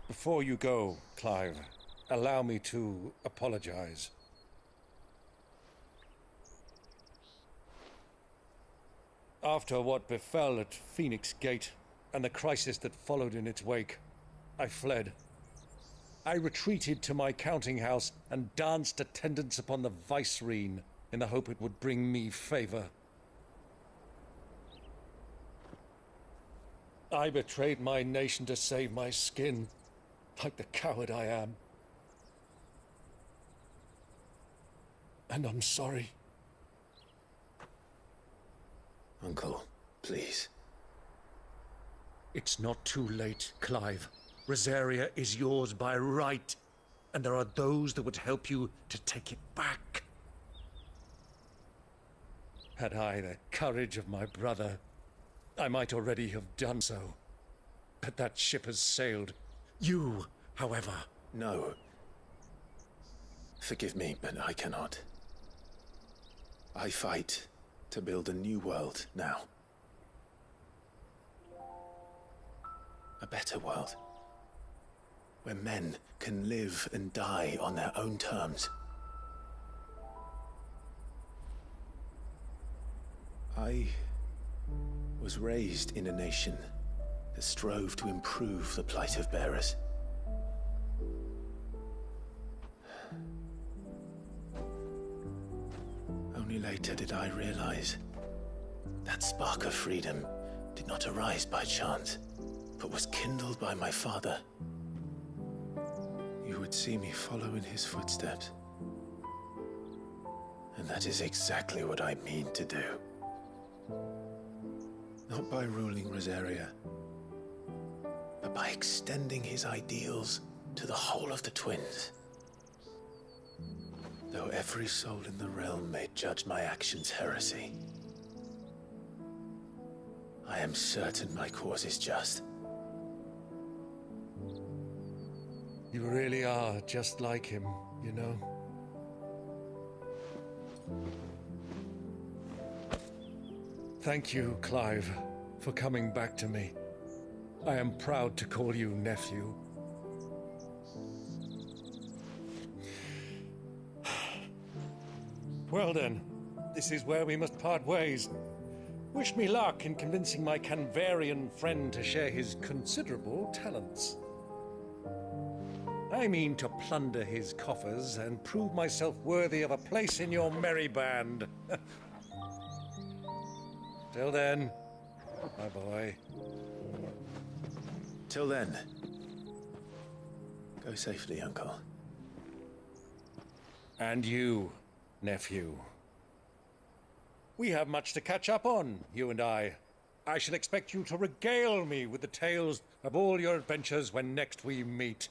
Before you go, Clive, allow me to apologize. After what befell at Phoenix Gate and the crisis that followed in its wake, I fled. I retreated to my counting house and danced attendance upon the vicereine in the hope it would bring me favor. I betrayed my nation to save my skin, like the coward I am. And I'm sorry. Uncle, please. It's not too late, Clive. Rosaria is yours by right, and there are those that would help you to take it back. Had I the courage of my brother, I might already have done so. But that ship has sailed. You, however... No. Forgive me, but I cannot. I fight to build a new world now. A better world. Where men can live and die on their own terms. I was raised in a nation that strove to improve the plight of bearers. Only later did I realize that spark of freedom did not arise by chance, but was kindled by my father. You would see me follow in his footsteps. And that is exactly what I mean to do. Not by ruling Rosaria, but by extending his ideals to the whole of the twins. Though every soul in the realm may judge my actions heresy, I am certain my cause is just. You really are just like him, you know? Thank you, Clive, for coming back to me. I am proud to call you nephew. Well then, this is where we must part ways. Wish me luck in convincing my Canvarian friend to share his considerable talents. I mean to plunder his coffers and prove myself worthy of a place in your merry band. Till then, my boy. Till then. Go safely, Uncle. And you, nephew. We have much to catch up on, you and I. I shall expect you to regale me with the tales of all your adventures when next we meet.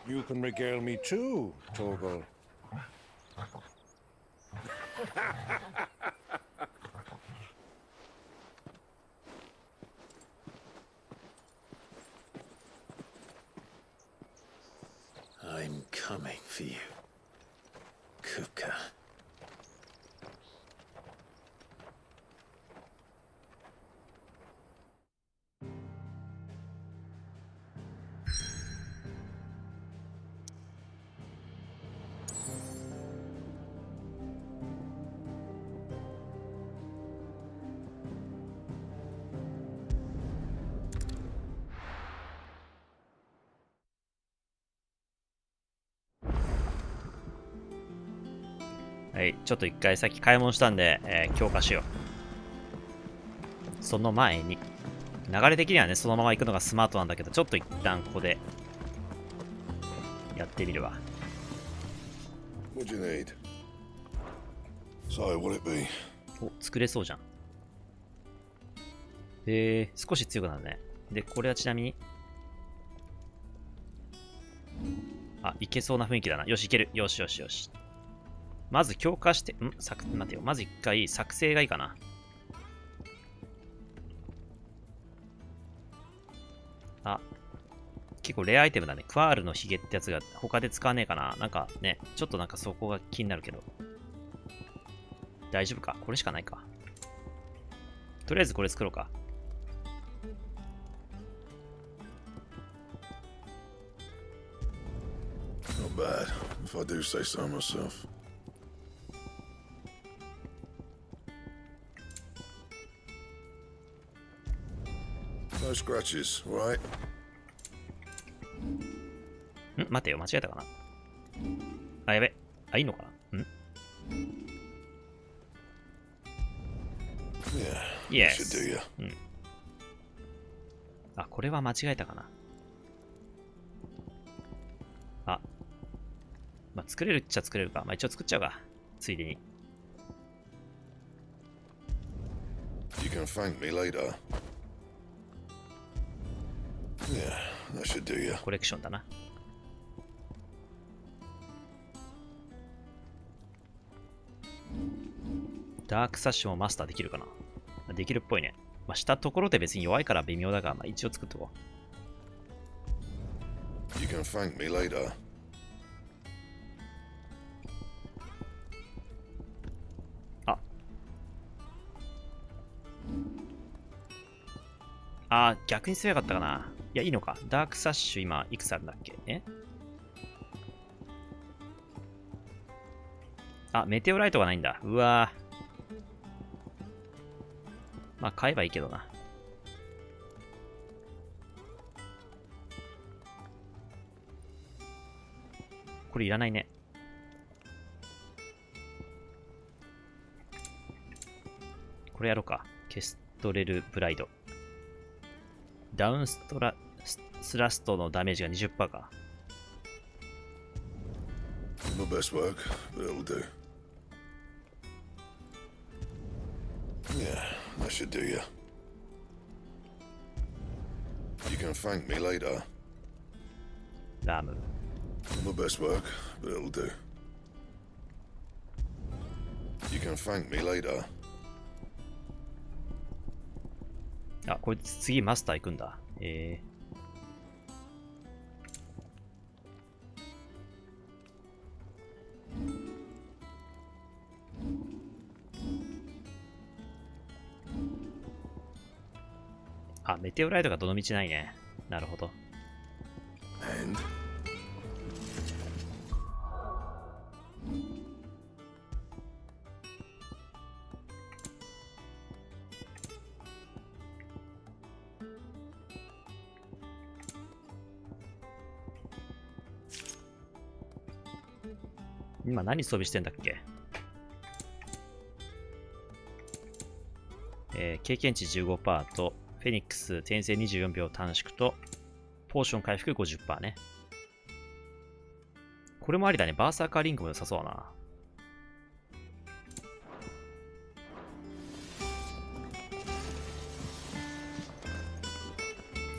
You can regale me too, Torgal. I'm coming for you, Kupka.はい、ちょっと一回さっき買い物したんで、強化しよう。その前に、流れ的にはね、そのまま行くのがスマートなんだけど、ちょっと一旦ここで、やってみるわ。What do you need? So, will it be? お、作れそうじゃん。少し強くなるね。で、これはちなみに、あ、いけそうな雰囲気だな。よし、いける。よしよしよし。まず強化して、待てよ。まず一回作成がいいかな。あ、結構レアアイテムだね。クワールのヒゲってやつが他で使わねえかな。なんかね、ちょっとなんかそこが気になるけど。大丈夫か？これしかないか。とりあえずこれ作ろうか。Not bad, if I do say so myself. No scratches, right? 待てよ、間違えたかな。あ、やべ。あ、いいのかな。Yes。あ、これは間違えたかな。あ。まあ、作れるっちゃ作れるか。まあ、一応作っちゃうか。ついでに。You can thank me later. Yeah, that should do you. コレクションだな。ダークサッシュもマスターできるかな。できるっぽいね。まあ、したところで別に弱いから微妙だが、まあ、一応作っとこう。You can thank me later. あ、逆に強かったかな。いや、いいのか。ダークサッシュ今、いくつあるんだっけ？あ、メテオライトがないんだ。うわぁ。まあ、買えばいいけどな。これいらないね。これやろうか。ケストレルプライド。ダウンスラストのダメージが 20% か。My best work, but it'll do. Yeah, that should do you. You can thank me later. ラム。My best work, but it'll do. You can thank me later. あ、こいつ次マスター行くんだ。あ、メテオライトがどの道ないね。なるほど。今何装備してんだっけ？経験値 15% と、フェニックス転生24秒短縮と、ポーション回復 50% ね。これもありだね。バーサーカーリングも良さそうだな。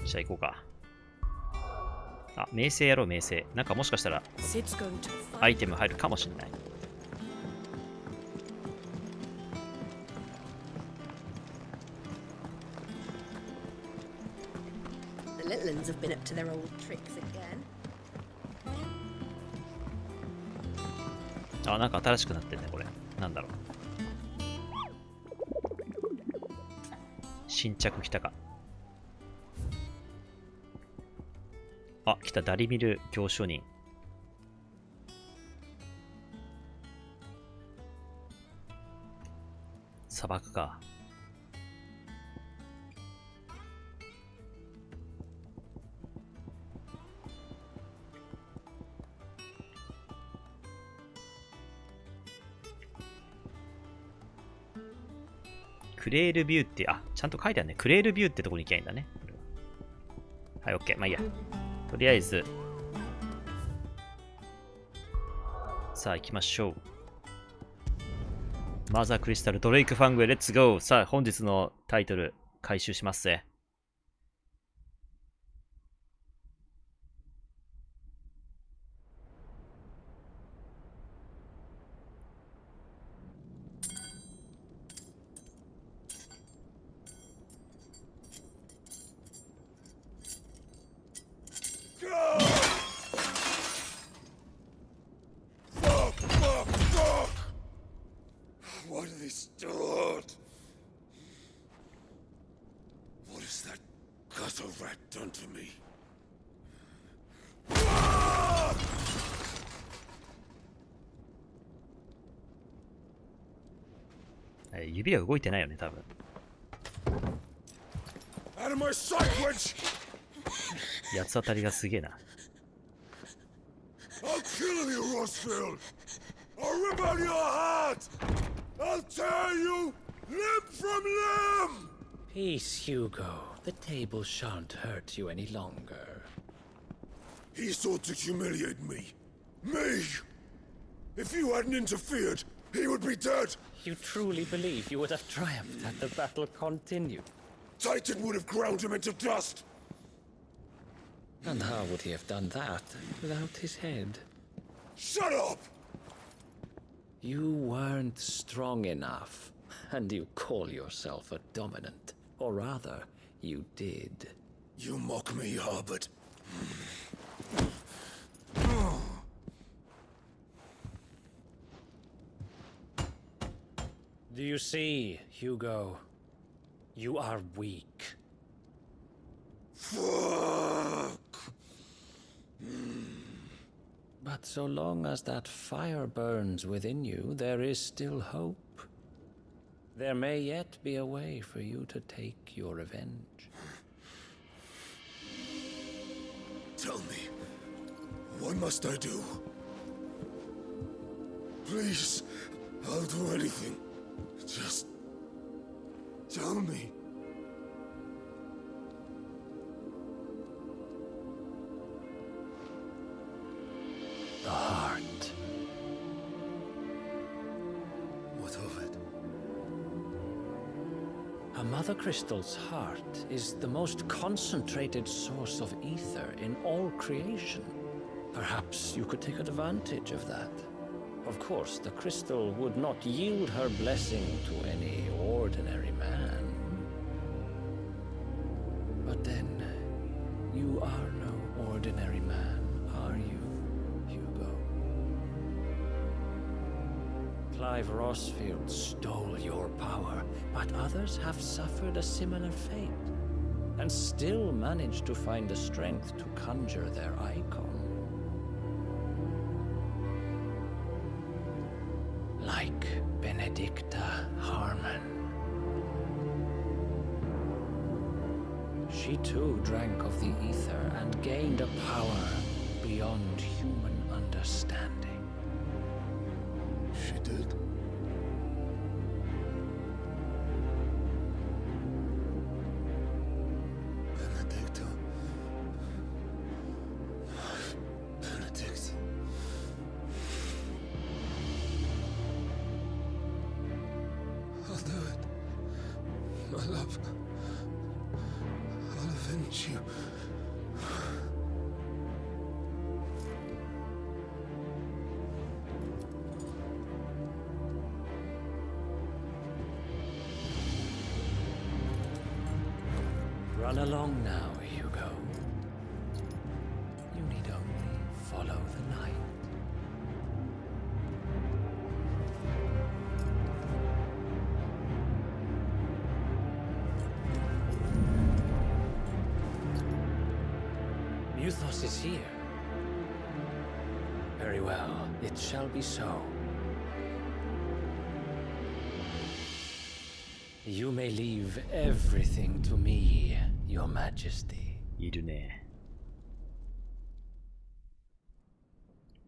じゃあ行こうか。あ、名声やろう、名声。なんかもしかしたら、アイテム入るかもしれない。The little ones have been up to their old tricks again. あ、なんか新しくなってんね、これ。なんだろう。新着来たか。あ、来た、ダリミル行商人。砂漠か。クレールビューって、あ、ちゃんと書いてあるね。クレールビューってとこに行きゃいいんだね。はい、オッケー。まあいいや。とりあえず、さあ行きましょう。マザークリスタル、ドレイクファングへレッツゴー。さあ、本日のタイトル、回収しますぜ。What have they stored? What has that gutter rat done to me? 指は動いてないよね、多分。Out of my sight, witch! 八つ当たりがすげえな。I'll kill you, Rossfield! I'll rip out your heart! I'll tear you limb from limb! Peace, Hugo. The table shan't hurt you any longer. He sought to humiliate me. Me! If you hadn't interfered, he would be dead! You truly believe you would have triumphed had the battle continued? Titan would have ground him into dust! And how would he have done that without his head? Shut up! You weren't strong enough, and you call yourself a dominant. Or rather, you did. You mock me, Harbert. Do you see, Hugo? You are weak. Fuck! But so long as that fire burns within you, there is still hope. There may yet be a way for you to take your revenge. Tell me, what must I do? Please, I'll do anything. Just tell me. The heart. What of it? A mother crystal's heart is the most concentrated source of ether in all creation. Perhaps you could take advantage of that. Of course, the crystal would not yield her blessing to any ordinary man. But then, you are no ordinary man, are you, Hugo? Clive Rossfield stole your power, but others have suffered a similar fate, and still managed to find the strength to conjure their icon. Like Benedicta Harmon. She too drank of the ether and gained a power beyond human understanding. She did? Benedicta. Benedict. I'll do it. My love. I'll avenge you. Run along now, Hugo. You need only follow the light. This is here. Very well, it shall be so. You may leave everything to me, Your Majesty. いるね。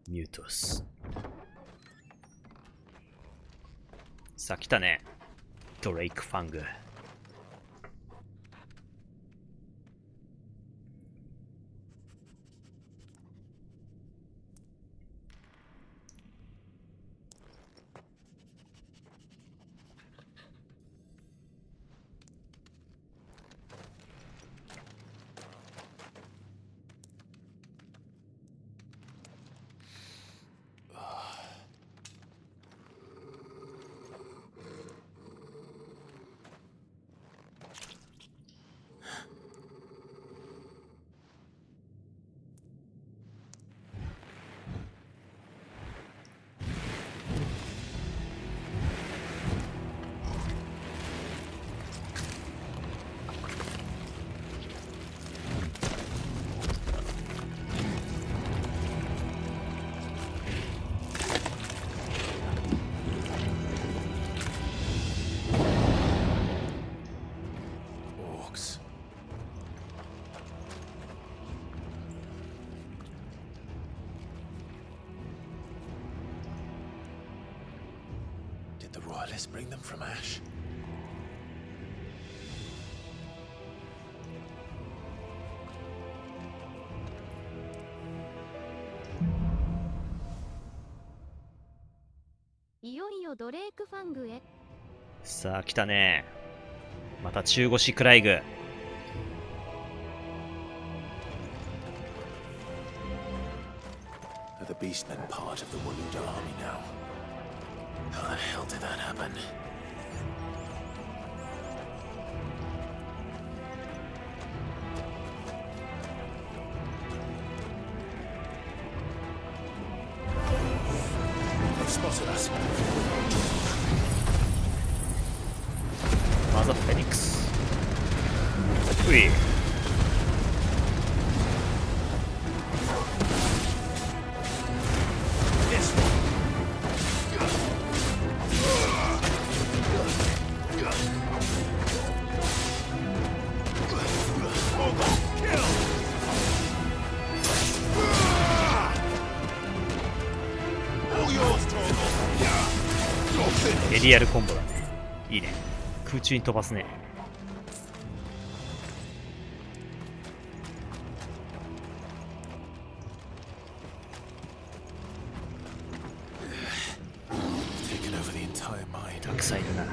ミュートス。さあ来たね。ドレイクファング。The royalists bring them from Ash. .さあ来たね。また中腰クライグ。Are the beastmen part of the Waluda army now? How the hell did that happen? They've spotted us. Mother Phoenix. Ui.エリアルコンボだね。いいね。空中に飛ばすね。たくさんいるな。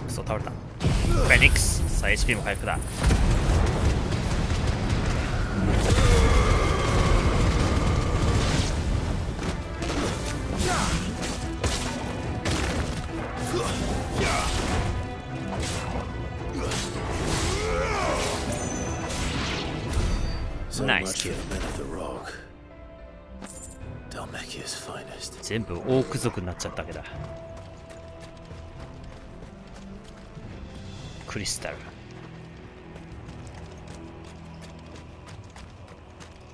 そう倒れた。フェニックス。さあ HP も回復だ。ナイスキル。全部オーク族になっちゃったわけだ。クリスタル。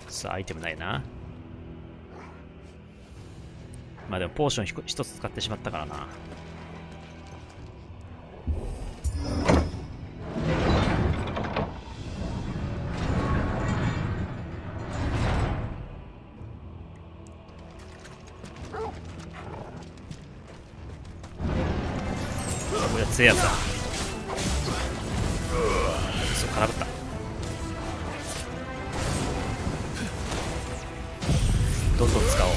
さあアイテムないな。まあでもポーション一つ使ってしまったからな。強いやつだ。そう、空振った。どんどん使おう。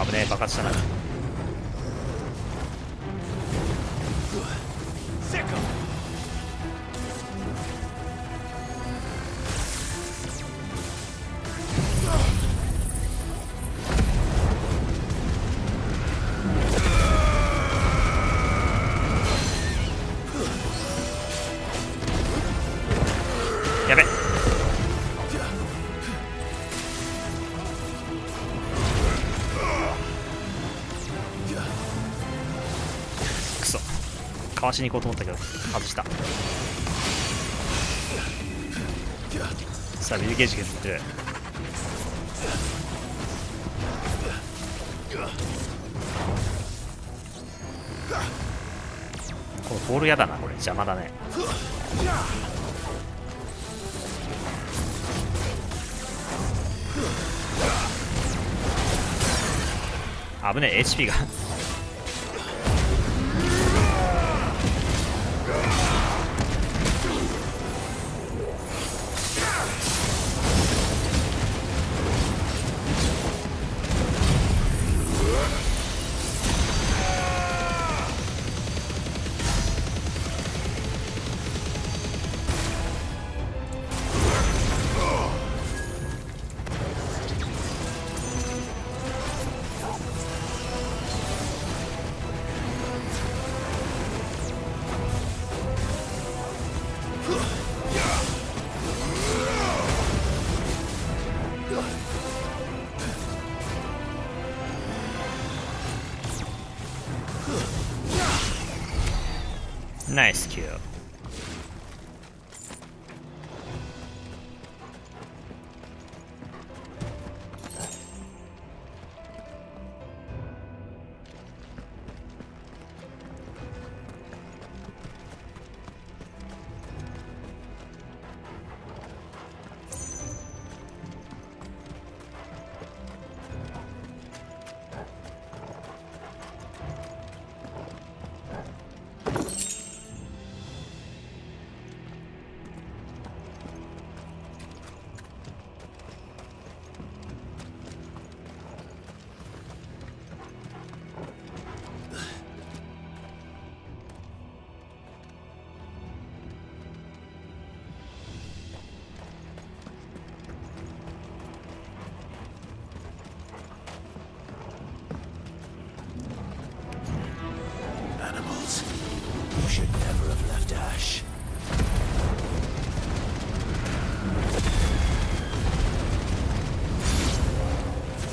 危ねえ、爆発したな。やべっ。くそ、かわしに行こうと思ったけど外した。さあビルゲージ削ってる。このボールやだな、これ邪魔だね。危ねえ、 HP がナイスキル。Should never have left Ash.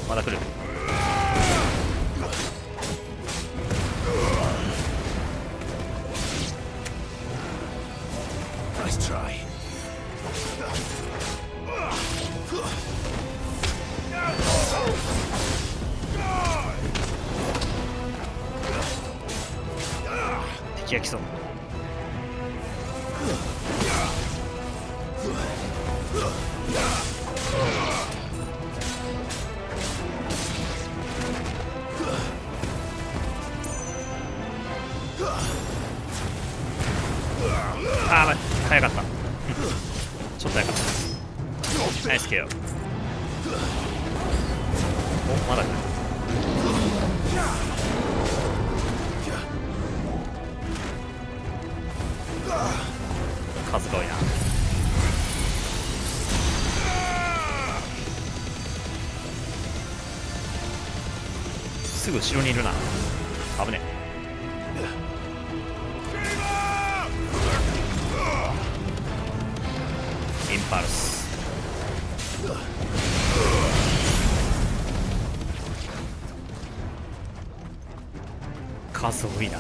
まだ来る。Nice try. 敵が来そう。あー、早かった。ちょっと早かった。ナイスケア。お、まだ来る。数が多いな。すぐ後ろにいるな。危ねえ。インパルス。鈍いな。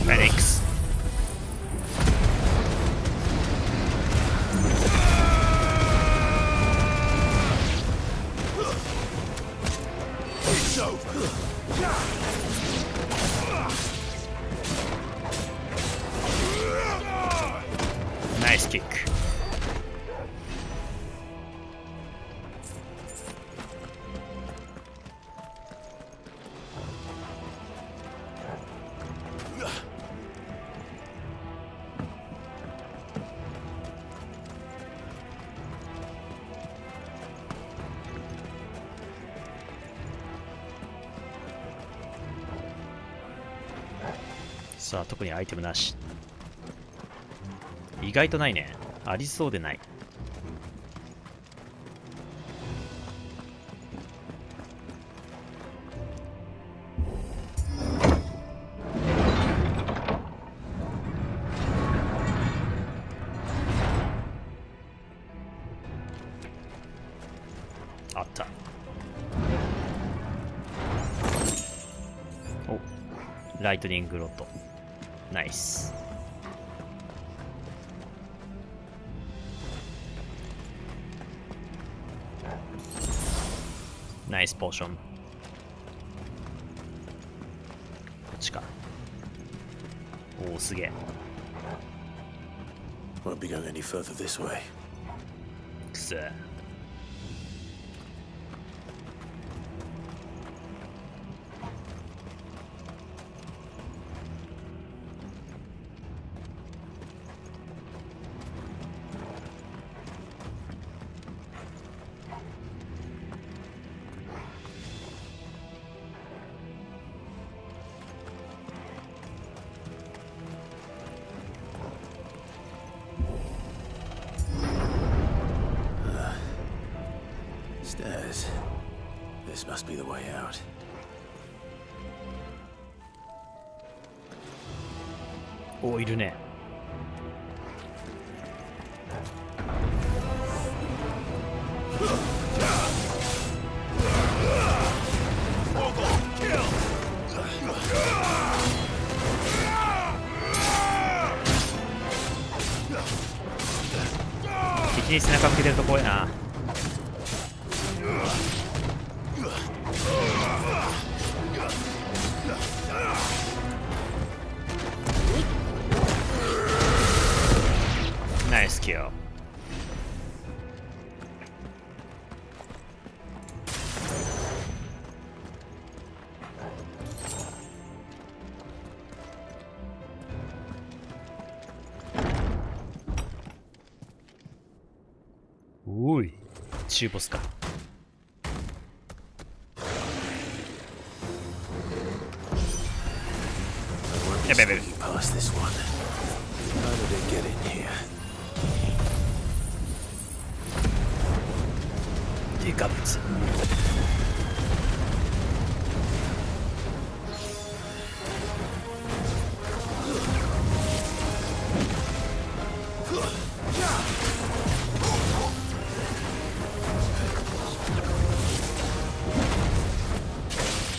フェニックス。ナイスキック。さあ、特にアイテムなし。意外とないね。ありそうでない。あった。お、ライトニングロッド。ナイス。ナイスポーション。こっちか。おお、すげえ。Won't be going any further this way. くせ。Stairs. This must be the way out. お、いるね。敵に背中向けてると怖いな。ナイスキル。おい、中ボスか。やべやべ。Past this one. How did it get in here? デカブツ。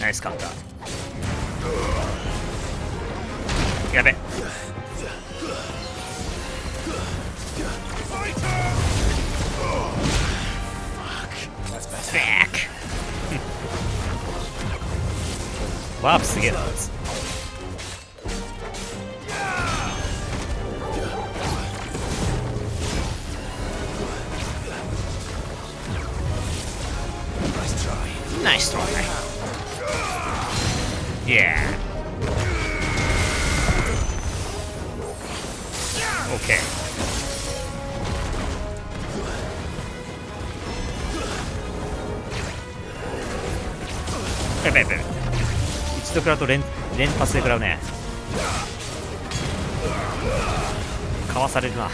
ナイスカウンター。やべ。ワープすげえな。ナイストライ。Yeah. Okay. やべやべ。一度食らうと連発で食らうね。かわされるな。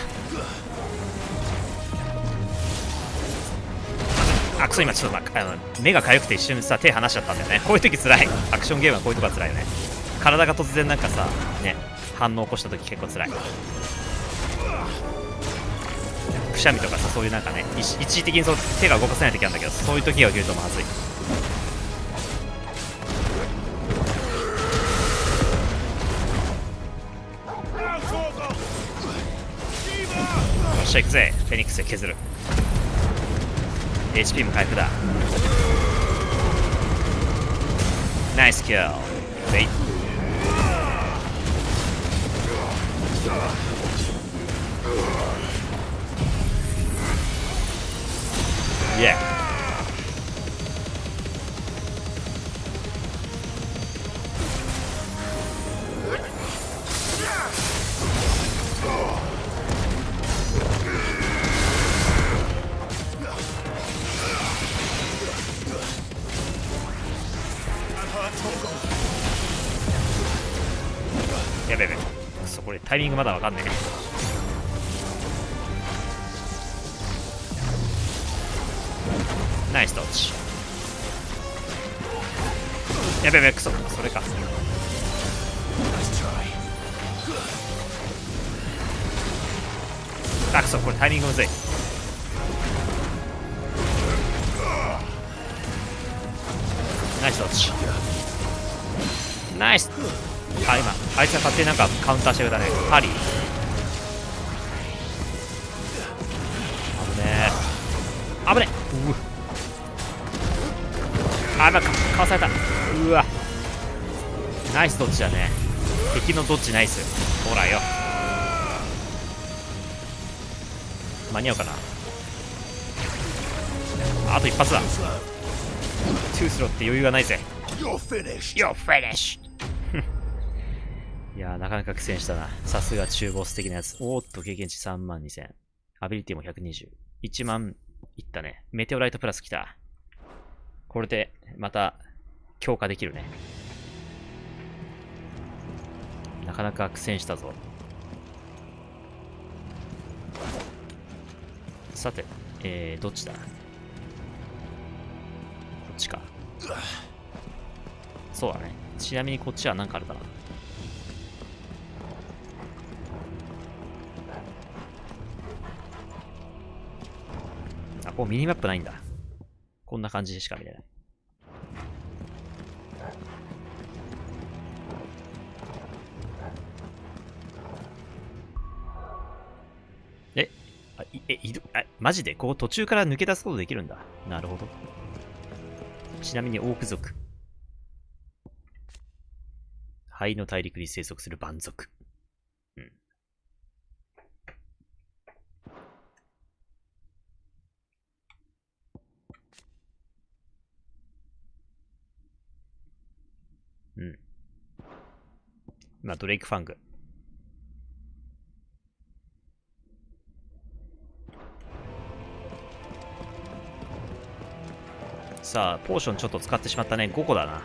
あ、くそ、今ちょっと目が痒くて一瞬さ手離しちゃったんだよね。こういう時辛い。アクションゲームはこういうとこが辛いよね。体が突然なんかさね反応起こした時結構辛い。くしゃみとかさ、そういうなんかね一時的にそう手が動かせない時あるんだけど、そういう時が起きるとまずい。よっしゃ行くぜ。フェニックスで削る。 HP も回復だ。ナイスキル。ウェイ。イエー。やべやべ、くそ、これタイミングまだわかんねえ。ナイスドッジ。やべやべ、くそ、それか。あ、くそ、これタイミングむずい。ナイスドッジ。ナイス。あ、今あいつが勝手になんかカウンターしてくれたね。パリ。危ねえ、危ねえ。あ、今かわされた。うわ、ナイスドッジだね。敵のドッジナイス。ほらよ、間に合うかな。あと一発だ。トゥースローって余裕がないぜ。You're finished. いやー、なかなか苦戦したな。さすが中ボス的なやつ。おーっと、経験値32000。アビリティも120。1万いったね。メテオライトプラス来た。これで、また、強化できるね。なかなか苦戦したぞ。さて、どっちだ？こっちか。そうだね。ちなみにこっちは何かあるかな。あ、こうミニマップないんだ。こんな感じでしか見れない。マジでここ途中から抜け出すことできるんだ。なるほど。ちなみにオーク族。灰の大陸に生息する蛮族。うん。うん。まあ、ドレイクファング。さあ、ポーションちょっと使ってしまったね。5個だな。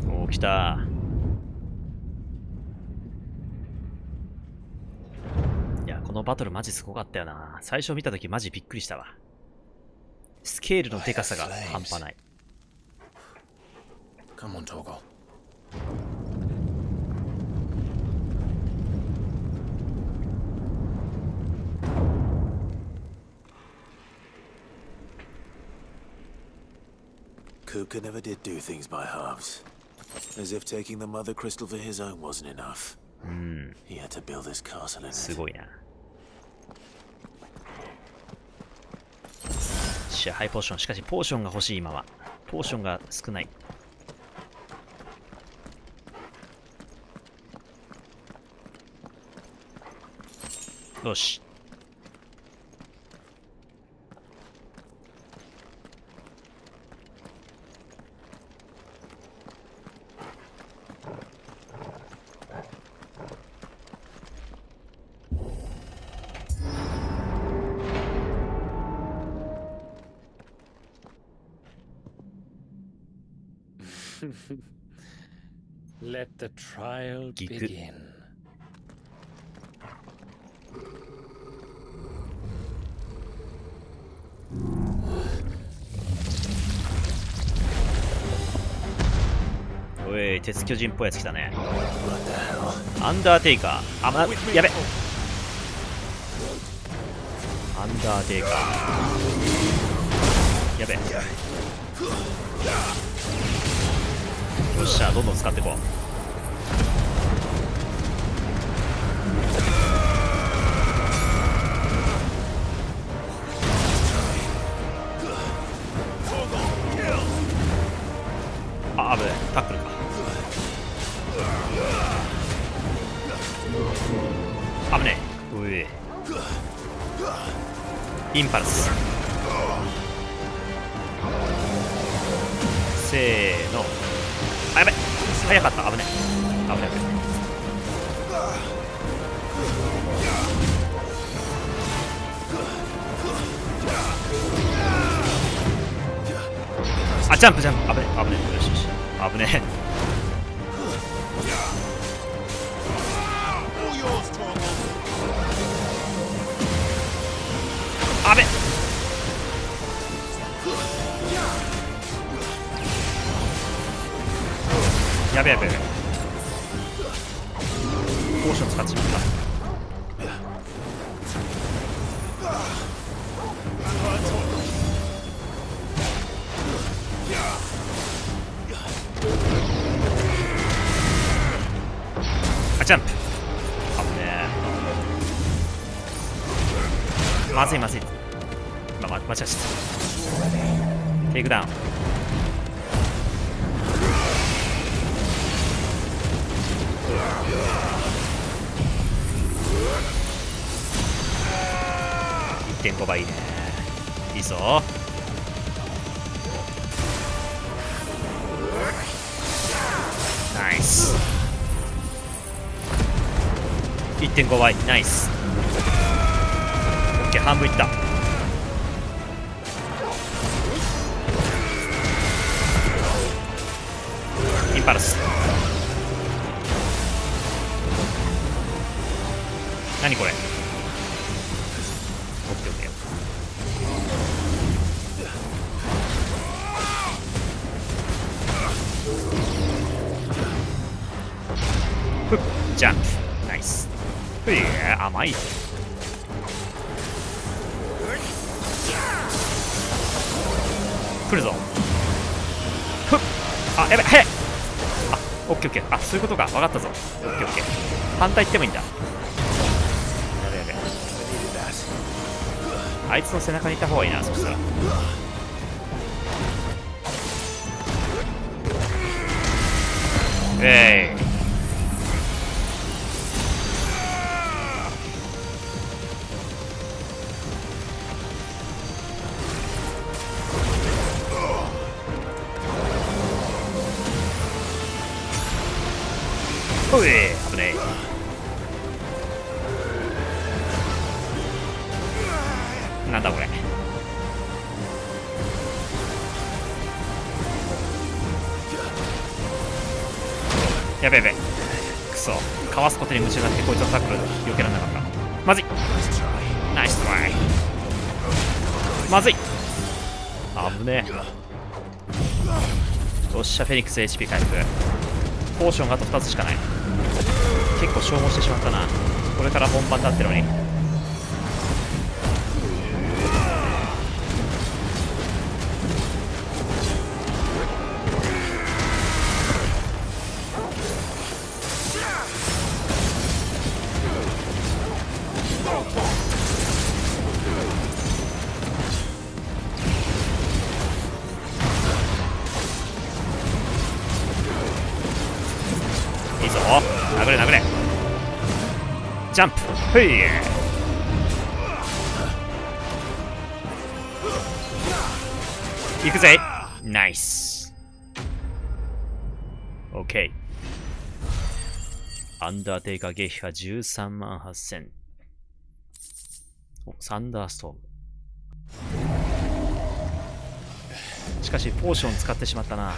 おー、来た。いや、このバトルマジすごかったよな。最初見たときマジびっくりしたわ。スケールのでかさが半端ない。Come on, Torgal. Kupka never did do things by halves. As if taking the mother crystal for his own wasn't enough. He had to build his castle in it. すごいな。ハイポーション。しかしポーションが欲しい今は。ポーションが少ない。よし。Let the trial begin. おい、鉄巨人っぽいやつ来たね。アンダーテイカー。あ、やべ。アンダーテイカー。やべ。よっしゃ、どんどん使っていこう。あ、危ない。タックルか。危ねえ。うえ。インパルス。せーの。あ、やべ。早かった。危ねえ。危ねえ。あ、ジャンプジャンプ。危ねえ。危ねえ。よしよし。危ねえ。あべ。やべやべやべ。ポーション使っちまった。あ、ジャンプ。危ねえ。まずいまずい。間違えちゃった。テイクダウン。1.5 倍いいね。いいぞ。ナイス。1.5 倍ナイス。オッケー、半分いった。インパルス。何これ。オッケーオッケー。フッ、ジャンプ。ナイス。ふい、甘い。来るぞ。ふっ。あ、やべ、早い。あ、オッケーオッケー。あ、そういうことか。分かったぞ。オッケーオッケー。反対行ってもいいんだ。やべやべ。あいつの背中にいた方がいいな、そしたら。おい、危ねえ。なんだこれ。やべやべ。くそ、かわすことに夢中になってこいつのタックル避けられなかった。まずい。ナイストライ。まずい。危ねえ。よっしゃ、フェニックス HP 回復。ポーションがあと2つしかない。結構消耗してしまったな。これから本番だってのに。いいぞ、殴れ殴れ。ジャンプ。ふい。行くぜ。ナイス。オッケー。アンダーテイカー撃破13万8000。お、サンダーストーム。しかしポーション使ってしまったな。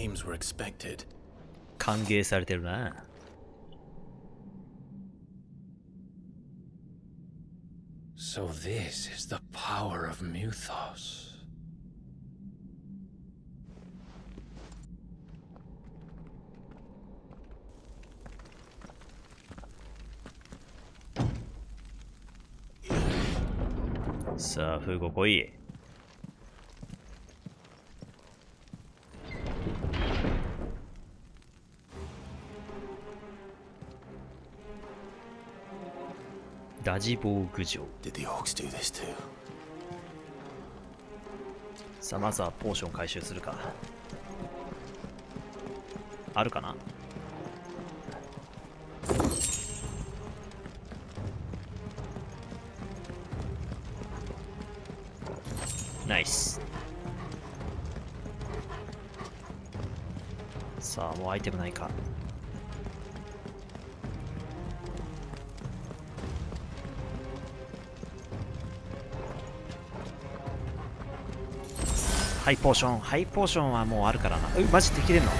games were expected. 歓迎されてるな。So this is the power of Muthos. さあ、フーゴ来い。ラジボーグ城。さあ、まずはポーション回収するか。あるかな。ナイス。さあ、もうアイテムないか。ハイポーション、ハイポーションはもうあるからな。マジ敵出んの？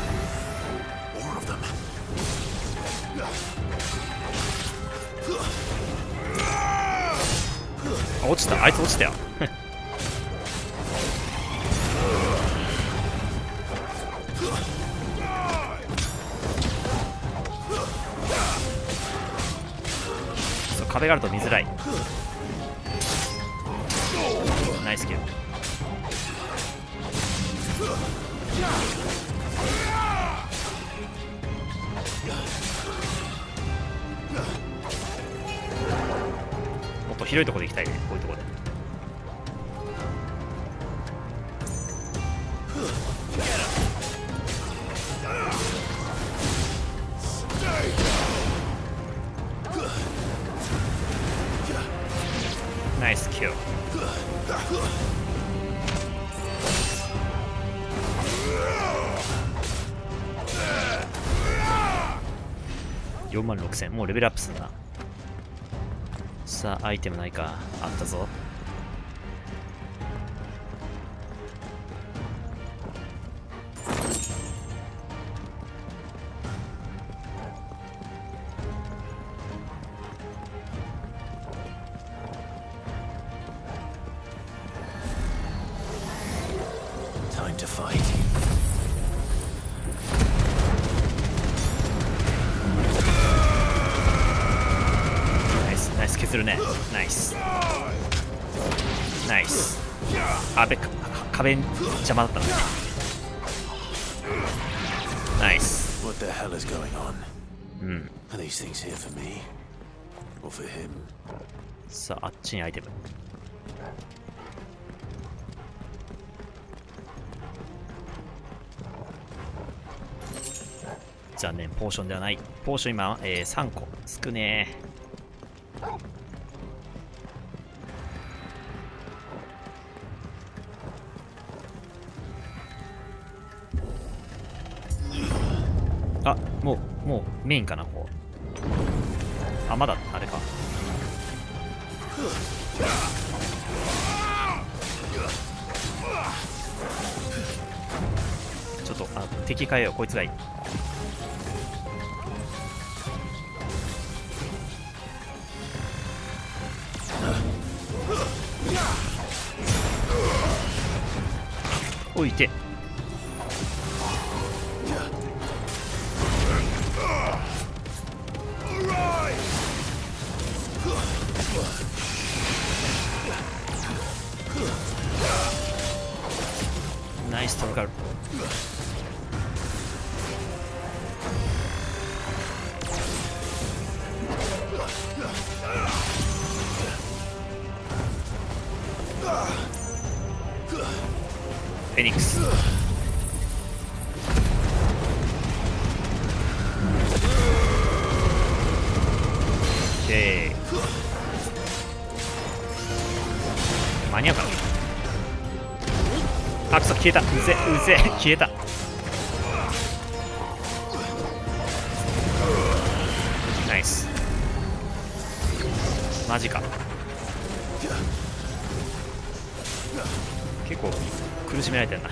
あ、落ちた。あいつ落ちたよ。そう、壁があると見づらい。ナイスキル。もっと広いところで行きたいね。こういうところで。ナイスキル。46000、もうレベルアップするな。さあ、アイテムないか。あったぞ。Time to fight. ナイス削るね。ナイスナイス。あべ、壁邪魔だったんだね。ナイス。 What the hell is going on? うん。 Are these things here for me? Or for him? さあ、あっちにアイテム。残念、ポーションではない。ポーション今、3個。少ねえ。あ、もうメインかな、こう。あ、まだあれか。ちょっと敵変えよう。こいつがいい。おいて。ナイストルカル。フェニックス。間に合うかな。あ、くそ、消えた。うぜ消えた。ナイス。マジか。結構苦しめられてるな。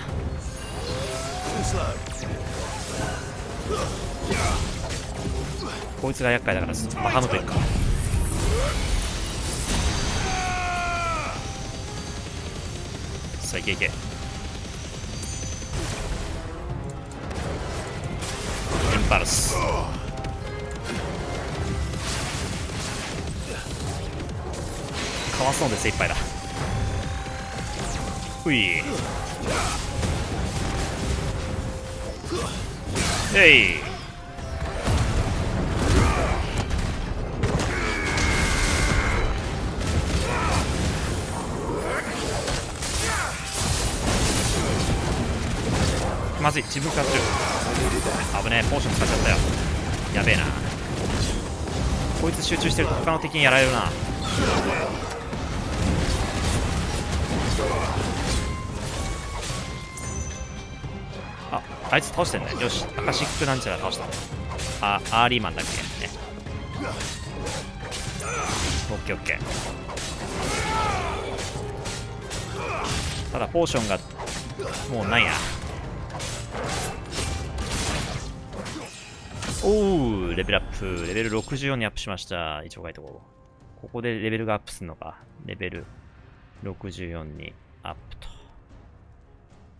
こいつが厄介だからバカ抜けるか。さあいけいけ。インパルス。かわすので精一杯だ。うい。えい。まずい、自分使ってる。危ねえ、ポーション使っちゃったよ。やべえな。こいつ集中してると他の敵にやられるな。あいつ倒してんだよ。よし、アカシックなんちゃら倒した。アーリーマンだっけね。オッケーオッケー。ただポーションがもうないや。おお、レベルアップ。レベル64にアップしました。一応書いておこう。ここでレベルがアップするのか。レベル64にアップと。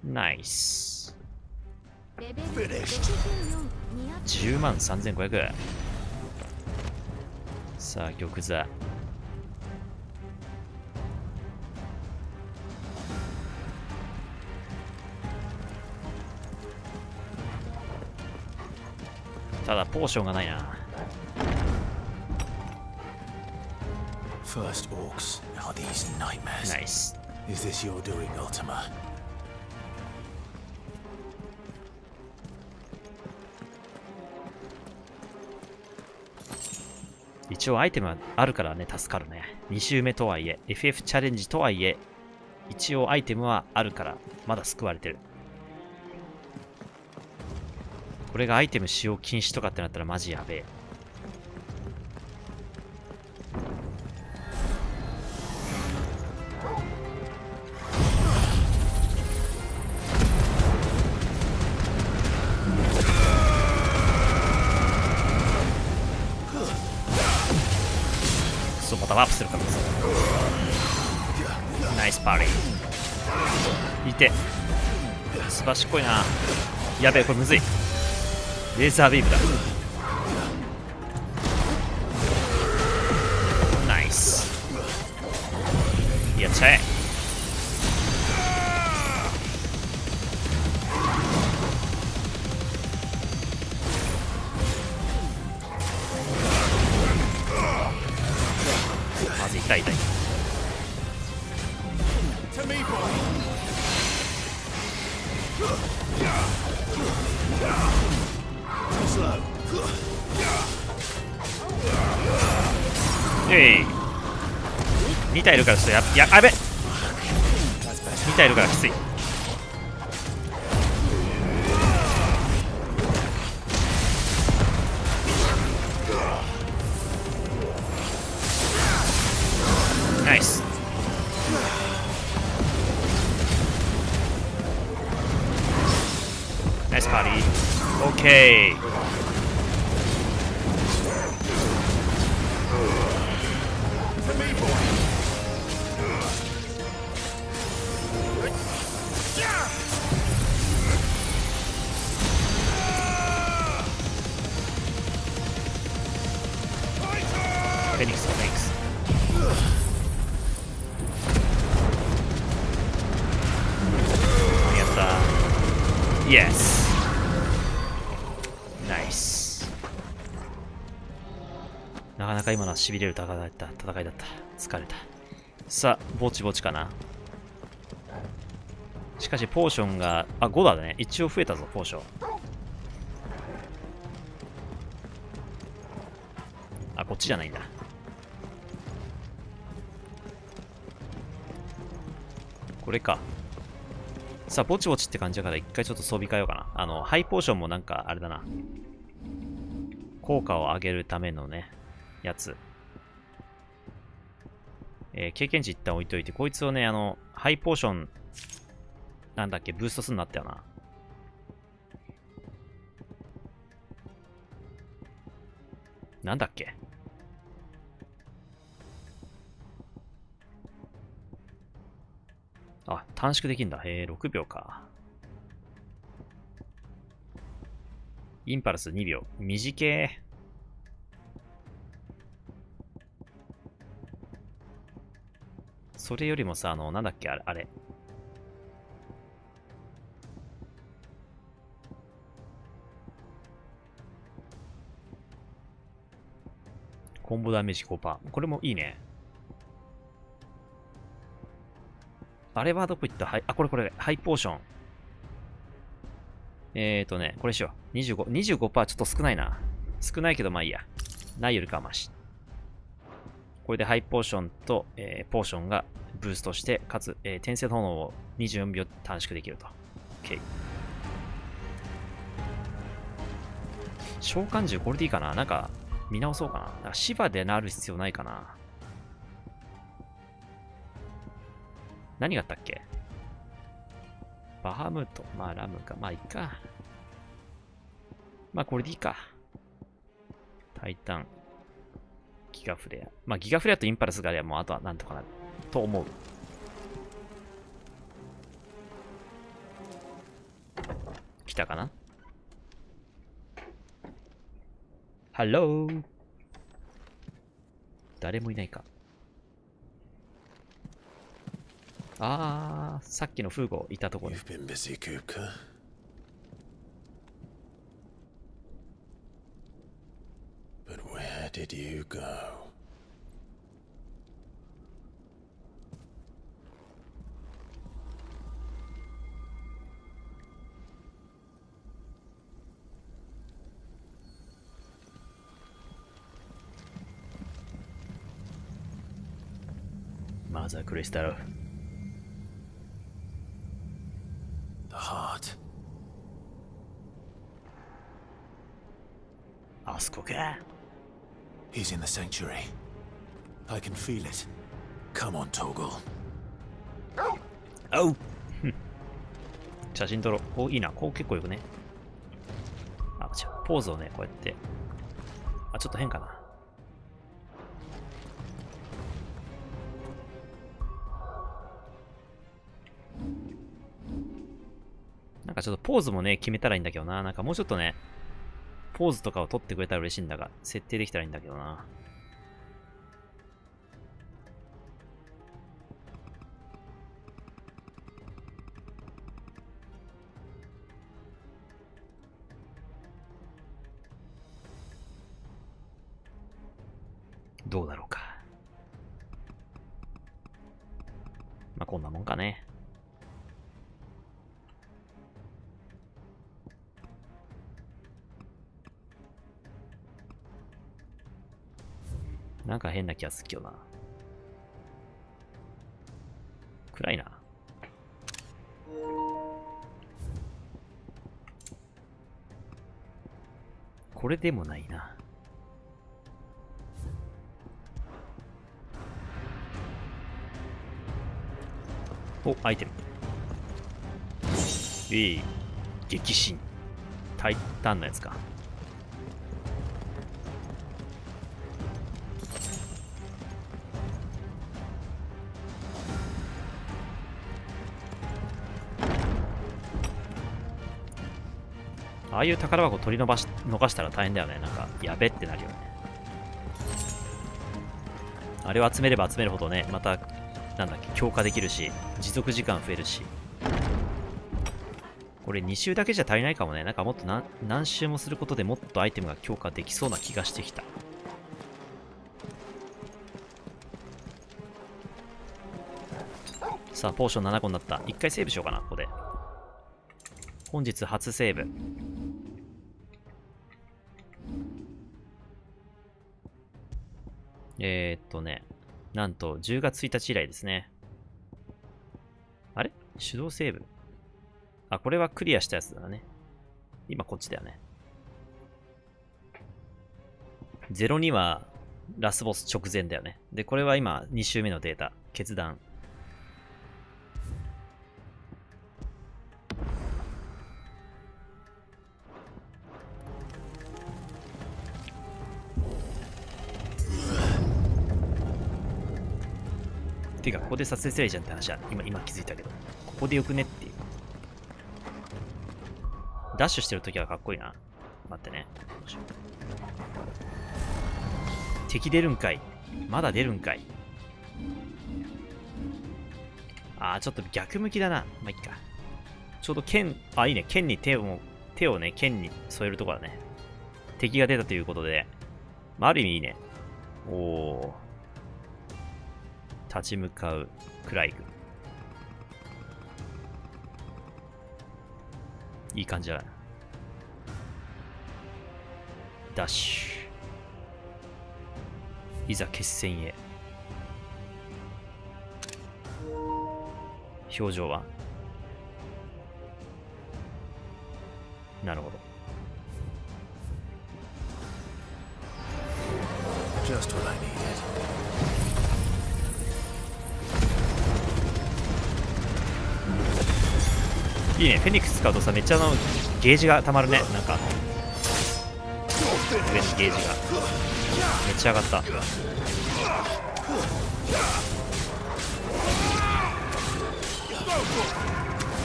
ナイス。103,500。さあ、玉座。ただ、ポーションがないな。First orcs are these nightmares. Nice. Is this your doing, Ultima? 一応アイテムはあるからね、助かるね。2周目とはいえ、FF チャレンジとはいえ、一応アイテムはあるから、まだ救われてる。これがアイテム使用禁止とかってなったらマジやべえ。そう、またワープするからです。ナイスパーリー。いて。すばしっこいな。やべえ、これむずい。レーザービームだ。ナイス。やっちゃえ。まず痛い痛い。2体いるからちょっとやべっ。2体いるからきつい。ナイス。ナイスパーリー。オッケー。フェニックス、フェニックス。やったー。イエス。ナイス。なかなか今のはしびれる戦いだった。疲れた。さあ、ぼちぼちかな。しかし、ポーションが、5だね。一応増えたぞ、ポーション。こっちじゃないんだ。これか。さあ、ぼちぼちって感じだから、一回ちょっと装備変えようかな。ハイポーションもなんか、あれだな。効果を上げるためのね、やつ。経験値一旦置いといて、こいつをね、ハイポーション、なんだっけ、ブーストするんだったよな。なんだっけ。あ、短縮できんだ。へえ、6秒か。インパルス2秒。短え。それよりもさ、なんだっけ、あれ。コンボダメージ 5%。これもいいね。あれはどこ行った？これ、ハイポーション。これしよう。25% ちょっと少ないな。少ないけどまあいいや。ないよりかはマシ。これでハイポーションと、ポーションがブーストして、かつ、転生炎を24秒短縮できると。OK。召喚獣これでいいかな？なんか、見直そうかな。芝でなる必要ないかな。何があったっけ？バハムート。まあ、ラムか。まあ、いいか。まあ、これでいいか。タイタン。ギガフレア。まあ、ギガフレアとインパルスがあれば、もうあとはなんとかなる。と思う。来たかな？ハロー。誰もいないか。あー、さっきのフーゴいたところ。You've been busy, Kupka. But where did you go? Mother Crystal. The heart. あそこか。He's in the sanctuary. I can feel it. Come on, Toggle. おう写真撮ろう。こういいな。こう結構よくね。あ、違う。ポーズをね、こうやって。あ、ちょっと変かな。なんかちょっとポーズもね、決めたらいいんだけどな。なんかもうちょっとね、ポーズとかを撮ってくれたら嬉しいんだが、設定できたらいいんだけどな。どうだろうか。まあこんなもんかね。なんか変な気がするけどな。暗いな。これでもないな。お、アイテム。激震。タイタンのやつか。ああいう宝箱取り逃したら大変だよね。なんか、やべってなるよね。あれを集めれば集めるほどね、また、なんだっけ、強化できるし、持続時間増えるし。これ2周だけじゃ足りないかもね。なんかもっと何周もすることでもっとアイテムが強化できそうな気がしてきた。さあ、ポーション7個になった。1回セーブしようかな、ここで。本日初セーブ。なんと10月1日以来ですね。あれ？手動セーブ。あ、これはクリアしたやつだね。今こっちだよね。02はラスボス直前だよね。で、これは今2周目のデータ。決断。てかここで撮影すればいいじゃんって話は今気づいたけど、ここでよくねっていう。ダッシュしてるときはかっこいいな。待ってね。敵出るんかい。まだ出るんかい。ちょっと逆向きだな。まあ、いっか。ちょうど剣、いいね。剣に手をね、剣に添えるところだね。敵が出たということで、ある意味いいね。立ち向かうクライグ。いい感じだな。ダッシュ。いざ決戦へ。表情はなるほど。Just what I needed. いいね、フェニックス使うとさ、めっちゃゲージがたまるね。なんか上にゲージがめっちゃ上がった。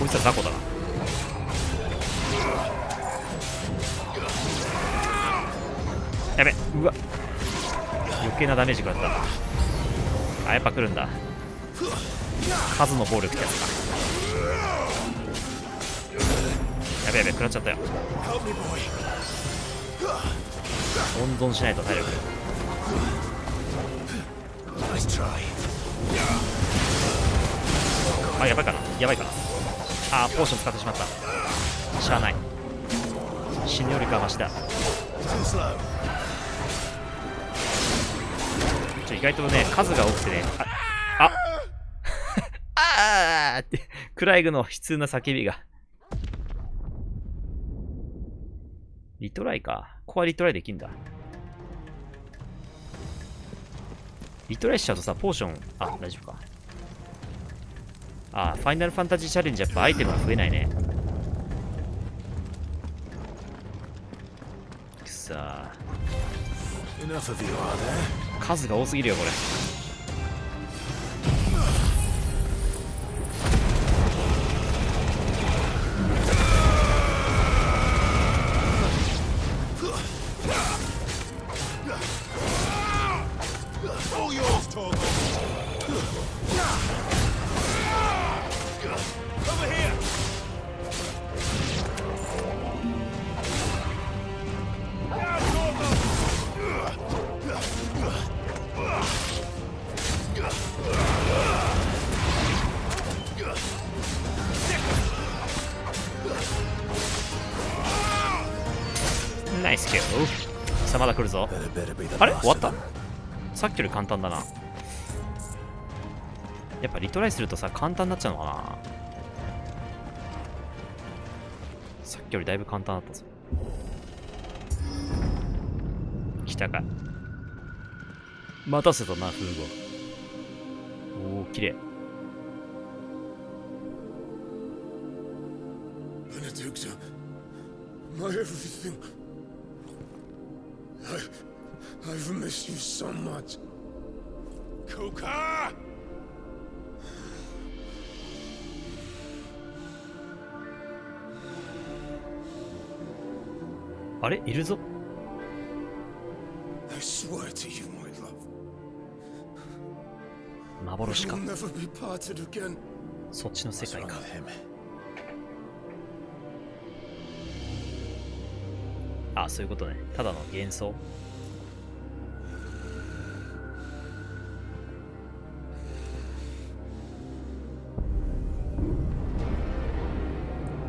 こいつは雑魚だな。やべ、うわ、余計なダメージ食らった。やっぱ来るんだ。数の暴力ってやつか。やべやべ、食らっちゃったよ。温存しないと体力。やばいかな、やばいかな。ポーション使ってしまった。しゃあない。死ぬよりかはマシだ。意外とね、数が多くてね、ってクライグの悲痛な叫びが。リトライか。ここはリトライできんだ。リトライしちゃうとさ、ポーション、大丈夫か。ファイナルファンタジーチャレンジやっぱアイテムが増えないね。くさー。数が多すぎるよ、これ。ナイスキル。さあまだ来るぞ。あれ終わった。さっきより簡単だな。やっぱリトライするとさ簡単になっちゃうのかな。さっきよりだいぶ簡単だったぞ。来たか。待たせたな、フーゴ。おお、綺麗。I've missed you so much. Kuka! あれいるぞ。I swear to you, my love. 幻か。 We'll never be parted again. そっちの世界か。そういうことね。ただの幻想。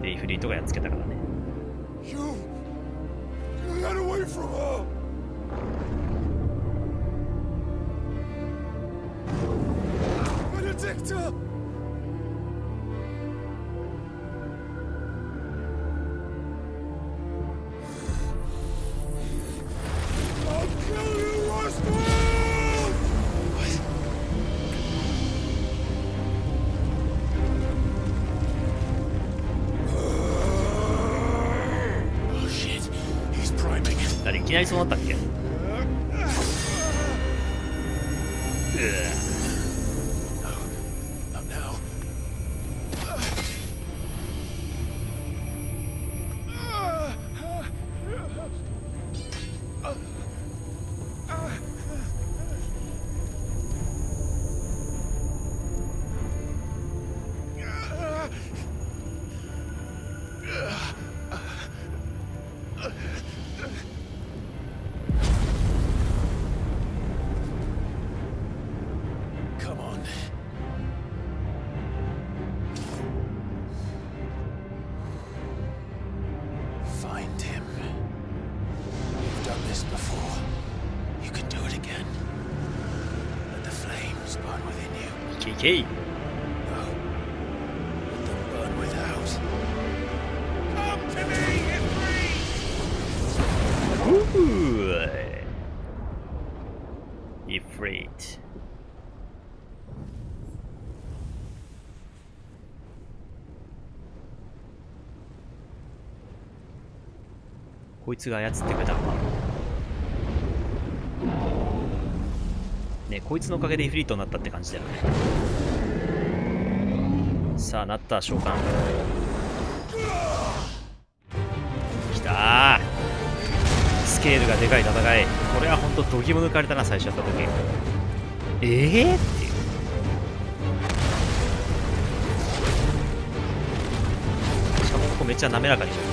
レイフリートがやっつけたからね。You got away from her. Benedicta! I'll kill you, Roscoe! Oh shit, he's priming. 誰いきなりそうなったっけ。TK。 Ifrit。こいつが操ってくれたのかね。こいつのおかげでイフリートになったって感じだよね。さあ、なった。召喚きたー。スケールがでかい戦い。これはほんと度肝抜かれたな、最初やった時。っていう。しかもここめっちゃ滑らかにして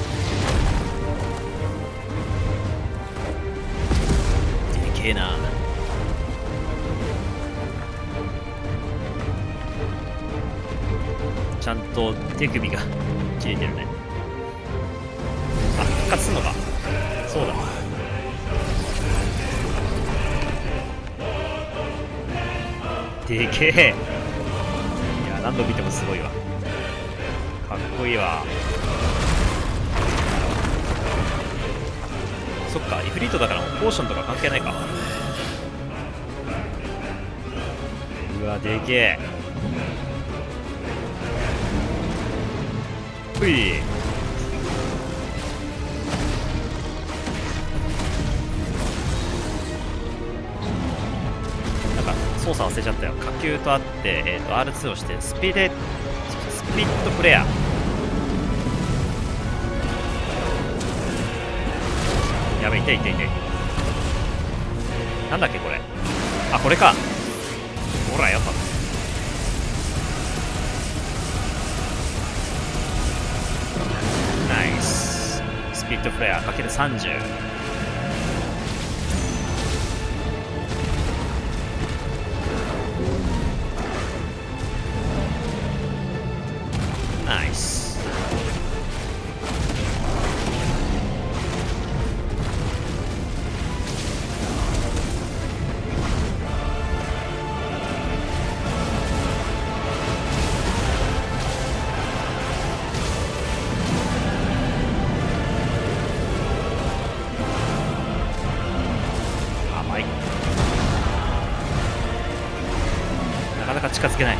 る。でけえな。ちゃんと手首が切れてるね。あ、復活すんのか。そうだ。でけえ。いや、何度見てもすごいわ。かっこいいわ。そっか、イフリートだからポーションとか関係ないか。うわ、でけえ。ふい。なんか操作忘れちゃったよ。火球とあって、R2 をしてスピリットフレア。やべ、痛い痛い痛い。なんだっけこれ。あ、これか。ほら、やっぱナイス。スピリットフレア ×30。ナイス。甘い。なかなか近づけない。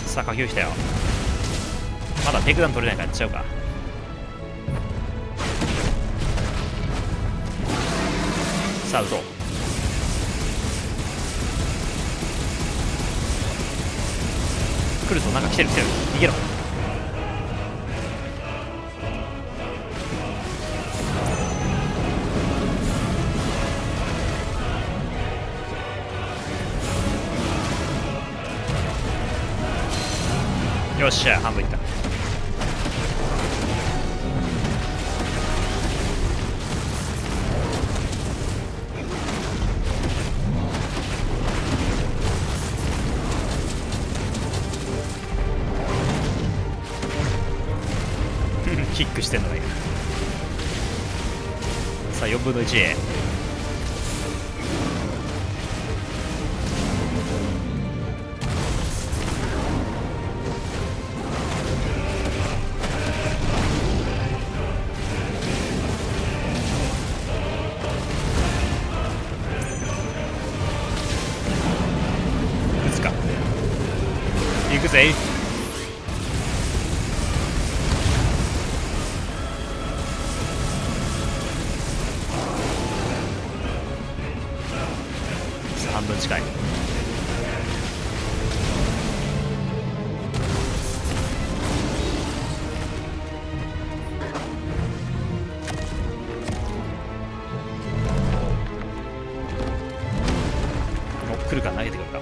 さあ、火球来たよ。まだテイクダウン取れないからやっちゃうか。さあ、撃とう。来るぞ。なんか来てる来てる。逃げろ。よっしゃ、半分いった。キックしてんのがいい。さあ、4分の1へ。撃つか。行くぜ。半分近い。来るか、投げてくるか。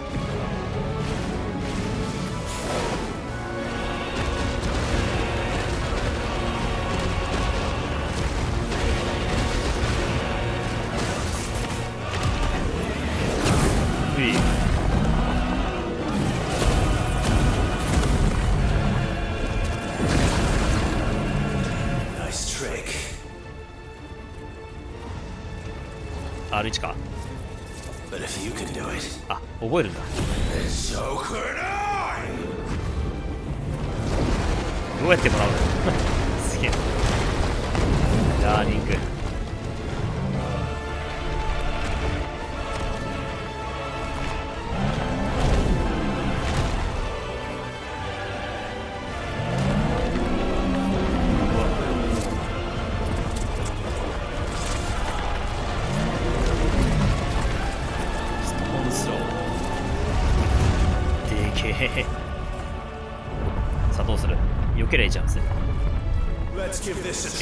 R1 か。But if you can do it, あ、覚えるんだ。 so could I. どうやってもらうのすげえ。ラーニング。さあどうする？避ければいいじゃん。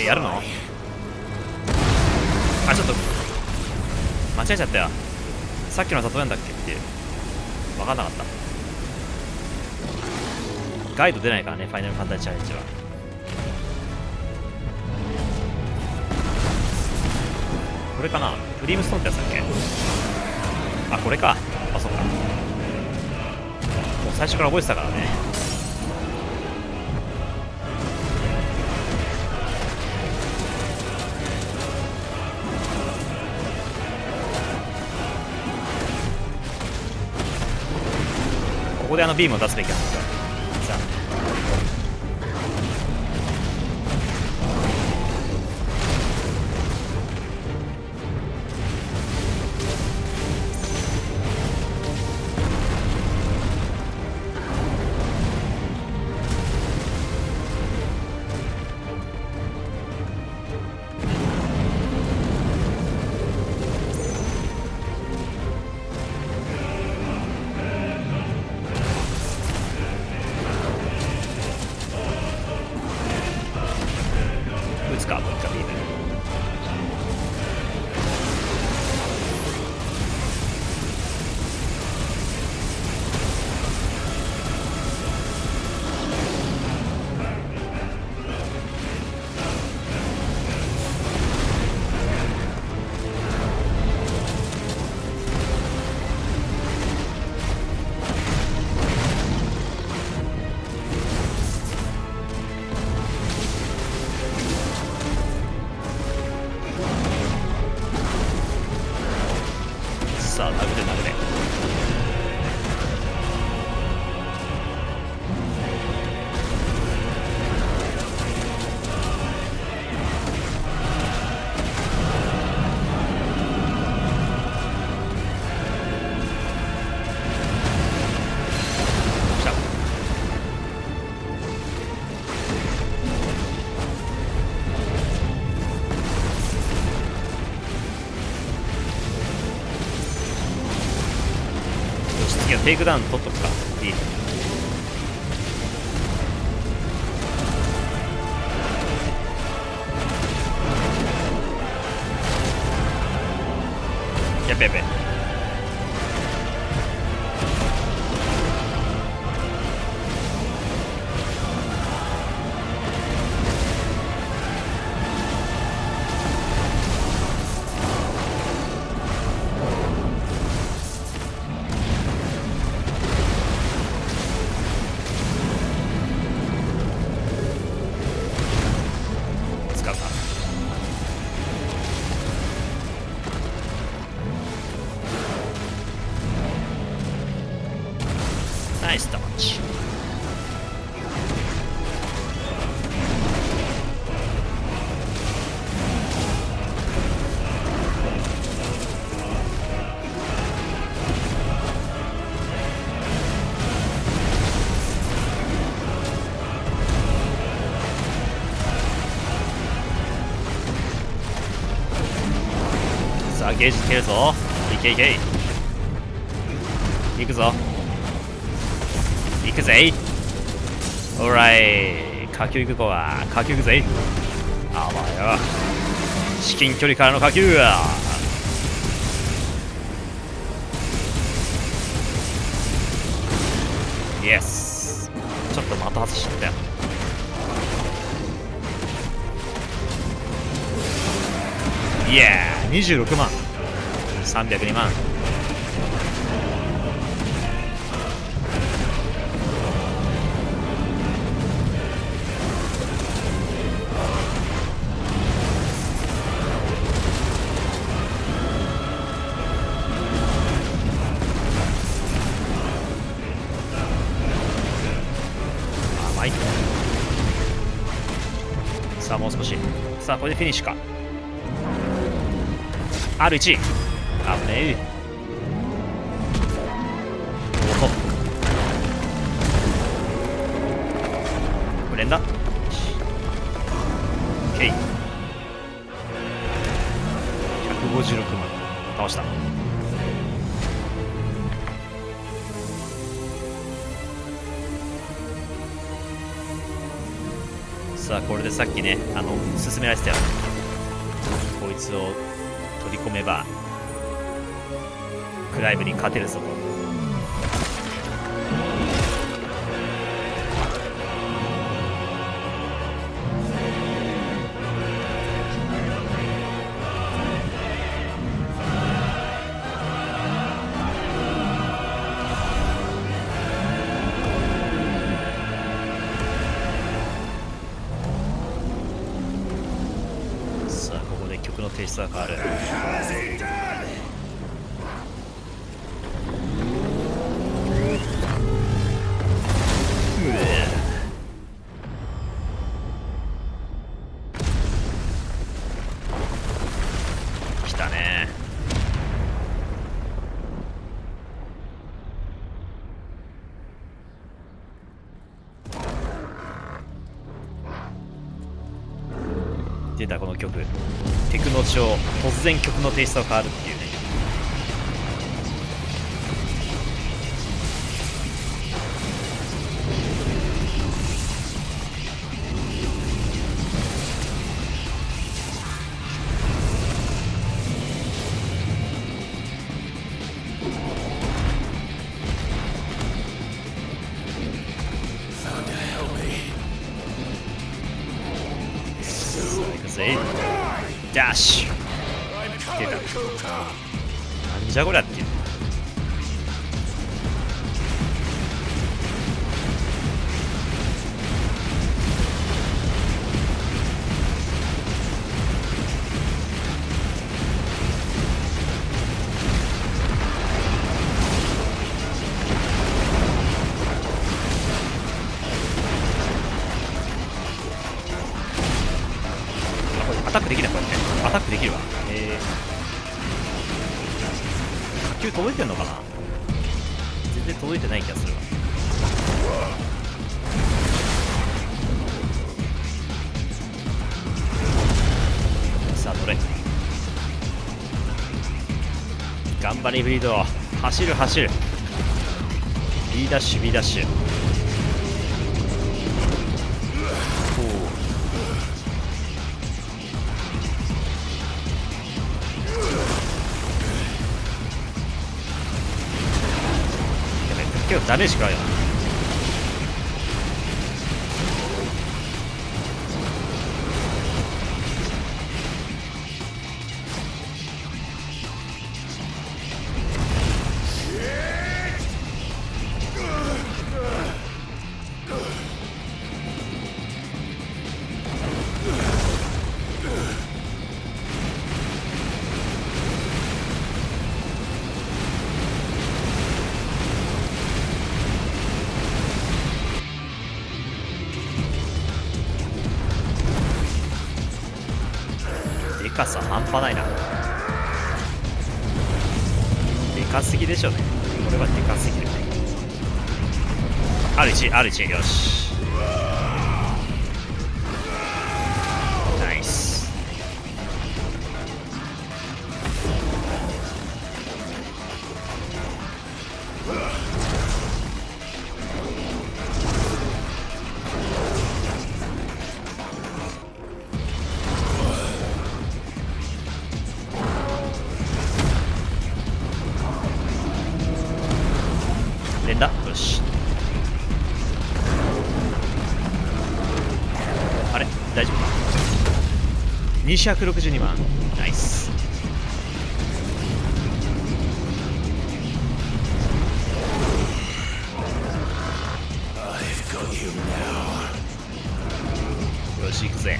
やるの？あ、ちょっと間違えちゃったよ。さっきの里なんだっけって分かんなかった。ガイド出ないからね、ファイナルファンタジーチャレンジは。これかな、プリムストーンってやつだっけ。あ、これか。あ、そっか。もう最初から覚えてたからね。ここでビームを出すべきなんですよ。さあ打つか、もう一回ビーム。さあ殴れ殴れ。来た。次はテイクダウン取っとくか。いい。やべやべ。使うか。ナイスタッチ。さあゲージつけるぞ。いけいけい。行くぞ。行くぜ。オーライ。火球行く子は火球行くぜ。あばよ。至近距離からの火球。イエス。ちょっと的外しちゃったよ。イエーイ。26万302万。はい。さあもう少し。さあこれでフィニッシュか。 R1 危ねえ。おお連打 OK。 156万倒した。さあこれでさっきね進められてたよ。こいつを取り込めばクライブに勝てるぞと。さあここで曲のテイストが変わる。来たね。出たこの曲、テクノ調、突然曲のテイストが変わるっていうね。ダッシュ出た。なんじゃこりゃっていう。アタックできない。これねアタックできるわ。火球届いてんのかな。全然届いてない気がするわ。さあどれ頑張れブリード。走る走る。 B ダッシュ B ダッシュ。結構ダメージ食らうよな。でかさ半端ないな。でかすぎでしょね。これはでかすぎる。R1 R1 よし。ナイス。連打よし。あれ大丈夫か。262万ナイス。よし行くぜ。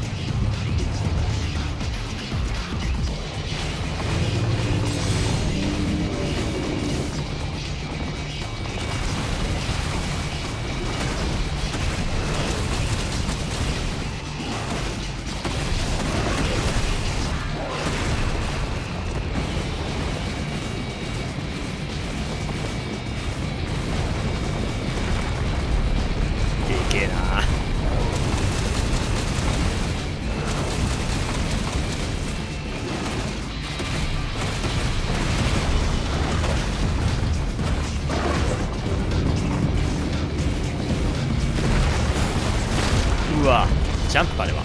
ジャンプあれは。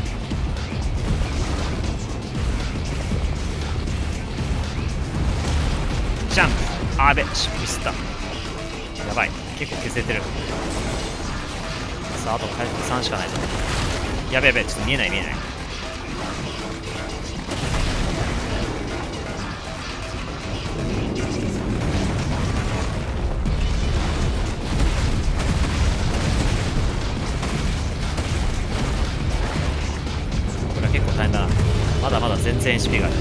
ジャンプ。あべ、失敗した。やばい、結構削れてる。さあ、あと回復3しかないぞ。やべやべ、ちょっと見えない見えない。これは結構大変だな。まだまだ全然 HP がある。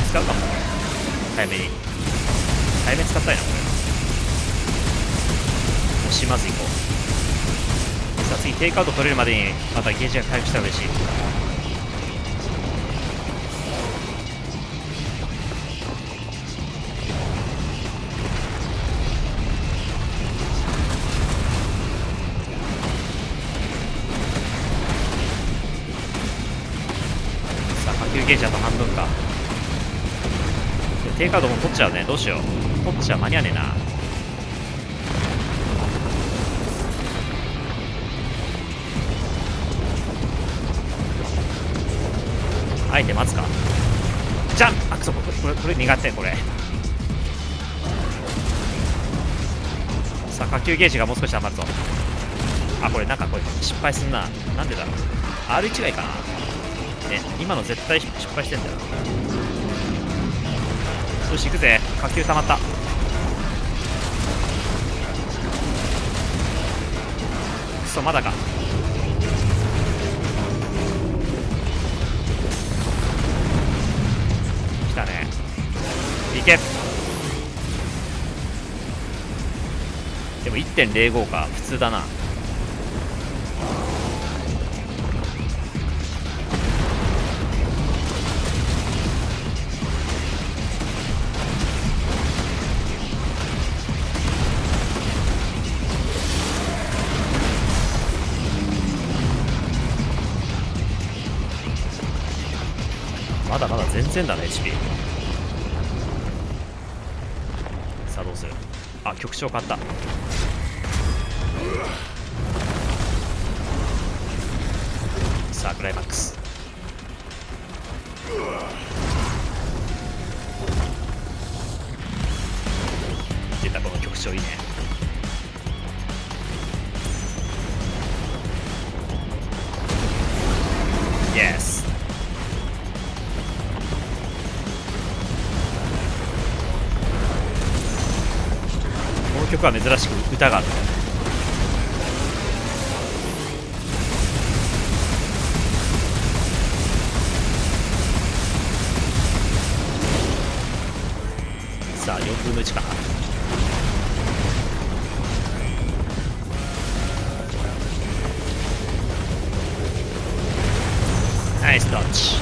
使うかも。早めに早めに使ったいなこれ。もしまずいこう。さあ次テイクアウト取れるまでにまたゲージが回復したら嬉しい。さあ下級ゲージあと半分か。テイクアウトも取っちゃうね。どうしよう。取っちゃ間に合わねえな。あえて待つか。じゃん。あ、そう、これ苦手。これさあ下級ゲージがもう少し余るぞ。あ、これなんかこれ失敗すんな。なんでだろう。 R 違いかなね。今の絶対失敗してんだよ。よし行くぜ。下級溜まった。くそまだか。来たね。いけ。でも 1.05 か。普通だな。まだまだ全然だね HP。 さあどうする。あ、局長買った。さあクライマックス。出たこの局長いいね。イエス。この曲は珍しく歌があるんだよね。さあ4分の1かな。ナイスドッジ。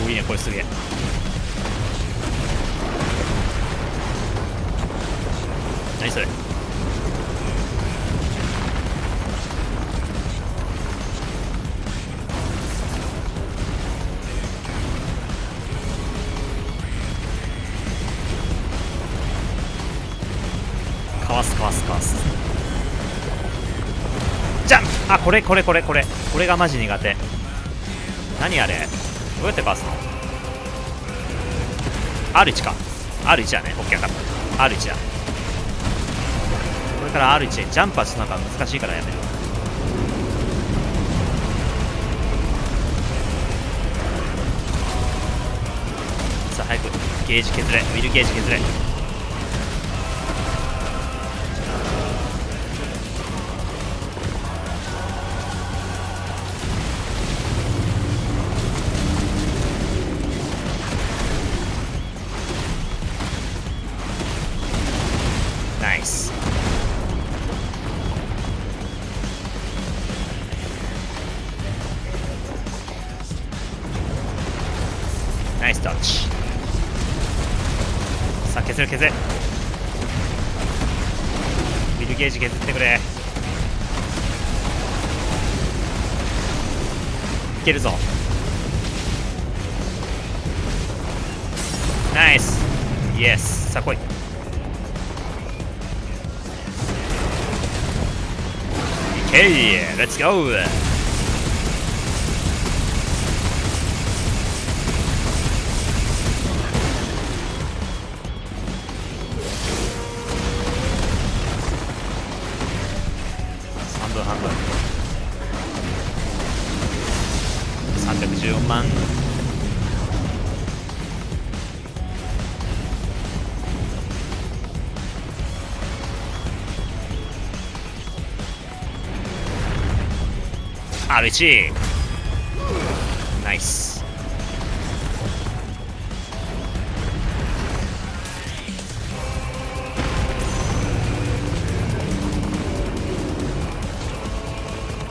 いいねこれすげえ。何それ。かわすかわすかわす。じゃん。あ、これがマジ苦手。何あれ、どうやってかわすの。 R1 か。 R1 だね。 OK 分かった。 R1 だ。これから R1 でジャンプはちょっとなんか難しいからやめる。さあ早くゲージ削れ。ウィルゲージ削れ。ナイス。スタッチ。さあ削る削る。ビルゲージ削ってくれ。いけるぞ。ナイス。イエス。さあ来い。いけー。レッツゴー。半分半分。314万。R1。ナイス。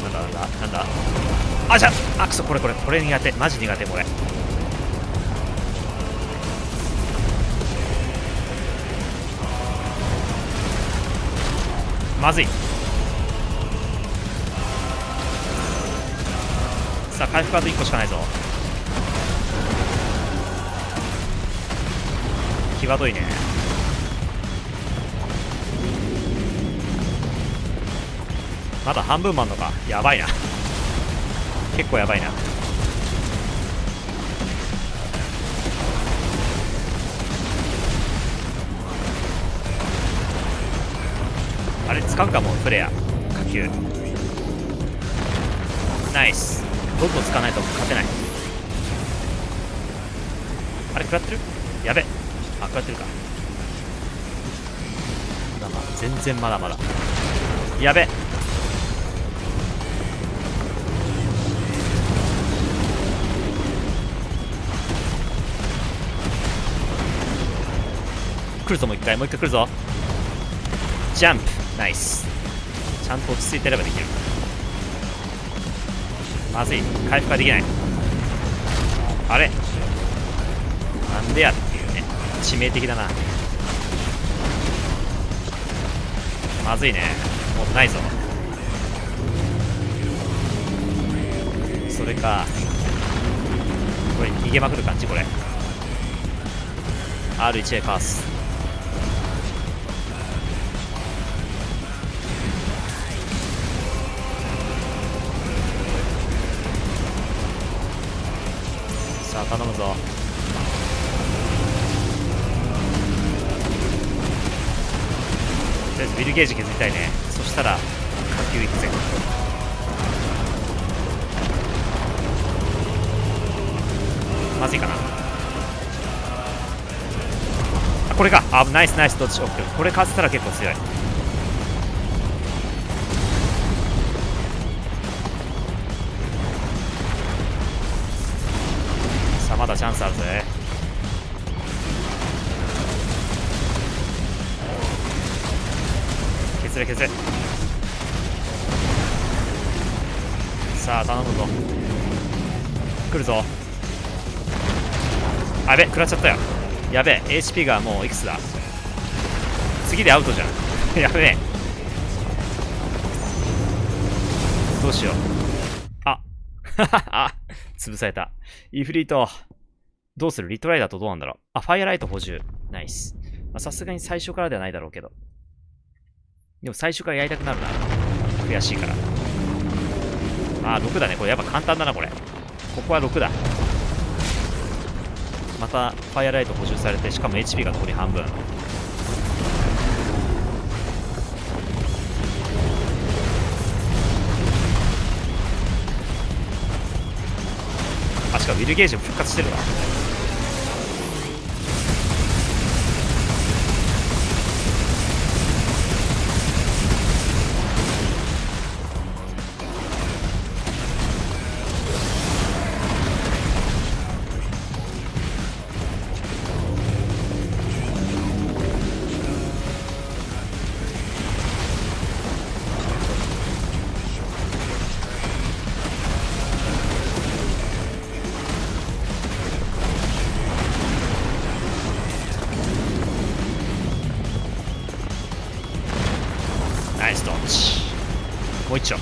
なんだなんだなんだ。あ、じゃあ、クソ、これ苦手。マジ苦手これ。まずい。さあ回復あと1個しかないぞ。際どいね。まだ半分もあんのか。やばいな。結構やばいな。あれ使うかも。フレア火球。ナイス。どんどん使わないと勝てない。あれ食らってる。やべ。あ、食らってるか。まだまだ全然まだまだ。やべ。来るぞ。もう一回来るぞ。ジャンプ。ナイス。ちゃんと落ち着いてればできる。まずい。回復ができない。あれなんでやっていうね。致命的だな。まずいね。もうないぞ。それかこれ逃げまくる感じ。これ R1 でかわす。さあ頼むぞ。とりあえずビルゲージ削りたいね。そしたら火球いくぜ。まずいかな。あ、これか。あ、ナイスナイス。どっち。これ勝ってたら結構強い。さあまだチャンスあるぜ。削れ削れ。さあ頼むぞ。来るぞ。あ、やべ、食らっちゃったよ。やべえ、 HP がもういくつだ。次でアウトじゃん。やべえ、どうしよう。ああ、潰された。イフリートどうする。リトライだとどうなんだろう。あ、ファイアライト補充。ナイス。さすがに最初からではないだろうけど、でも最初からやりたくなるな。悔しいから。あ、6だね。これやっぱ簡単だな。これここは6だ。またファイアライト補充されて、しかも HP が残り半分。あ、しかもウィルゲージも復活してるわ。もう一丁。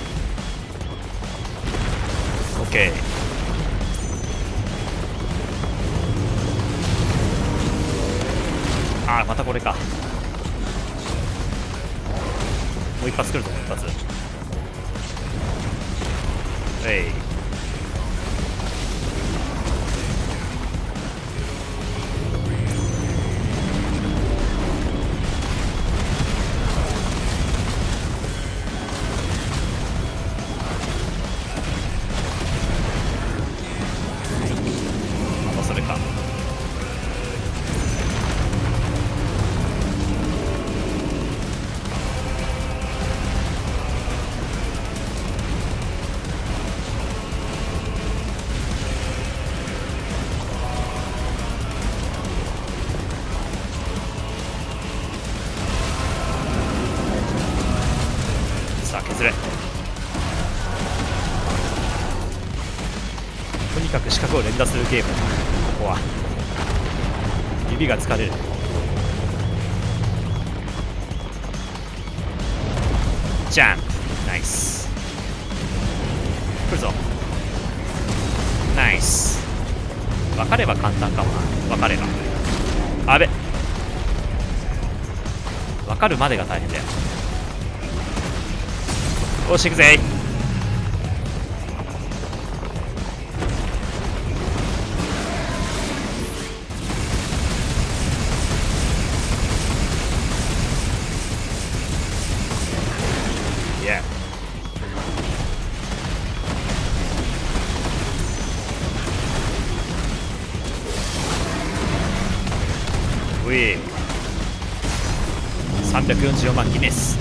OK。 ああ、またこれか。もう一発来るぞ、一発。はい。それか。さあ削れ。とにかく四角を連打するゲームだな、ここは。指が疲れる。ジャンプ、ナイス。来るぞ。ナイス。分かれば簡単かもな。分かれば。あべ、分かるまでが大変だよ。よし、行くぜ。うい、344万ギネス。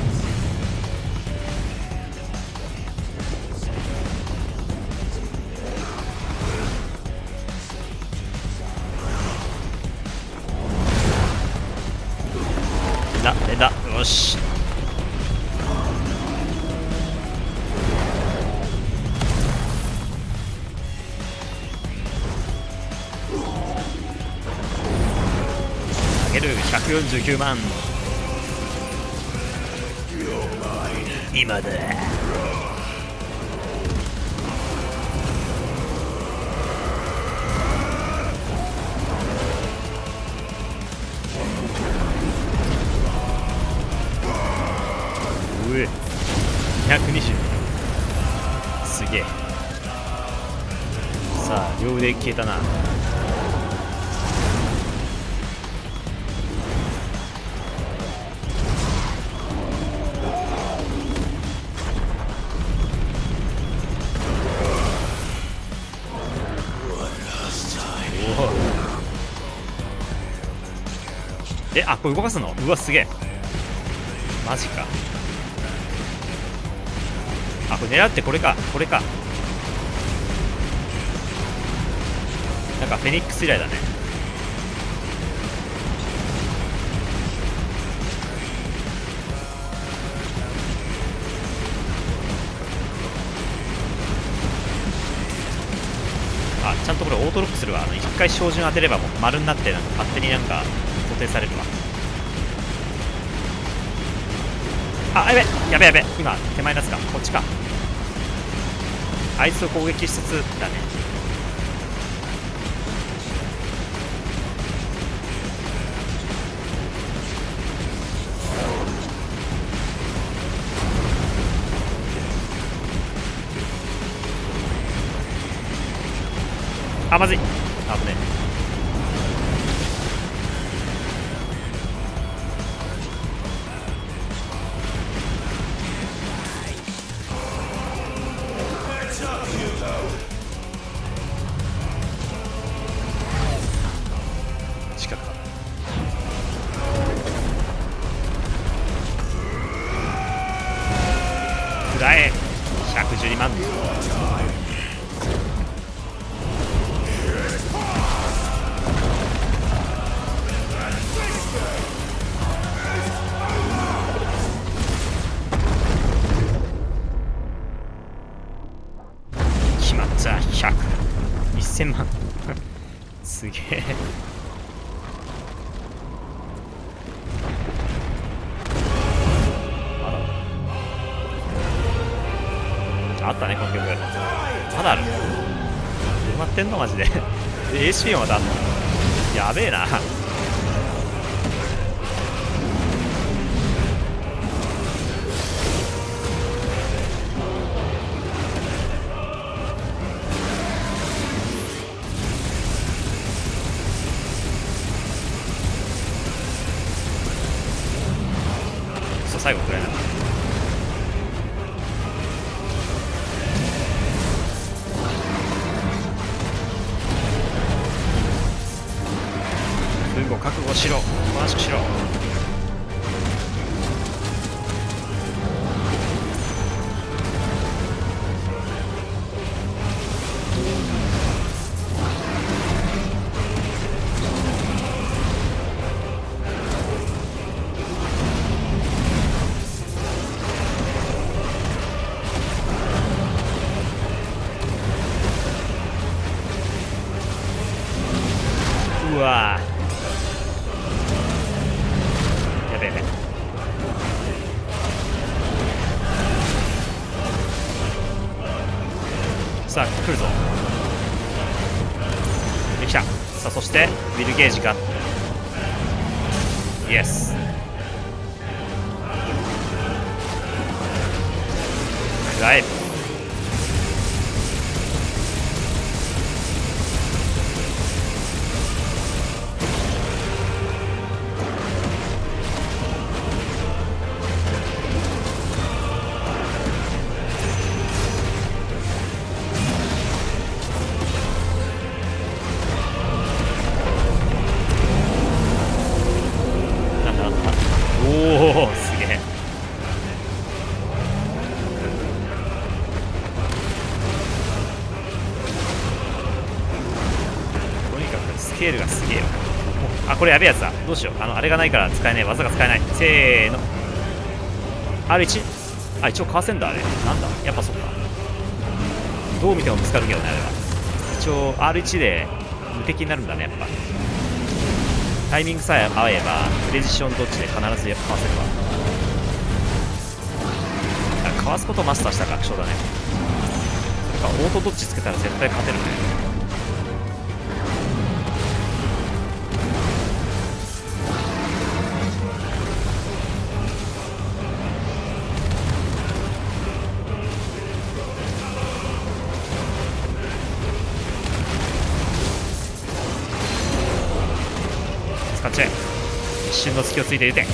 連打、よし。149万。今だ。うえ、220。すげえ。さあ、両腕消えたな。え、あ、これ動かすの？うわ、すげえ。マジか。あ、これ狙ってこれか、これか。なんかフェニックス以来だね。あ、ちゃんとこれオートロックするわ。一回照準当てればもう丸になって、なんか勝手になんか固定されるわ。あ、やべやべやべ、今手前のやつか、こっちか。あいつを攻撃しつつだね。あ、まずい。あぶねえ。近くだ。くらえ。112万。決まった。100。1000万。すげえ。あったねこの曲。まだある。埋まってんのマジで。HP はまたあんの。やべえな。最後くらいな。分後覚悟しろ、おとなしくしろ。うわー、やべえやべえ。さあ来るぞ。できた。さあそしてウィルゲージがイエス。食らえ。おおすげえ。とにかくスケールがすげえよ。あ、これやべえやつだ。どうしよう。あれがないから使えない。技が使えない。せーの R1。 あ、一応かわせんだ。あれなんだ、やっぱそっか。どう見てもぶつかるけどね、あれは。一応 R1 で無敵になるんだね、やっぱ。タイミングさえ合えばプレジションどっちで必ずかわせるわ。かわすことをマスターしたら楽勝だね。それかオートドッジつけたら絶対勝てるね。使っちゃえ。一瞬の隙をついていて。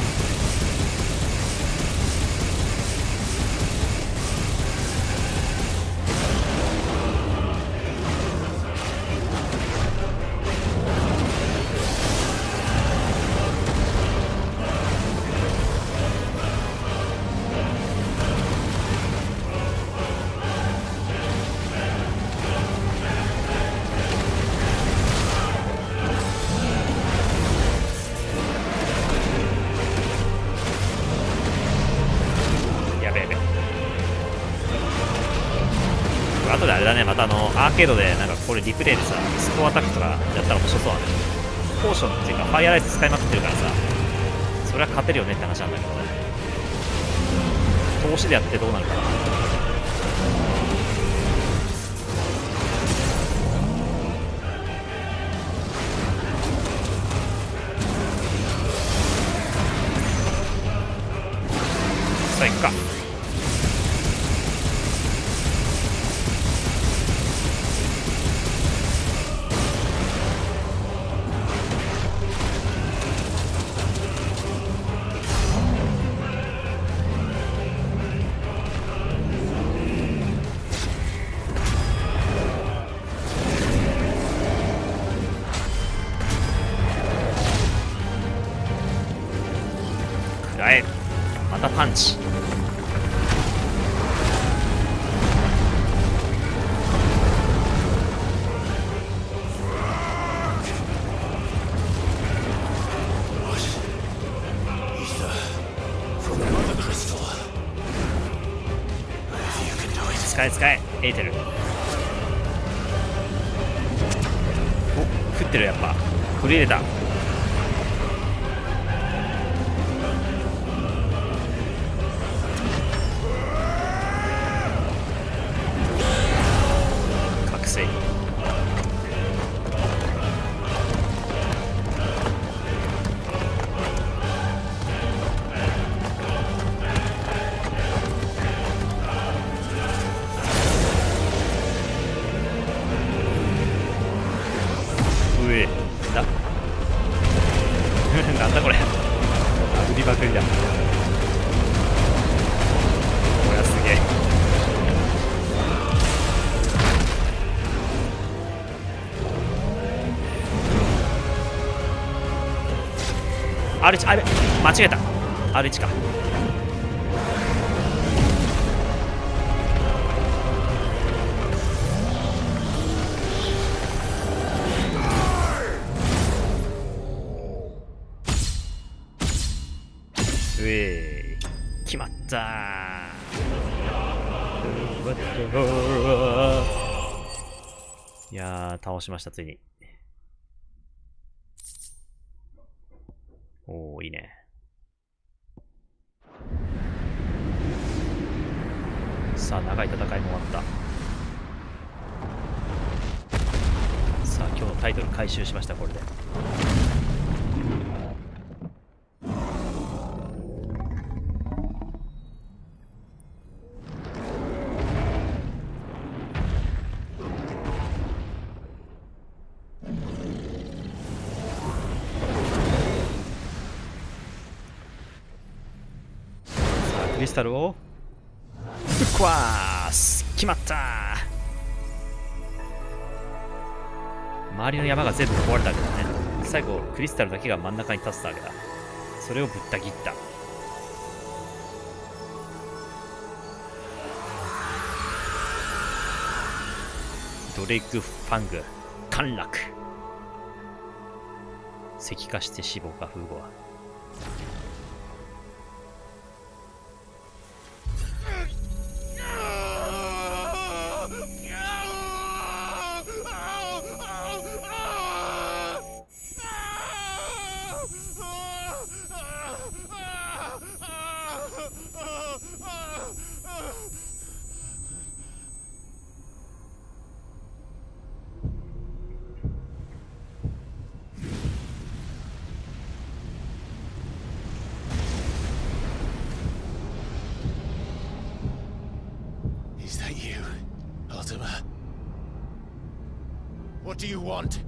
後であれだね、またアーケードでなんかこれリプレイでさ、スコアアタックとかやったら面白そうだね。ポーションっていうかファイアライズ使いまくってるからさ、それは勝てるよねって話なんだけどね。投資でやってどうなるかな。さあ行くか。またパンチ。使え使え。エーテル。お、食ってる。やっぱ振り入れた。R1、あれ間違えた。 R1 か。うえー、決まったー。いやー、倒しました、ついに。おー、いいね。さあ、長い戦いも終わった。さあ、今日のタイトル回収しました、これで。クリスタルをぶっ壊す。決まった。周りの山が全部壊れたわけだね。最後クリスタルだけが真ん中に立つわけだ。それをぶった切った。ドレイクファング陥落。石化して死亡か。風後はWhat do you want?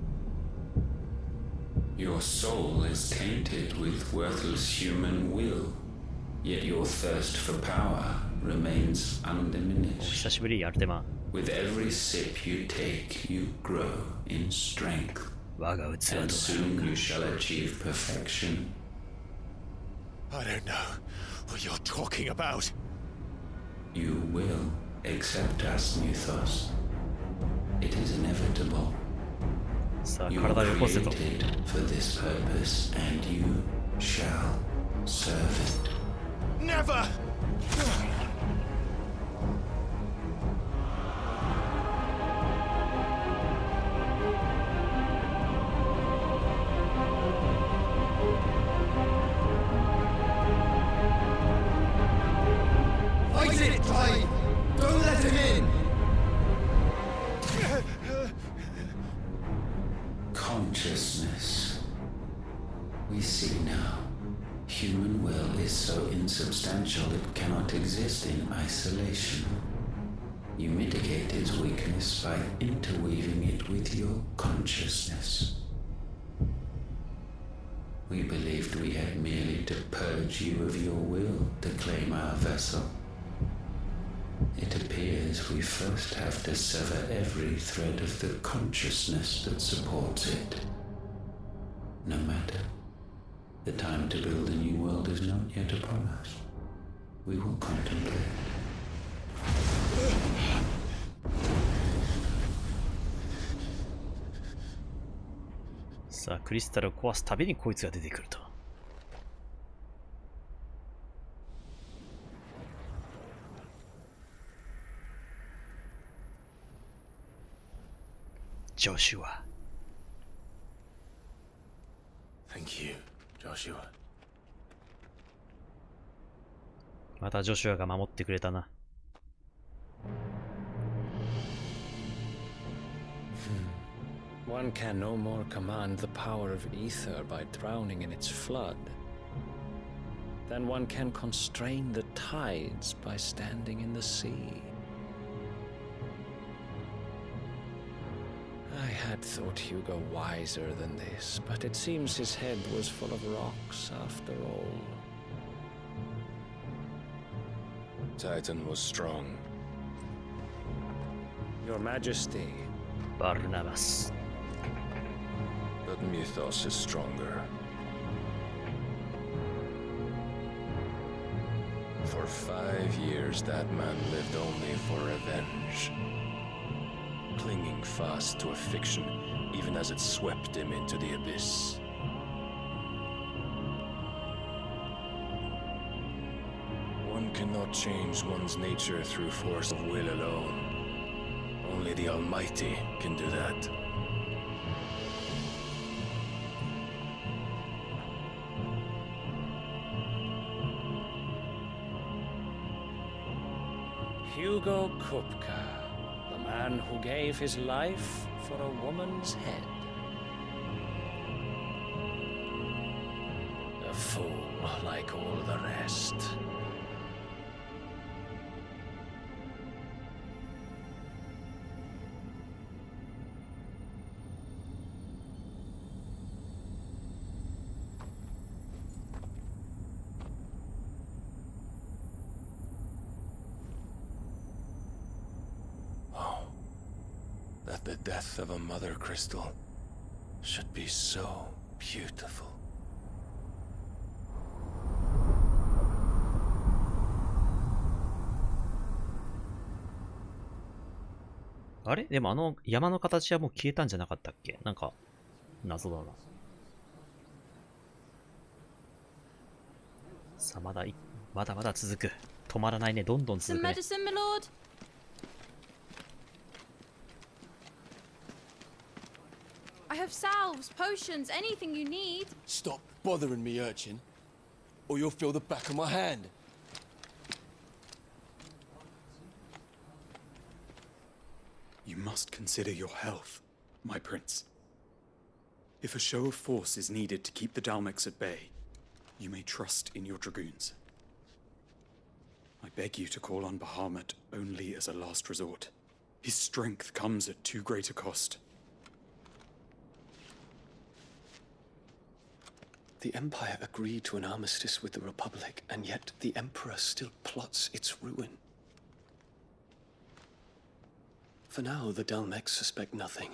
Your soul is tainted with worthless human will, yet your thirst for power remains undiminished. 久しぶり、アルテマ。With every sip you take, you grow in strength, and soon you shall achieve perfection. I don't know what you're talking about. You will accept us, Mythos. It is inevitable. You were created for this purpose, and you shall serve it. Never! Fight it, Clive! Don't let him in! Consciousness. We see now. Human will is so insubstantial it cannot exist in isolation. You mitigate its weakness by interweaving it with your consciousness. We believed we had merely to purge you of your will to claim our vessel. It appears we first have to sever every thread of the consciousness that supports it. No matter. The time to build a new world is not yet upon us. We will contemplate. さあ、クリスタルを壊すたびにこいつが出てくると。ジョシュア。Thank you, Joshua. またジョシュアが守ってくれたな。One can no more command the power of ether by drowning in its flood than one can constrain the tides by standing in the sea. I had thought Hugo wiser than this, but it seems his head was full of rocks after all. Titan was strong. Your Majesty. Barnabas. But Mythos is stronger. For 5 years, that man lived only for revenge. Clinging fast to a fiction, even as it swept him into the abyss. One cannot change one's nature through force of will alone. Only the Almighty can do that. Hugo Kupka, the man who gave his life for a woman's head. A fool like all the rest. That the death of a mother crystal should be so beautiful. あれでもあの山の形はもう消えたんじゃなかったっけ？なんか謎だな。さあまだまだ続く。止まらないね。どんどん続くね。 Some medicine, my lord. I have salves, potions, anything you need. Stop bothering me, urchin, or you'll feel the back of my hand. You must consider your health, my prince. If a show of force is needed to keep the Dalmex at bay, you may trust in your dragoons. I beg you to call on Bahamut only as a last resort. His strength comes at too great a cost. The Empire agreed to an armistice with the Republic, and yet the Emperor still plots its ruin. For now, the Dalmex suspect nothing,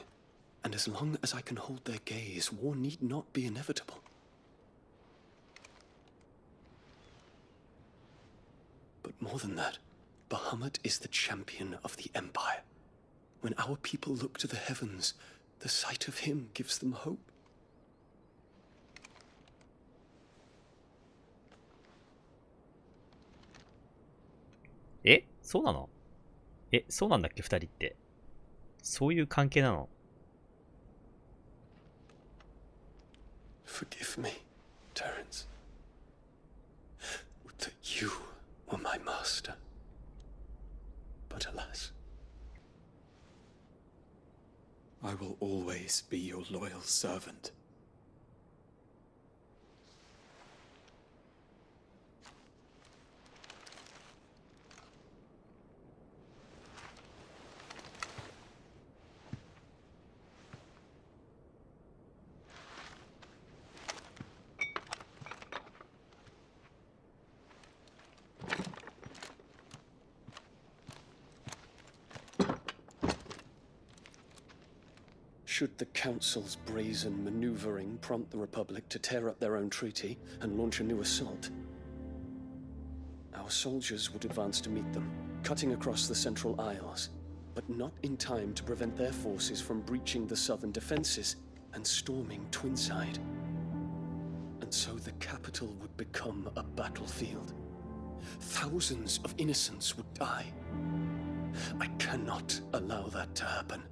and as long as I can hold their gaze, war need not be inevitable. But more than that, Bahamut is the champion of the Empire. When our people look to the heavens, the sight of him gives them hope. Eh? そうなの？そうなんだっけ、二人って。そういう関係なの？ Forgive me, Terence. Would that you were my master. But alas. I will always be your loyal servant. Should the Council's brazen maneuvering prompt the Republic to tear up their own treaty and launch a new assault, our soldiers would advance to meet them, cutting across the Central Isles, but not in time to prevent their forces from breaching the southern defenses and storming Twinside. And so the capital would become a battlefield. Thousands of innocents would die. I cannot allow that to happen.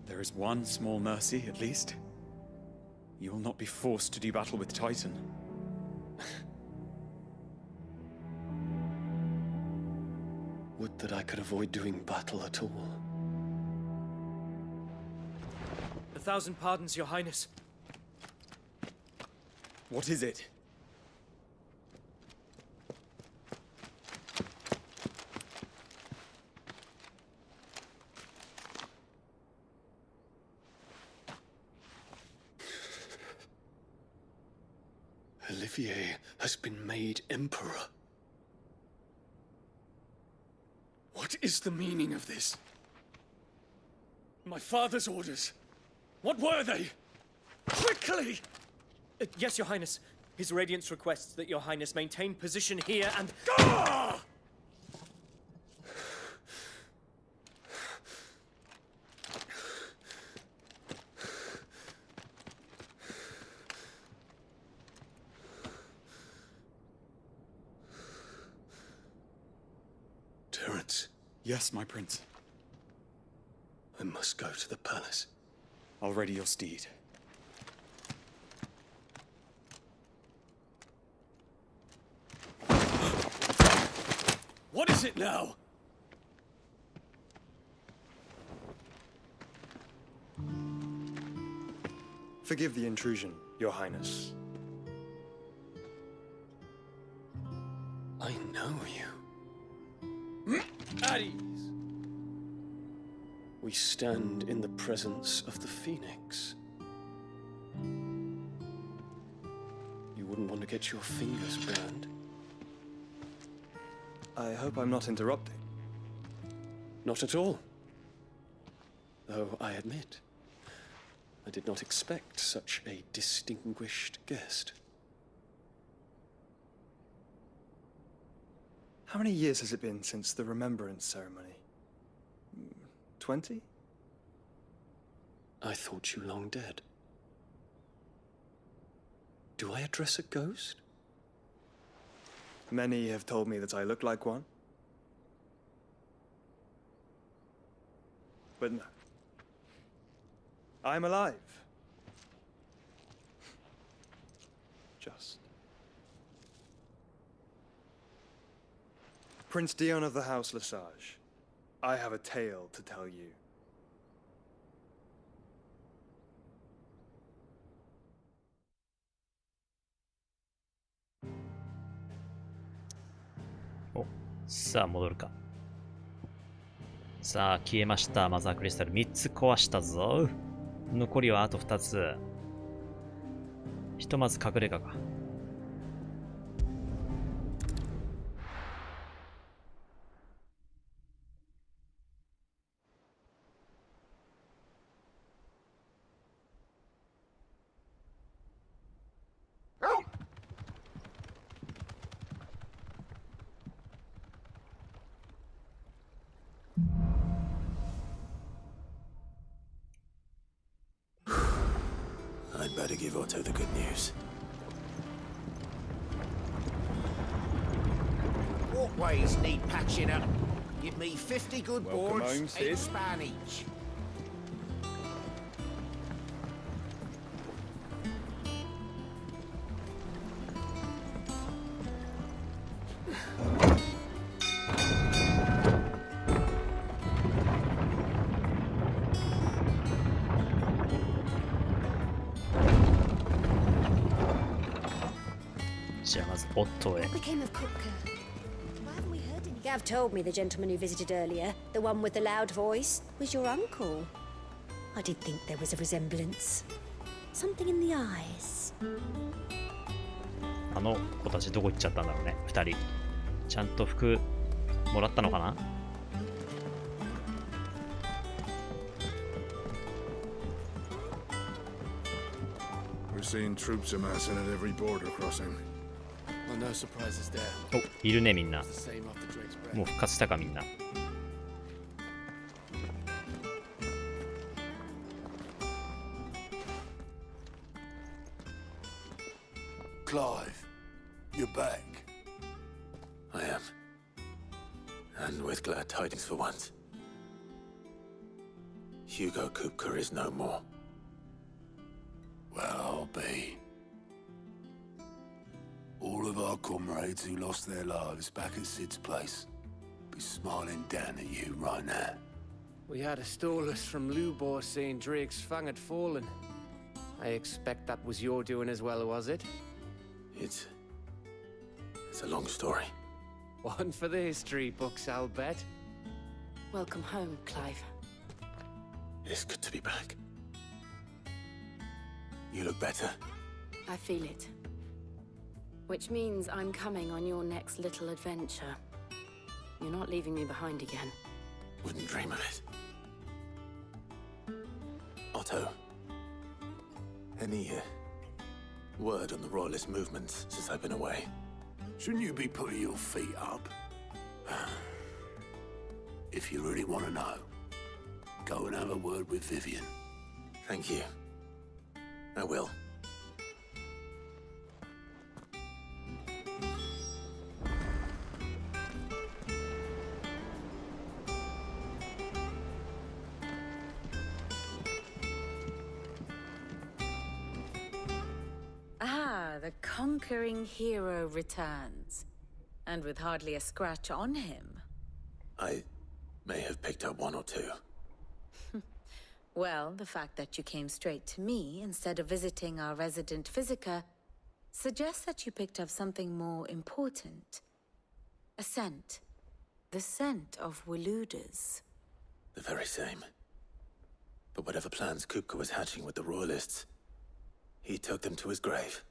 There is one small mercy, at least. You will not be forced to do battle with Titan. Would that I could avoid doing battle at all. 1,000 pardons, Your Highness. What is it? Olivier has been made Emperor. What is the meaning of this? My father's orders. What were they? Quickly! Yes, Your Highness. His Radiance requests that Your Highness maintain position here and... Terence. Yes, my prince. I must go to the palace. I'll ready your steed. What is it now? Forgive the intrusion, Your Highness. I know you. At ease. We stand in the presence of the Phoenix. You wouldn't want to get your fingers burned. I hope I'm not interrupting. Not at all. Though I admit, I did not expect such a distinguished guest. How many years has it been since the Remembrance ceremony? 20? I thought you long dead. Do I address a ghost? Many have told me that I look like one. But no. I'm alive. Just. Prince Dion of the House Lesage, I have a tale to tell you. Oh, さあ戻るか。さあ消えました。マザークリスタル3つ壊したぞ。残りはあと2つ。ひとまず隠れ家か。I'd better give Otto the good news. Walkways need patching up. Give me 50 good Welcome boards, home, 8 Sid. span each. What became of Kupka? Why haven't we heard anything? Gav told me the gentleman who visited earlier, the one with the loud voice, was your uncle. I did think there was a resemblance. Something in the eyes. あの子たちどこ行っちゃったんだろうね、2人。ちゃんと服もらったのかな？ We're seeing troops amassing at every border crossing. Well, no surprises there. お、いるねみんな。 It's the same after Drake's breath. もう復活したかみんな。Clive, you're back. I am. And with glad tidings for once. Hugo Kupka is no more. Well, I'll be. All of our comrades who lost their lives back at Sid's place be smiling down at you right now. We had a stolus from Lubor saying Drake's Fang had fallen. I expect that was your doing as well, was it? It's a long story. One for the history books, I'll bet. Welcome home, Clive. It's good to be back. You look better. I feel it. Which means I'm coming on your next little adventure. You're not leaving me behind again. Wouldn't dream of it. Otto. Any word on the Royalist movements since I've been away. Shouldn't you be putting your feet up? If you really want to know, go and have a word with Vivian. Thank you. I will. The conquering hero returns, and with hardly a scratch on him. I may have picked up one or two. Well, the fact that you came straight to me instead of visiting our resident Physica suggests that you picked up something more important. A scent. The scent of Waludas. The very same. But whatever plans Kupka was hatching with the Royalists, he took them to his grave.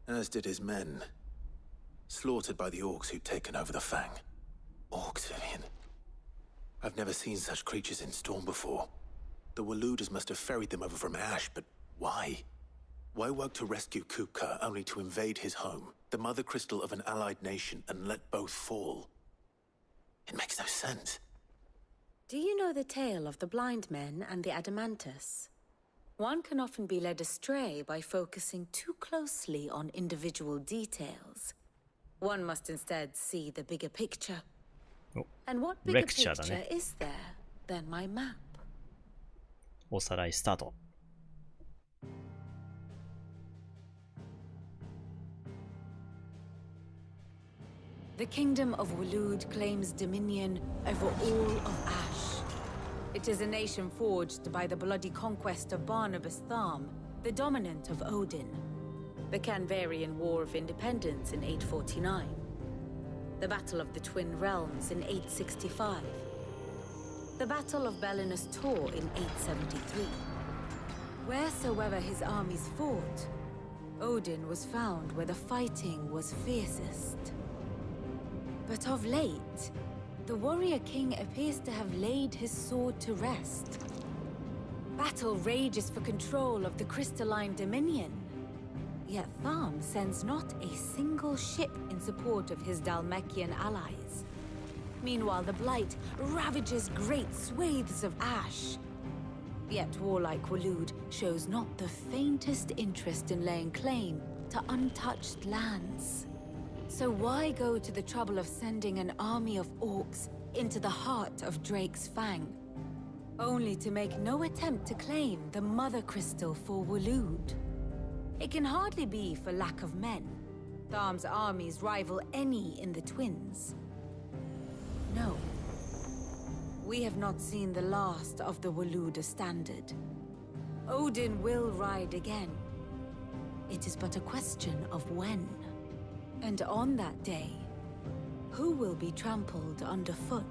As did his men. Slaughtered by the orcs who'd taken over the Fang. Orcs, Vivian. I've never seen such creatures in Storm before. The Waludas must have ferried them over from Ash, but why? Why work to rescue Kupka only to invade his home, the mother crystal of an allied nation, and let both fall? It makes no sense. Do you know the tale of the blind men and the Adamantus? One can often be led astray by focusing too closely on individual details. One must instead see the bigger picture. And what bigger picture is there than my map? おさらいスタート。The kingdom of Waloed claims dominion over all of Ash. It is a nation forged by the bloody conquest of Barnabas Tharm, the dominant of Odin. The Canvarian War of Independence in 849. The Battle of the Twin Realms in 865. The Battle of Belinus Tor in 873. Wheresoever his armies fought, Odin was found where the fighting was fiercest. But of late, the warrior king appears to have laid his sword to rest. Battle rages for control of the crystalline dominion. Yet Tharm sends not a single ship in support of his Dhalmekian allies. Meanwhile, the Blight ravages great swathes of Ash. Yet warlike Waloed shows not the faintest interest in laying claim to untouched lands. So why go to the trouble of sending an army of orcs into the heart of Drake's Fang, only to make no attempt to claim the Mother Crystal for Waloed? It can hardly be for lack of men. Tharm's armies rival any in the Twins. No. We have not seen the last of the Waluda standard. Odin will ride again. It is but a question of when. And on that day, who will be trampled underfoot?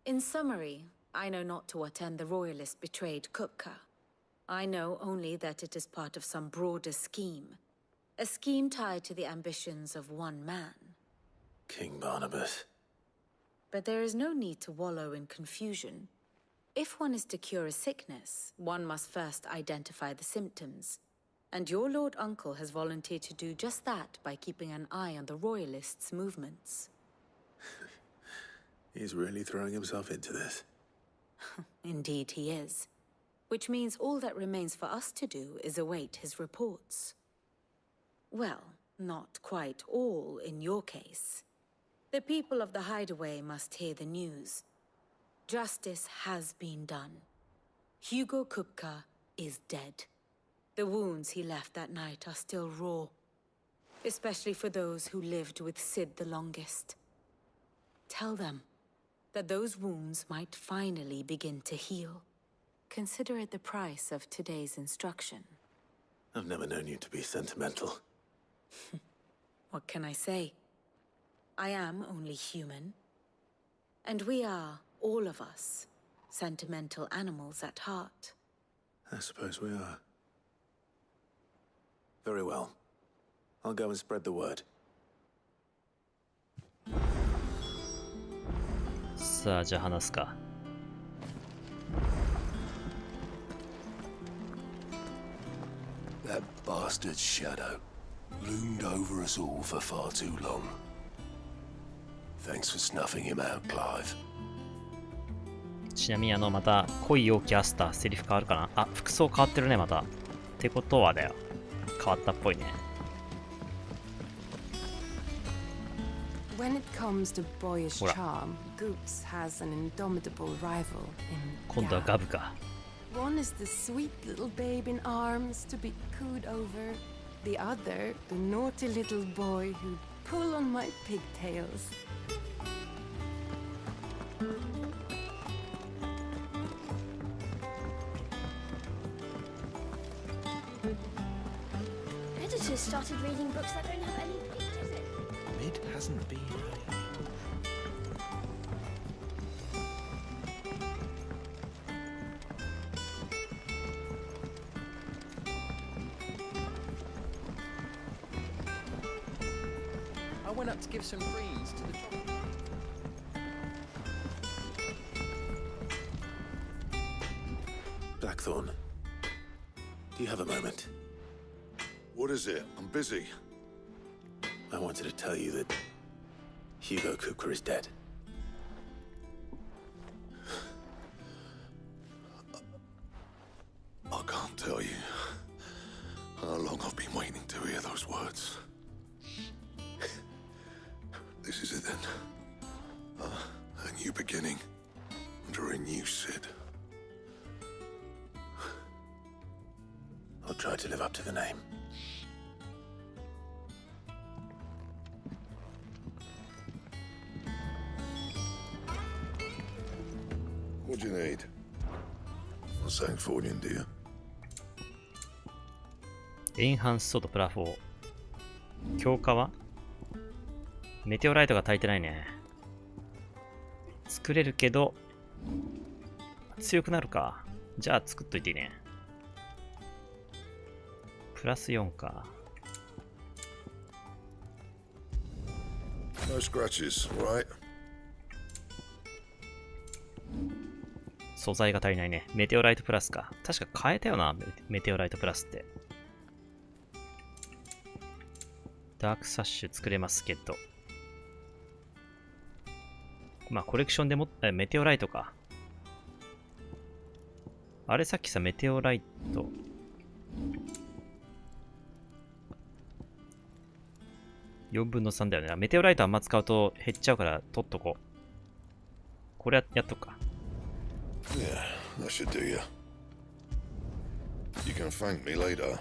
In summary, I know not to what end the Royalists betrayed Kupka. I know only that it is part of some broader scheme. A scheme tied to the ambitions of one man. King Barnabas. But there is no need to wallow in confusion. If one is to cure a sickness, one must first identify the symptoms. And your Lord Uncle has volunteered to do just that by keeping an eye on the Royalists' movements. He's really throwing himself into this. Indeed he is. Which means all that remains for us to do is await his reports. Well, not quite all in your case. The people of the Hideaway must hear the news. Justice has been done. Hugo Kupka is dead. The wounds he left that night are still raw, especially for those who lived with Sid the longest. Tell them that those wounds might finally begin to heal. Consider it the price of today's instruction. I've never known you to be sentimental. What can I say? I am only human. And we are, all of us, sentimental animals at heart. I suppose we are. Very well. I'll go and spread the word. さあ、じゃあ話すか。bastard's shadow loomed over us all for far too long. Thanks for snuffing him out, Clive. ちなみにまた恋多きアスタ、セリフ変わるかな。あ、服装変わってるね、また。ってことはだよ、変わったっぽいね。When it comes to boyish charm, Goops has an indomitable rival in 今度はガブか。One is the sweet little babe in arms to be cooed over. The other, the naughty little boy who'd pull on my pigtails. Editors started reading books that don't have any pictures in. Mid hasn't been. I went up to give some greens to the Blackthorn, do you have a moment? What is it? I'm busy. I wanted to tell you that Hugo Kupka is dead. I can't tell you how long I've been waiting to hear those words. This is it then. A new beginning under a new Sid. I'll try to live up to the name. What do you need? A Sancfordian, do you? エンハンスソードプラ4。強化はメテオライトが足りてないね。作れるけど強くなるか。じゃあ作っといていいね。プラス4か。No scratches, right? 素材が足りないね。メテオライトプラスか。確か変えたよな、メテオライトプラスって。ダークサッシュ作れますけど。まあコレクションでもメテオライトか。あれさっきさ、メテオライト。4分の3だよね。メテオライトあんま使うと減っちゃうから取っとこう。これやっとくか。Yeah, that should do you. You can thank me later.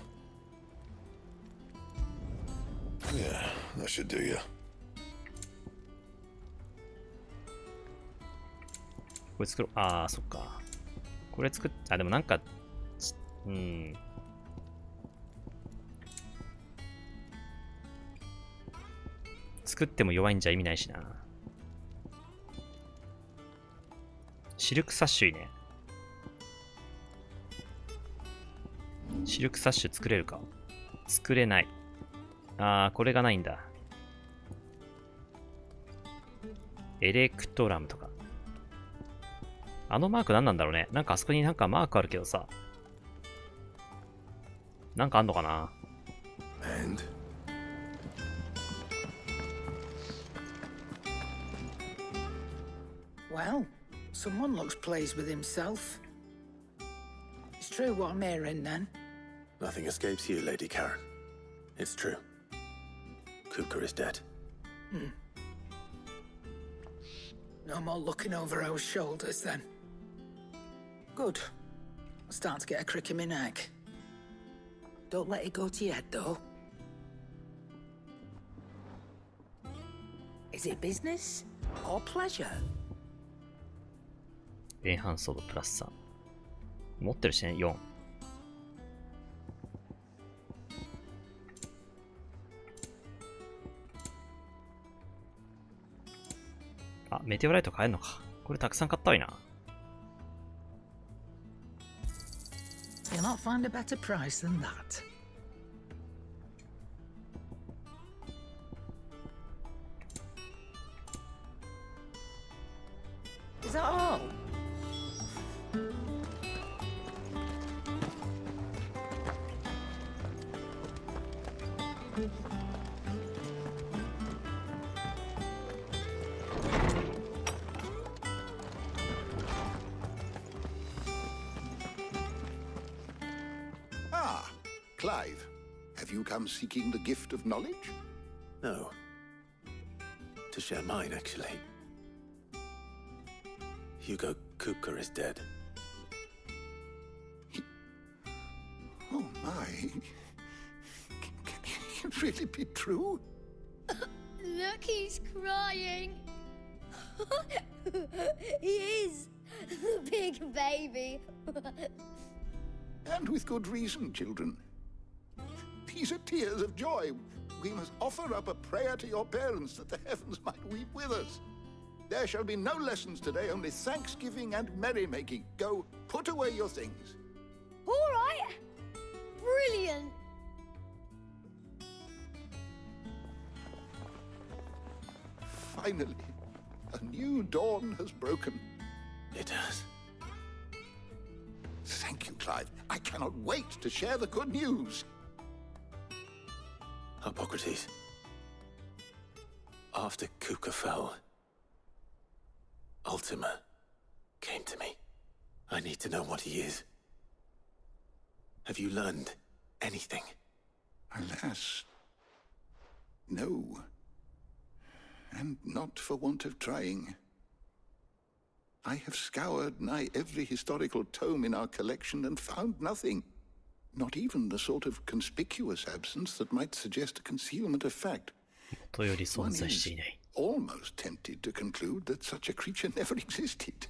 Yeah, that should do you. これ作ろう。ああ、そっか。これ作っ、あ、でもなんか、作っても弱いんじゃ意味ないしな。シルクサッシュいいね。シルクサッシュ作れるか。作れない。ああ、これがないんだ。エレクトラムとか。あのマーク何なんだろうね。なんかあそこになんかマークあるけどさ。なんかあんのかな。And? Well, someone looks pleased with himself. It's true what I'm hearing then. Nothing escapes you, Lady Karen. It's true. Kupka is dead. No more looking over our shoulders then. Good. I'm starting to get a crick in my neck. Don't let it go to your head though. Is it business or pleasure? エンハンソードプラス3。持ってるしね、4。あ、メテオライト買えるのか。これたくさん買ったわいな。You'll not find a better price than that. Is that all? Ah, Clive. Have you come seeking the gift of knowledge? No. To share mine, actually. Hugo Kupka is dead. Oh my. Can it really be true? Look, he's crying. He is. The big baby. And with good reason, children. These are tears of joy. We must offer up a prayer to your parents that the heavens might weep with us. There shall be no lessons today, only thanksgiving and merrymaking. Go, put away your things. All right. Brilliant. Finally, a new dawn has broken. It has. Thank you, Clive. I cannot wait to share the good news. Hippocrates. After Kupka fell, Ultima came to me. I need to know what he is. Have you learned anything? Alas, no. And not for want of trying. I have scoured nigh every historical tome in our collection and found nothing. Not even the sort of conspicuous absence that might suggest a concealment of fact. One is almost tempted to conclude that such a creature never existed.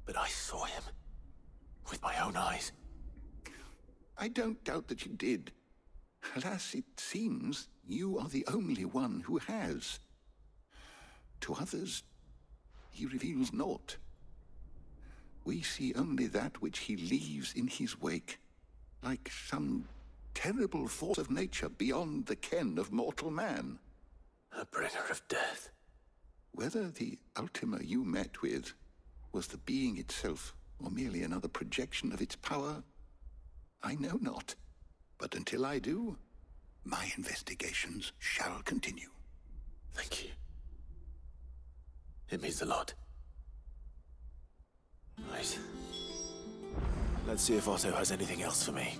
But I saw him. With my own eyes. I don't doubt that you did. Alas, it seems you are the only one who has. To others, he reveals naught. We see only that which he leaves in his wake, like some terrible force of nature beyond the ken of mortal man. A bringer of death. Whether the Ultima you met with was the being itself, or merely another projection of its power, I know not. But until I do, my investigations shall continue. Thank you. It means a lot. Right. Let's see if Otto has anything else for me.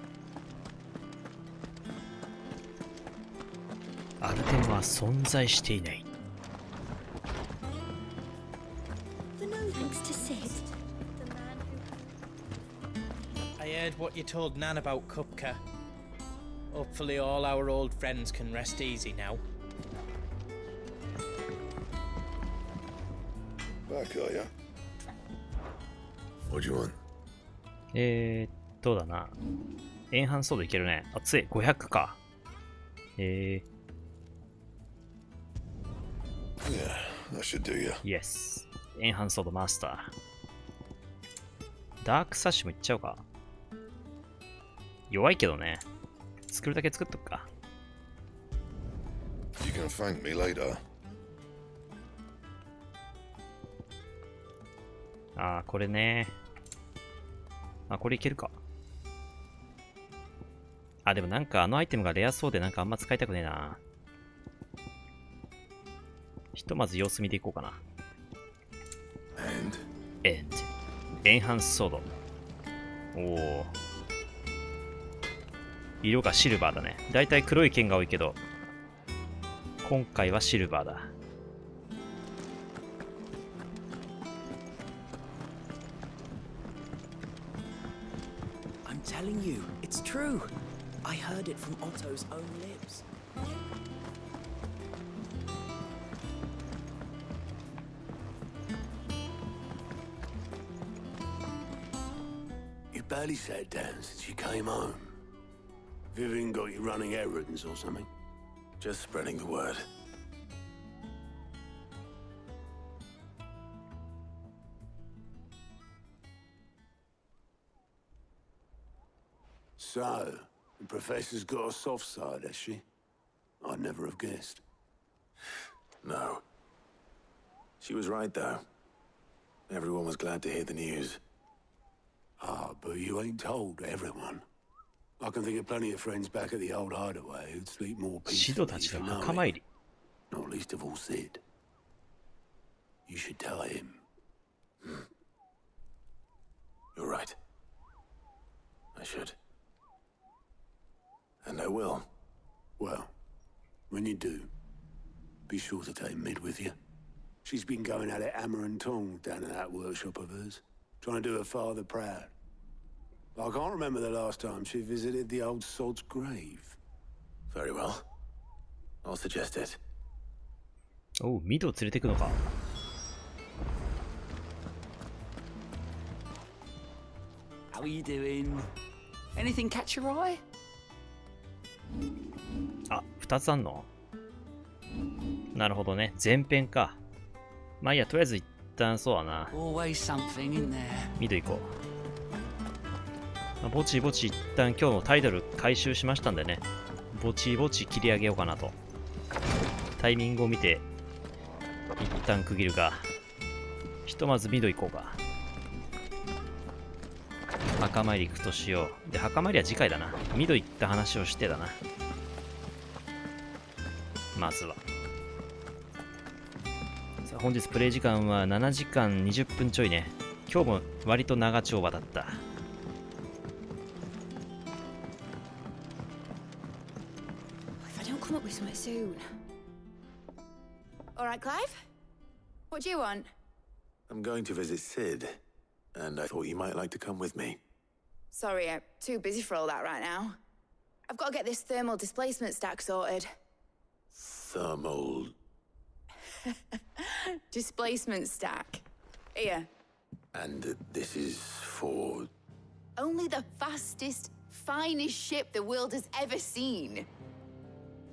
アルテムは存在していない。Thanks to Sid. I heard what you told Nan about Kupka. Hopefully all our old friends can rest easy now. Back, are ya? What do you want? どうだな。エンハンソードいけるね。あ、強い。500か。Yeah, that should do ya. Yes. エンハンソードマスター。ダークサッシュもいっちゃうか。弱いけどね。作るだけ作っとくか。You can thank me later. ああ、これね。あ、これいけるか。あ、でもなんかあのアイテムがレアそうでなんかあんま使いたくねえな。ひとまず様子見でいこうかな。エンド。エンハンスソード。おお。色がシルバーだね。だいたい黒い剣が多いけど、今回はシルバーだ。I'm telling you, it's true. I heard it from Otto's own lips. You barely sat down since you came home. Vivian got you running errands or something? Just spreading the word. So, the professor's got a soft side, has she? I'd never have guessed. No. She was right, though. Everyone was glad to hear the news. Ah, but you ain't told everyone. I can think of plenty of friends back at the old hideaway who'd sleep more シド peacefully たち if の you know 墓参り it. Not least of all Sid. You should tell him. You're right. I should. And I will. Well, when you do, be sure to take Mid with you. She's been going at it hammer and tongs down in that workshop of hers, trying to do her father proud. I can't remember the last time she visited the old sod's grave. Very well. I'll suggest it. おう、ミドを連れてくのか。How are you doing? Anything catch your eye? あ、2つあんの？なるほどね。前編か。まあいいや、とりあえず一旦そうだな。Always something in there. ミド行こう。まあ、ぼちぼち一旦今日のタイトル回収しましたんでね。ぼちぼち切り上げようかなと。タイミングを見て、一旦区切るか。ひとまずミド行こうか。墓参り行くとしよう。で、墓参りは次回だな。ミド行った話をしてだな。まずは。さあ、本日プレイ時間は7時間20分ちょいね。今日も割と長丁場だった。If I don't come up with something soon. All right, Clive? What do you want? I'm going to visit Sid, and I thought you might like to come with me. Sorry, I'm too busy for all that right now. I've got to get this thermal displacement stack sorted. Thermal... Displacement stack. Here. And this is for... Only the fastest, finest ship the world has ever seen.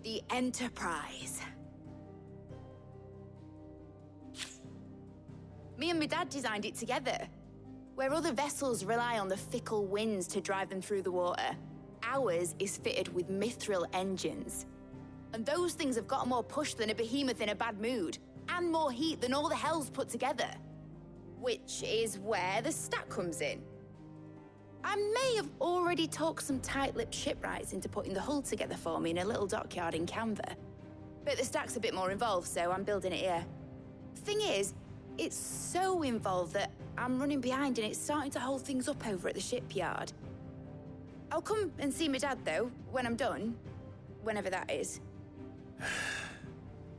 The Enterprise. Me and my dad designed it together. Where other vessels rely on the fickle winds to drive them through the water, ours is fitted with mithril engines. And those things have got more push than a behemoth in a bad mood, and more heat than all the hells put together. Which is where the stack comes in. I may have already talked some tight-lipped shipwrights into putting the hull together for me in a little dockyard in Canva. But the stack's a bit more involved, so I'm building it here. Thing is, it's so involved that I'm running behind and it's starting to hold things up over at the shipyard. I'll come and see my dad, though, when I'm done. Whenever that is.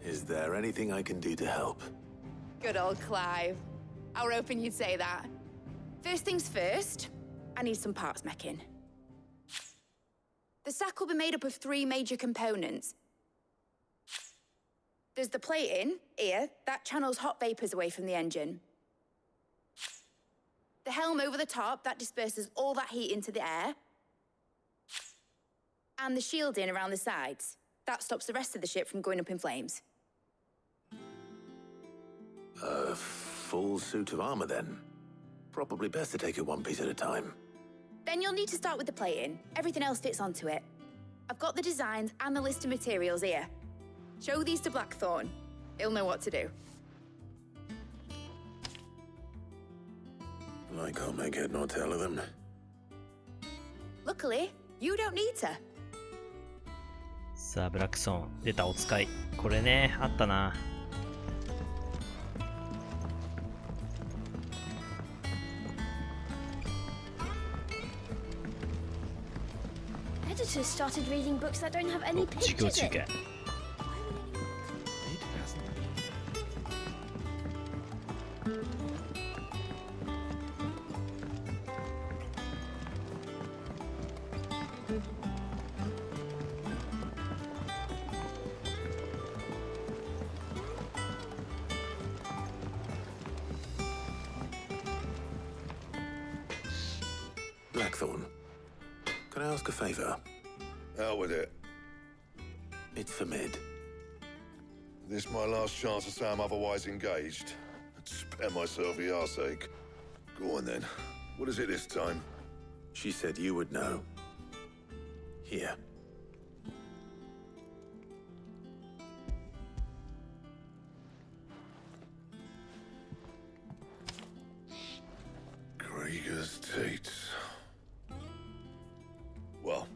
Is there anything I can do to help? Good old Clive. I were hoping you'd say that. First things first, I need some parts making. The stack will be made up of 3 major components. There's the plating, here, that channels hot vapors away from the engine. The helm over the top, that disperses all that heat into the air. And the shielding around the sides. That stops the rest of the ship from going up in flames. A full suit of armor, then. Probably best to take it one piece at a time. Then you'll need to start with the plating. Everything else fits onto it. I've got the designs and the list of materials here. Show these to Blackthorn. He'll know what to do. I can't make head nor tail of them. Luckily, you don't need to. さあ、ブラックソーン。出た、お使い。これね、あったな。Editors started reading books that don't have any pictures in. Blackthorn, can I ask a favor? Out with it. It's for Mid. This my last chance to say I'm otherwise engaged. I'd spare myself the arseache. Go on then. What is it this time? She said you would know. Here. Krieger's Tates. Well,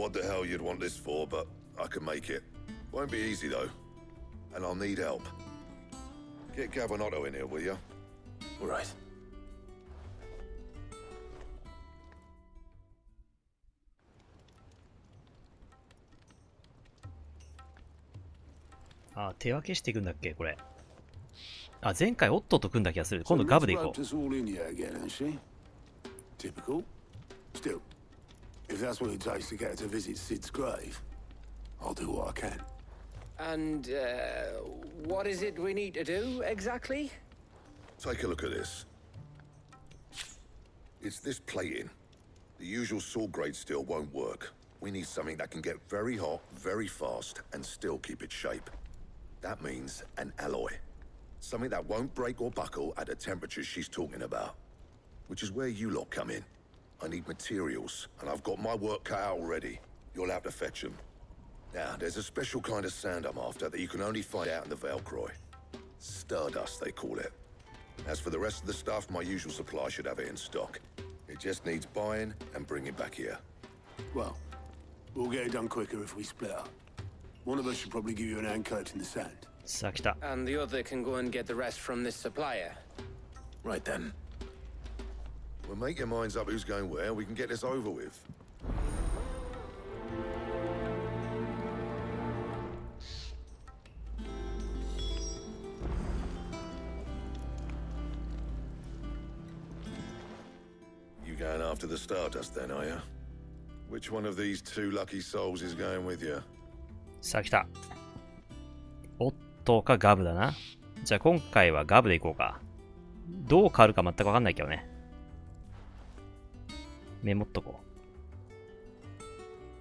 what the hell you'd want this for, but I can make it. Won't be easy though, and I'll need help. Get Gav and Otto in here, will ya? All right. あ、手分けしていくんだっけこれ。あ、前回オットーと組んだ気がする。今度ガブでいこう。Typical. Still, if that's what it takes to get to visit Sid's grave, I'll do what I can. And, what is it we need to do, exactly? Take a look at this. It's this plating. The usual sword grade steel won't work. We need something that can get very hot, very fast, and still keep its shape. That means an alloy. Something that won't break or buckle at the temperatures she's talking about. Which is where you lot come in. I need materials, and I've got my work cut out already. You'll have to fetch them. Now, there's a special kind of sand I'm after that you can only find out in the Valcroy. Stardust, they call it. As for the rest of the stuff, my usual supply should have it in stock. It just needs buying and bringing back here. Well, we'll get it done quicker if we split up. One of us should probably give you an hand collecting the sand. さあ来た。 And the other can go and get the rest from this supplier. Right then. Well, make your minds up who's going where, we can get this over with. You going after the Stardust then, are you? Which one of these two lucky souls is going with you? さあ来た。オットーかガブだな。じゃあ今回はガブでいこうか。どう変わるか全くわかんないけどね。メモっとこ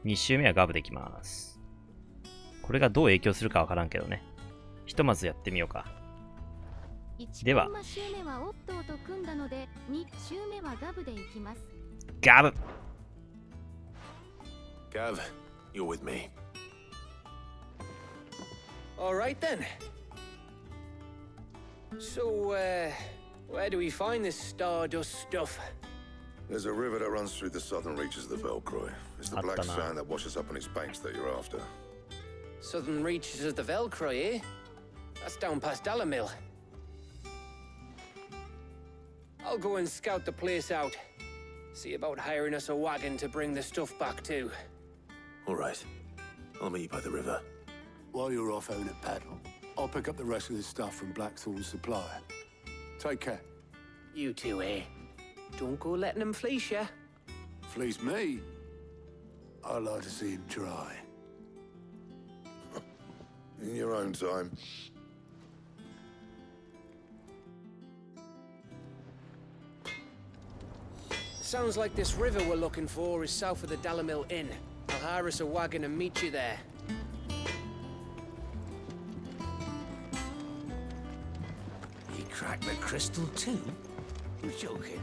う。2周目はガブでいきます。これがどう影響するかわからんけどね。ひとまずやってみようか。では、1周目はオットーと組んだので、2周目はガブでいきます。ガブ Gav, you're with me. All right then. So, where do we find this Stardust stuff? There's a river that runs through the southern reaches of the Velcroy. It's the black sand that washes up on its banks that you're after. Southern reaches of the Velcroy, eh? That's down past Dalamil. I'll go and scout the place out. See about hiring us a wagon to bring the stuff back to. All right. I'll meet you by the river. While you're off having a paddle, I'll pick up the rest of the stuff from Blackthorn's supplier. Take care. You two, eh? Don't go letting him fleece ya. Fleece me? I'd like to see him try. In your own time. Sounds like this river we're looking for is south of the Dalamil Inn. I'll hire us a wagon and meet you there. He cracked the crystal too? You're joking.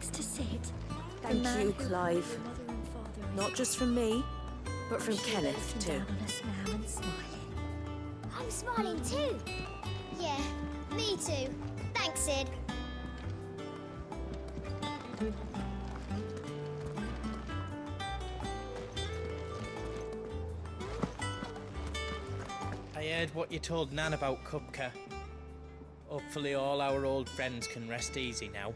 next to Sid. Thank you, Clive. Not just from me, but from Kenneth, too. Down on us now and smiling. I'm smiling too. Yeah, me too. Thanks, Sid. I heard what you told Nan about Kupka. Hopefully all our old friends can rest easy now.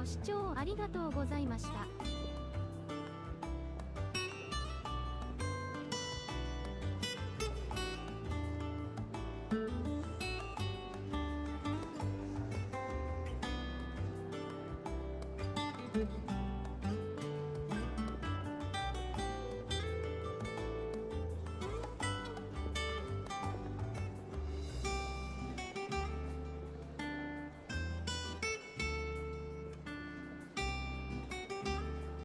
ご視聴ありがとうございました。うん。